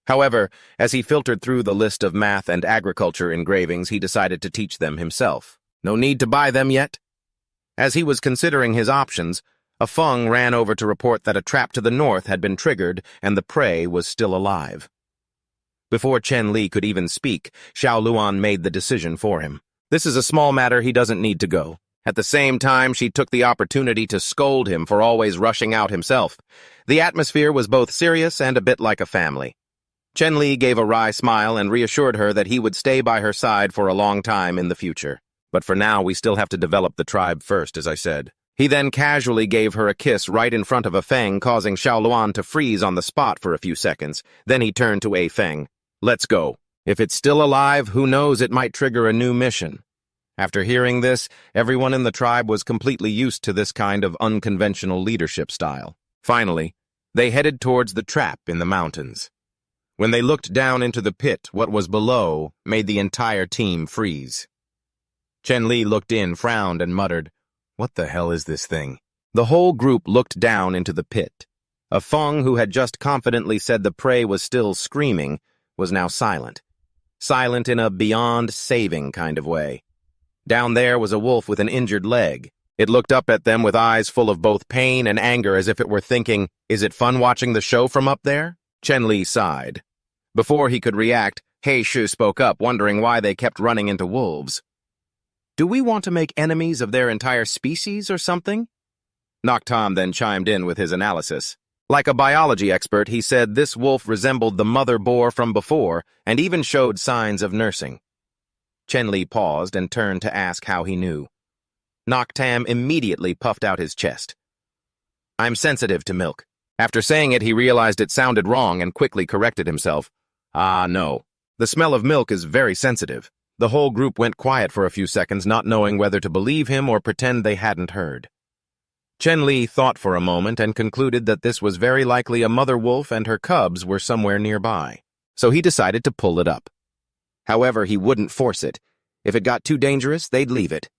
However, as he filtered through the list of math and agriculture engravings, he decided to teach them himself. No need to buy them yet. As he was considering his options, a Feng ran over to report that a trap to the north had been triggered and the prey was still alive. Before Chen Li could even speak, Xiao Luan made the decision for him. This is a small matter, he doesn't need to go. At the same time, she took the opportunity to scold him for always rushing out himself. The atmosphere was both serious and a bit like a family. Chen Li gave a wry smile and reassured her that he would stay by her side for a long time in the future. But for now, we still have to develop the tribe first, as I said. He then casually gave her a kiss right in front of a Feng, causing Xiao Luan to freeze on the spot for a few seconds. Then he turned to a Feng. Let's go. If it's still alive, who knows, it might trigger a new mission. After hearing this, everyone in the tribe was completely used to this kind of unconventional leadership style. Finally, they headed towards the trap in the mountains. When they looked down into the pit, what was below made the entire team freeze. Chen Li looked in, frowned, and muttered, "What the hell is this thing?" The whole group looked down into the pit. A Feng who had just confidently said the prey was still screaming was now silent. Silent in a beyond saving kind of way. Down there was a wolf with an injured leg. It looked up at them with eyes full of both pain and anger, as if it were thinking, "Is it fun watching the show from up there?" Chen Li sighed. Before he could react, He Shu spoke up, wondering why they kept running into wolves. "Do we want to make enemies of their entire species or something?" Noctam then chimed in with his analysis. Like a biology expert, he said this wolf resembled the mother boar from before and even showed signs of nursing. Chen Li paused and turned to ask how he knew. Noctam immediately puffed out his chest. "I'm sensitive to milk." After saying it, he realized it sounded wrong and quickly corrected himself. No. The smell of milk is very sensitive." The whole group went quiet for a few seconds, not knowing whether to believe him or pretend they hadn't heard. Chen Li thought for a moment and concluded that this was very likely a mother wolf and her cubs were somewhere nearby. So he decided to pull it up. However, he wouldn't force it. If it got too dangerous, they'd leave it.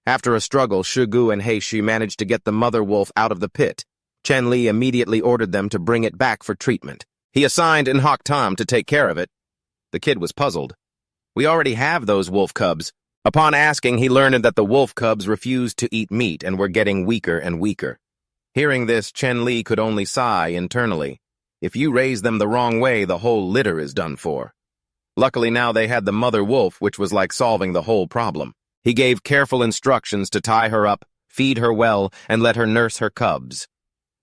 After a struggle, Shugu and Heishi managed to get the mother wolf out of the pit. Chen Li immediately ordered them to bring it back for treatment. He assigned Tam to take care of it. The kid was puzzled. "We already have those wolf cubs." Upon asking, he learned that the wolf cubs refused to eat meat and were getting weaker and weaker. Hearing this, Chen Li could only sigh internally. If you raise them the wrong way, the whole litter is done for. Luckily now they had the mother wolf, which was like solving the whole problem. He gave careful instructions to tie her up, feed her well, and let her nurse her cubs.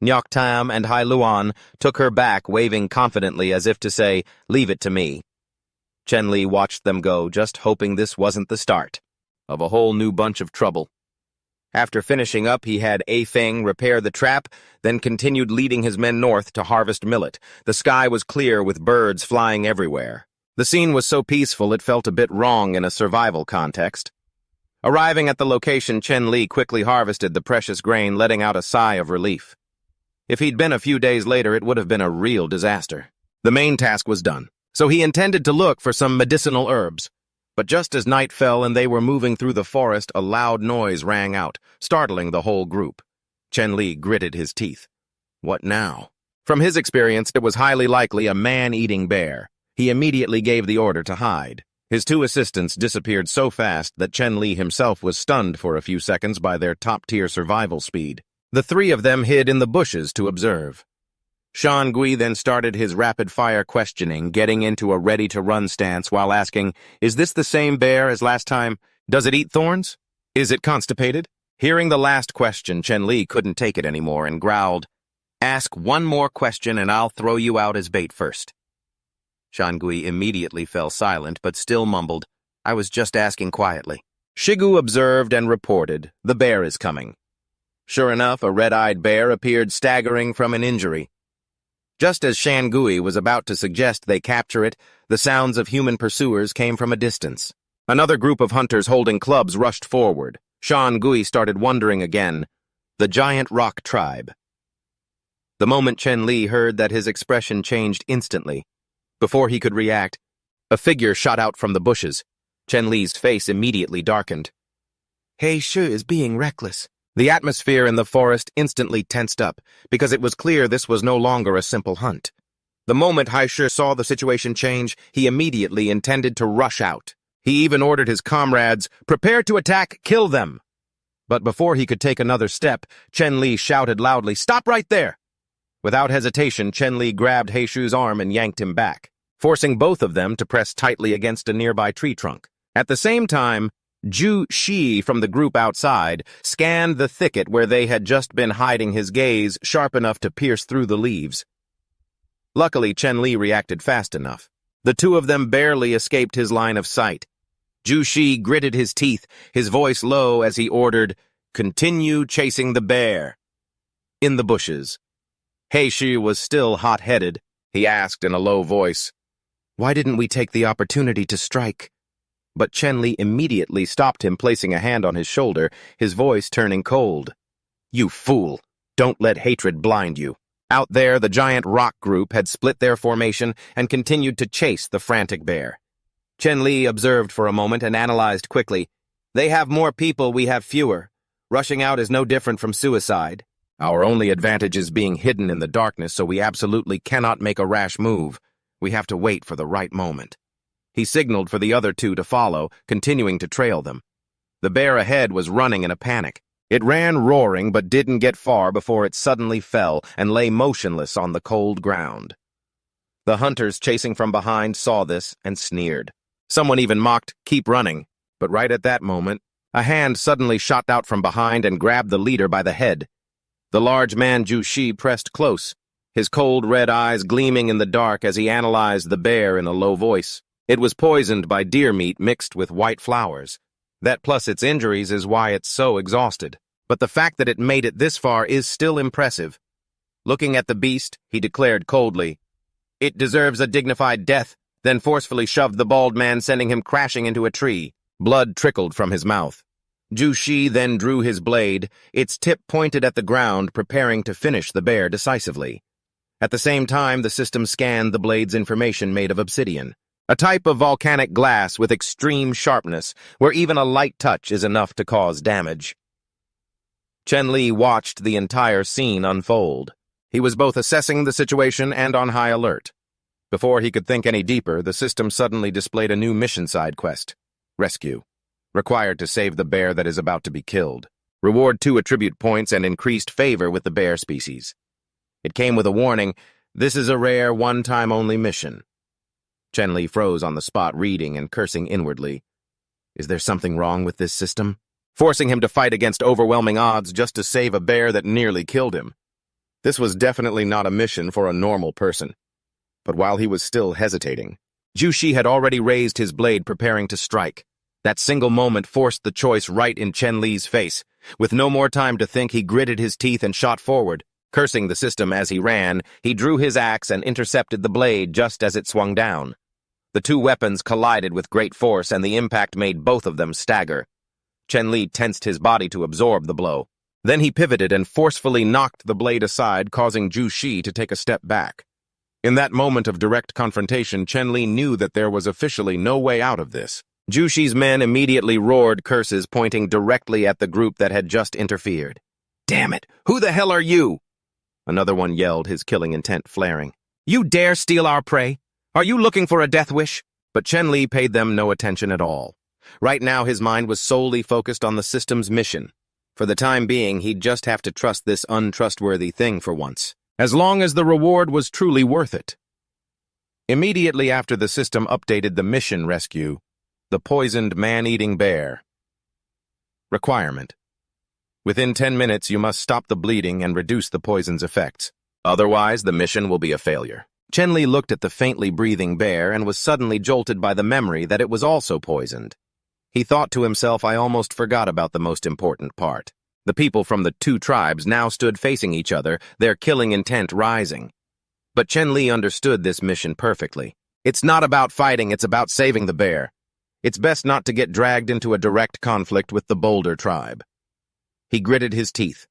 Nyoktam and Hai Luan took her back, waving confidently as if to say, "Leave it to me." Chen Li watched them go, just hoping this wasn't the start of a whole new bunch of trouble. After finishing up, he had A Feng repair the trap, then continued leading his men north to harvest millet. The sky was clear with birds flying everywhere. The scene was so peaceful it felt a bit wrong in a survival context. Arriving at the location, Chen Li quickly harvested the precious grain, letting out a sigh of relief. If he'd been a few days later, it would have been a real disaster. The main task was done, so he intended to look for some medicinal herbs. But just as night fell and they were moving through the forest, a loud noise rang out, startling the whole group. Chen Li gritted his teeth. What now? From his experience, it was highly likely a man-eating bear. He immediately gave the order to hide. His two assistants disappeared so fast that Chen Li himself was stunned for a few seconds by their top-tier survival speed. The three of them hid in the bushes to observe. Shan Gui then started his rapid-fire questioning, getting into a ready-to-run stance while asking, "Is this the same bear as last time? Does it eat thorns? Is it constipated?" Hearing the last question, Chen Li couldn't take it anymore and growled, "Ask one more question and I'll throw you out as bait first." Shan Gui immediately fell silent but still mumbled, "I was just asking quietly." Shigu observed and reported, "The bear is coming." Sure enough, a red-eyed bear appeared staggering from an injury. Just as Shan Gui was about to suggest they capture it, the sounds of human pursuers came from a distance. Another group of hunters holding clubs rushed forward. Shan Gui started wondering again. The giant rock tribe. The moment Chen Li heard that, his expression changed instantly. Before he could react, a figure shot out from the bushes. Chen Li's face immediately darkened. He Shu is being reckless. The atmosphere in the forest instantly tensed up, because it was clear this was no longer a simple hunt. The moment Haishu saw the situation change, he immediately intended to rush out. He even ordered his comrades, "Prepare to attack, kill them!" But before he could take another step, Chen Li shouted loudly, "Stop right there!" Without hesitation, Chen Li grabbed Heishu's arm and yanked him back, forcing both of them to press tightly against a nearby tree trunk. At the same time, Zhu Shi from the group outside scanned the thicket where they had just been hiding, his gaze sharp enough to pierce through the leaves. Luckily, Chen Li reacted fast enough. The two of them barely escaped his line of sight. Zhu Shi gritted his teeth, his voice low as he ordered, "Continue chasing the bear." In the bushes, Heishi was still hot-headed. He asked in a low voice, "Why didn't we take the opportunity to strike?" But Chen Li immediately stopped him, placing a hand on his shoulder, his voice turning cold. "You fool! Don't let hatred blind you." Out there, the giant rock group had split their formation and continued to chase the frantic bear. Chen Li observed for a moment and analyzed quickly. "They have more people, we have fewer. Rushing out is no different from suicide. Our only advantage is being hidden in the darkness, so we absolutely cannot make a rash move. We have to wait for the right moment." He signaled for the other two to follow, continuing to trail them. The bear ahead was running in a panic. It ran roaring but didn't get far before it suddenly fell and lay motionless on the cold ground. The hunters chasing from behind saw this and sneered. Someone even mocked, "Keep running." But right at that moment, a hand suddenly shot out from behind and grabbed the leader by the head. The large man Zhu Shi pressed close, his cold red eyes gleaming in the dark as he analyzed the bear in a low voice. It was poisoned by deer meat mixed with white flowers. That plus its injuries is why it's so exhausted. But the fact that it made it this far is still impressive. Looking at the beast, he declared coldly, "It deserves a dignified death," then forcefully shoved the bald man, sending him crashing into a tree. Blood trickled from his mouth. Zhu Shi then drew his blade, its tip pointed at the ground, preparing to finish the bear decisively. At the same time, the system scanned the blade's information made of obsidian, a type of volcanic glass with extreme sharpness, where even a light touch is enough to cause damage. Chen Li watched the entire scene unfold. He was both assessing the situation and on high alert. Before he could think any deeper, the system suddenly displayed a new mission side quest. Rescue. Required to save the bear that is about to be killed. Reward 2 attribute points and increased favor with the bear species. It came with a warning, "This is a rare, one-time only mission." Chen Li froze on the spot, reading and cursing inwardly. Is there something wrong with this system? Forcing him to fight against overwhelming odds just to save a bear that nearly killed him. This was definitely not a mission for a normal person. But while he was still hesitating, Zhu Shi had already raised his blade, preparing to strike. That single moment forced the choice right in Chen Li's face. With no more time to think, he gritted his teeth and shot forward. Cursing the system as he ran, he drew his axe and intercepted the blade just as it swung down. The two weapons collided with great force, and the impact made both of them stagger. Chen Li tensed his body to absorb the blow. Then he pivoted and forcefully knocked the blade aside, causing Zhu Shi to take a step back. In that moment of direct confrontation, Chen Li knew that there was officially no way out of this. Zhu Shi's men immediately roared curses, pointing directly at the group that had just interfered. "Damn it! Who the hell are you?" Another one yelled, his killing intent flaring. "You dare steal our prey? Are you looking for a death wish?" But Chen Li paid them no attention at all. Right now, his mind was solely focused on the system's mission. For the time being, he'd just have to trust this untrustworthy thing for once, as long as the reward was truly worth it. Immediately after the system updated the mission rescue, the poisoned man-eating bear. Requirement: within 10 minutes, you must stop the bleeding and reduce the poison's effects. Otherwise, the mission will be a failure. Chen Li looked at the faintly breathing bear and was suddenly jolted by the memory that it was also poisoned. He thought to himself, I almost forgot about the most important part. The people from the two tribes now stood facing each other, their killing intent rising. But Chen Li understood this mission perfectly. It's not about fighting, it's about saving the bear. It's best not to get dragged into a direct conflict with the Boulder tribe. He gritted his teeth.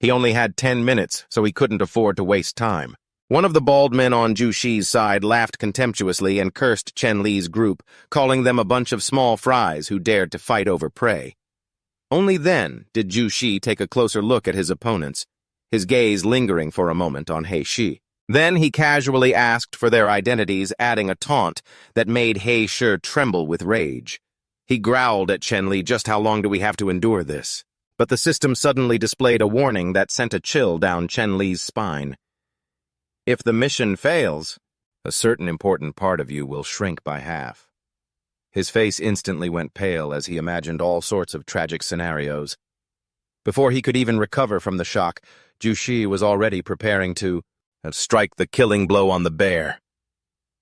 He only had 10 minutes, so he couldn't afford to waste time. One of the bald men on Zhu Shi's side laughed contemptuously and cursed Chen Li's group, calling them a bunch of small fries who dared to fight over prey. Only then did Zhu Shi take a closer look at his opponents, his gaze lingering for a moment on He Shi. Then he casually asked for their identities, adding a taunt that made He Shi tremble with rage. He growled at Chen Li, "Just how long do we have to endure this?" But the system suddenly displayed a warning that sent a chill down Chen Li's spine. If the mission fails, a certain important part of you will shrink by half. His face instantly went pale as he imagined all sorts of tragic scenarios. Before he could even recover from the shock, Zhu Shi was already preparing to strike the killing blow on the bear.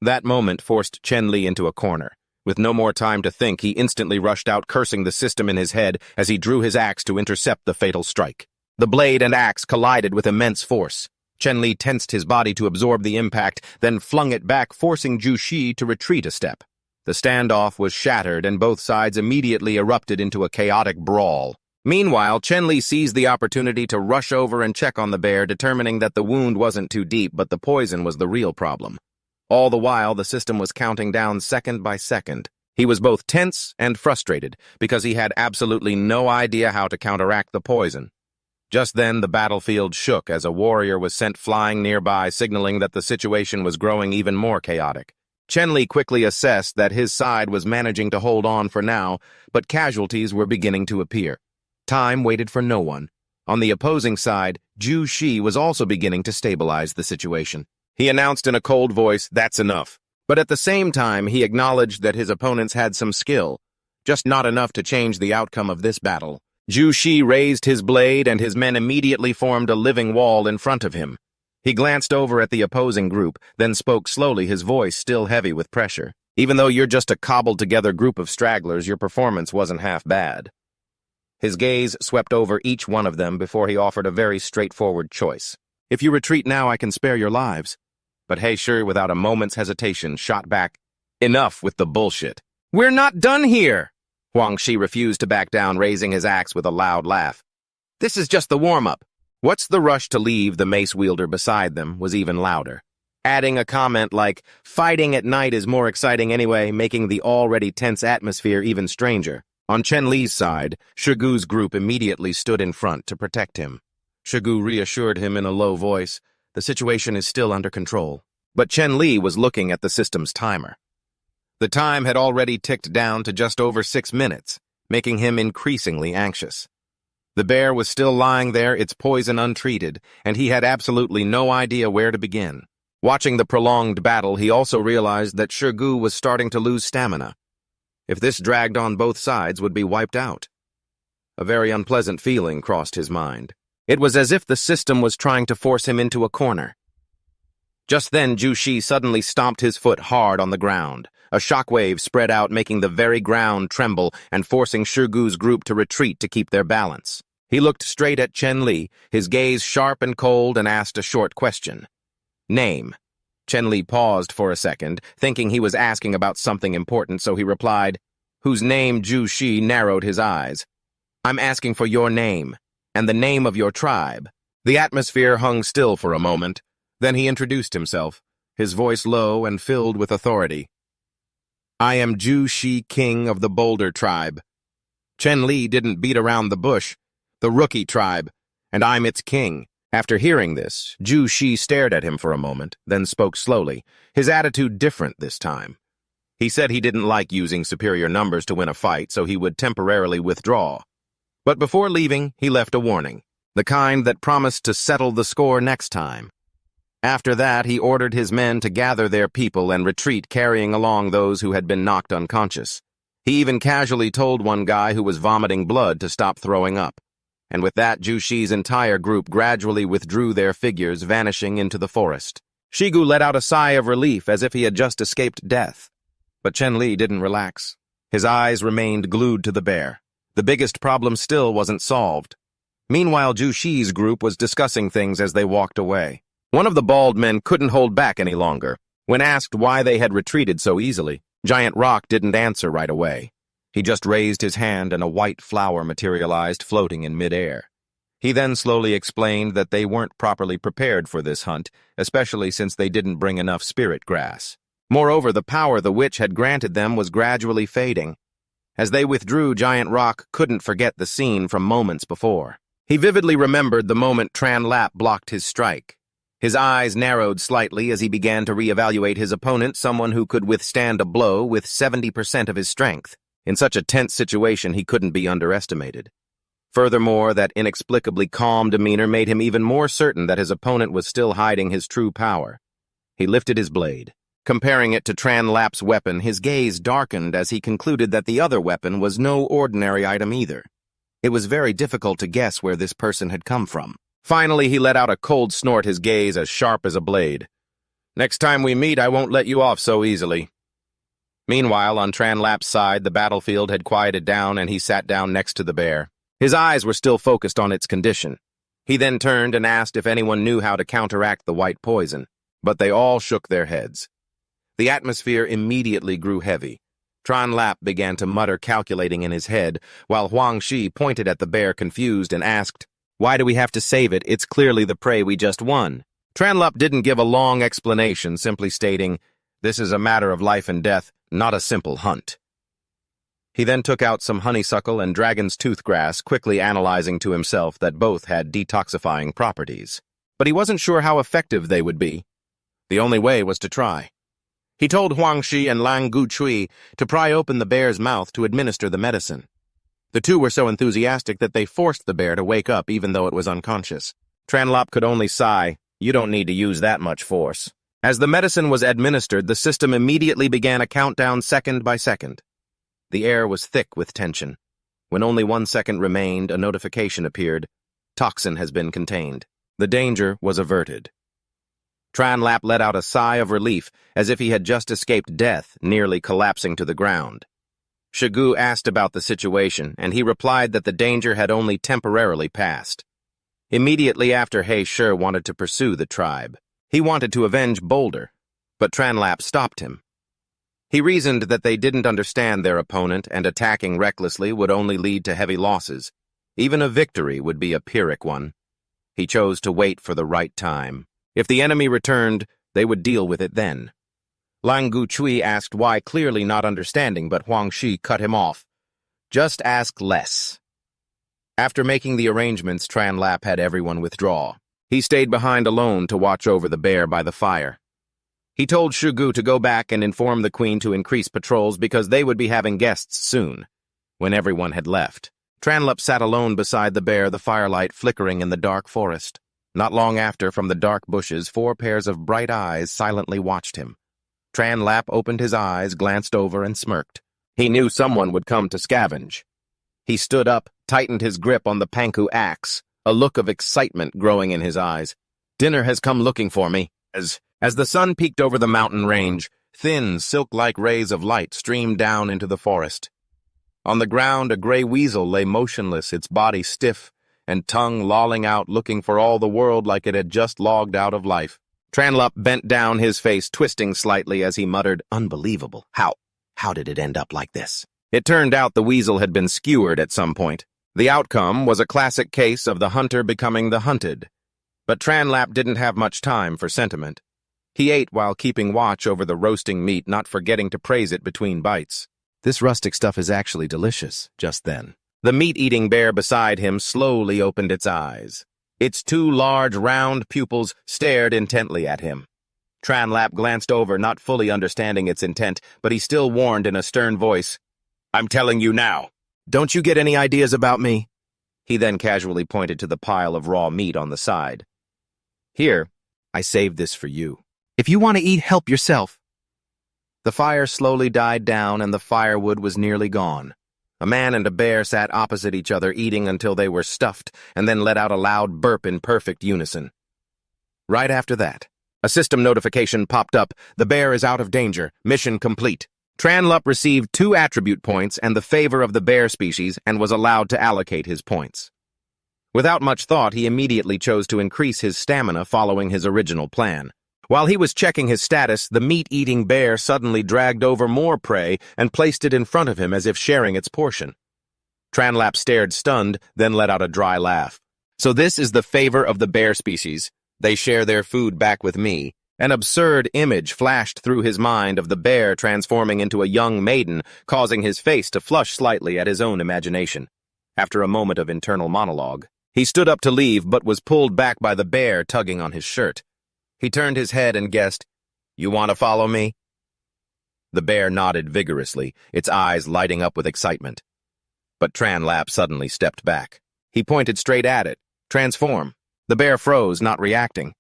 That moment forced Chen Li into a corner. With no more time to think, he instantly rushed out, cursing the system in his head as he drew his axe to intercept the fatal strike. The blade and axe collided with immense force. Chen Li tensed his body to absorb the impact, then flung it back, forcing Zhu Shi to retreat a step. The standoff was shattered, and both sides immediately erupted into a chaotic brawl. Meanwhile, Chen Li seized the opportunity to rush over and check on the bear, determining that the wound wasn't too deep, but the poison was the real problem. All the while, the system was counting down second by second. He was both tense and frustrated, because he had absolutely no idea how to counteract the poison. Just then, the battlefield shook as a warrior was sent flying nearby, signaling that the situation was growing even more chaotic. Chen Li quickly assessed that his side was managing to hold on for now, but casualties were beginning to appear. Time waited for no one. On the opposing side, Zhu Shi was also beginning to stabilize the situation. He announced in a cold voice, "That's enough." But at the same time, he acknowledged that his opponents had some skill, just not enough to change the outcome of this battle. Zhu Shi raised his blade, and his men immediately formed a living wall in front of him. He glanced over at the opposing group, then spoke slowly, his voice still heavy with pressure. "Even though you're just a cobbled-together group of stragglers, your performance wasn't half bad." His gaze swept over each one of them before he offered a very straightforward choice. "If you retreat now, I can spare your lives." But He Shi, without a moment's hesitation, shot back, "Enough with the bullshit. We're not done here!" Huang Shi refused to back down, raising his axe with a loud laugh. "This is just the warm-up." What's the rush to leave? The mace wielder beside them was even louder, adding a comment like, "Fighting at night is more exciting anyway," making the already tense atmosphere even stranger. On Chen Li's side, Shigu's group immediately stood in front to protect him. Shigu reassured him in a low voice, "The situation is still under control." But Chen Li was looking at the system's timer. The time had already ticked down to just over 6 minutes, making him increasingly anxious. The bear was still lying there, its poison untreated, and he had absolutely no idea where to begin. Watching the prolonged battle, he also realized that Shigu was starting to lose stamina. If this dragged on, both sides would be wiped out. A very unpleasant feeling crossed his mind. It was as if the system was trying to force him into a corner. Just then, Jushi suddenly stomped his foot hard on the ground. A shockwave spread out, making the very ground tremble and forcing Shigu's group to retreat to keep their balance. He looked straight at Chen Li, his gaze sharp and cold, and asked a short question. Name. Chen Li paused for a second, thinking he was asking about something important, so he replied, whose name Jushi narrowed his eyes. I'm asking for your name, and the name of your tribe. The atmosphere hung still for a moment. Then he introduced himself, his voice low and filled with authority. I am Jushi, king of the Boulder tribe. Chen Li didn't beat around the bush, the rookie tribe, and I'm its king. After hearing this, Jushi stared at him for a moment, then spoke slowly, his attitude different this time. He said he didn't like using superior numbers to win a fight, so he would temporarily withdraw. But before leaving, he left a warning, the kind that promised to settle the score next time. After that, he ordered his men to gather their people and retreat, carrying along those who had been knocked unconscious. He even casually told one guy who was vomiting blood to stop throwing up. And with that, Jushi's entire group gradually withdrew their figures, vanishing into the forest. Shigu let out a sigh of relief as if he had just escaped death. But Chen Li didn't relax. His eyes remained glued to the bear. The biggest problem still wasn't solved. Meanwhile, Jushi's group was discussing things as they walked away. One of the bald men couldn't hold back any longer. When asked why they had retreated so easily, Giant Rock didn't answer right away. He just raised his hand and a white flower materialized, floating in midair. He then slowly explained that they weren't properly prepared for this hunt, especially since they didn't bring enough spirit grass. Moreover, the power the witch had granted them was gradually fading. As they withdrew, Giant Rock couldn't forget the scene from moments before. He vividly remembered the moment Tran Lap blocked his strike. His eyes narrowed slightly as he began to reevaluate his opponent, someone who could withstand a blow with 70% of his strength. In such a tense situation, he couldn't be underestimated. Furthermore, that inexplicably calm demeanor made him even more certain that his opponent was still hiding his true power. He lifted his blade. Comparing it to Tran Lap's weapon, his gaze darkened as he concluded that the other weapon was no ordinary item either. It was very difficult to guess where this person had come from. Finally, he let out a cold snort, his gaze as sharp as a blade. Next time we meet, I won't let you off so easily. Meanwhile, on Tran Lap's side, the battlefield had quieted down and he sat down next to the bear. His eyes were still focused on its condition. He then turned and asked if anyone knew how to counteract the white poison, but they all shook their heads. The atmosphere immediately grew heavy. Tran Lap began to mutter, calculating in his head, while Huang Shi pointed at the bear confused and asked, "Why do we have to save it? It's clearly the prey we just won." Tran Lap didn't give a long explanation, simply stating, "This is a matter of life and death, not a simple hunt." He then took out some honeysuckle and dragon's tooth grass, quickly analyzing to himself that both had detoxifying properties. But he wasn't sure how effective they would be. The only way was to try. He told Huang Shi and Lang Guchui to pry open the bear's mouth to administer the medicine. The two were so enthusiastic that they forced the bear to wake up even though it was unconscious. Tran Lap could only sigh, "You don't need to use that much force." As the medicine was administered, the system immediately began a countdown second by second. The air was thick with tension. When only 1 second remained, a notification appeared. Toxin has been contained. The danger was averted. Tran Lap let out a sigh of relief, as if he had just escaped death, nearly collapsing to the ground. Shigu asked about the situation, and he replied that the danger had only temporarily passed. Immediately after, He Shi wanted to pursue the tribe. He wanted to avenge Boulder, but Tran Lap stopped him. He reasoned that they didn't understand their opponent, and attacking recklessly would only lead to heavy losses. Even a victory would be a Pyrrhic one. He chose to wait for the right time. If the enemy returned, they would deal with it then. Lang Guchui asked why, clearly not understanding, but Huang Shi cut him off. "Just ask less." After making the arrangements, Tran Lap had everyone withdraw. He stayed behind alone to watch over the bear by the fire. He told Shigu to go back and inform the queen to increase patrols because they would be having guests soon. When everyone had left, Tran Lap sat alone beside the bear, the firelight flickering in the dark forest. Not long after, from the dark bushes, 4 pairs of bright eyes silently watched him. Tran Lap opened his eyes, glanced over, and smirked. He knew someone would come to scavenge. He stood up, tightened his grip on the Panku axe, a look of excitement growing in his eyes. Dinner has come looking for me. As the sun peeked over the mountain range, thin, silk-like rays of light streamed down into the forest. On the ground, a gray weasel lay motionless, its body stiff, and tongue lolling out, looking for all the world like it had just logged out of life. Tranlup bent down, his face twisting slightly as he muttered, "Unbelievable. How did it end up like this?" It turned out the weasel had been skewered at some point. The outcome was a classic case of the hunter becoming the hunted. But Tranlap didn't have much time for sentiment. He ate while keeping watch over the roasting meat, not forgetting to praise it between bites. "This rustic stuff is actually delicious," just then. The meat-eating bear beside him slowly opened its eyes. Its 2 large, round pupils stared intently at him. Tranlap glanced over, not fully understanding its intent, but he still warned in a stern voice, "I'm telling you now. Don't you get any ideas about me?" He then casually pointed to the pile of raw meat on the side. "Here, I saved this for you. If you want to eat, help yourself." The fire slowly died down, and the firewood was nearly gone. A man and a bear sat opposite each other, eating until they were stuffed, and then let out a loud burp in perfect unison. Right after that, a system notification popped up. "The bear is out of danger. Mission complete." Tranlup received 2 attribute points and the favor of the bear species and was allowed to allocate his points. Without much thought, he immediately chose to increase his stamina following his original plan. While he was checking his status, the meat-eating bear suddenly dragged over more prey and placed it in front of him as if sharing its portion. Tranlap stared stunned, then let out a dry laugh. "So this is the favor of the bear species. They share their food back with me." An absurd image flashed through his mind of the bear transforming into a young maiden, causing his face to flush slightly at his own imagination. After a moment of internal monologue, he stood up to leave but was pulled back by the bear tugging on his shirt. He turned his head and guessed, "You want to follow me?" The bear nodded vigorously, its eyes lighting up with excitement. But Tranlap suddenly stepped back. He pointed straight at it. "Transform." The bear froze, not reacting.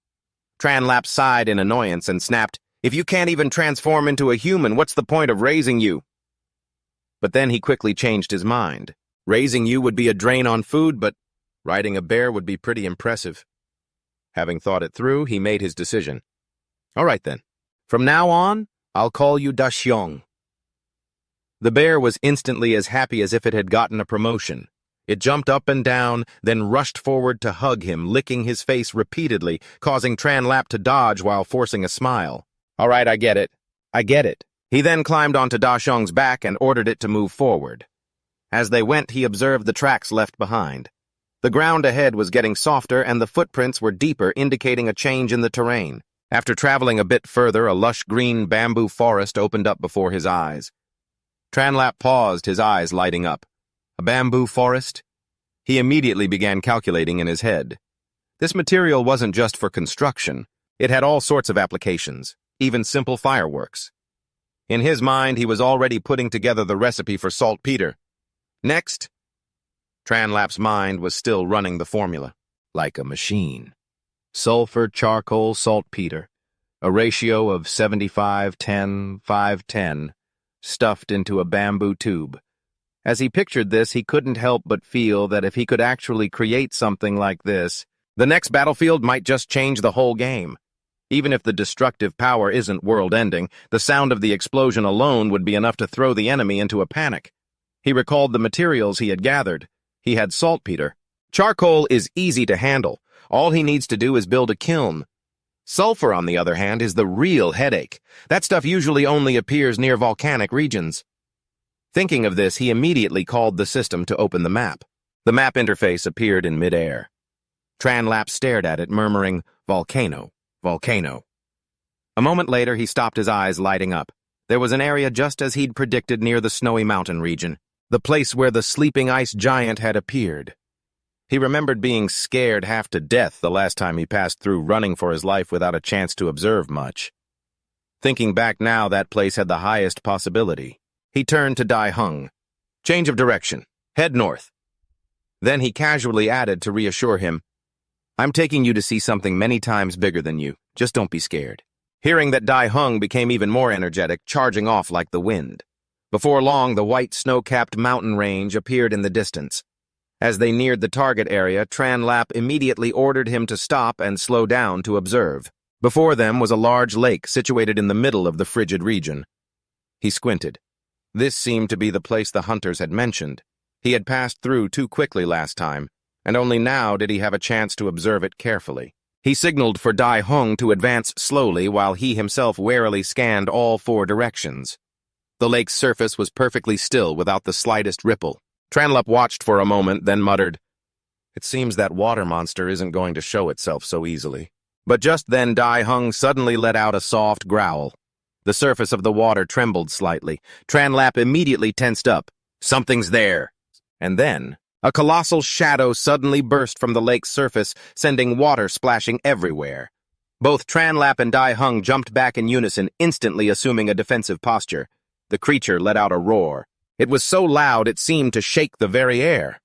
Tranlap sighed in annoyance and snapped, "If you can't even transform into a human, what's the point of raising you?" But then he quickly changed his mind. Raising you would be a drain on food, but riding a bear would be pretty impressive. Having thought it through, he made his decision. "All right then. From now on, I'll call you Dashyong." The bear was instantly as happy as if it had gotten a promotion. It jumped up and down, then rushed forward to hug him, licking his face repeatedly, causing Tranlap to dodge while forcing a smile. "All right, I get it. I get it." He then climbed onto Dashyong's back and ordered it to move forward. As they went, he observed the tracks left behind. The ground ahead was getting softer, and the footprints were deeper, indicating a change in the terrain. After traveling a bit further, a lush green bamboo forest opened up before his eyes. Tranlap paused, his eyes lighting up. A bamboo forest? He immediately began calculating in his head. This material wasn't just for construction. It had all sorts of applications, even simple fireworks. In his mind, he was already putting together the recipe for saltpeter. Next, Tranlap's mind was still running the formula, like a machine. Sulfur, charcoal, saltpeter, a ratio of 75-10, 5-10, stuffed into a bamboo tube. As he pictured this, he couldn't help but feel that if he could actually create something like this, the next battlefield might just change the whole game. Even if the destructive power isn't world-ending, the sound of the explosion alone would be enough to throw the enemy into a panic. He recalled the materials he had gathered. He had saltpeter. Charcoal is easy to handle. All he needs to do is build a kiln. Sulfur, on the other hand, is the real headache. That stuff usually only appears near volcanic regions. Thinking of this, he immediately called the system to open the map. The map interface appeared in midair. Tranlap stared at it, murmuring, "Volcano, volcano." A moment later, he stopped, his eyes lighting up. There was an area just as he'd predicted near the snowy mountain region, the place where the sleeping ice giant had appeared. He remembered being scared half to death the last time he passed through, running for his life without a chance to observe much. Thinking back now, that place had the highest possibility. He turned to Dai Hung. "Change of direction. Head north." Then he casually added to reassure him, I'm taking you to see something many times bigger than you. Just don't be scared. Hearing that Dai Hung became even more energetic, charging off like the wind. Before long, the white snow-capped mountain range appeared in the distance. As they neared the target area, Tran Lap immediately ordered him to stop and slow down to observe. Before them was a large lake situated in the middle of the frigid region. He squinted. This seemed to be the place the hunters had mentioned. He had passed through too quickly last time, and only now did he have a chance to observe it carefully. He signaled for Dai Hung to advance slowly while he himself warily scanned all 4 directions. The lake's surface was perfectly still without the slightest ripple. Tranlup watched for a moment, then muttered, "It seems that water monster isn't going to show itself so easily." But just then Dai Hung suddenly let out a soft growl. The surface of the water trembled slightly. Tranlap immediately tensed up. "Something's there." And then, a colossal shadow suddenly burst from the lake's surface, sending water splashing everywhere. Both Tranlap and Dai Hung jumped back in unison, instantly assuming a defensive posture. The creature let out a roar. It was so loud it seemed to shake the very air.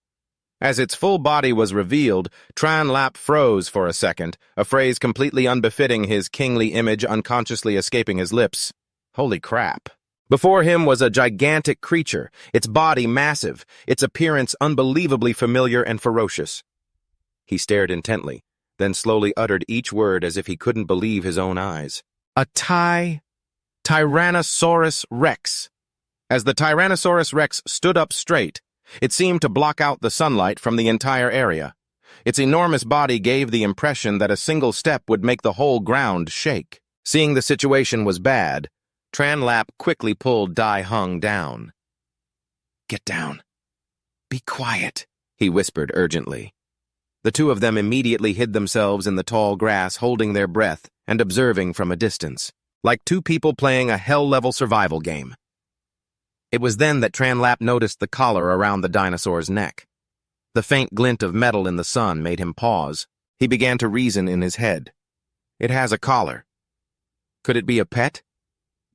As its full body was revealed, Tranlap froze for a second, a phrase completely unbefitting his kingly image unconsciously escaping his lips. Holy crap. Before him was a gigantic creature, its body massive, its appearance unbelievably familiar and ferocious. He stared intently, then slowly uttered each word as if he couldn't believe his own eyes. A Tyrannosaurus Rex. As the Tyrannosaurus Rex stood up straight, it seemed to block out the sunlight from the entire area. Its enormous body gave the impression that a single step would make the whole ground shake. Seeing the situation was bad, Tranlap quickly pulled Dai Hung down. "Get down. Be quiet," he whispered urgently. The two of them immediately hid themselves in the tall grass, holding their breath and observing from a distance, like two people playing a hell-level survival game. It was then that Tranlap noticed the collar around the dinosaur's neck. The faint glint of metal in the sun made him pause. He began to reason in his head. It has a collar. Could it be a pet?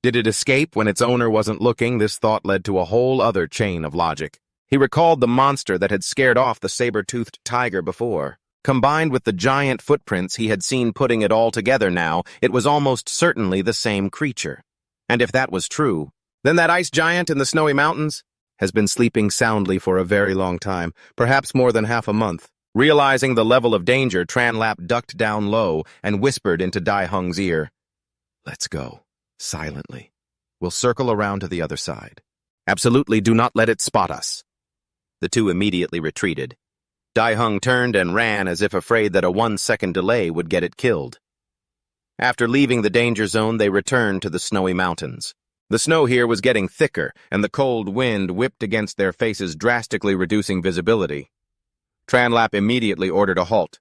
Did it escape when its owner wasn't looking? This thought led to a whole other chain of logic. He recalled the monster that had scared off the saber-toothed tiger before. Combined with the giant footprints he had seen putting it all together now, it was almost certainly the same creature. And if that was true, then that ice giant in the snowy mountains has been sleeping soundly for a very long time, perhaps more than half a month. Realizing the level of danger, Tranlap ducked down low and whispered into Dai Hung's ear, "Let's go, silently. We'll circle around to the other side. Absolutely do not let it spot us." The two immediately retreated. Dai Hung turned and ran as if afraid that a 1-second delay would get it killed. After leaving the danger zone, they returned to the snowy mountains. The snow here was getting thicker, and the cold wind whipped against their faces, drastically reducing visibility. Tranlap immediately ordered a halt.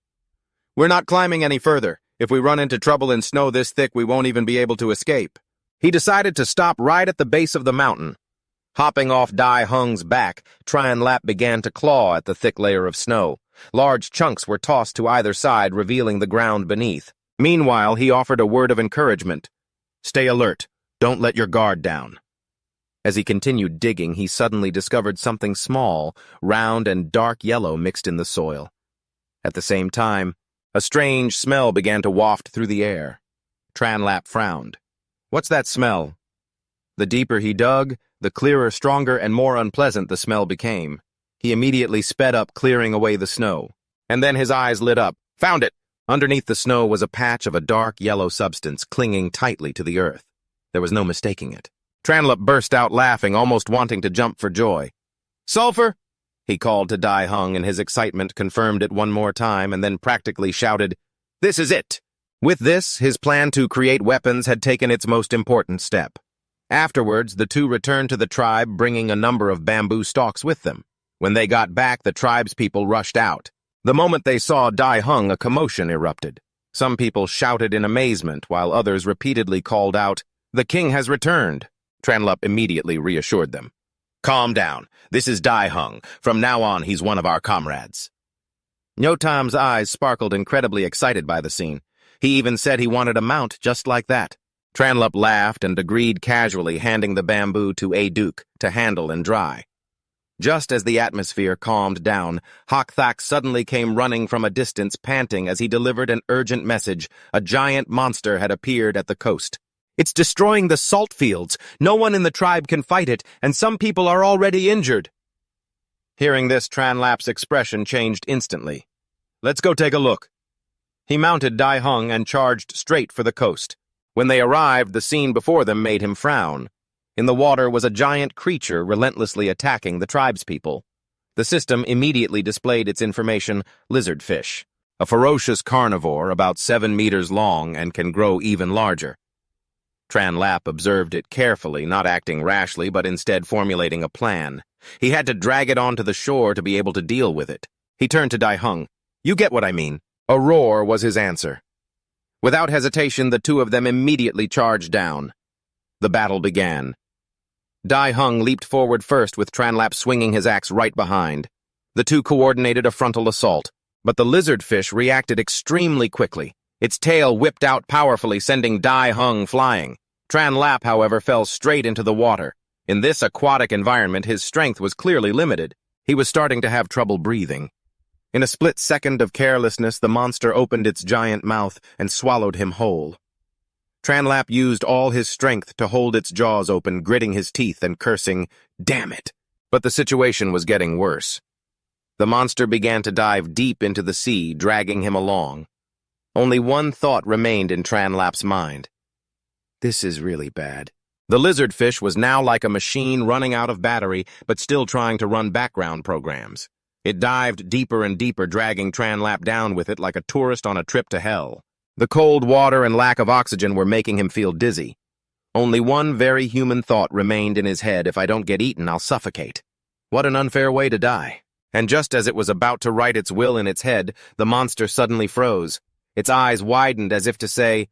"We're not climbing any further. If we run into trouble in snow this thick, we won't even be able to escape." He decided to stop right at the base of the mountain. Hopping off Dai Hung's back, Tranlap began to claw at the thick layer of snow. Large chunks were tossed to either side, revealing the ground beneath. Meanwhile, he offered a word of encouragement. "Stay alert. Don't let your guard down." As he continued digging, he suddenly discovered something small, round and dark yellow mixed in the soil. At the same time, a strange smell began to waft through the air. Tranlap frowned. "What's that smell?" The deeper he dug, the clearer, stronger, and more unpleasant the smell became. He immediately sped up, clearing away the snow. And then his eyes lit up. "Found it!" Underneath the snow was a patch of a dark yellow substance clinging tightly to the earth. There was no mistaking it. Tranlap burst out laughing, almost wanting to jump for joy. "Sulfur!" he called to Dai Hung, and his excitement confirmed it one more time, and then practically shouted, "This is it!" With this, his plan to create weapons had taken its most important step. Afterwards, the two returned to the tribe, bringing a number of bamboo stalks with them. When they got back, the tribespeople rushed out. The moment they saw Dai Hung, a commotion erupted. Some people shouted in amazement, while others repeatedly called out, "The king has returned." Tranlap immediately reassured them. "Calm down. This is Dai Hung. From now on, he's one of our comrades." Nyotam's eyes sparkled, incredibly excited by the scene. He even said he wanted a mount just like that. Tranlap laughed and agreed casually, handing the bamboo to Duke to handle and dry. Just as the atmosphere calmed down, Hakthak suddenly came running from a distance, panting as he delivered an urgent message. A giant monster had appeared at the coast. "It's destroying the salt fields. No one in the tribe can fight it, and some people are already injured." Hearing this, Tranlap's expression changed instantly. "Let's go take a look." He mounted Dai Hung and charged straight for the coast. When they arrived, the scene before them made him frown. In the water was a giant creature relentlessly attacking the tribespeople. The system immediately displayed its information: lizardfish, a ferocious carnivore about 7 meters long and can grow even larger. Tranlap observed it carefully, not acting rashly, but instead formulating a plan. He had to drag it onto the shore to be able to deal with it. He turned to Dai Hung. "You get what I mean." A roar was his answer. Without hesitation, the two of them immediately charged down. The battle began. Dai Hung leaped forward first, with Tranlap swinging his axe right behind. The two coordinated a frontal assault, but the lizardfish reacted extremely quickly. Its tail whipped out powerfully, sending Dai Hung flying. Tranlap, however, fell straight into the water. In this aquatic environment, his strength was clearly limited. He was starting to have trouble breathing. In a split second of carelessness, the monster opened its giant mouth and swallowed him whole. Tranlap used all his strength to hold its jaws open, gritting his teeth and cursing, "Damn it!" But the situation was getting worse. The monster began to dive deep into the sea, dragging him along. Only one thought remained in Tranlap's mind. "This is really bad." The lizardfish was now like a machine running out of battery, but still trying to run background programs. It dived deeper and deeper, dragging Tranlap down with it like a tourist on a trip to hell. The cold water and lack of oxygen were making him feel dizzy. Only one very human thought remained in his head: if I don't get eaten, I'll suffocate. What an unfair way to die. And just as it was about to write its will in its head, the monster suddenly froze. Its eyes widened as if to say,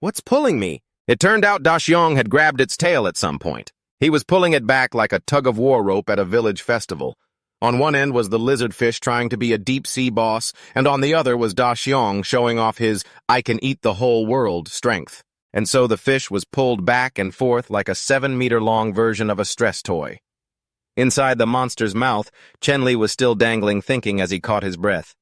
"What's pulling me?" It turned out Da Xiong had grabbed its tail at some point. He was pulling it back like a tug-of-war rope at a village festival. On one end was the lizardfish trying to be a deep-sea boss, and on the other was Da Xiong showing off his "I can eat the whole world" strength. And so the fish was pulled back and forth like a 7-meter-long version of a stress toy. Inside the monster's mouth, Chenli was still dangling, thinking as he caught his breath.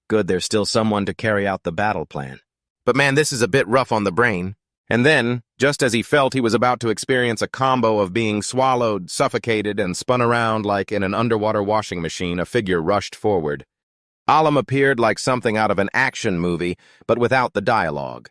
Good, there's still someone to carry out the battle plan. But man, this is a bit rough on the brain. And then, just as he felt he was about to experience a combo of being swallowed, suffocated, and spun around like in an underwater washing machine, a figure rushed forward. Alam appeared like something out of an action movie, but without the dialogue.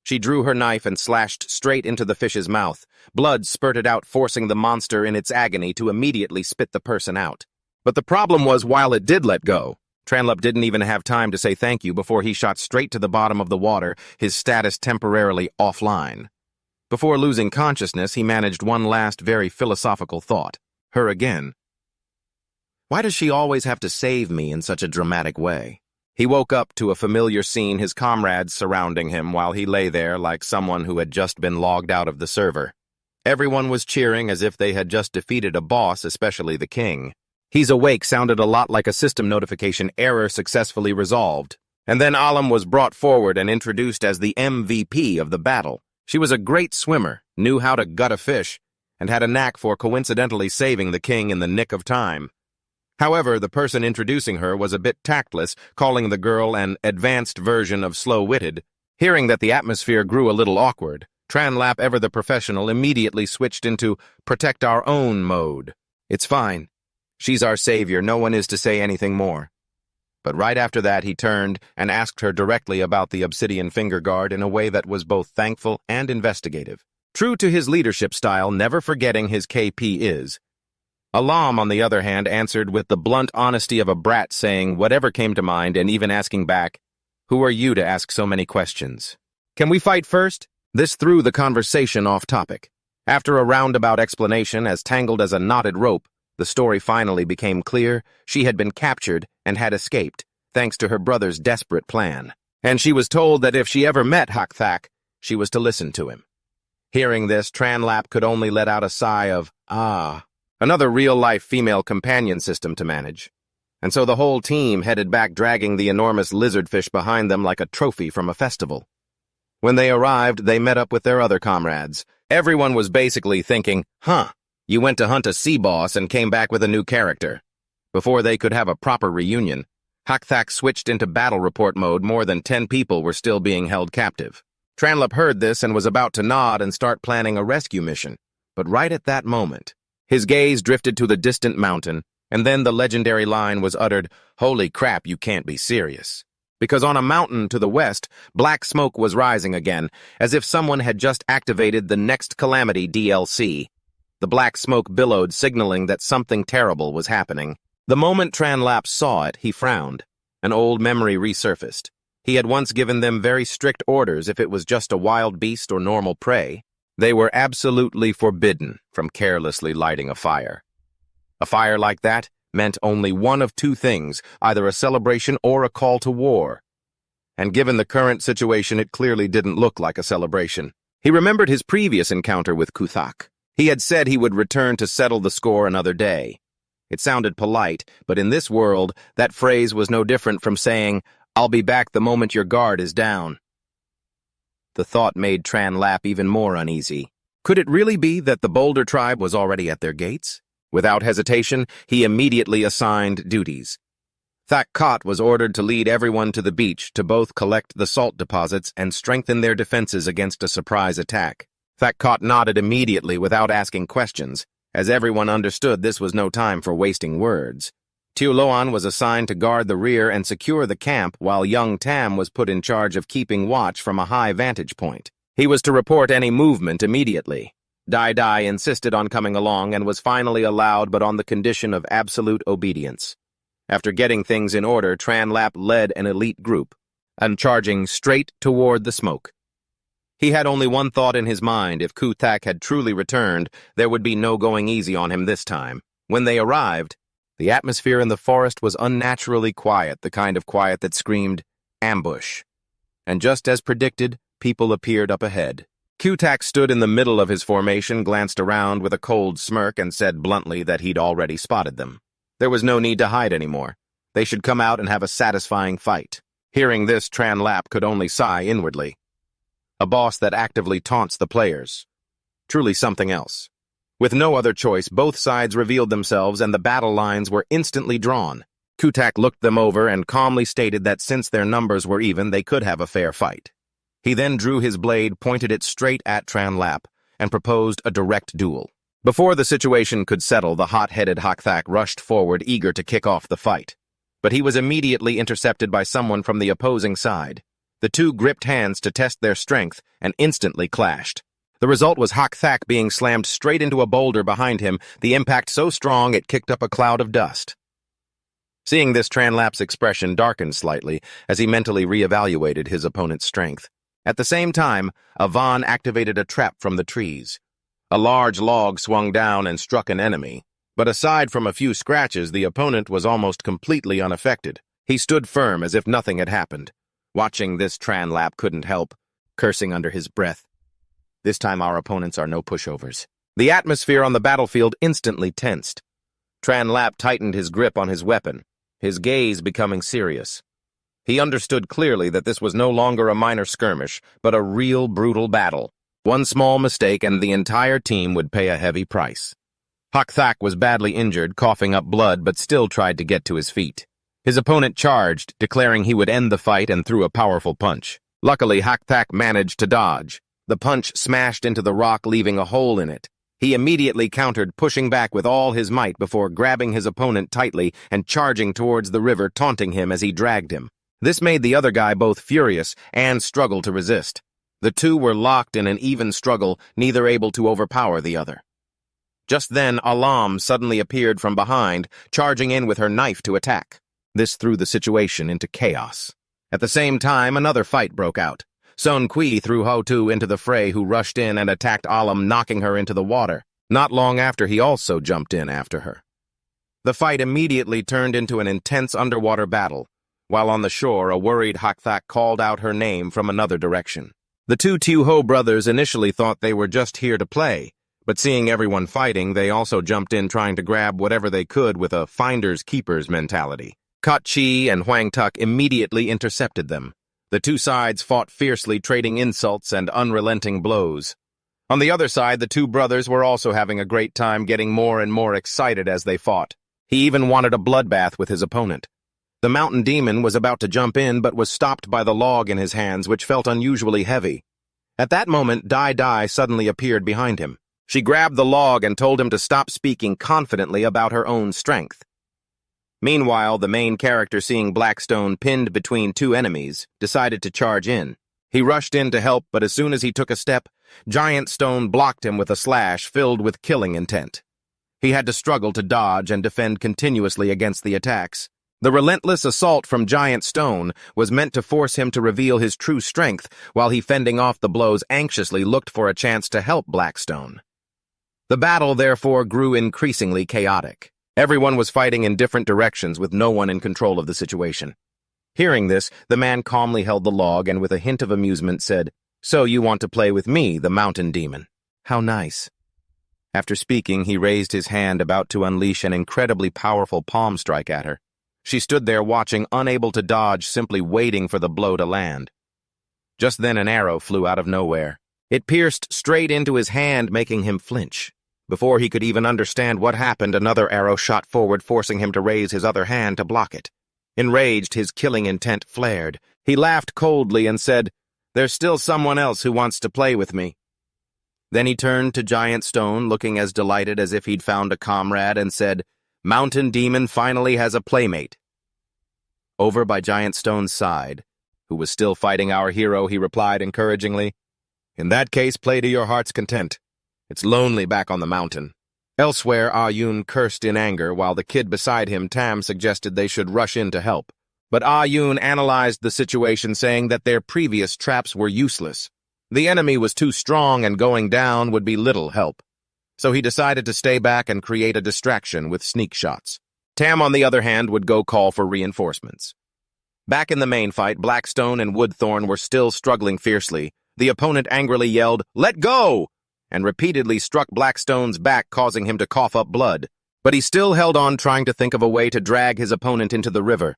She drew her knife and slashed straight into the fish's mouth. Blood spurted out, forcing the monster in its agony to immediately spit the person out. But the problem was, while it did let go, Tranlap didn't even have time to say thank you before he shot straight to the bottom of the water, his status temporarily offline. Before losing consciousness, he managed one last very philosophical thought. Her again. Why does she always have to save me in such a dramatic way? He woke up to a familiar scene, his comrades surrounding him while he lay there like someone who had just been logged out of the server. Everyone was cheering as if they had just defeated a boss, especially the king. "He's awake" sounded a lot like a system notification: error successfully resolved. And then Alam was brought forward and introduced as the MVP of the battle. She was a great swimmer, knew how to gut a fish, and had a knack for coincidentally saving the king in the nick of time. However, the person introducing her was a bit tactless, calling the girl an advanced version of slow-witted. Hearing that the atmosphere grew a little awkward, Tranlap, ever the professional, immediately switched into protect our own mode. "It's fine. She's our savior, no one is to say anything more." But right after that, he turned and asked her directly about the obsidian finger guard in a way that was both thankful and investigative. True to his leadership style, never forgetting his KP is. Alam, on the other hand, answered with the blunt honesty of a brat, saying whatever came to mind and even asking back, "Who are you to ask so many questions? Can we fight first?" This threw the conversation off topic. After a roundabout explanation as tangled as a knotted rope, the story finally became clear. She had been captured and had escaped, thanks to her brother's desperate plan. And she was told that if she ever met Hakthak, she was to listen to him. Hearing this, Tranlap could only let out a sigh of, another real-life female companion system to manage. And so the whole team headed back, dragging the enormous lizardfish behind them like a trophy from a festival. When they arrived, they met up with their other comrades. Everyone was basically thinking, You went to hunt a sea boss and came back with a new character. Before they could have a proper reunion, Hakthak switched into battle report mode. More than 10 people were still being held captive. Tranlap heard this and was about to nod and start planning a rescue mission. But right at that moment, his gaze drifted to the distant mountain, and then the legendary line was uttered, "Holy crap, you can't be serious." Because on a mountain to the west, black smoke was rising again, as if someone had just activated the Next Calamity DLC. The black smoke billowed, signaling that something terrible was happening. The moment Tranlap saw it, he frowned. An old memory resurfaced. He had once given them very strict orders if it was just a wild beast or normal prey. They were absolutely forbidden from carelessly lighting a fire. A fire like that meant only one of two things, either a celebration or a call to war. And given the current situation, it clearly didn't look like a celebration. He remembered his previous encounter with Kuthak. He had said he would return to settle the score another day. It sounded polite, but in this world, that phrase was no different from saying, "I'll be back the moment your guard is down." The thought made Tranlap even more uneasy. Could it really be that the Boulder tribe was already at their gates? Without hesitation, he immediately assigned duties. Thakkot was ordered to lead everyone to the beach to both collect the salt deposits and strengthen their defenses against a surprise attack. Thakkot nodded immediately without asking questions, as everyone understood this was no time for wasting words. Tuloan was assigned to guard the rear and secure the camp, while young Tam was put in charge of keeping watch from a high vantage point. He was to report any movement immediately. Dai insisted on coming along and was finally allowed, but on the condition of absolute obedience. After getting things in order, Tranlap led an elite group, and charging straight toward the smoke. He had only one thought in his mind: if Kuthak had truly returned, there would be no going easy on him this time. When they arrived, the atmosphere in the forest was unnaturally quiet, the kind of quiet that screamed, "Ambush." And just as predicted, people appeared up ahead. Kuthak stood in the middle of his formation, glanced around with a cold smirk, and said bluntly that he'd already spotted them. There was no need to hide anymore. They should come out and have a satisfying fight. Hearing this, Tranlap could only sigh inwardly. A boss that actively taunts the players. Truly something else. With no other choice, both sides revealed themselves and the battle lines were instantly drawn. Kuthak looked them over and calmly stated that since their numbers were even, they could have a fair fight. He then drew his blade, pointed it straight at Tranlap, and proposed a direct duel. Before the situation could settle, the hot-headed Hakthak rushed forward, eager to kick off the fight. But he was immediately intercepted by someone from the opposing side. The two gripped hands to test their strength and instantly clashed. The result was Hakthak being slammed straight into a boulder behind him, the impact so strong it kicked up a cloud of dust. Seeing this, Tranlap's expression darkened slightly as he mentally reevaluated his opponent's strength. At the same time, Avan activated a trap from the trees. A large log swung down and struck an enemy, but aside from a few scratches, the opponent was almost completely unaffected. He stood firm as if nothing had happened. Watching this, Tranlap couldn't help cursing under his breath. This time our opponents are no pushovers. The atmosphere on the battlefield instantly tensed. Tranlap tightened his grip on his weapon, his gaze becoming serious. He understood clearly that this was no longer a minor skirmish, but a real brutal battle. One small mistake and the entire team would pay a heavy price. Hakthak was badly injured, coughing up blood, but still tried to get to his feet. His opponent charged, declaring he would end the fight, and threw a powerful punch. Luckily, Hakthak managed to dodge. The punch smashed into the rock, leaving a hole in it. He immediately countered, pushing back with all his might before grabbing his opponent tightly and charging towards the river, taunting him as he dragged him. This made the other guy both furious and struggle to resist. The two were locked in an even struggle, neither able to overpower the other. Just then, Alam suddenly appeared from behind, charging in with her knife to attack. This threw the situation into chaos. At the same time, another fight broke out. Son Kui threw Ho-Tu into the fray, who rushed in and attacked Alam, knocking her into the water. Not long after, he also jumped in after her. The fight immediately turned into an intense underwater battle. While on the shore, a worried Hakthak called out her name from another direction. The two Tuho brothers initially thought they were just here to play, but seeing everyone fighting, they also jumped in trying to grab whatever they could with a finders-keepers mentality. Kot Chi and Huang Tuk immediately intercepted them. The two sides fought fiercely, trading insults and unrelenting blows. On the other side, the two brothers were also having a great time, getting more and more excited as they fought. He even wanted a bloodbath with his opponent. The mountain demon was about to jump in, but was stopped by the log in his hands, which felt unusually heavy. At that moment, Dai suddenly appeared behind him. She grabbed the log and told him to stop speaking confidently about her own strength. Meanwhile, the main character, seeing Blackstone pinned between two enemies, decided to charge in. He rushed in to help, but as soon as he took a step, Giant Stone blocked him with a slash filled with killing intent. He had to struggle to dodge and defend continuously against the attacks. The relentless assault from Giant Stone was meant to force him to reveal his true strength, while he, fending off the blows, anxiously looked for a chance to help Blackstone. The battle, therefore, grew increasingly chaotic. Everyone was fighting in different directions with no one in control of the situation. Hearing this, the man calmly held the log and with a hint of amusement said, "So you want to play with me, the mountain demon? How nice." After speaking, he raised his hand, about to unleash an incredibly powerful palm strike at her. She stood there watching, unable to dodge, simply waiting for the blow to land. Just then an arrow flew out of nowhere. It pierced straight into his hand, making him flinch. Before he could even understand what happened, another arrow shot forward, forcing him to raise his other hand to block it. Enraged, his killing intent flared. He laughed coldly and said, "There's still someone else who wants to play with me." Then he turned to Giant Stone, looking as delighted as if he'd found a comrade, and said, "Mountain Demon finally has a playmate." Over by Giant Stone's side, who was still fighting our hero, he replied encouragingly, "In that case, play to your heart's content. It's lonely back on the mountain." Elsewhere, Yun cursed in anger, while the kid beside him, Tam, suggested they should rush in to help. But Yun analyzed the situation, saying that their previous traps were useless. The enemy was too strong, and going down would be little help. So he decided to stay back and create a distraction with sneak shots. Tam, on the other hand, would go call for reinforcements. Back in the main fight, Blackstone and Woodthorn were still struggling fiercely. The opponent angrily yelled, "Let go!" and repeatedly struck Blackstone's back, causing him to cough up blood. But he still held on, trying to think of a way to drag his opponent into the river.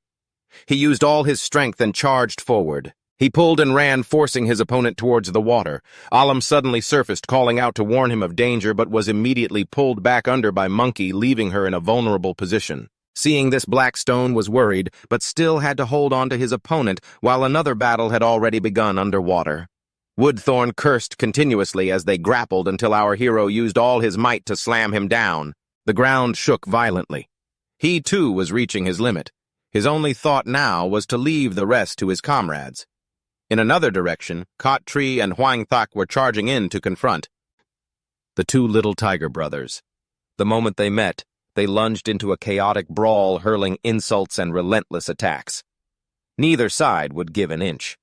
He used all his strength and charged forward. He pulled and ran, forcing his opponent towards the water. Alam suddenly surfaced, calling out to warn him of danger, but was immediately pulled back under by Monkey, leaving her in a vulnerable position. Seeing this, Blackstone was worried, but still had to hold on to his opponent, while another battle had already begun underwater. Woodthorn cursed continuously as they grappled until our hero used all his might to slam him down. The ground shook violently. He, too, was reaching his limit. His only thought now was to leave the rest to his comrades. In another direction, Kot Tree and Huang Thak were charging in to confront the two little tiger brothers. The moment they met, they lunged into a chaotic brawl, hurling insults and relentless attacks. Neither side would give an inch.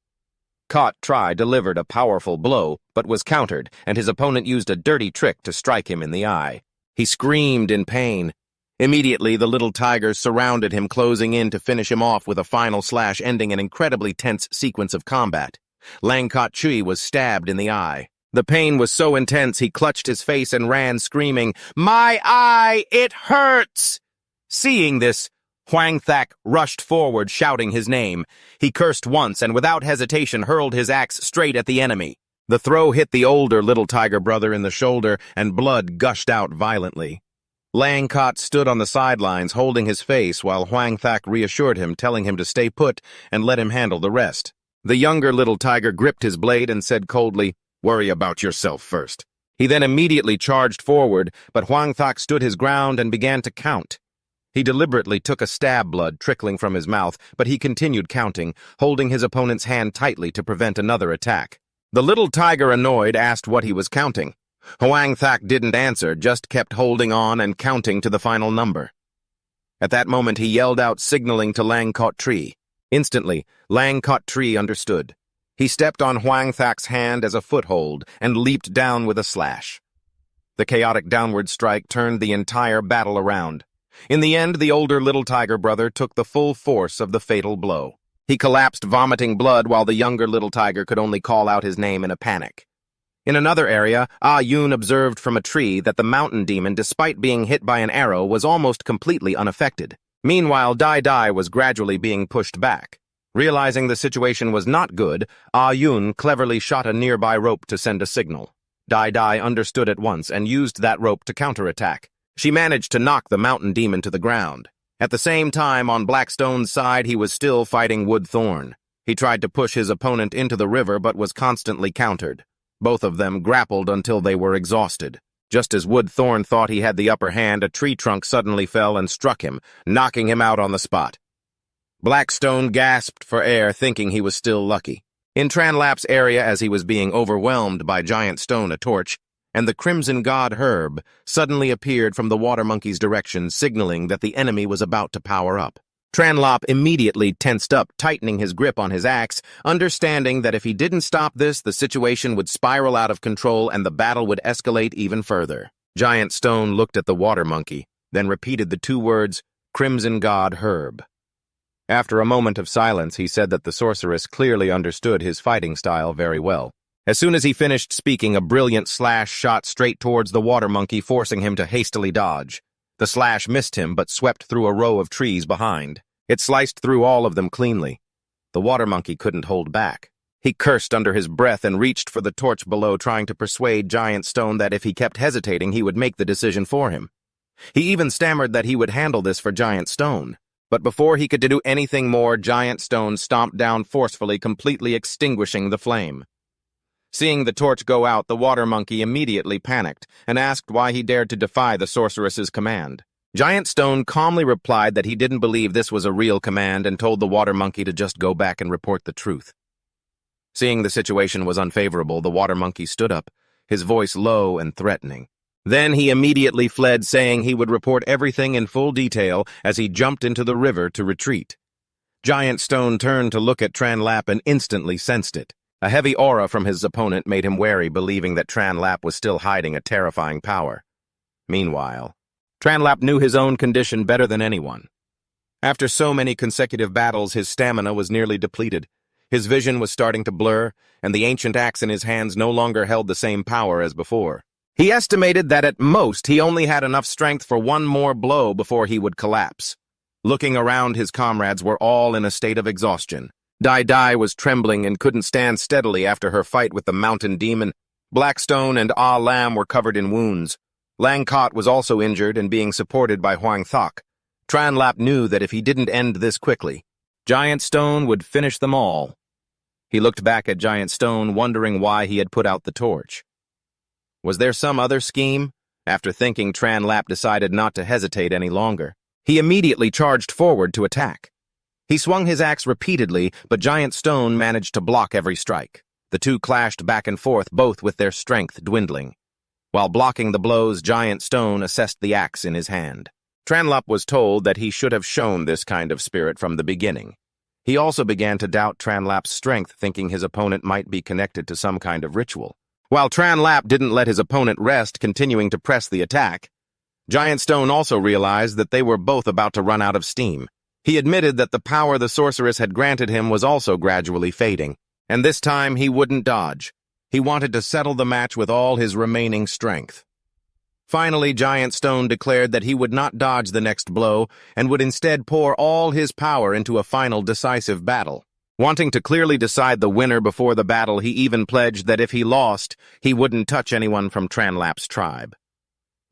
Kot Tree delivered a powerful blow, but was countered, and his opponent used a dirty trick to strike him in the eye. He screamed in pain. Immediately, the little tigers surrounded him, closing in to finish him off with a final slash, ending an incredibly tense sequence of combat. Lang Kot Chui was stabbed in the eye. The pain was so intense he clutched his face and ran, screaming, "My eye! It hurts!" Seeing this, Huang Thak rushed forward, shouting his name. He cursed once and without hesitation hurled his axe straight at the enemy. The throw hit the older little tiger brother in the shoulder, and blood gushed out violently. Lang Kot stood on the sidelines, holding his face, while Huang Thak reassured him, telling him to stay put and let him handle the rest. The younger little tiger gripped his blade and said coldly, "Worry about yourself first." He then immediately charged forward, but Huang Thak stood his ground and began to count. He deliberately took a stab, blood trickling from his mouth, but he continued counting, holding his opponent's hand tightly to prevent another attack. The little tiger, annoyed, asked what he was counting. Huang Thak didn't answer, just kept holding on and counting to the final number. At that moment, he yelled out, signaling to Lang Kot Tree. Instantly, Lang Kot Tree understood. He stepped on Huang Thak's hand as a foothold and leaped down with a slash. The chaotic downward strike turned the entire battle around. In the end, the older little tiger brother took the full force of the fatal blow. He collapsed, vomiting blood, while the younger little tiger could only call out his name in a panic. In another area, Yun observed from a tree that the mountain demon, despite being hit by an arrow, was almost completely unaffected. Meanwhile, Dai was gradually being pushed back. Realizing the situation was not good, Yun cleverly shot a nearby rope to send a signal. Dai understood at once and used that rope to counterattack. She managed to knock the mountain demon to the ground. At the same time, on Blackstone's side, he was still fighting Wood Thorn. He tried to push his opponent into the river but was constantly countered. Both of them grappled until they were exhausted. Just as Wood Thorn thought he had the upper hand, a tree trunk suddenly fell and struck him, knocking him out on the spot. Blackstone gasped for air, thinking he was still lucky. In Tranlap's area, as he was being overwhelmed by Giant Stone, a torch, and the Crimson God Herb suddenly appeared from the water monkey's direction, signaling that the enemy was about to power up. Tranlap immediately tensed up, tightening his grip on his axe, understanding that if he didn't stop this, the situation would spiral out of control and the battle would escalate even further. Giant Stone looked at the water monkey, then repeated the two words, Crimson God Herb. After a moment of silence, he said that the sorceress clearly understood his fighting style very well. As soon as he finished speaking, a brilliant slash shot straight towards the water monkey, forcing him to hastily dodge. The slash missed him, but swept through a row of trees behind. It sliced through all of them cleanly. The water monkey couldn't hold back. He cursed under his breath and reached for the torch below, trying to persuade Giant Stone that if he kept hesitating, he would make the decision for him. He even stammered that he would handle this for Giant Stone. But before he could do anything more, Giant Stone stomped down forcefully, completely extinguishing the flame. Seeing the torch go out, the water monkey immediately panicked and asked why he dared to defy the sorceress's command. Giant Stone calmly replied that he didn't believe this was a real command and told the water monkey to just go back and report the truth. Seeing the situation was unfavorable, the water monkey stood up, his voice low and threatening. Then he immediately fled, saying he would report everything in full detail as he jumped into the river to retreat. Giant Stone turned to look at Tranlap and instantly sensed it. A heavy aura from his opponent made him wary, believing that Tranlap was still hiding a terrifying power. Meanwhile, Tranlap knew his own condition better than anyone. After so many consecutive battles, his stamina was nearly depleted. His vision was starting to blur, and the ancient axe in his hands no longer held the same power as before. He estimated that at most he only had enough strength for one more blow before he would collapse. Looking around, his comrades were all in a state of exhaustion. Dai was trembling and couldn't stand steadily after her fight with the mountain demon. Blackstone and Ah Lam were covered in wounds. Langcott was also injured and being supported by Huang Thok. Tranlap knew that if he didn't end this quickly, Giant Stone would finish them all. He looked back at Giant Stone, wondering why he had put out the torch. Was there some other scheme? After thinking, Tranlap decided not to hesitate any longer. He immediately charged forward to attack. He swung his axe repeatedly, but Giant Stone managed to block every strike. The two clashed back and forth, both with their strength dwindling. While blocking the blows, Giant Stone assessed the axe in his hand. Tranlap was told that he should have shown this kind of spirit from the beginning. He also began to doubt Tranlap's strength, thinking his opponent might be connected to some kind of ritual. While Tranlap didn't let his opponent rest, continuing to press the attack, Giant Stone also realized that they were both about to run out of steam. He admitted that the power the sorceress had granted him was also gradually fading, and this time he wouldn't dodge. He wanted to settle the match with all his remaining strength. Finally, Giant Stone declared that he would not dodge the next blow and would instead pour all his power into a final decisive battle. Wanting to clearly decide the winner before the battle, he even pledged that if he lost, he wouldn't touch anyone from Tranlap's tribe.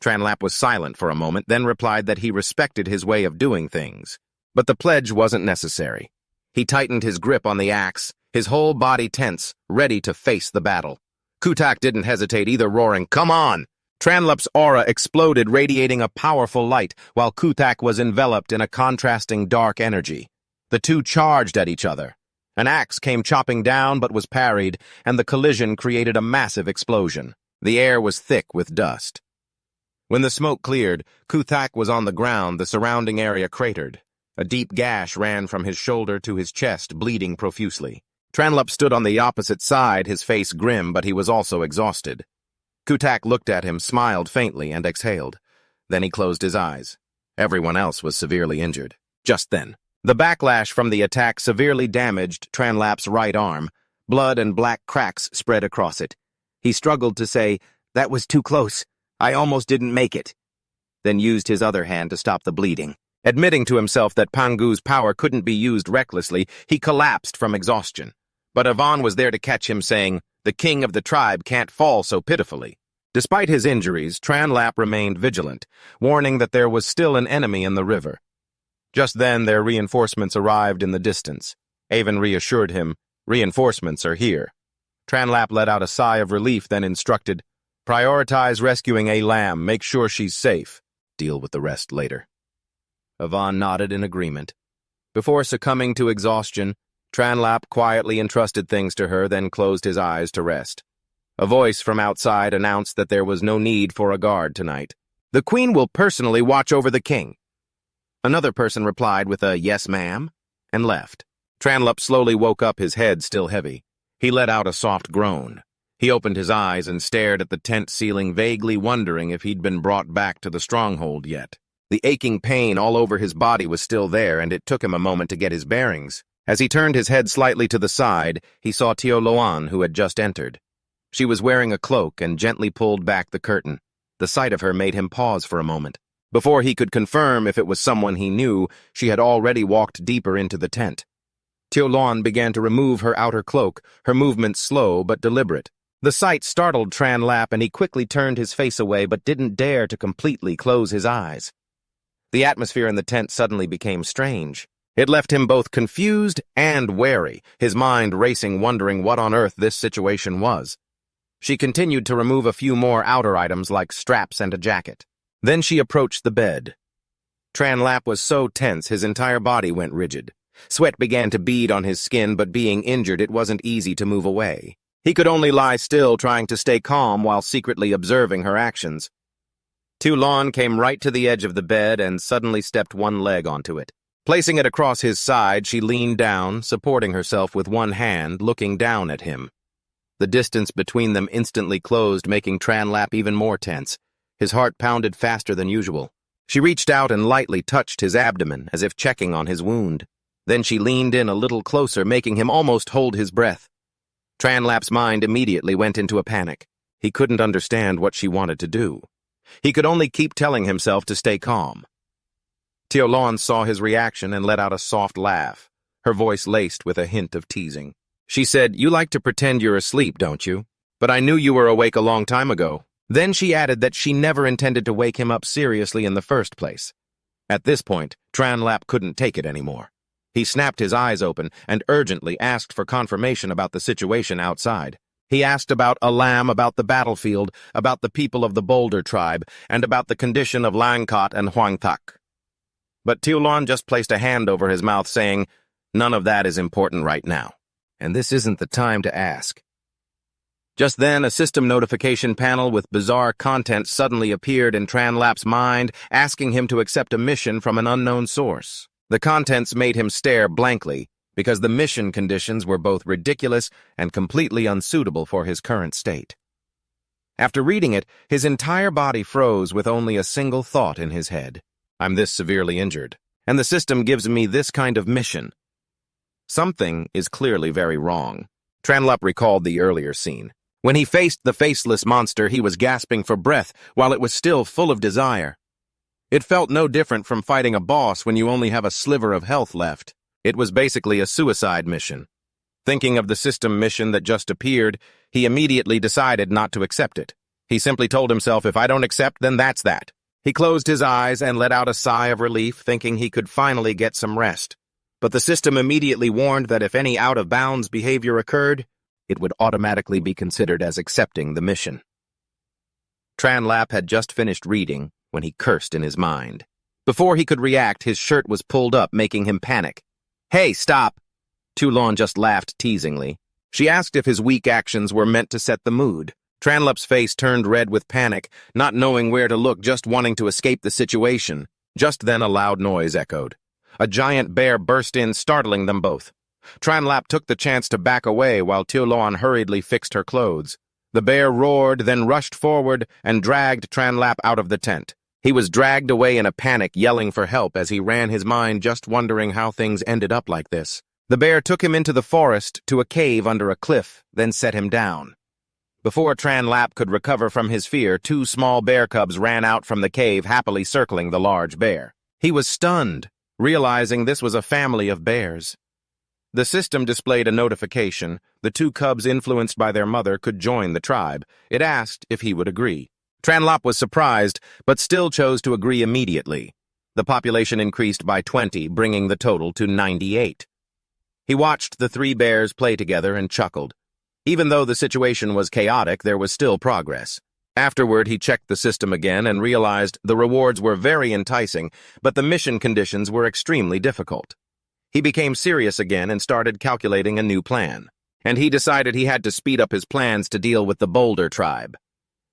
Tranlap was silent for a moment, then replied that he respected his way of doing things. But the pledge wasn't necessary. He tightened his grip on the axe, his whole body tense, ready to face the battle. Kutak didn't hesitate either, roaring, "Come on!" Tranlap's aura exploded, radiating a powerful light, while Kutak was enveloped in a contrasting dark energy. The two charged at each other. An axe came chopping down but was parried, and the collision created a massive explosion. The air was thick with dust. When the smoke cleared, Kutak was on the ground, the surrounding area cratered. A deep gash ran from his shoulder to his chest, bleeding profusely. Tranlap stood on the opposite side, his face grim, but he was also exhausted. Kutak looked at him, smiled faintly, and exhaled. Then he closed his eyes. Everyone else was severely injured. Just then, the backlash from the attack severely damaged Tranlap's right arm. Blood and black cracks spread across it. He struggled to say, "That was too close. I almost didn't make it," then used his other hand to stop the bleeding. Admitting to himself that Pangu's power couldn't be used recklessly, he collapsed from exhaustion. But Yvonne was there to catch him, saying, The king of the tribe can't fall so pitifully. Despite his injuries, Tranlap remained vigilant, warning that there was still an enemy in the river. Just then, their reinforcements arrived in the distance. Avon reassured him, "Reinforcements are here." Tranlap let out a sigh of relief, then instructed, "Prioritize rescuing a lamb, make sure she's safe. Deal with the rest later." Avon nodded in agreement. Before succumbing to exhaustion, Tranlap quietly entrusted things to her, then closed his eyes to rest. A voice from outside announced that there was no need for a guard tonight. "The queen will personally watch over the king." Another person replied with a "yes, ma'am," and left. Tranlap slowly woke up, his head still heavy. He let out a soft groan. He opened his eyes and stared at the tent ceiling, vaguely wondering if he'd been brought back to the stronghold yet. The aching pain all over his body was still there, and it took him a moment to get his bearings. As he turned his head slightly to the side, he saw Tio Loan, who had just entered. She was wearing a cloak and gently pulled back the curtain. The sight of her made him pause for a moment. Before he could confirm if it was someone he knew, she had already walked deeper into the tent. Tio Loan began to remove her outer cloak, her movements slow but deliberate. The sight startled Tranlap, and he quickly turned his face away but didn't dare to completely close his eyes. The atmosphere in the tent suddenly became strange. It left him both confused and wary, his mind racing, wondering what on earth this situation was. She continued to remove a few more outer items like straps and a jacket. Then she approached the bed. Tranlap was so tense his entire body went rigid. Sweat began to bead on his skin, but being injured, it wasn't easy to move away. He could only lie still, trying to stay calm while secretly observing her actions. Tio Loan came right to the edge of the bed and suddenly stepped one leg onto it. Placing it across his side, she leaned down, supporting herself with one hand, looking down at him. The distance between them instantly closed, making Tranlap even more tense. His heart pounded faster than usual. She reached out and lightly touched his abdomen, as if checking on his wound. Then she leaned in a little closer, making him almost hold his breath. Tranlap's mind immediately went into a panic. He couldn't understand what she wanted to do. He could only keep telling himself to stay calm. Tio Loan saw his reaction and let out a soft laugh, her voice laced with a hint of teasing. She said, "You like to pretend you're asleep, don't you? But I knew you were awake a long time ago." Then she added that she never intended to wake him up seriously in the first place. At this point, Tranlap couldn't take it anymore. He snapped his eyes open and urgently asked for confirmation about the situation outside. He asked about a lamb, about the battlefield, about the people of the Boulder tribe, and about the condition of Langkot and Huangtak. But Tio Loan just placed a hand over his mouth, saying, "None of that is important right now, and this isn't the time to ask." Just then, a system notification panel with bizarre content suddenly appeared in Tranlap's mind, asking him to accept a mission from an unknown source. The contents made him stare blankly, because the mission conditions were both ridiculous and completely unsuitable for his current state. After reading it, his entire body froze with only a single thought in his head. I'm this severely injured, and the system gives me this kind of mission. Something is clearly very wrong. Tranlap recalled the earlier scene. When he faced the faceless monster, he was gasping for breath while it was still full of desire. It felt no different from fighting a boss when you only have a sliver of health left. It was basically a suicide mission. Thinking of the system mission that just appeared, he immediately decided not to accept it. He simply told himself, if I don't accept, then that's that. He closed his eyes and let out a sigh of relief, thinking he could finally get some rest. But the system immediately warned that if any out-of-bounds behavior occurred, it would automatically be considered as accepting the mission. Tranlap had just finished reading when he cursed in his mind. Before he could react, his shirt was pulled up, making him panic. "Hey, stop!" Tio Loan just laughed teasingly. She asked if his weak actions were meant to set the mood. Tranlap's face turned red with panic, not knowing where to look, just wanting to escape the situation. Just then a loud noise echoed. A giant bear burst in, startling them both. Tranlap took the chance to back away while Tio Loan hurriedly fixed her clothes. The bear roared, then rushed forward and dragged Tranlap out of the tent. He was dragged away in a panic, yelling for help as he ran his mind, just wondering how things ended up like this. The bear took him into the forest to a cave under a cliff, then set him down. Before Tranlap could recover from his fear, 2 small bear cubs ran out from the cave, happily circling the large bear. He was stunned, realizing this was a family of bears. The system displayed a notification. The two cubs influenced by their mother could join the tribe. It asked if he would agree. Tranlap was surprised, but still chose to agree immediately. The population increased by 20, bringing the total to 98. He watched the three bears play together and chuckled. Even though the situation was chaotic, there was still progress. Afterward, he checked the system again and realized the rewards were very enticing, but the mission conditions were extremely difficult. He became serious again and started calculating a new plan. And he decided he had to speed up his plans to deal with the Boulder tribe.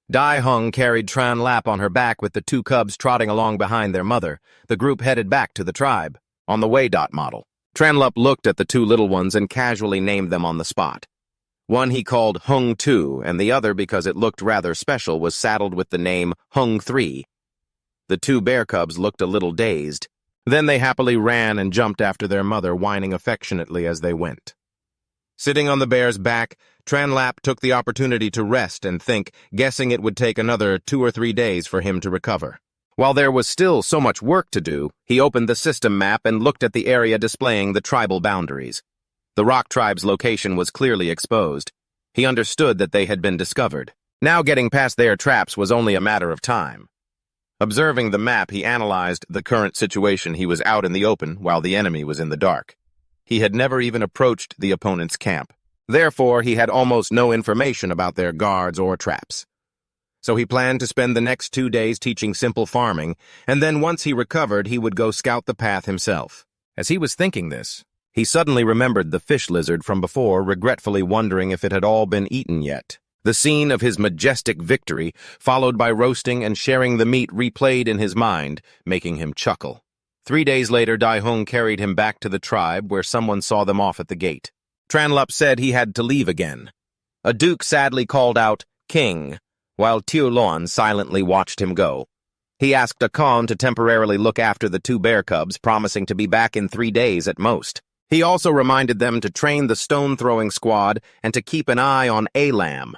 Dai Hung carried Tran Lap on her back with the two cubs trotting along behind their mother. The group headed back to the tribe. On the way model, Tranlup looked at the two little ones and casually named them on the spot. One he called Hung 2, and the other, because it looked rather special, was saddled with the name Hung 3. The two bear cubs looked a little dazed. Then they happily ran and jumped after their mother, whining affectionately as they went. Sitting on the bear's back, Tranlap took the opportunity to rest and think, guessing it would take another 2 or 3 days for him to recover. While there was still so much work to do, he opened the system map and looked at the area displaying the tribal boundaries. The Rock tribe's location was clearly exposed. He understood that they had been discovered. Now getting past their traps was only a matter of time. Observing the map, he analyzed the current situation. He was out in the open while the enemy was in the dark. He had never even approached the opponent's camp. Therefore, he had almost no information about their guards or traps. So he planned to spend the next 2 days teaching simple farming, and then once he recovered, he would go scout the path himself. As he was thinking this, he suddenly remembered the fish lizard from before, regretfully wondering if it had all been eaten yet. The scene of his majestic victory, followed by roasting and sharing the meat, replayed in his mind, making him chuckle. 3 days later, Dai Hung carried him back to the tribe, where someone saw them off at the gate. Tranlup said he had to leave again. A duke sadly called out, "King," while Tiulon silently watched him go. He asked Akon to temporarily look after the two bear cubs, promising to be back in 3 days at most. He also reminded them to train the stone-throwing squad and to keep an eye on Alam.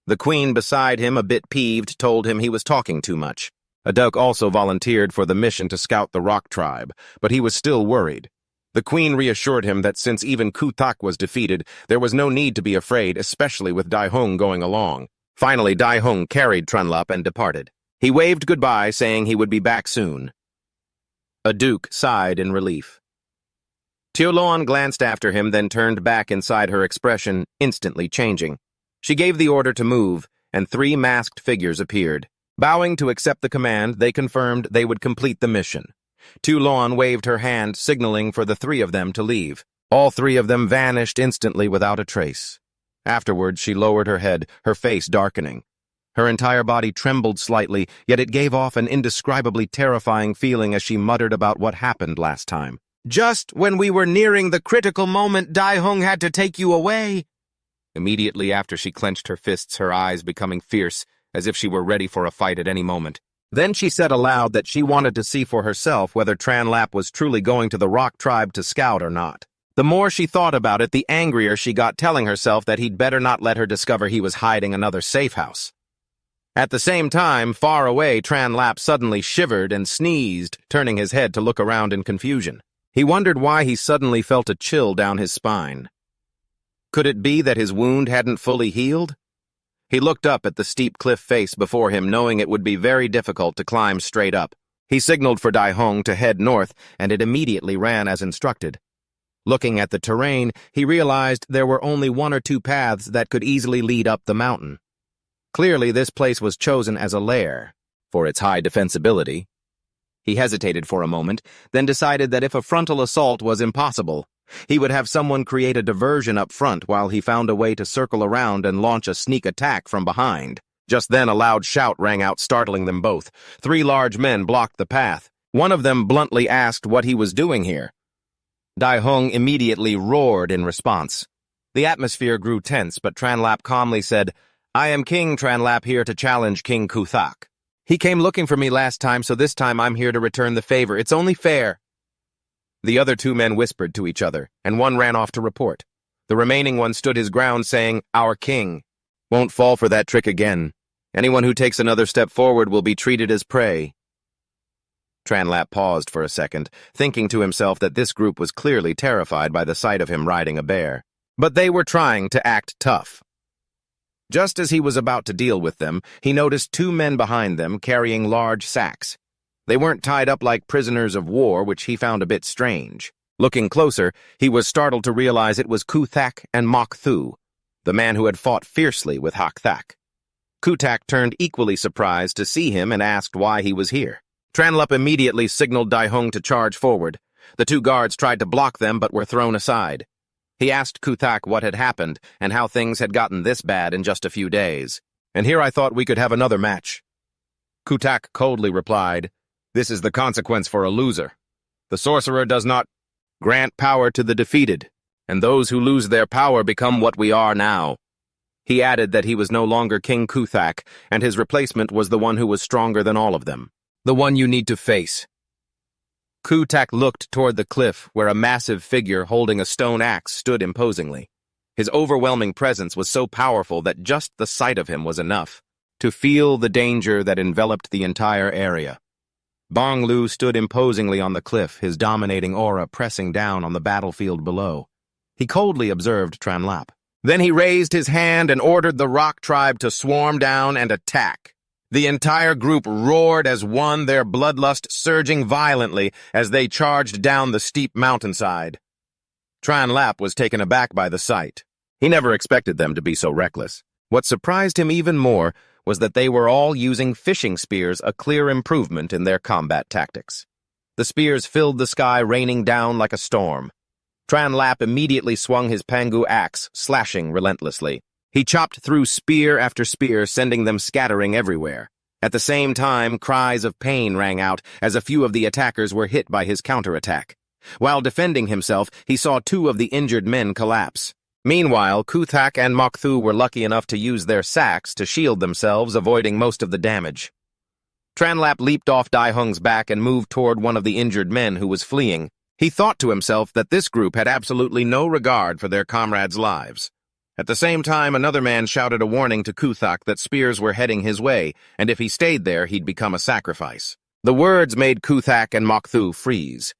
The queen beside him, a bit peeved, told him he was talking too much. Aduk also volunteered for the mission to scout the Rock tribe, but he was still worried. The queen reassured him that since even Kuthak was defeated, there was no need to be afraid, especially with Dai Hung going along. Finally, Dai Hung carried Tranlup and departed. He waved goodbye, saying he would be back soon. Aduk sighed in relief. Tiolon glanced after him, then turned back inside, her expression instantly changing. She gave the order to move, and 3 masked figures appeared. Bowing to accept the command, they confirmed they would complete the mission. Tiolon waved her hand, signaling for the 3 of them to leave. All 3 of them vanished instantly without a trace. Afterwards, she lowered her head, her face darkening. Her entire body trembled slightly, yet it gave off an indescribably terrifying feeling as she muttered about what happened last time. "Just when we were nearing the critical moment, Dai Hung had to take you away." Immediately after, she clenched her fists, her eyes becoming fierce, as if she were ready for a fight at any moment. Then she said aloud that she wanted to see for herself whether Tranlap was truly going to the Rock tribe to scout or not. The more she thought about it, the angrier she got, telling herself that he'd better not let her discover he was hiding another safe house. At the same time, far away, Tranlap suddenly shivered and sneezed, turning his head to look around in confusion. He wondered why he suddenly felt a chill down his spine. Could it be that his wound hadn't fully healed? He looked up at the steep cliff face before him, knowing it would be very difficult to climb straight up. He signaled for Dai Hung to head north, and it immediately ran as instructed. Looking at the terrain, he realized there were only 1 or 2 paths that could easily lead up the mountain. Clearly, this place was chosen as a lair, for its high defensibility. He hesitated for a moment, then decided that if a frontal assault was impossible, he would have someone create a diversion up front while he found a way to circle around and launch a sneak attack from behind. Just then, a loud shout rang out, startling them both. 3 large men blocked the path. One of them bluntly asked what he was doing here. Dai Hung immediately roared in response. The atmosphere grew tense, but Tranlap calmly said, "I am King Tranlap, here to challenge King Kuthak. He came looking for me last time, so this time I'm here to return the favor. It's only fair." The other 2 men whispered to each other, and one ran off to report. The remaining one stood his ground, saying, "Our king won't fall for that trick again. Anyone who takes another step forward will be treated as prey." Tranlap paused for a second, thinking to himself that this group was clearly terrified by the sight of him riding a bear. But they were trying to act tough. Just as he was about to deal with them, he noticed two men behind them carrying large sacks. They weren't tied up like prisoners of war, which he found a bit strange. Looking closer, he was startled to realize it was Kuthak and Mokthu, the man who had fought fiercely with Hakthak. Kuthak turned equally surprised to see him and asked why he was here. Tranlap immediately signaled Daihung to charge forward. The two guards tried to block them but were thrown aside. He asked Kuthak what had happened and how things had gotten this bad in just a few days. "And here I thought we could have another match." Kuthak coldly replied, "This is the consequence for a loser. The sorcerer does not grant power to the defeated, and those who lose their power become what we are now." He added that he was no longer King Kuthak, and his replacement was the one who was stronger than all of them. "The one you need to face." Kuthak looked toward the cliff where a massive figure holding a stone axe stood imposingly. His overwhelming presence was so powerful that just the sight of him was enough to feel the danger that enveloped the entire area. Bong Lu stood imposingly on the cliff, his dominating aura pressing down on the battlefield below. He coldly observed Tranlap. Then he raised his hand and ordered the rock tribe to swarm down and attack. The entire group roared as one, their bloodlust surging violently as they charged down the steep mountainside. Tranlap was taken aback by the sight. He never expected them to be so reckless. What surprised him even more was that they were all using fishing spears, a clear improvement in their combat tactics. The spears filled the sky, raining down like a storm. Tranlap immediately swung his Pangu axe, slashing relentlessly. He chopped through spear after spear, sending them scattering everywhere. At the same time, cries of pain rang out as a few of the attackers were hit by his counterattack. While defending himself, he saw two of the injured men collapse. Meanwhile, Kuthak and Mokthu were lucky enough to use their sacks to shield themselves, avoiding most of the damage. Tranlap leaped off Daihung's back and moved toward one of the injured men who was fleeing. He thought to himself that this group had absolutely no regard for their comrades' lives. At the same time, another man shouted a warning to Kuthak that spears were heading his way, and if he stayed there, he'd become a sacrifice. The words made Kuthak and Mokthu freeze.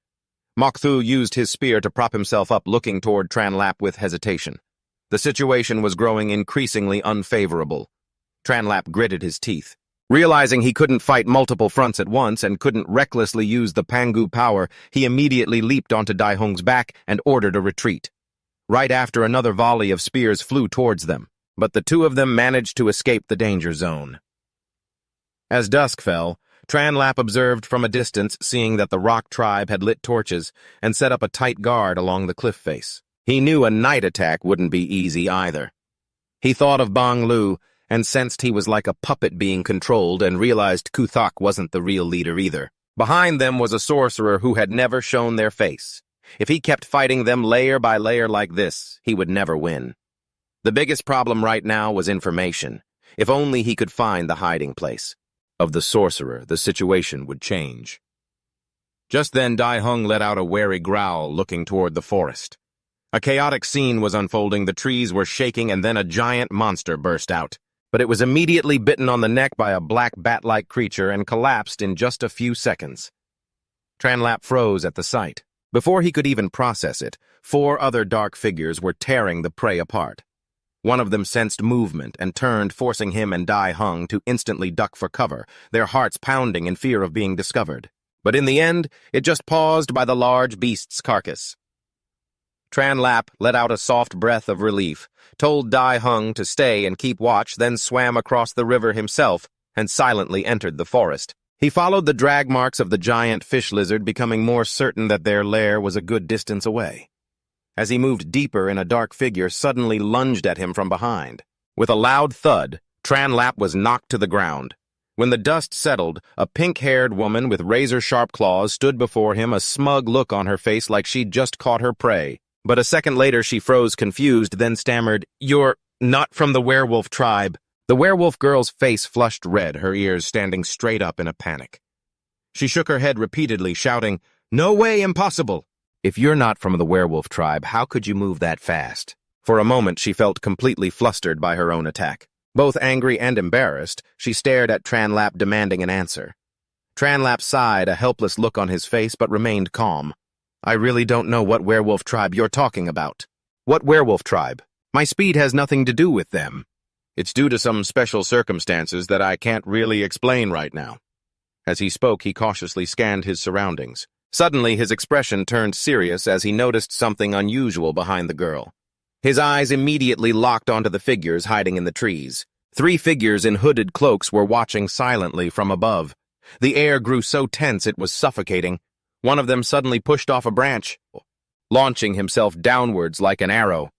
Mokthu used his spear to prop himself up, looking toward Tranlap with hesitation. The situation was growing increasingly unfavorable. Tranlap gritted his teeth. Realizing he couldn't fight multiple fronts at once and couldn't recklessly use the Pangu power, he immediately leaped onto Daihung's back and ordered a retreat. Right after, another volley of spears flew towards them, but the two of them managed to escape the danger zone. As dusk fell, Tranlap observed from a distance, seeing that the rock tribe had lit torches and set up a tight guard along the cliff face. He knew a night attack wouldn't be easy either. He thought of Bong Lu and sensed he was like a puppet being controlled, and realized Kuthak wasn't the real leader either. Behind them was a sorcerer who had never shown their face. If he kept fighting them layer by layer like this, he would never win. The biggest problem right now was information. If only he could find the hiding place of the sorcerer, the situation would change. Just then, Daihung let out a wary growl, looking toward the forest. A chaotic scene was unfolding, the trees were shaking, and then a giant monster burst out. But it was immediately bitten on the neck by a black bat-like creature and collapsed in just a few seconds. Tranlap froze at the sight. Before he could even process it, 4 other dark figures were tearing the prey apart. One of them sensed movement and turned, forcing him and Daihung to instantly duck for cover, their hearts pounding in fear of being discovered. But in the end, it just paused by the large beast's carcass. Tranlap let out a soft breath of relief, told Daihung to stay and keep watch, then swam across the river himself and silently entered the forest. He followed the drag marks of the giant fish lizard, becoming more certain that their lair was a good distance away. As he moved deeper, a dark figure suddenly lunged at him from behind. With a loud thud, Tranlap was knocked to the ground. When the dust settled, a pink-haired woman with razor-sharp claws stood before him, a smug look on her face like she'd just caught her prey. But a second later she froze confused, then stammered, "You're not from the werewolf tribe." The werewolf girl's face flushed red, her ears standing straight up in a panic. She shook her head repeatedly, shouting, "No way, impossible!" "If you're not from the werewolf tribe, how could you move that fast?" For a moment she felt completely flustered by her own attack. Both angry and embarrassed, she stared at Tranlap, demanding an answer. Tranlap sighed, a helpless look on his face, but remained calm. I really don't know what werewolf tribe you're talking about. What werewolf tribe? My speed has nothing to do with them. It's due to some special circumstances that I can't really explain right now. As he spoke, he cautiously scanned his surroundings. Suddenly, his expression turned serious as he noticed something unusual behind the girl. His eyes immediately locked onto the figures hiding in the trees. 3 figures in hooded cloaks were watching silently from above. The air grew so tense it was suffocating. One of them suddenly pushed off a branch, launching himself downwards like an arrow.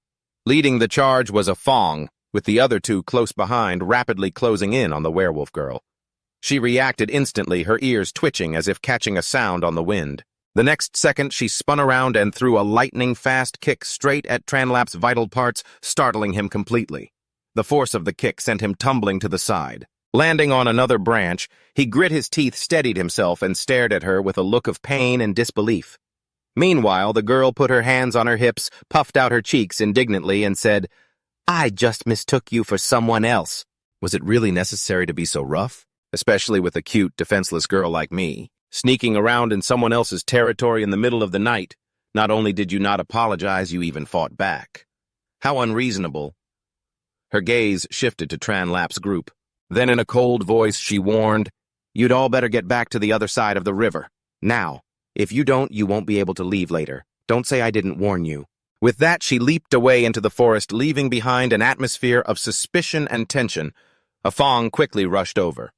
Leading the charge was a Fong, with the other 2 close behind, rapidly closing in on the werewolf girl. She reacted instantly, her ears twitching as if catching a sound on the wind. The next second, she spun around and threw a lightning-fast kick straight at Tranlap's vital parts, startling him completely. The force of the kick sent him tumbling to the side. Landing on another branch, he grit his teeth, steadied himself, and stared at her with a look of pain and disbelief. Meanwhile, the girl put her hands on her hips, puffed out her cheeks indignantly, and said, "I just mistook you for someone else." Was it really necessary to be so rough? Especially with a cute, defenseless girl like me, sneaking around in someone else's territory in the middle of the night. Not only did you not apologize, you even fought back. How unreasonable. Her gaze shifted to Tranlap's group. Then in a cold voice, she warned, "You'd all better get back to the other side of the river. Now. If you don't, you won't be able to leave later. Don't say I didn't warn you." With that, she leaped away into the forest, leaving behind an atmosphere of suspicion and tension. A Fong quickly rushed over.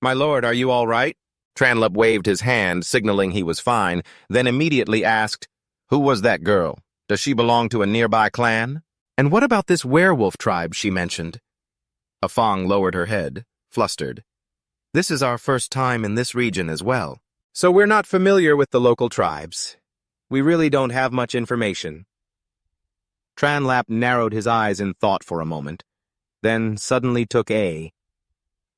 "My lord, are you all right?" Tranlap waved his hand, signaling he was fine, then immediately asked, "Who was that girl? Does she belong to a nearby clan? And what about this werewolf tribe she mentioned?" A Fong lowered her head, flustered. "This is our first time in this region as well, so we're not familiar with the local tribes. We really don't have much information." Tranlap narrowed his eyes in thought for a moment, then suddenly took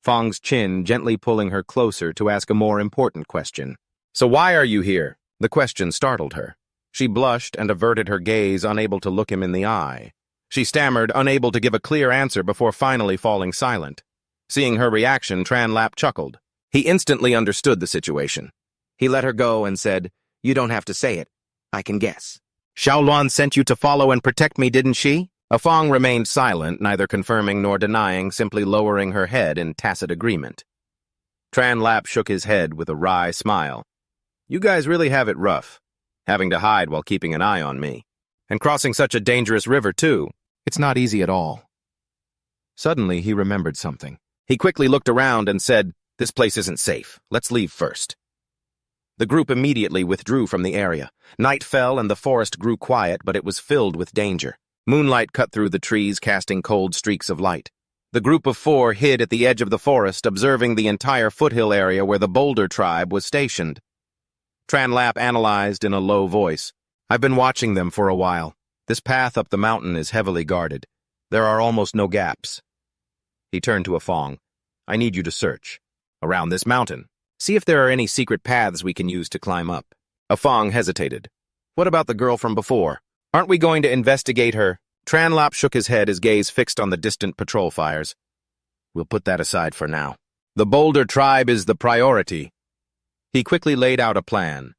Fong's chin, gently pulling her closer to ask a more important question. "So why are you here?" The question startled her. She blushed and averted her gaze, unable to look him in the eye. She stammered, unable to give a clear answer before finally falling silent. Seeing her reaction, Tranlap chuckled. He instantly understood the situation. He let her go and said, "You don't have to say it. I can guess. Xiaoluan sent you to follow and protect me, didn't she?" A Fong remained silent, neither confirming nor denying, simply lowering her head in tacit agreement. Tranlap shook his head with a wry smile. "You guys really have it rough, having to hide while keeping an eye on me. And crossing such a dangerous river, too. It's not easy at all." Suddenly, he remembered something. He quickly looked around and said, "This place isn't safe. Let's leave first." The group immediately withdrew from the area. Night fell and the forest grew quiet, but it was filled with danger. Moonlight cut through the trees, casting cold streaks of light. The group of 4 hid at the edge of the forest, observing the entire foothill area where the Boulder tribe was stationed. Tranlap analyzed in a low voice. "I've been watching them for a while. This path up the mountain is heavily guarded. There are almost no gaps." He turned to a Fong. "I need you to search around this mountain. See if there are any secret paths we can use to climb up." A Fong hesitated. "What about the girl from before? Aren't we going to investigate her?" Tranlap shook his head, his gaze fixed on the distant patrol fires. "We'll put that aside for now. The Boulder tribe is the priority." He quickly laid out a plan.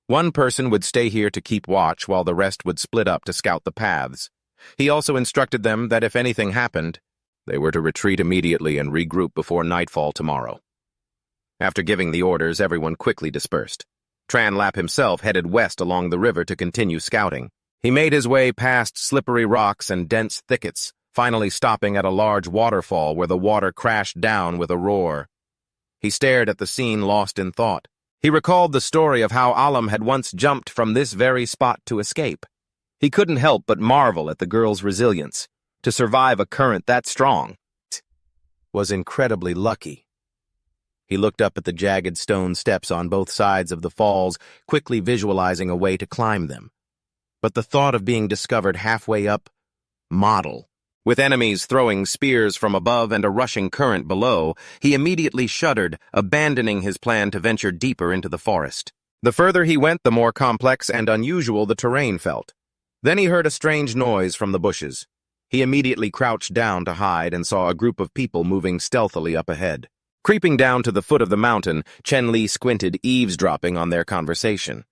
One person would stay here to keep watch while the rest would split up to scout the paths. He also instructed them that if anything happened, they were to retreat immediately and regroup before nightfall tomorrow. After giving the orders, everyone quickly dispersed. Tranlap himself headed west along the river to continue scouting. He made his way past slippery rocks and dense thickets, finally stopping at a large waterfall where the water crashed down with a roar. He stared at the scene, lost in thought. He recalled the story of how Alam had once jumped from this very spot to escape. He couldn't help but marvel at the girl's resilience. To survive a current that strong was incredibly lucky. He looked up at the jagged stone steps on both sides of the falls, quickly visualizing a way to climb them. But the thought of being discovered halfway up, with enemies throwing spears from above and a rushing current below, he immediately shuddered, abandoning his plan to venture deeper into the forest. The further he went, the more complex and unusual the terrain felt. Then he heard a strange noise from the bushes. He immediately crouched down to hide and saw a group of people moving stealthily up ahead. Creeping down to the foot of the mountain, Chen Li squinted, eavesdropping on their conversation.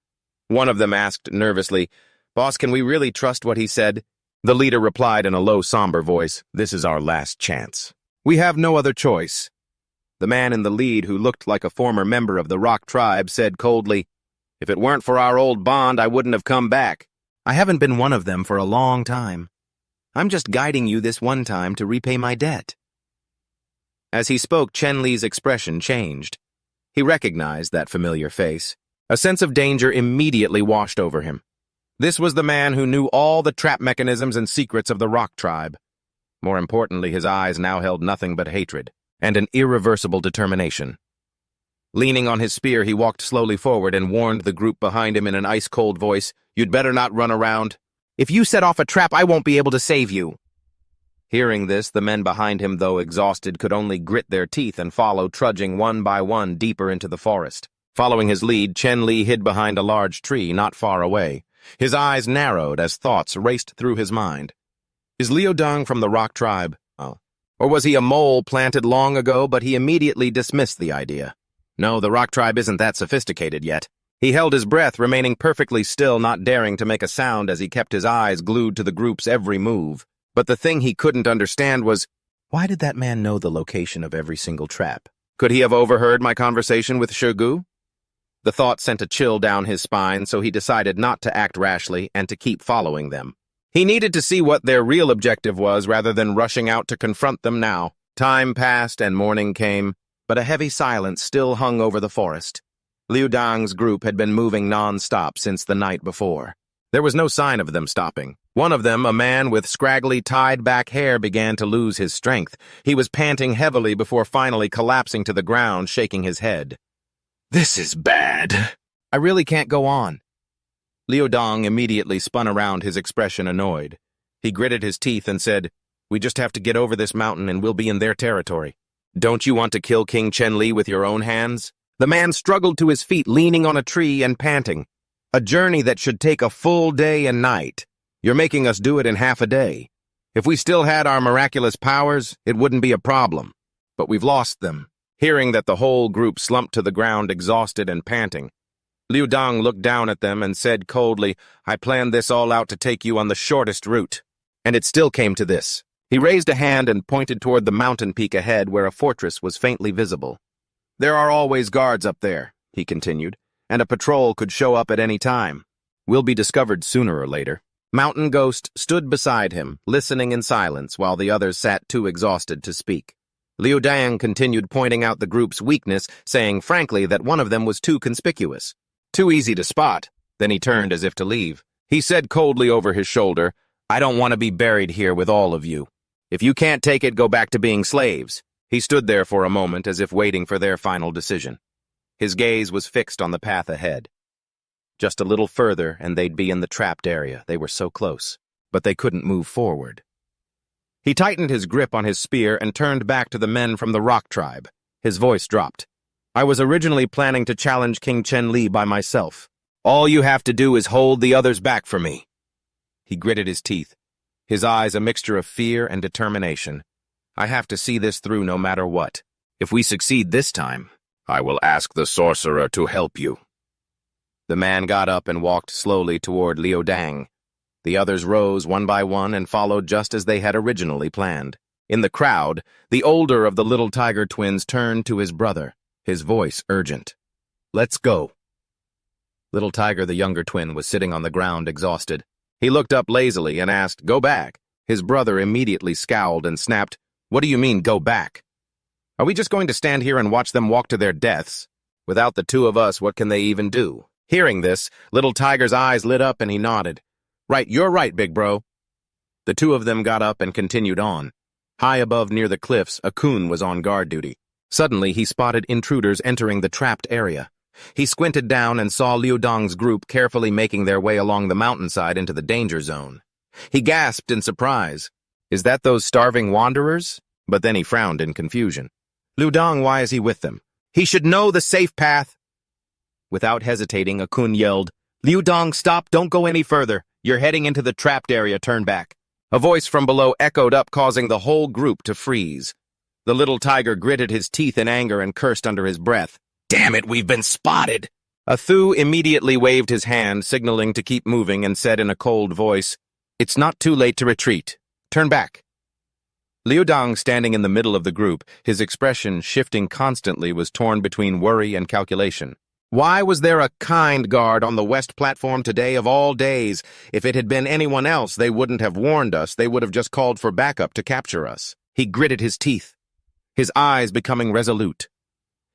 One of them asked nervously, "Boss, can we really trust what he said?" The leader replied in a low, somber voice, "This is our last chance. We have no other choice." The man in the lead, who looked like a former member of the Rock tribe, said coldly, "If it weren't for our old bond, I wouldn't have come back. I haven't been one of them for a long time. I'm just guiding you this one time to repay my debt." As he spoke, Chen Li's expression changed. He recognized that familiar face. A sense of danger immediately washed over him. This was the man who knew all the trap mechanisms and secrets of the Rock tribe. More importantly, his eyes now held nothing but hatred and an irreversible determination. Leaning on his spear, he walked slowly forward and warned the group behind him in an ice-cold voice, "You'd better not run around. If you set off a trap, I won't be able to save you." Hearing this, the men behind him, though exhausted, could only grit their teeth and follow, trudging one by one deeper into the forest. Following his lead, Chen Li hid behind a large tree not far away. His eyes narrowed as thoughts raced through his mind. Is Liu Dang from the Rock tribe? Oh. Or was he a mole planted long ago, but he immediately dismissed the idea? No, the Rock tribe isn't that sophisticated yet. He held his breath, remaining perfectly still, not daring to make a sound as he kept his eyes glued to the group's every move. But the thing he couldn't understand was, why did that man know the location of every single trap? Could he have overheard my conversation with Shegu? The thought sent a chill down his spine, so he decided not to act rashly and to keep following them. He needed to see what their real objective was rather than rushing out to confront them now. Time passed and morning came, but a heavy silence still hung over the forest. Liu Dang's group had been moving non-stop since the night before. There was no sign of them stopping. One of them, a man with scraggly, tied-back hair, began to lose his strength. He was panting heavily before finally collapsing to the ground, shaking his head. "This is bad. I really can't go on." Liu Dang immediately spun around, his expression annoyed. He gritted his teeth and said, "We just have to get over this mountain and we'll be in their territory. Don't you want to kill King Chen Li with your own hands?" The man struggled to his feet, leaning on a tree and panting. "A journey that should take a full day and night. You're making us do it in half a day. If we still had our miraculous powers, it wouldn't be a problem. But we've lost them." Hearing that the whole group slumped to the ground, exhausted and panting, Liu Dang looked down at them and said coldly, "I planned this all out to take you on the shortest route. And it still came to this." He raised a hand and pointed toward the mountain peak ahead where a fortress was faintly visible. "There are always guards up there," he continued, "and a patrol could show up at any time. We'll be discovered sooner or later." Mountain Ghost stood beside him, listening in silence while the others sat too exhausted to speak. Liu Dang continued pointing out the group's weakness, saying frankly that one of them was too conspicuous. Too easy to spot. Then he turned as if to leave. He said coldly over his shoulder, "I don't want to be buried here with all of you. If you can't take it, go back to being slaves." He stood there for a moment as if waiting for their final decision. His gaze was fixed on the path ahead. Just a little further and they'd be in the trapped area. They were so close, but they couldn't move forward. He tightened his grip on his spear and turned back to the men from the Rock tribe. His voice dropped. "I was originally planning to challenge King Chen Li by myself. All you have to do is hold the others back for me." He gritted his teeth, his eyes a mixture of fear and determination. "I have to see this through no matter what. If we succeed this time, I will ask the sorcerer to help you." The man got up and walked slowly toward Liu Dang. The others rose one by one and followed just as they had originally planned. In the crowd, the older of the little tiger twins turned to his brother, his voice urgent. "Let's go." Little Tiger, the younger twin, was sitting on the ground, exhausted. He looked up lazily and asked, "Go back." His brother immediately scowled and snapped, "What do you mean, go back? Are we just going to stand here and watch them walk to their deaths? Without the two of us, what can they even do?" Hearing this, Little Tiger's eyes lit up and he nodded. "Right, you're right, big bro." The two of them got up and continued on. High above near the cliffs, a coon was on guard duty. Suddenly, he spotted intruders entering the trapped area. He squinted down and saw Liu Dang's group carefully making their way along the mountainside into the danger zone. He gasped in surprise. Is that those starving wanderers? But then he frowned in confusion. Liu Dang, why is he with them? He should know the safe path. Without hesitating, Akun yelled, "Liu Dang, stop, don't go any further. You're heading into the trapped area, turn back." A voice from below echoed up, causing the whole group to freeze. The little tiger gritted his teeth in anger and cursed under his breath. "Damn it, we've been spotted!" Athu immediately waved his hand, signaling to keep moving, and said in a cold voice, "It's not too late to retreat. Turn back." Liu Dong, standing in the middle of the group, his expression shifting constantly, was torn between worry and calculation. Why was there a kind guard on the west platform today of all days? If it had been anyone else, they wouldn't have warned us. They would have just called for backup to capture us. He gritted his teeth, his eyes becoming resolute.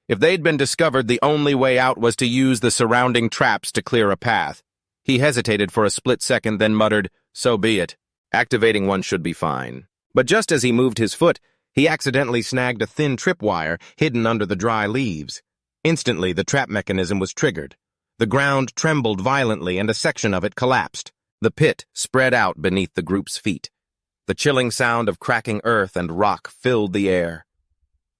If they'd been discovered, the only way out was to use the surrounding traps to clear a path. He hesitated for a split second, then muttered, "So be it. Activating one should be fine." But just as he moved his foot, he accidentally snagged a thin tripwire hidden under the dry leaves. Instantly, the trap mechanism was triggered. The ground trembled violently, and a section of it collapsed. The pit spread out beneath the group's feet. The chilling sound of cracking earth and rock filled the air.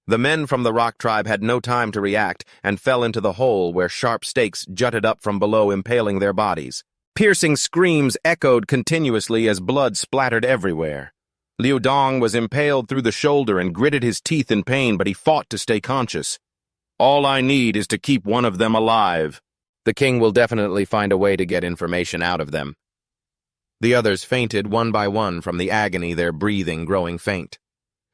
The men from the rock tribe had no time to react and fell into the hole where sharp stakes jutted up from below, impaling their bodies. Piercing screams echoed continuously as blood splattered everywhere. Liu Dong was impaled through the shoulder and gritted his teeth in pain, but he fought to stay conscious. "All I need is to keep one of them alive. The king will definitely find a way to get information out of them." The others fainted one by one from the agony, their breathing growing faint.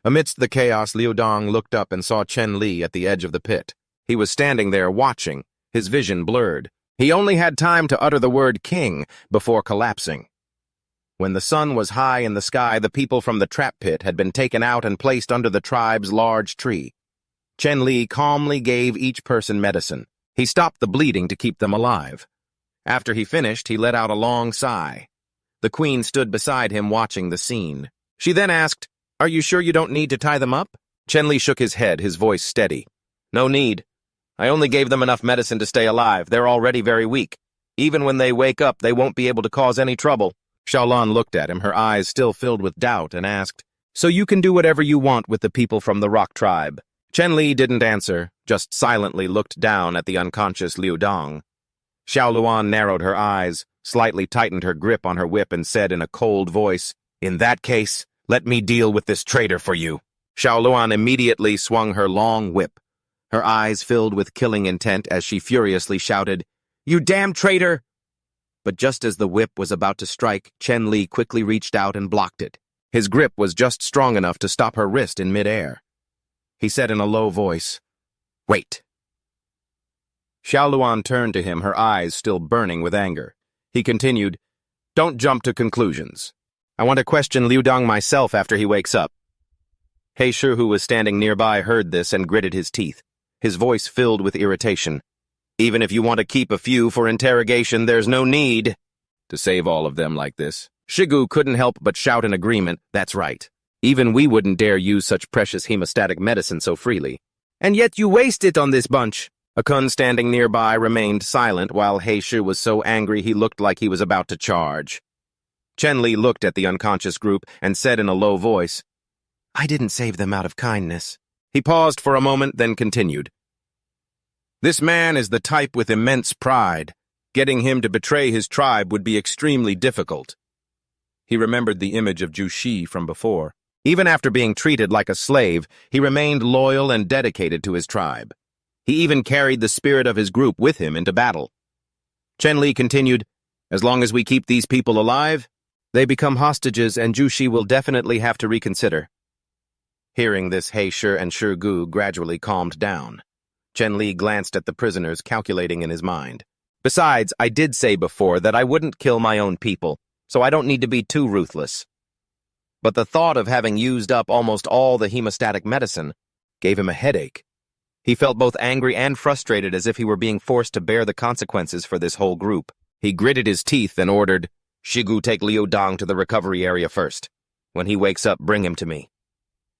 Amidst the chaos, Liu Dong looked up and saw Chen Li at the edge of the pit. He was standing there watching, his vision blurred. He only had time to utter the word king before collapsing. When the sun was high in the sky, the people from the trap pit had been taken out and placed under the tribe's large tree. Chen Li calmly gave each person medicine. He stopped the bleeding to keep them alive. After he finished, he let out a long sigh. The queen stood beside him watching the scene. She then asked, "Are you sure you don't need to tie them up?" Chen Li shook his head, his voice steady. "No need. I only gave them enough medicine to stay alive. They're already very weak. Even when they wake up, they won't be able to cause any trouble." Xiaolan looked at him, her eyes still filled with doubt, and asked, "So you can do whatever you want with the people from the rock tribe?" Chen Li didn't answer, just silently looked down at the unconscious Liu Dong. Xiaoluan narrowed her eyes, slightly tightened her grip on her whip, and said in a cold voice, "In that case, let me deal with this traitor for you." Xiaoluan immediately swung her long whip. Her eyes filled with killing intent as she furiously shouted, "You damn traitor!" But just as the whip was about to strike, Chen Li quickly reached out and blocked it. His grip was just strong enough to stop her wrist in midair. He said in a low voice, "Wait." Xiaoluan turned to him, her eyes still burning with anger. He continued, "Don't jump to conclusions. I want to question Liu Dong myself after he wakes up." He Shi, who was standing nearby, heard this and gritted his teeth, his voice filled with irritation. "Even if you want to keep a few for interrogation, there's no need to save all of them like this." Shigu couldn't help but shout in agreement, "That's right. Even we wouldn't dare use such precious hemostatic medicine so freely." "And yet you waste it on this bunch." Akun, standing nearby, remained silent while He Shi was so angry he looked like he was about to charge. Chen Li looked at the unconscious group and said in a low voice, "I didn't save them out of kindness." He paused for a moment, then continued, "This man is the type with immense pride. Getting him to betray his tribe would be extremely difficult." He remembered the image of Jushi from before. Even after being treated like a slave, he remained loyal and dedicated to his tribe. He even carried the spirit of his group with him into battle. Chen Li continued, "As long as we keep these people alive, they become hostages, and Jushi will definitely have to reconsider." Hearing this, He Shi and Shi Gu gradually calmed down. Chen Li glanced at the prisoners, calculating in his mind. "Besides, I did say before that I wouldn't kill my own people, so I don't need to be too ruthless." But the thought of having used up almost all the hemostatic medicine gave him a headache. He felt both angry and frustrated, as if he were being forced to bear the consequences for this whole group. He gritted his teeth and ordered, "Shigu, take Liu Dong to the recovery area first. When he wakes up, bring him to me."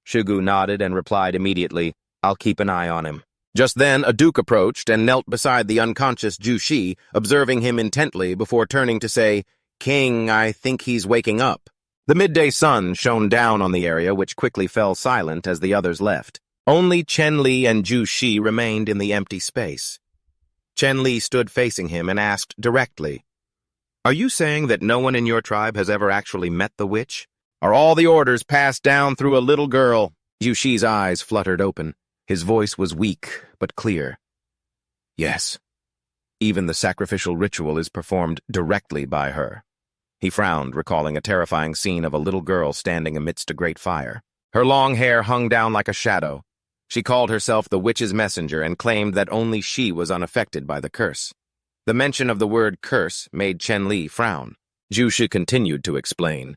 Shigu nodded and replied immediately, "I'll keep an eye on him." Just then, a duke approached and knelt beside the unconscious Jushi, observing him intently before turning to say, "King, I think he's waking up." The midday sun shone down on the area, which quickly fell silent as the others left. Only Chen Li and Jushi remained in the empty space. Chen Li stood facing him and asked directly, "Are you saying that no one in your tribe has ever actually met the witch? Are all the orders passed down through a little girl?" Yushi's eyes fluttered open. His voice was weak, but clear. Yes. Even the sacrificial ritual is performed directly by her. He frowned, recalling a terrifying scene of a little girl standing amidst a great fire. Her long hair hung down like a shadow. She called herself the witch's messenger and claimed that only she was unaffected by the curse. The mention of the word curse made Chen Li frown. Jushi continued to explain.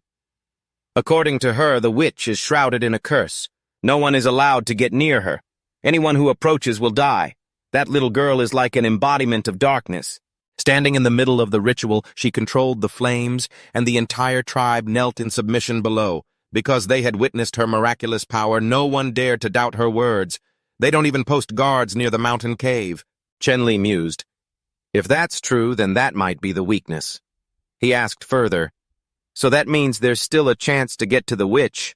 According to her, the witch is shrouded in a curse. No one is allowed to get near her. Anyone who approaches will die. That little girl is like an embodiment of darkness. Standing in the middle of the ritual, she controlled the flames, and the entire tribe knelt in submission below. Because they had witnessed her miraculous power, no one dared to doubt her words. They don't even post guards near the mountain cave. Chen Li mused. If that's true, then that might be the weakness. He asked further, so that means there's still a chance to get to the witch?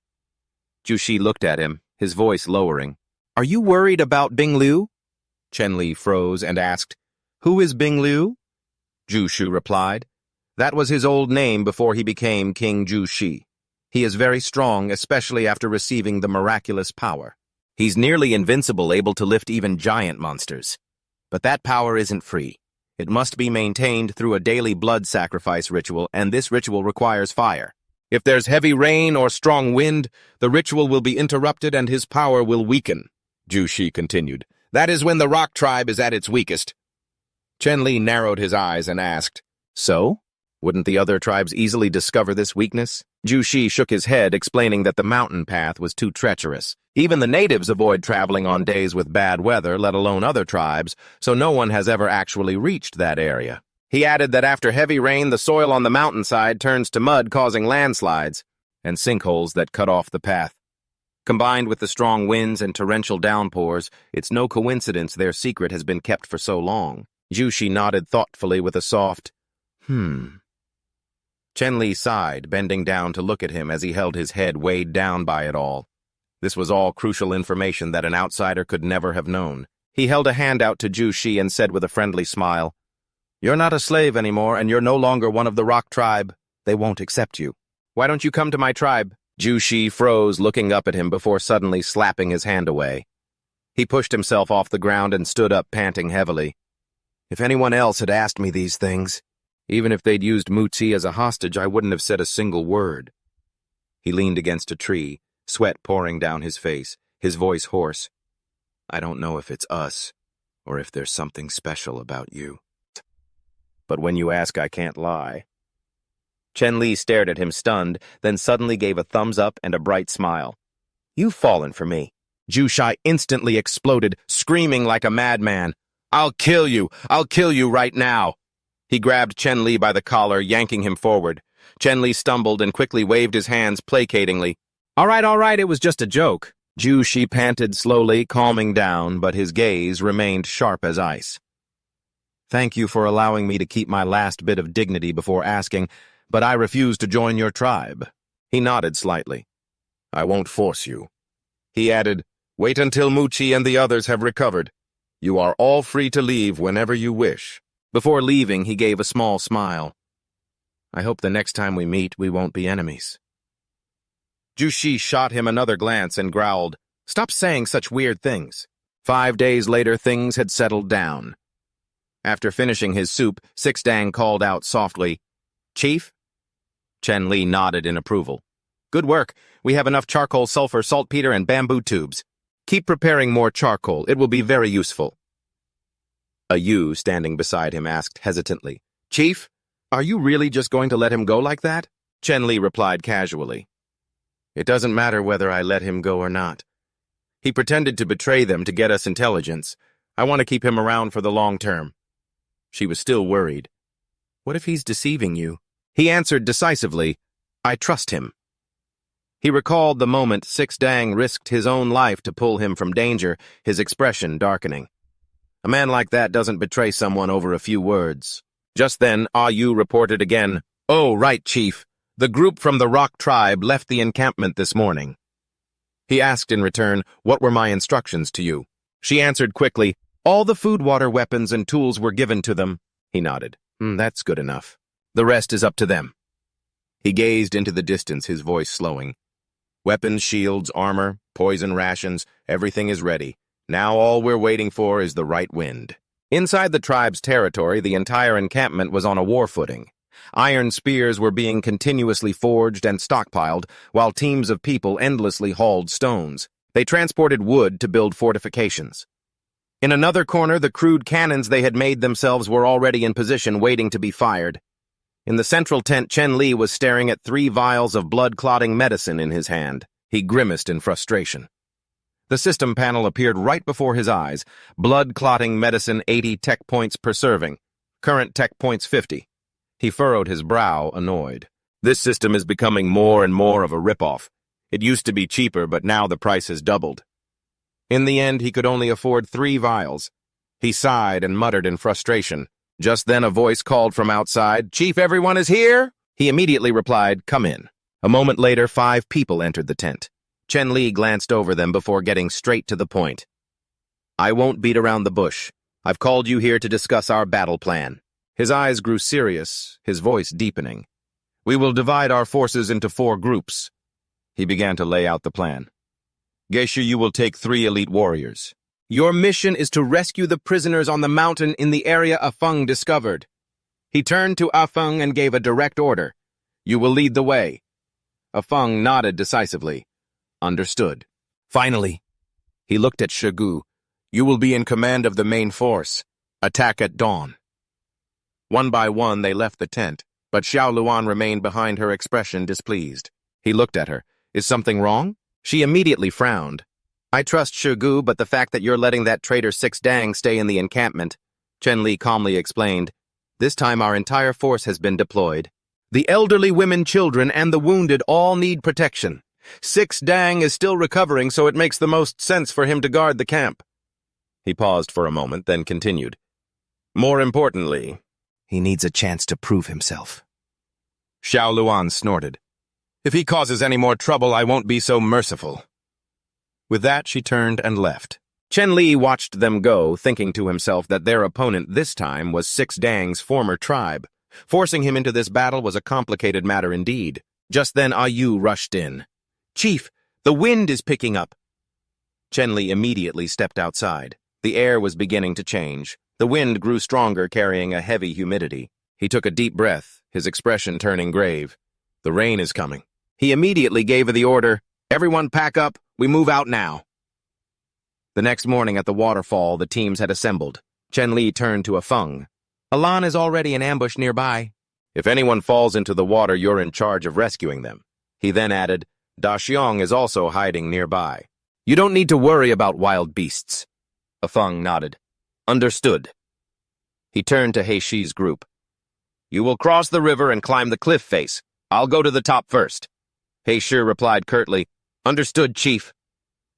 Jushi looked at him, his voice lowering. Are you worried about Bing Liu? Chen Li froze and asked, Who is Bing Liu? Jushu replied. That was his old name before he became King Jushi. He is very strong, especially after receiving the miraculous power. He's nearly invincible, able to lift even giant monsters. But that power isn't free. It must be maintained through a daily blood sacrifice ritual, and this ritual requires fire. If there's heavy rain or strong wind, the ritual will be interrupted and his power will weaken, Jushi continued. That is when the rock tribe is at its weakest. Chen Li narrowed his eyes and asked, So? Wouldn't the other tribes easily discover this weakness? Jushi shook his head, explaining that the mountain path was too treacherous. Even the natives avoid traveling on days with bad weather, let alone other tribes, so no one has ever actually reached that area. He added that after heavy rain, the soil on the mountainside turns to mud, causing landslides and sinkholes that cut off the path. Combined with the strong winds and torrential downpours, it's no coincidence their secret has been kept for so long. Jushi nodded thoughtfully with a soft, Chen Li sighed, bending down to look at him as he held his head weighed down by it all. This was all crucial information that an outsider could never have known. He held a hand out to Jushi and said with a friendly smile, You're not a slave anymore, and you're no longer one of the rock tribe. They won't accept you. Why don't you come to my tribe? Jushi froze, looking up at him before suddenly slapping his hand away. He pushed himself off the ground and stood up, panting heavily. If anyone else had asked me these things, even if they'd used Mutzi as a hostage, I wouldn't have said a single word. He leaned against a tree, sweat pouring down his face, his voice hoarse. I don't know if it's us, or if there's something special about you. But when you ask, I can't lie. Chen Li stared at him stunned, then suddenly gave a thumbs up and a bright smile. You've fallen for me. Jushi instantly exploded, screaming like a madman. I'll kill you! I'll kill you right now! He grabbed Chen Li by the collar, yanking him forward. Chen Li stumbled and quickly waved his hands placatingly. All right, it was just a joke. Jushi panted slowly, calming down, but his gaze remained sharp as ice. Thank you for allowing me to keep my last bit of dignity before asking, but I refuse to join your tribe. He nodded slightly. I won't force you. He added, Wait until Muchi and the others have recovered. You are all free to leave whenever you wish. Before leaving, he gave a small smile. I hope the next time we meet, we won't be enemies. Jushi shot him another glance and growled, Stop saying such weird things. 5 days later, things had settled down. After finishing his soup, Sixdang called out softly, Chief? Chen Li nodded in approval. Good work. We have enough charcoal, sulfur, saltpeter, and bamboo tubes. Keep preparing more charcoal. It will be very useful. A Yu standing beside him asked hesitantly, Chief, are you really just going to let him go like that? Chen Li replied casually. It doesn't matter whether I let him go or not. He pretended to betray them to get us intelligence. I want to keep him around for the long term. She was still worried. What if he's deceiving you? He answered decisively, I trust him. He recalled the moment Sixdang risked his own life to pull him from danger, his expression darkening. A man like that doesn't betray someone over a few words. Just then, Ah Yu reported again, Oh, right, Chief. The group from the Rock Tribe left the encampment this morning. He asked in return, What were my instructions to you? She answered quickly, All the food, water, weapons, and tools were given to them. He nodded. That's good enough. The rest is up to them. He gazed into the distance, his voice slowing. Weapons, shields, armor, poison rations, everything is ready. Now all we're waiting for is the right wind. Inside the tribe's territory, the entire encampment was on a war footing. Iron spears were being continuously forged and stockpiled, while teams of people endlessly hauled stones. They transported wood to build fortifications. In another corner, the crude cannons they had made themselves were already in position, waiting to be fired. In the central tent, Chen Li was staring at 3 vials of blood-clotting medicine in his hand. He grimaced in frustration. The system panel appeared right before his eyes. Blood-clotting medicine, 80 tech points per serving. Current tech points, 50. He furrowed his brow, annoyed. This system is becoming more and more of a ripoff. It used to be cheaper, but now the price has doubled. In the end, he could only afford 3 vials. He sighed and muttered in frustration. Just then a voice called from outside, "Chief, everyone is here?" He immediately replied, "Come in." A moment later, 5 people entered the tent. Chen Li glanced over them before getting straight to the point. "I won't beat around the bush. I've called you here to discuss our battle plan." His eyes grew serious, his voice deepening. "We will divide our forces into 4 groups." He began to lay out the plan. "Geisha, you will take 3 elite warriors. Your mission is to rescue the prisoners on the mountain in the area Afeng discovered." He turned to Afeng and gave a direct order. "You will lead the way." Afeng nodded decisively. "Understood." Finally, he looked at Shigu. "You will be in command of the main force. Attack at dawn." One by one, they left the tent, but Xiao Luan remained behind, her expression displeased. He looked at her. "Is something wrong?" She immediately frowned. "I trust Shigu, but the fact that you're letting that traitor Six Dang stay in the encampment," Chen Li calmly explained. "This time our entire force has been deployed. The elderly, women, children, and the wounded all need protection. Six Dang is still recovering, so it makes the most sense for him to guard the camp." He paused for a moment, then continued. "More importantly, he needs a chance to prove himself." Xiao Luan snorted. "If he causes any more trouble, I won't be so merciful." With that, she turned and left. Chen Li watched them go, thinking to himself that their opponent this time was Six Dang's former tribe. Forcing him into this battle was a complicated matter indeed. Just then, Ayu rushed in. "Chief, the wind is picking up." Chen Li immediately stepped outside. The air was beginning to change. The wind grew stronger, carrying a heavy humidity. He took a deep breath, his expression turning grave. "The rain is coming." He immediately gave the order, "Everyone pack up, we move out now." The next morning at the waterfall, the teams had assembled. Chen Li turned to Afeng. "Alan is already in ambush nearby. If anyone falls into the water, you're in charge of rescuing them." He then added, "Da Xiong is also hiding nearby. You don't need to worry about wild beasts." Afeng nodded. "Understood." He turned to Heishi's group. "You will cross the river and climb the cliff face. I'll go to the top first." Heishi replied curtly, "Understood, Chief."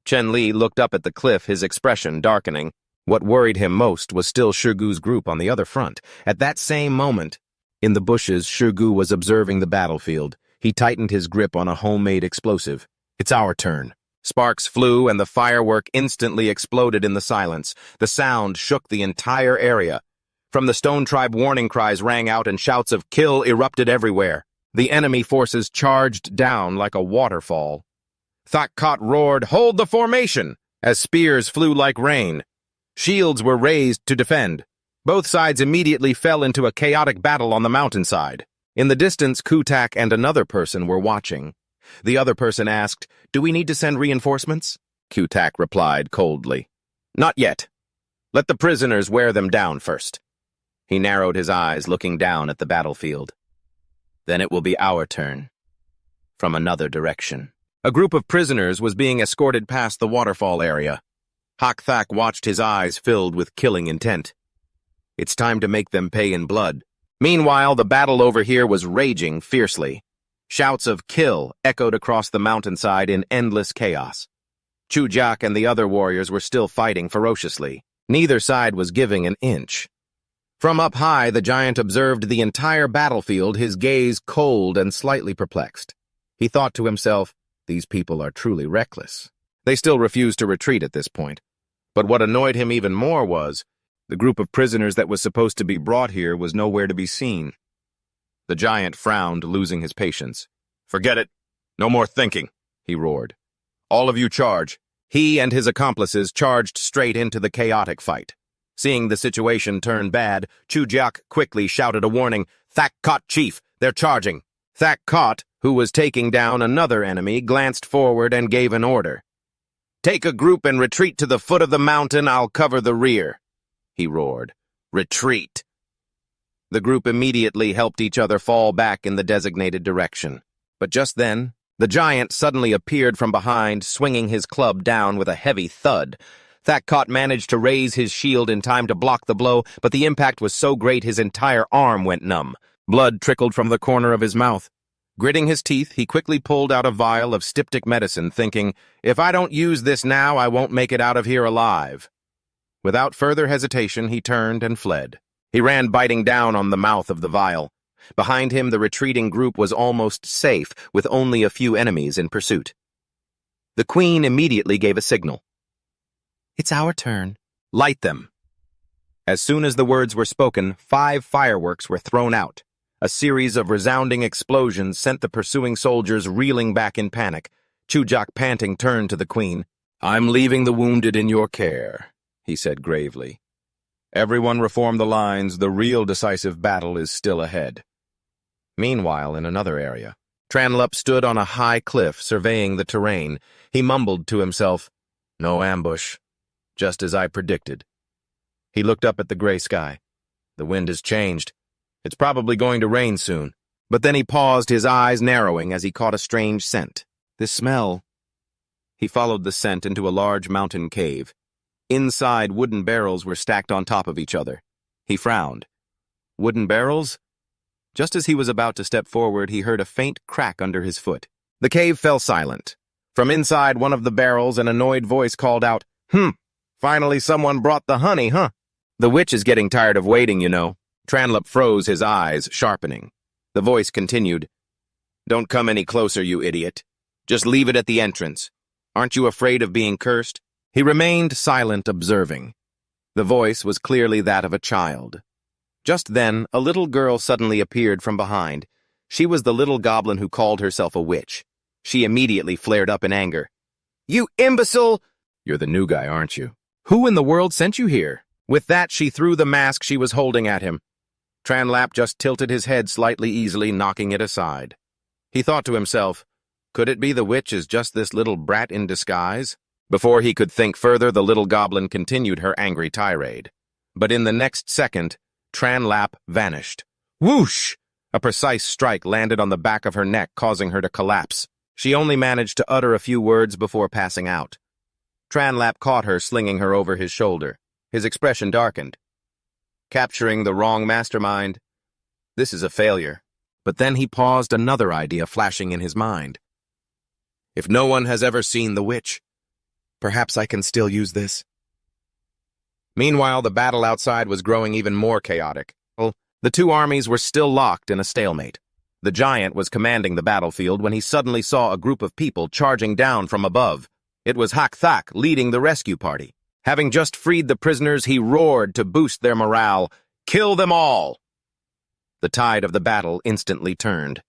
Chen Li looked up at the cliff, his expression darkening. What worried him most was still Shigu's group on the other front. At that same moment, in the bushes, Shigu was observing the battlefield. He tightened his grip on a homemade explosive. "It's our turn." Sparks flew and the firework instantly exploded in the silence. The sound shook the entire area. From the Stone Tribe, warning cries rang out and shouts of kill erupted everywhere. The enemy forces charged down like a waterfall. Thakkot roared, "Hold the formation!" as spears flew like rain. Shields were raised to defend. Both sides immediately fell into a chaotic battle on the mountainside. In the distance, Kutak and another person were watching. The other person asked, "Do we need to send reinforcements?" Kutak replied coldly, "Not yet. Let the prisoners wear them down first." He narrowed his eyes, looking down at the battlefield. "Then it will be our turn." From another direction, a group of prisoners was being escorted past the waterfall area. Hakthak watched, his eyes filled with killing intent. It's time to make them pay in blood. Meanwhile, the battle over here was raging fiercely. Shouts of kill echoed across the mountainside in endless chaos. Chujak and the other warriors were still fighting ferociously. Neither side was giving an inch. From up high, the giant observed the entire battlefield, his gaze cold and slightly perplexed. He thought to himself, "These people are truly reckless." They still refused to retreat at this point. But what annoyed him even more was, the group of prisoners that was supposed to be brought here was nowhere to be seen. The giant frowned, losing his patience. "Forget it. No more thinking," he roared. All of you charge. He and his accomplices charged straight into the chaotic fight. Seeing the situation turn bad, Chujiak quickly shouted a warning. Thak Kot, chief, they're charging. Thak Kot, who was taking down another enemy, glanced forward and gave an order. Take a group and retreat to the foot of the mountain. I'll cover the rear, he roared. Retreat. The group immediately helped each other fall back in the designated direction. But just then, the giant suddenly appeared from behind, swinging his club down with a heavy thud. Thak Kot managed to raise his shield in time to block the blow, but the impact was so great his entire arm went numb. Blood trickled from the corner of his mouth. Gritting his teeth, he quickly pulled out a vial of styptic medicine, thinking, if I don't use this now, I won't make it out of here alive. Without further hesitation, he turned and fled. He ran biting down on the mouth of the vial. Behind him, the retreating group was almost safe, with only a few enemies in pursuit. The queen immediately gave a signal. It's our turn. Light them. As soon as the words were spoken, 5 fireworks were thrown out. A series of resounding explosions sent the pursuing soldiers reeling back in panic. Chujiak, panting, turned to the queen. I'm leaving the wounded in your care, he said gravely. Everyone reform the lines. The real decisive battle is still ahead. Meanwhile, in another area, Tranlup stood on a high cliff surveying the terrain. He mumbled to himself, no ambush. Just as I predicted. He looked up at the gray sky. The wind has changed. It's probably going to rain soon. But then he paused, his eyes narrowing as he caught a strange scent. This smell. He followed the scent into a large mountain cave. Inside, wooden barrels were stacked on top of each other. He frowned. Wooden barrels? Just as he was about to step forward, he heard a faint crack under his foot. The cave fell silent. From inside one of the barrels, an annoyed voice called out, Finally someone brought the honey, huh? The witch is getting tired of waiting, you know. Tranlup froze, his eyes sharpening. The voice continued, Don't come any closer, you idiot. Just leave it at the entrance. Aren't you afraid of being cursed? He remained silent, observing. The voice was clearly that of a child. Just then, a little girl suddenly appeared from behind. She was the little goblin who called herself a witch. She immediately flared up in anger. You imbecile! You're the new guy, aren't you? Who in the world sent you here? With that, she threw the mask she was holding at him. Tranlap just tilted his head slightly easily, knocking it aside. He thought to himself, could it be the witch is just this little brat in disguise? Before he could think further, the little goblin continued her angry tirade. But in the next second, Tranlap vanished. Whoosh! A precise strike landed on the back of her neck, causing her to collapse. She only managed to utter a few words before passing out. Tranlap caught her, slinging her over his shoulder. His expression darkened. Capturing the wrong mastermind? This is a failure. But then he paused, another idea flashing in his mind. If no one has ever seen the witch, perhaps I can still use this. Meanwhile, the battle outside was growing even more chaotic. The two armies were still locked in a stalemate. The giant was commanding the battlefield when he suddenly saw a group of people charging down from above. It was Hak Thak leading the rescue party. Having just freed the prisoners, he roared to boost their morale. Kill them all! The tide of the battle instantly turned.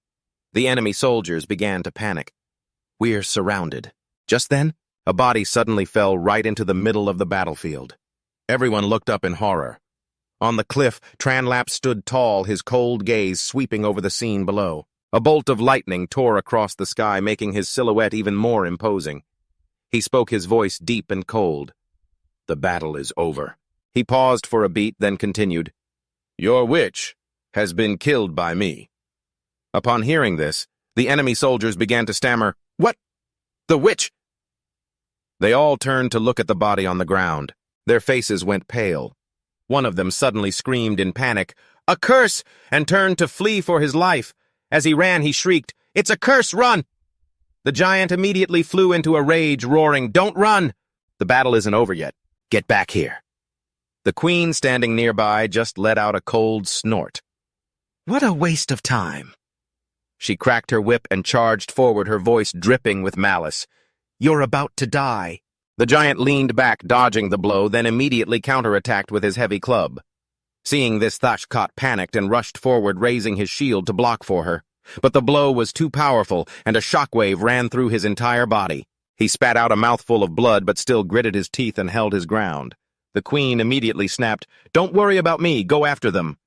The enemy soldiers began to panic. We're surrounded. Just then, a body suddenly fell right into the middle of the battlefield. Everyone looked up in horror. On the cliff, Tranlap stood tall, his cold gaze sweeping over the scene below. A bolt of lightning tore across the sky, making his silhouette even more imposing. He spoke, his voice deep and cold. The battle is over. He paused for a beat, then continued. Your witch has been killed by me. Upon hearing this, the enemy soldiers began to stammer, What? The witch? They all turned to look at the body on the ground. Their faces went pale. One of them suddenly screamed in panic, A curse! And turned to flee for his life. As he ran, he shrieked, It's a curse! Run! The giant immediately flew into a rage, roaring, Don't run! The battle isn't over yet. Get back here. The queen, standing nearby, just let out a cold snort. What a waste of time. She cracked her whip and charged forward, her voice dripping with malice. You're about to die. The giant leaned back, dodging the blow, then immediately counterattacked with his heavy club. Seeing this, Thachkot panicked and rushed forward, raising his shield to block for her. But the blow was too powerful, and a shockwave ran through his entire body. He spat out a mouthful of blood but still gritted his teeth and held his ground. The queen immediately snapped, "Don't worry about me, go after them."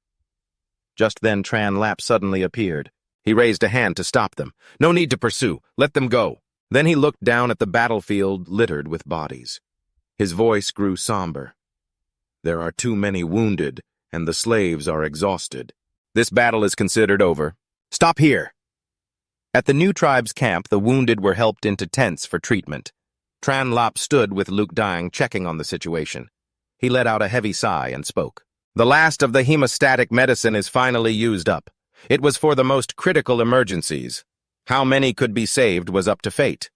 Just then Tran Lap suddenly appeared. He raised a hand to stop them. "No need to pursue, let them go." Then he looked down at the battlefield littered with bodies. His voice grew somber. "There are too many wounded, and the slaves are exhausted. This battle is considered over. Stop here." At the new tribe's camp, the wounded were helped into tents for treatment. Tran Lap stood with Luke Dang checking on the situation. He let out a heavy sigh and spoke. "The last of the hemostatic medicine is finally used up. It was for the most critical emergencies. How many could be saved was up to fate.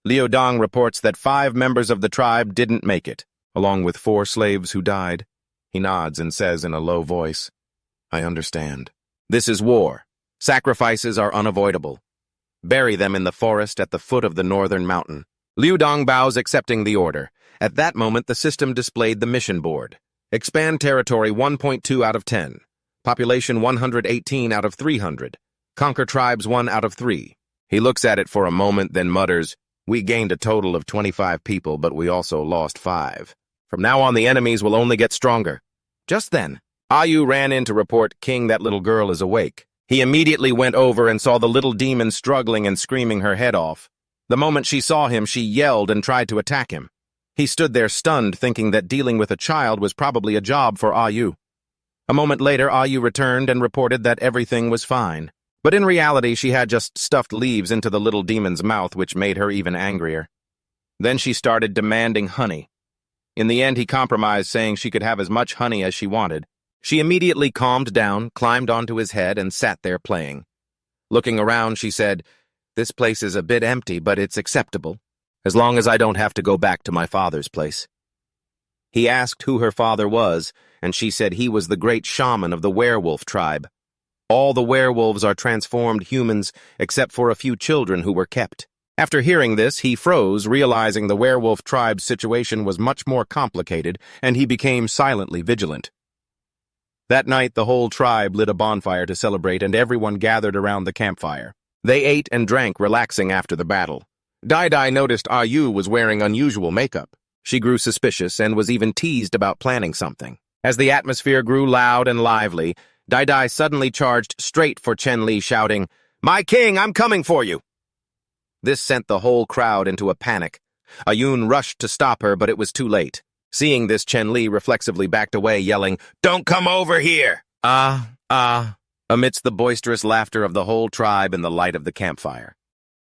Liu Dong reports that 5 members of the tribe didn't make it, along with 4 slaves who died." He nods and says in a low voice, "I understand. This is war. Sacrifices are unavoidable. Bury them in the forest at the foot of the northern mountain." Liu Dong bows, accepting the order. At that moment, the system displayed the mission board. Expand territory 1.2 out of 10. Population 118 out of 300. Conquer tribes 1 out of 3. He looks at it for a moment, then mutters, "We gained a total of 25 people, but we also lost 5. From now on, the enemies will only get stronger." Just then, Ayu ran in to report, "King, that little girl is awake." He immediately went over and saw the little demon struggling and screaming her head off. The moment she saw him, she yelled and tried to attack him. He stood there stunned, thinking that dealing with a child was probably a job for Ayu. A moment later, Ayu returned and reported that everything was fine. But in reality, she had just stuffed leaves into the little demon's mouth, which made her even angrier. Then she started demanding honey. In the end, he compromised, saying she could have as much honey as she wanted. She immediately calmed down, climbed onto his head, and sat there playing. Looking around, she said, "This place is a bit empty, but it's acceptable, as long as I don't have to go back to my father's place." He asked who her father was, and she said he was the great shaman of the werewolf tribe. All the werewolves are transformed humans, except for a few children who were kept. After hearing this, he froze, realizing the werewolf tribe's situation was much more complicated, and he became silently vigilant. That night, the whole tribe lit a bonfire to celebrate, and everyone gathered around the campfire. They ate and drank, relaxing after the battle. Dai noticed Ayu was wearing unusual makeup. She grew suspicious and was even teased about planning something. As the atmosphere grew loud and lively, Dai suddenly charged straight for Chen Li, shouting, "My king, I'm coming for you!" This sent the whole crowd into a panic. Ayun rushed to stop her, but it was too late. Seeing this, Chen Li reflexively backed away, yelling, "Don't come over here!" Amidst the boisterous laughter of the whole tribe in the light of the campfire.